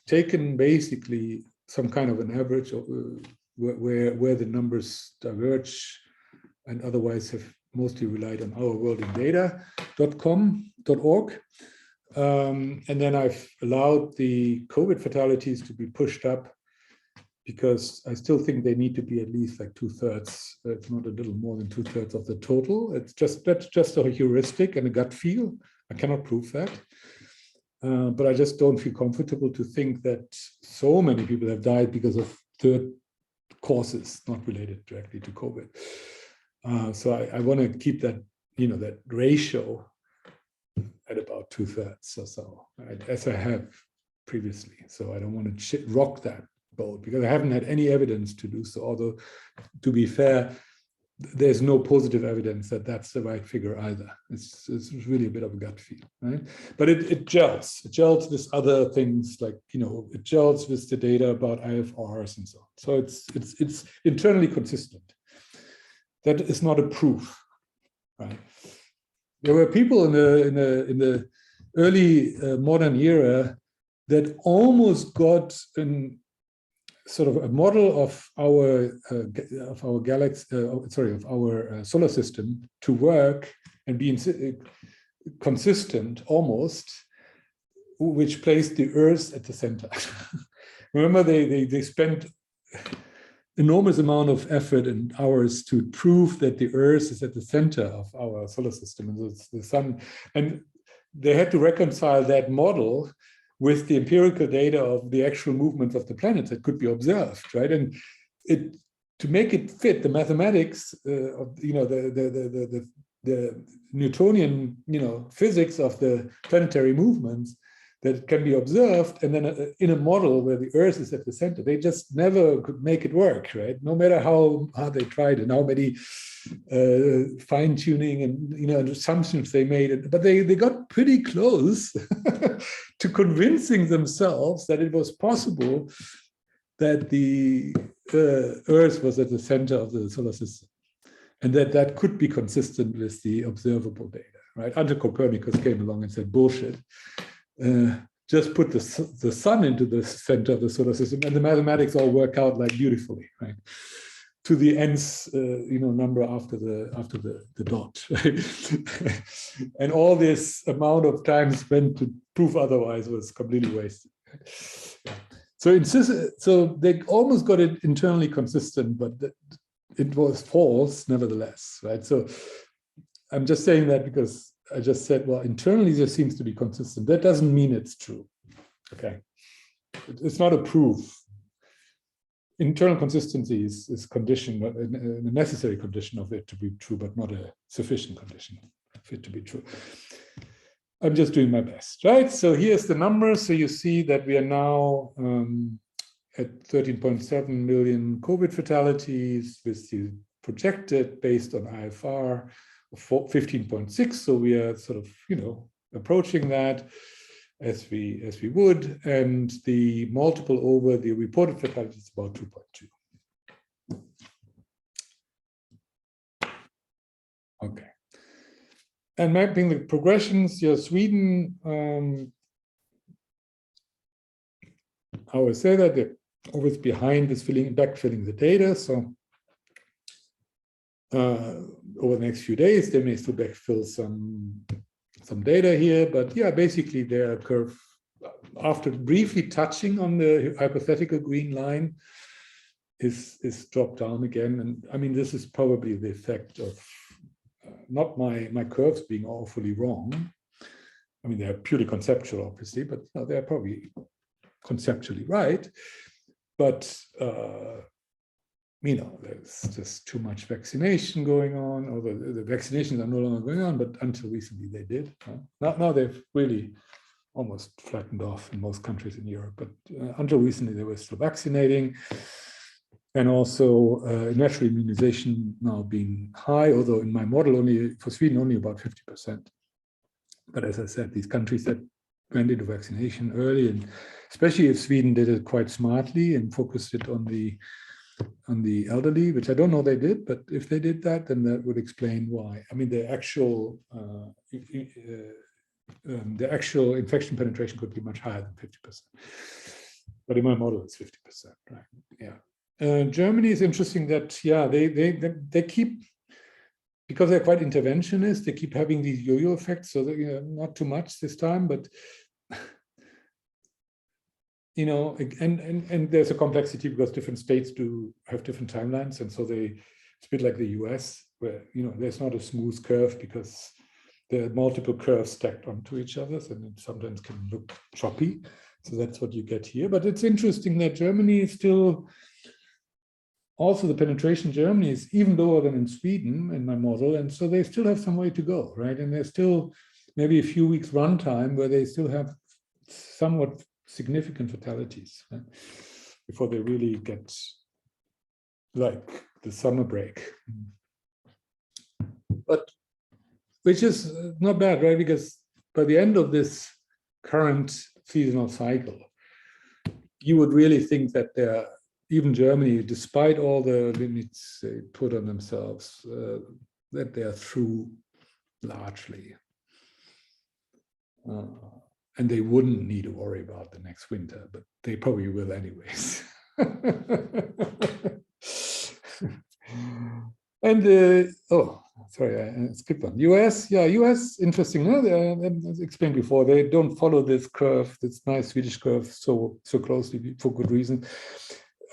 taken basically some kind of an average of, where the numbers diverge, and otherwise have mostly relied on ourworldindata.org. And then I've allowed the COVID fatalities to be pushed up, because I still think they need to be at least like 2/3, if not a little more than 2/3 of the total. That's just a heuristic and a gut feel. I cannot prove that. But I just don't feel comfortable to think that so many people have died because of third causes not related directly to COVID. So I want to keep that, that ratio at about 2/3 or so, right, as I have previously. So I don't want to rock that boat, because I haven't had any evidence to do so. Although, to be fair, there's no positive evidence that that's the right figure either. It's really a bit of a gut feel, right? But it gels. It gels with other things, like, it gels with the data about IFRs and so on. So it's internally consistent. That is not a proof, right? There were people in the early modern era that almost got sort of a model of our solar system to work and be consistent almost, which placed the Earth at the center. Remember, they spent enormous amount of effort and hours to prove that the Earth is at the center of our solar system, and the sun, and they had to reconcile that model with the empirical data of the actual movements of the planets that could be observed, right? And to make it fit the mathematics of the Newtonian physics of the planetary movements that can be observed, and then in a model where the Earth is at the center, they just never could make it work, right? No matter how hard they tried and how many fine-tuning and assumptions they made, but they got pretty close to convincing themselves that it was possible that the Earth was at the center of the solar system, and that could be consistent with the observable data, right? Until Copernicus came along and said, bullshit. Just put the sun into the center of the solar system, and the mathematics all work out like beautifully, right? To the nth number after the dot, right? And all this amount of time spent to prove otherwise was completely wasted. So they almost got it internally consistent, but it was false nevertheless, right? So I'm just saying that because I just said, well, internally there seems to be consistent. That doesn't mean it's true, okay? It's not a proof. Internal consistency is condition, a necessary condition of it to be true, but not a sufficient condition of it to be true. I'm just doing my best, right? So here's the numbers. So you see that we are now at 13.7 million COVID fatalities with the projected based on IFR of 15.6. So we are sort of, approaching that as we would, and the multiple over the reported fatalities is about 2.2. Okay. And mapping the progressions, Sweden, I always say that they're always behind with backfilling the data. So over the next few days, they may still backfill some data here, but yeah, basically their curve, after briefly touching on the hypothetical green line, is dropped down again. And I mean, this is probably the effect of not my curves being awfully wrong. I mean, they're purely conceptual, obviously, but they're probably conceptually right. But there's just too much vaccination going on, or the vaccinations are no longer going on, but until recently they did. Now they've really almost flattened off in most countries in Europe, but until recently they were still vaccinating. And also natural immunization now being high, although in my model for Sweden only about 50%. But as I said, these countries that went into vaccination early, and especially if Sweden did it quite smartly and focused it on the elderly, which I don't know they did, but if they did that, then that would explain why. I mean, the actual infection penetration could be much higher than 50%. But in my model, it's 50%, right? Yeah. Germany is interesting that, they keep, because they're quite interventionist, they keep having these yo-yo effects, so that, not too much this time, but and there's a complexity because different states do have different timelines, and so it's a bit like the US, where there's not a smooth curve because there are multiple curves stacked onto each other, and it sometimes can look choppy. So that's what you get here. But it's interesting that Germany is still, also the penetration in Germany is even lower than in Sweden in my model, and so they still have some way to go, right? And there's still maybe a few weeks runtime where they still have somewhat significant fatalities, right? Before they really get like the summer break. But which is not bad, right? Because by the end of this current seasonal cycle, you would really think that even Germany, despite all the limits they put on themselves, that they are through largely. And they wouldn't need to worry about the next winter, but they probably will anyways. And sorry, I skipped one. US, US, interesting. As explained before, they don't follow this curve, this nice Swedish curve, so closely for good reason.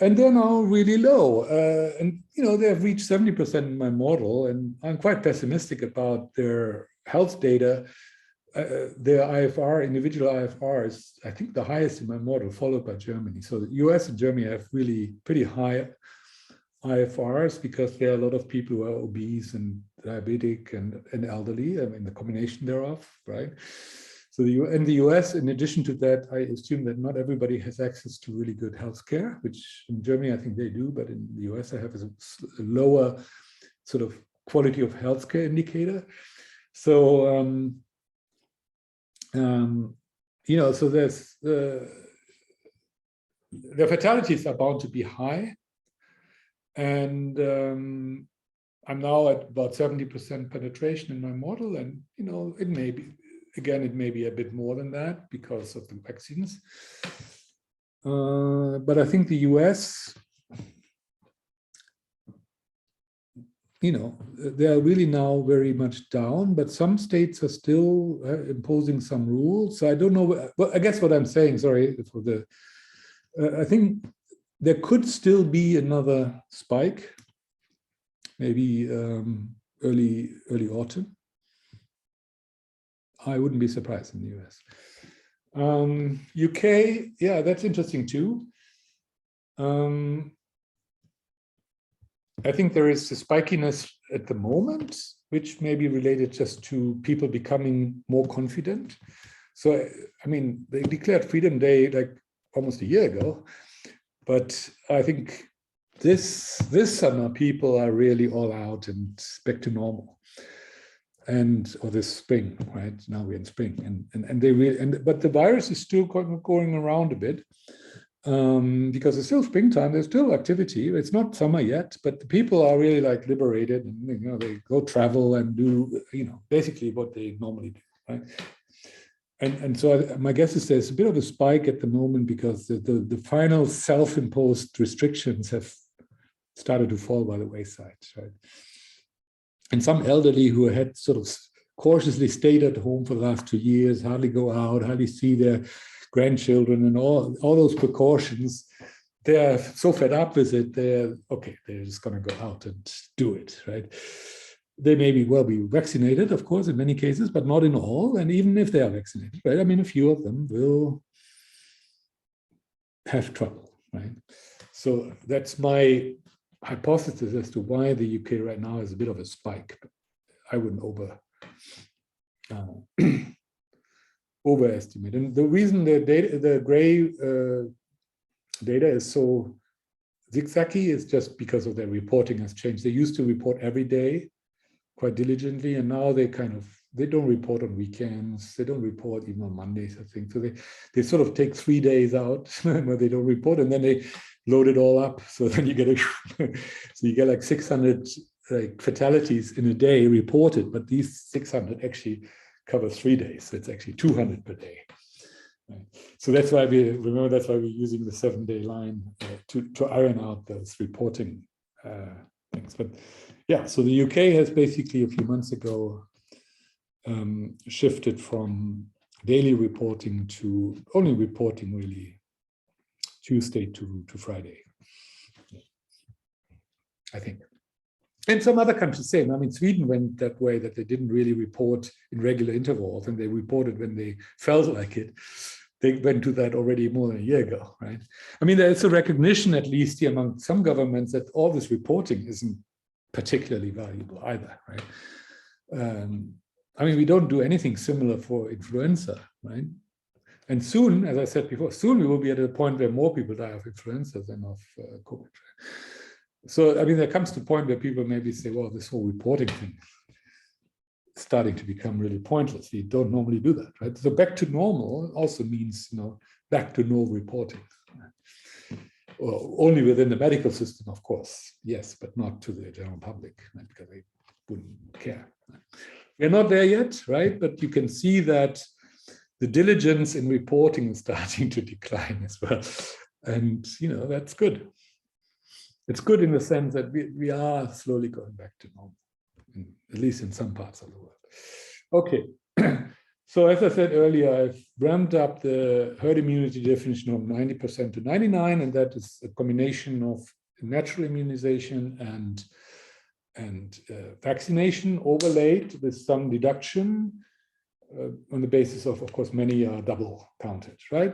And they're now really low. And they have reached 70% in my model, and I'm quite pessimistic about their health data. Their IFR, individual IFR, is, I think, the highest in my model, followed by Germany. So the US and Germany have really pretty high IFRs because there are a lot of people who are obese and diabetic and elderly, I mean, the combination thereof, right? So in the US, in addition to that, I assume that not everybody has access to really good healthcare, which in Germany, I think they do, but in the US, I have a lower sort of quality of healthcare indicator. So, so there's the fatalities are bound to be high, and I'm now at about 70% penetration in my model, and it may be a bit more than that because of the vaccines. But I think the US, they are really now very much down, but some states are still imposing some rules. So I don't know. Well, I guess what I'm saying, sorry for the, I think there could still be another spike, maybe early autumn. I wouldn't be surprised in the US. UK, yeah, that's interesting too. I think there is a spikiness at the moment, which may be related just to people becoming more confident. So, I mean, they declared Freedom Day like almost a year ago, but I think this summer people are really all out and back to normal. Or this spring, right? Now we're in spring, and they really, but the virus is still going around a bit, because it's still springtime. There's still activity. It's not summer yet, but the people are really like liberated, and they go travel and do basically what they normally do, right? And so my guess is there's a bit of a spike at the moment because the final self-imposed restrictions have started to fall by the wayside, right? And some elderly who had sort of cautiously stayed at home for the last 2 years, hardly go out, hardly see their grandchildren, and all those precautions, they're so fed up with it, they're just going to go out and do it, right? They may be vaccinated, of course, in many cases, but not in all. And even if they are vaccinated, right? I mean, a few of them will have trouble, right? So that's my hypothesis as to why the UK right now is a bit of a spike. But I wouldn't overestimate. And the reason the gray data is so zigzaggy is just because of their reporting has changed. They used to report every day quite diligently, and now they don't report on weekends. They don't report even on Mondays, I think. So they sort of take 3 days out where they don't report, and then they load it all up. So then you get like 600 like fatalities in a day reported, but these 600 actually cover 3 days. So it's actually 200 per day. Right. So that's why we're using the 7-day line to iron out those reporting things. But yeah, so the UK has basically a few months ago shifted from daily reporting to only reporting really Tuesday to Friday, I think. And some other countries same. I mean, Sweden went that way, that they didn't really report in regular intervals, and they reported when they felt like it. They went to that already more than a year ago, right? I mean, there's a recognition, at least here among some governments, that all this reporting isn't particularly valuable either, right? I mean, we don't do anything similar for influenza, right? And soon, as I said before, soon we will be at a point where more people die of influenza than of COVID. So, I mean, there comes to a point where people maybe say, well, this whole reporting thing is starting to become really pointless. We don't normally do that, right? So back to normal also means, back to no reporting. Well, only within the medical system, of course, yes, but not to the general public, right? Because they wouldn't care. We're not there yet, right? But you can see that the diligence in reporting is starting to decline as well. And, that's good. It's good in the sense that we are slowly going back to normal, at least in some parts of the world. Okay. So as I said earlier, I've ramped up the herd immunity definition of 90% to 99%, and that is a combination of natural immunization and vaccination overlaid with some deduction on the basis of course, many are double counted, right?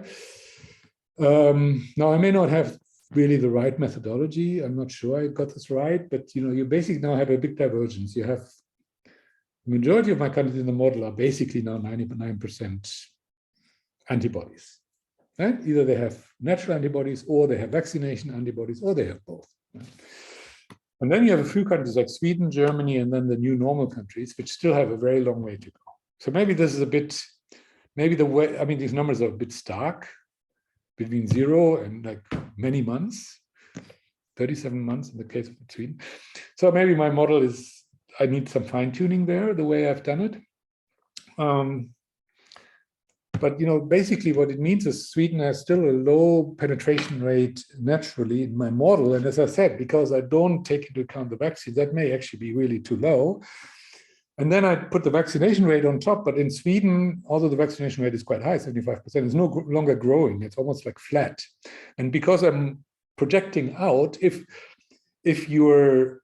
Now, I may not have really the right methodology. I'm not sure I got this right, but you basically now have a big divergence. You have the majority of my countries in the model are basically now 99% antibodies, right? Either they have natural antibodies, or they have vaccination antibodies, or they have both. Right? And then you have a few countries like Sweden, Germany, and then the new normal countries, which still have a very long way to go. So maybe this is these numbers are a bit stark, between 0 and like many months, 37 months in the case of Sweden. So maybe my model I need some fine tuning there, the way I've done it. But basically what it means is Sweden has still a low penetration rate naturally in my model. And as I said, because I don't take into account the vaccine, that may actually be really too low. And then I put the vaccination rate on top. But in Sweden, although the vaccination rate is quite high, 75%, it's no longer growing. It's almost like flat. And because I'm projecting out, if your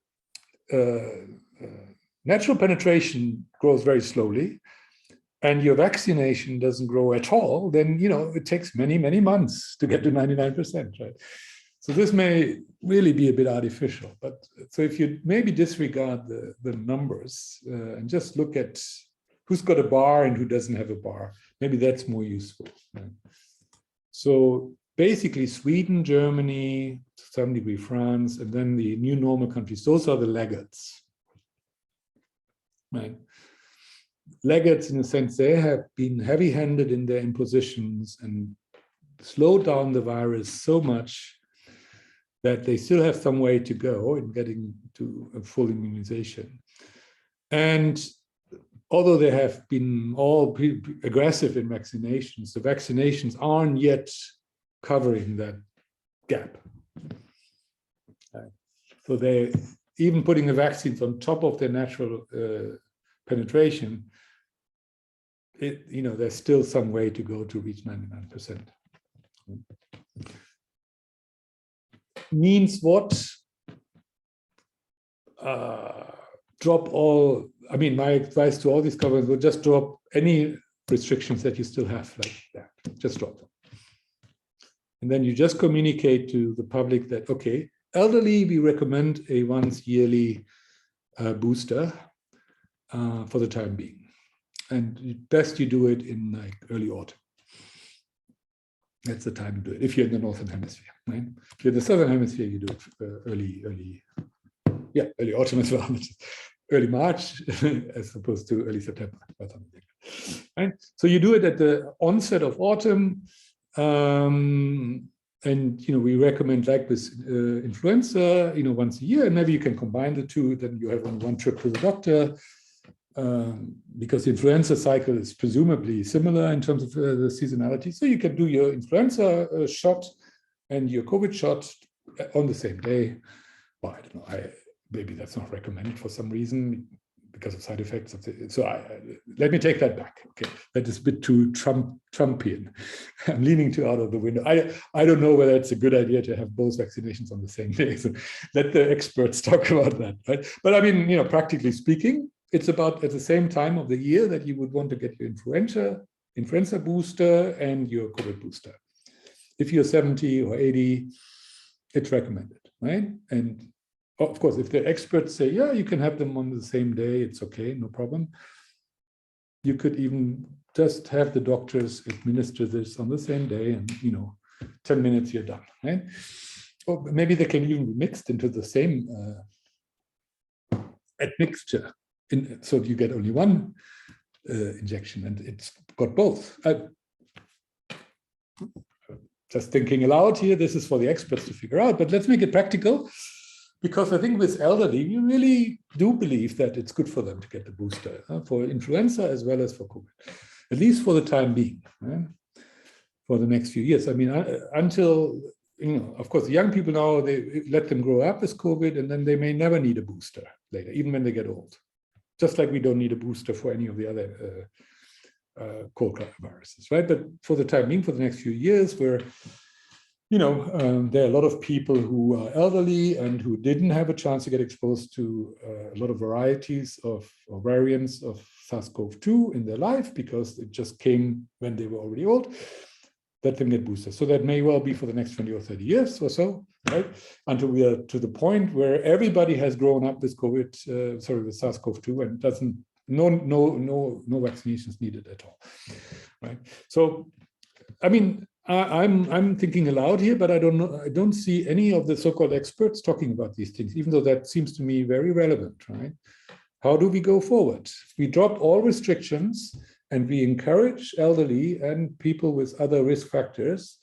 natural penetration grows very slowly, and your vaccination doesn't grow at all, then it takes many, many months to get to 99%, right? So this may really be a bit artificial, but so if you maybe disregard the numbers and just look at who's got a bar and who doesn't have a bar, maybe that's more useful. Right? So basically Sweden, Germany, to some degree France, and then the new normal countries, those are the laggards. Right? Laggards, in a sense, they have been heavy-handed in their impositions and slowed down the virus so much that they still have some way to go in getting to a full immunization. And although they have been all aggressive in vaccinations, the vaccinations aren't yet covering that gap. So they're even putting the vaccines on top of their natural penetration. There's still some way to go to reach 99%. Means what? Drop all, my advice to all these governments would just drop any restrictions that you still have like that, just drop them. And then you just communicate to the public that, okay, elderly, we recommend a once yearly booster for the time being. And best you do it in like early autumn. That's the time to do it, if you're in the Northern Hemisphere, right? If you're in the Southern Hemisphere, you do it early autumn as well, early March, as opposed to early September. Right? So you do it at the onset of autumn, and we recommend, like with influenza, once a year, and maybe you can combine the two. Then you have one trip to the doctor, because the influenza cycle is presumably similar in terms of the seasonality. So you can do your influenza shot and your COVID shot on the same day. Well, I don't know. Maybe that's not recommended for some reason because of side effects. Let me take that back. Okay, that is a bit too Trumpian. I'm leaning too out of the window. I don't know whether it's a good idea to have both vaccinations on the same day. So let the experts talk about that, right? But practically speaking, it's about at the same time of the year that you would want to get your influenza booster and your COVID booster. If you're 70 or 80, it's recommended, right? And of course, if the experts say, yeah, you can have them on the same day, it's okay, no problem. You could even just have the doctors administer this on the same day and, 10 minutes, you're done, right? Or maybe they can even be mixed into the same admixture. So you get only one injection and it's got both. Just thinking aloud here, this is for the experts to figure out, but let's make it practical, because I think with elderly, we really do believe that it's good for them to get the booster for influenza as well as for COVID, at least for the time being, right? For the next few years. Until, of course, the young people now, they let them grow up with COVID and then they may never need a booster later, even when they get old. Just like we don't need a booster for any of the other cold viruses, right? But for the time being, for the next few years, where there are a lot of people who are elderly and who didn't have a chance to get exposed to a lot of varieties of or variants of SARS-CoV-2 in their life because it just came when they were already old, let them get boosters. So that may well be for the next 20 or 30 years or so, right? Until we are to the point where everybody has grown up with with SARS-CoV-2 and doesn't, no vaccinations needed at all, right? So, I'm thinking aloud here, but I don't see any of the so-called experts talking about these things, even though that seems to me very relevant, right? How do we go forward? We drop all restrictions and we encourage elderly and people with other risk factors,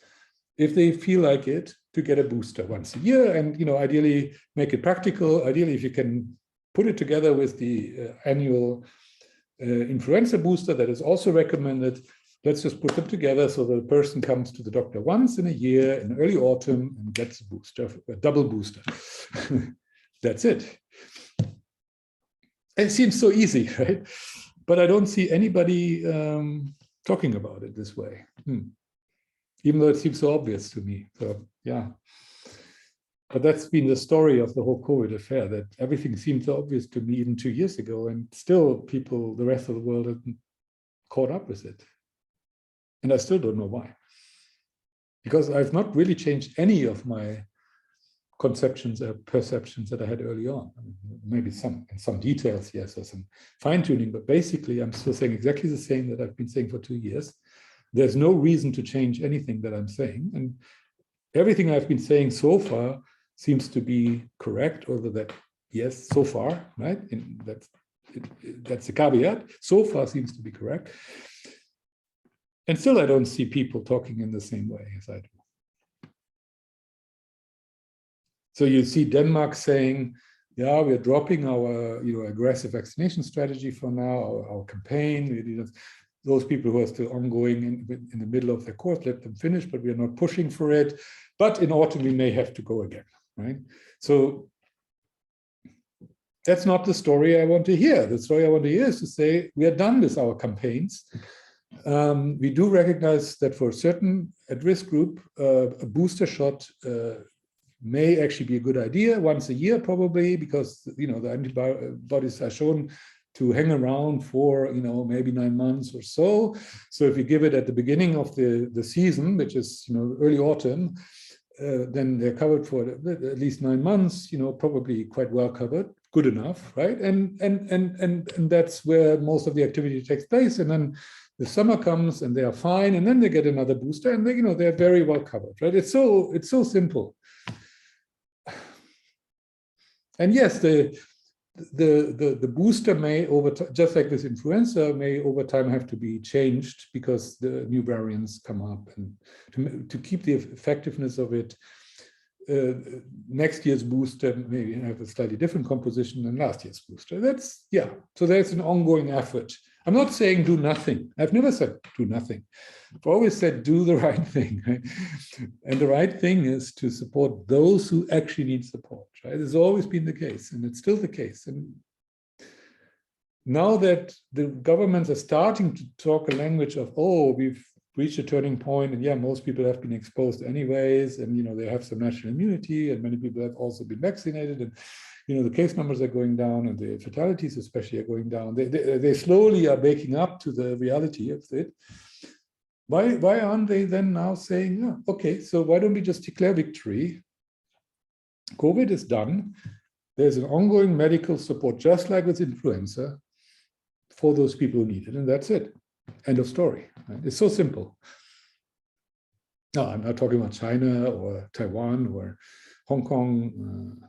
if they feel like it, to get a booster once a year, and ideally make it practical. Ideally, if you can put it together with the annual influenza booster that is also recommended, let's just put them together so the person comes to the doctor once in a year in early autumn and gets a booster, a double booster. That's it. It seems so easy, right? But I don't see anybody talking about it this way, even though it seems so obvious to me. So, yeah. But that's been the story of the whole COVID affair, that everything seemed so obvious to me even 2 years ago, and still people, the rest of the world, haven't caught up with it. And I still don't know why. Because I've not really changed any of my conceptions or perceptions that I had early on. I mean, maybe in some details, yes, or some fine-tuning, but basically I'm still saying exactly the same that I've been saying for 2 years. There's no reason to change anything that I'm saying. And everything I've been saying so far seems to be correct, although that, yes, so far, right? And that's the caveat. So far seems to be correct. And still, I don't see people talking in the same way as I do. So you see Denmark saying, yeah, we're dropping our aggressive vaccination strategy for now, our campaign. Those people who are still ongoing in the middle of their course, let them finish, but we are not pushing for it. But in autumn, we may have to go again, right? So that's not the story I want to hear. The story I want to hear is to say, we are done with our campaigns. We do recognize that for a certain at-risk group, a booster shot may actually be a good idea once a year, probably, because the antibodies are shown to hang around for maybe 9 months or so. So if you give it at the beginning of the season, which is early autumn, then they're covered for at least 9 months. Probably quite well covered, good enough, right? And that's where most of the activity takes place. And then the summer comes and they are fine, and then they get another booster, and they're very well covered, right? It's so simple. And yes, the booster may over time, just like this influenza, may over time have to be changed because the new variants come up, and to keep the effectiveness of it, next year's booster maybe have a slightly different composition than last year's booster. So there's an ongoing effort. I'm not saying do nothing. I've never said do nothing. I've always said do the right thing. Right? And the right thing is to support those who actually need support. Right? It's always been the case, and it's still the case. And now that the governments are starting to talk a language of, oh, we've reached a turning point, and yeah, most people have been exposed anyways, and they have some natural immunity, and many people have also been vaccinated, and the case numbers are going down, and the fatalities especially are going down. They slowly are waking up to the reality of it. Why aren't they then now saying, oh, okay, so why don't we just declare victory? COVID is done. There's an ongoing medical support, just like with influenza, for those people who need it, and that's it. End of story. Right? It's so simple. No, I'm not talking about China or Taiwan or Hong Kong,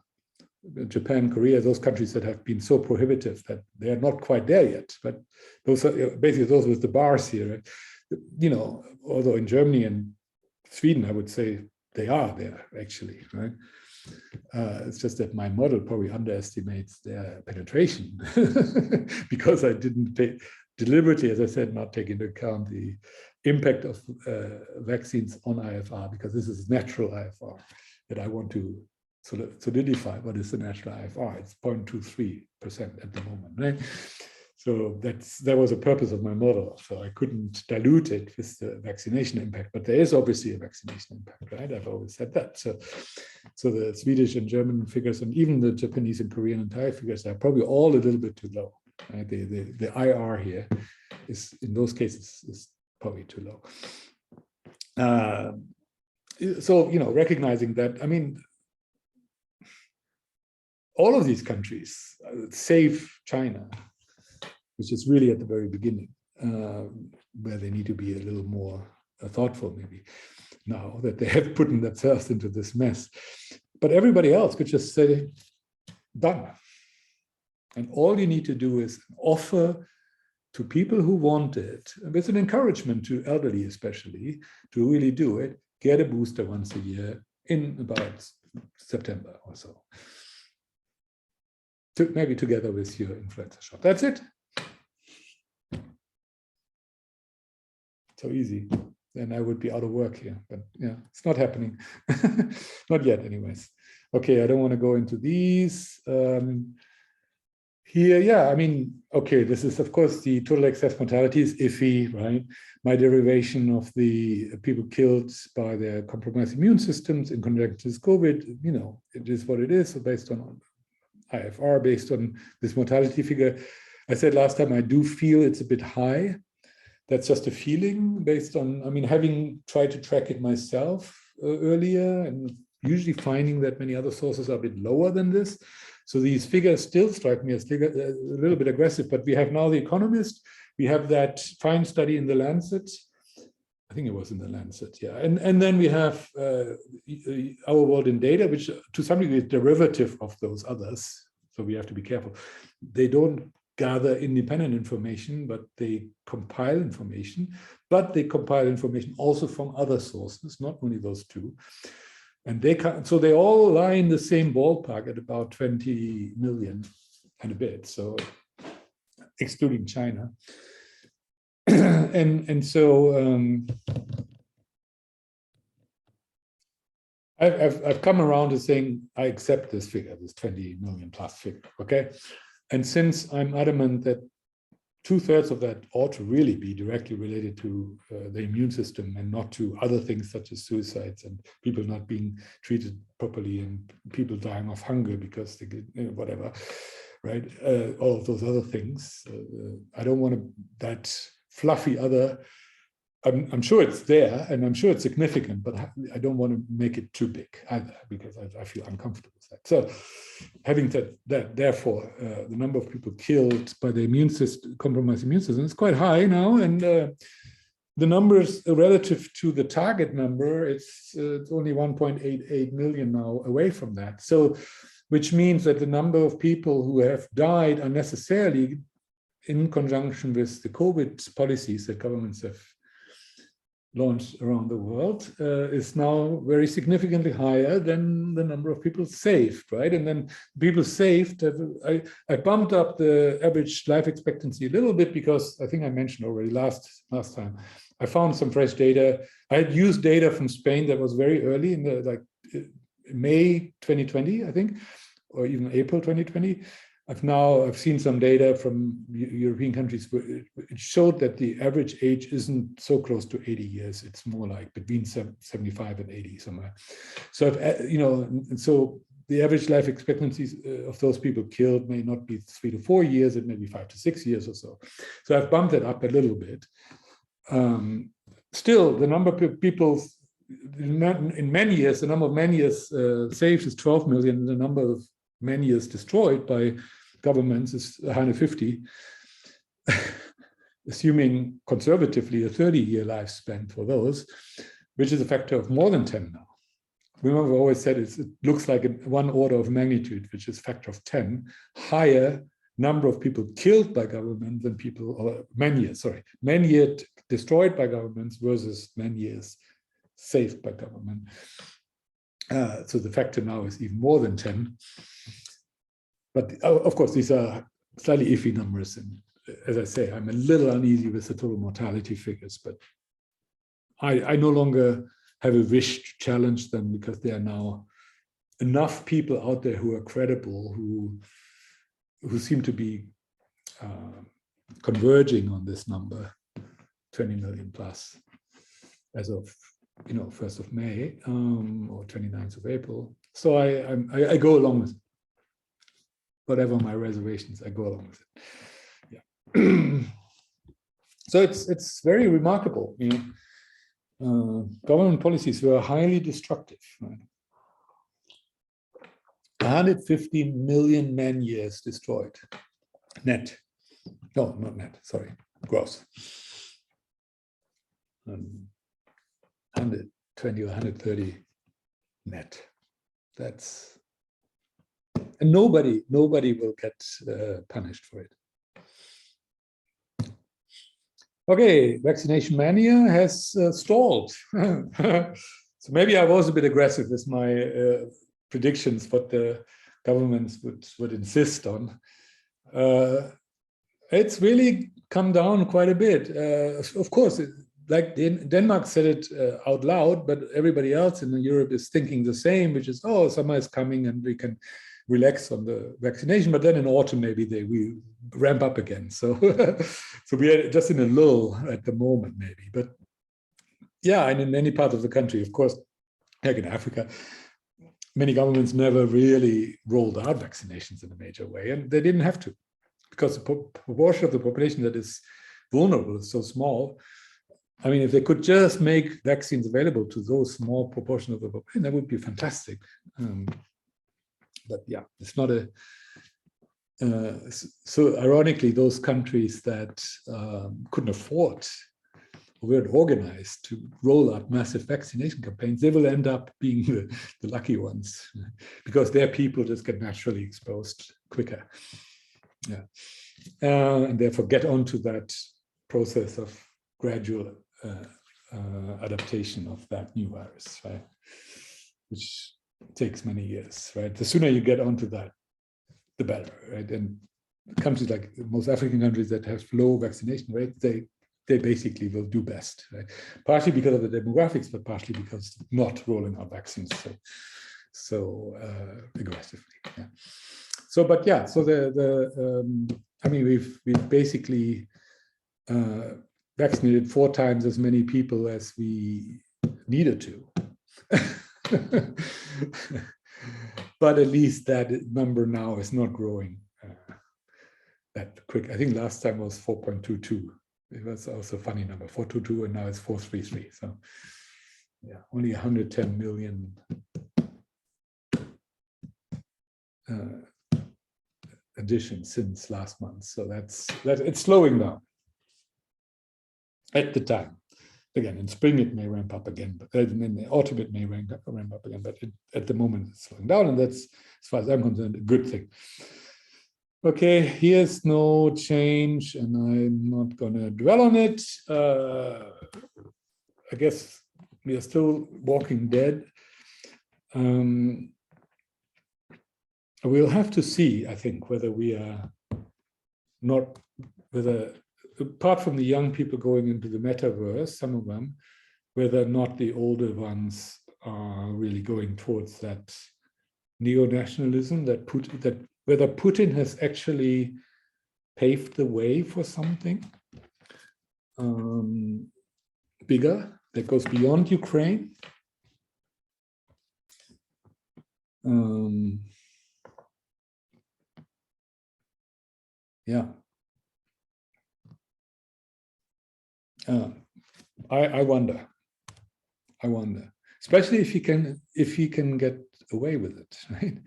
Japan, Korea, those countries that have been so prohibitive that they are not quite there yet. But those are basically those with the bars here. Right? Although in Germany and Sweden, I would say they are there actually, right? It's just that my model probably underestimates their penetration because I didn't deliberately, as I said, not take into account the impact of vaccines on IFR, because this is natural IFR that I want to sort of solidify. What is the natural IFR? It's 0.23% at the moment, right? So that was the purpose of my model. So I couldn't dilute it with the vaccination impact, but there is obviously a vaccination impact, right? I've always said that. So the Swedish and German figures, and even the Japanese and Korean and Thai figures, are probably all a little bit too low. Right? The IR here is, in those cases, is probably too low. So recognizing that, I mean, all of these countries, save China, which is really at the very beginning, where they need to be a little more thoughtful, maybe, now that they have put themselves into this mess. But everybody else could just say, done. And all you need to do is offer to people who want it, with an encouragement to elderly especially, to really do it, get a booster once a year in about September or so. Maybe together with your influenza shot. That's it. So easy. Then I would be out of work here, but yeah, it's not happening. Not yet, anyways. Okay, I don't want to go into these. Here, yeah, I mean, okay, this is, of course, the total excess mortality is iffy, right? My derivation of the people killed by their compromised immune systems in conjunction with COVID, it is what it is. So based on IFR, based on this mortality figure, I said last time, I do feel it's a bit high. That's just a feeling based on, I mean, having tried to track it myself earlier and usually finding that many other sources are a bit lower than this. So these figures still strike me as a little bit aggressive, but we have now The Economist. We have that fine study in The Lancet. I think it was in The Lancet, yeah. And then we have Our World in Data, which to some degree is derivative of those others. So we have to be careful. They don't gather independent information, but they compile information. But they compile information also from other sources, not only those two. And so they all lie in the same ballpark at about 20 million and a bit. So excluding China. and so I've come around to saying I accept this figure, this 20 million plus figure, okay? And since I'm adamant that 2/3 of that ought to really be directly related to the immune system and not to other things such as suicides and people not being treated properly and people dying of hunger because they get, whatever, right? All of those other things. I don't want that fluffy other. I'm sure it's there and I'm sure it's significant, but I don't want to make it too big either because I feel uncomfortable with that. So having said that, therefore, the number of people killed by the immune system, compromised immune system is quite high now. And the numbers relative to the target number, it's only 1.88 million now away from that. So, which means that the number of people who have died unnecessarily in conjunction with the COVID policies that governments have launched around the world is now very significantly higher than the number of people saved, right? And then people saved, I bumped up the average life expectancy a little bit because I think I mentioned already last time, I found some fresh data. I had used data from Spain that was very early in the May 2020, I think, or even April 2020. I've seen some data from European countries where it showed that the average age isn't so close to 80 years. It's more like between 75 and 80 somewhere. So, and so the average life expectancies of those people killed may not be 3 to 4 years, it may be 5 to 6 years or so. So I've bumped it up a little bit. Still, the number of people in many years, the number of man years saved is 12 million. The number of man years destroyed by governments is 150, assuming conservatively a 30-year lifespan for those, which is a factor of more than 10 now. Remember, I've always said it looks like one order of magnitude, which is a factor of 10, higher number of people killed by government than people, or man years destroyed by governments versus man years saved by government. So the factor now is even more than 10. But of course, these are slightly iffy numbers. And as I say, I'm a little uneasy with the total mortality figures, but I no longer have a wish to challenge them because there are now enough people out there who are credible, who seem to be converging on this number, 20 million plus, as of 1st of May or 29th of April. So I go along with it. Whatever my reservations, I go along with it. Yeah. So it's very remarkable. Government policies were highly destructive. Right? 150 million man years destroyed. Net. No, not net. Sorry, gross. 120 or 130 net. That's, and nobody will get punished for it. Okay, vaccination mania has stalled. So maybe I was a bit aggressive with my predictions, what the governments would insist on. It's really come down quite a bit. Of course, like Denmark said it out loud, but everybody else in Europe is thinking the same, which is, oh, summer is coming and we can relax on the vaccination, but then in autumn maybe we ramp up again. So, so we are just in a lull at the moment, maybe. But yeah, and in many parts of the country, of course, like in Africa, many governments never really rolled out vaccinations in a major way, and they didn't have to, because the proportion of the population that is vulnerable is so small. I mean, if they could just make vaccines available to those small proportion of the population, that would be fantastic. But yeah, it's not a. So ironically, those countries that couldn't afford or weren't organized to roll out massive vaccination campaigns, they will end up being the lucky ones because their people just get naturally exposed quicker. Yeah, and therefore get onto that process of gradual adaptation of that new virus, right? Which takes many years, right? The sooner you get onto that, the better, right? And countries like most African countries that have low vaccination rates, they basically will do best, right? Partially because of the demographics, but partially because not rolling out vaccines so aggressively. Yeah. So, but yeah, so I mean, we've basically vaccinated 4 times as many people as we needed to. But at least that number now is not growing that quick. I think last time was 4.22. It was also a funny number, 422, and now it's 433. So yeah, only 110 million additions since last month. So that's it's slowing down at the time. Again, in spring it may ramp up again, but in the autumn it may ramp up again. But at the moment it's slowing down, and that's, as far as I'm concerned, a good thing. Okay, here's no change, and I'm not going to dwell on it. I guess we are still walking dead. We'll have to see, I think, whether we are not, whether, apart from the young people going into the metaverse, some of them, whether or not the older ones are really going towards that neo-nationalism, that whether Putin has actually paved the way for something bigger that goes beyond Ukraine. Yeah. I wonder, especially if he can get away with it, right?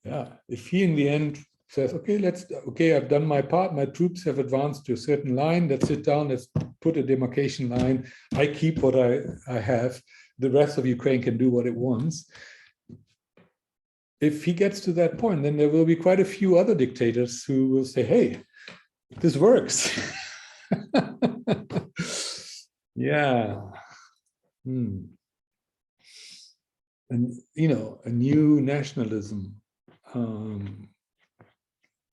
Yeah, if he in the end says, okay, I've done my part, my troops have advanced to a certain line, let's sit down, let's put a demarcation line, I keep what I have, the rest of Ukraine can do what it wants. If he gets to that point, then there will be quite a few other dictators who will say, hey, this works. Yeah. And, you know, a new nationalism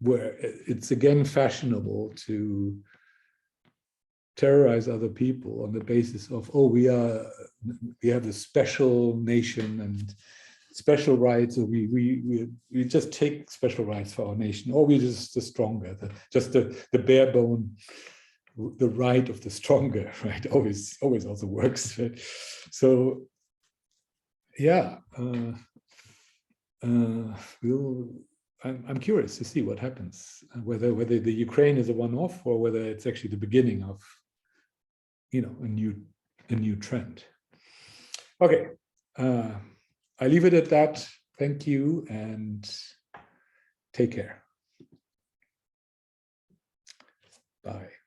where it's again fashionable to terrorize other people on the basis of, oh, we have a special nation and special rights, or we just take special rights for our nation, or we're just the stronger, the bare bone, the right of the stronger, right? Always also works, right? So yeah, I'm curious to see what happens, whether the Ukraine is a one-off or whether it's actually the beginning of, you know, a new trend. Okay, I leave it at that. Thank you and take care. Bye.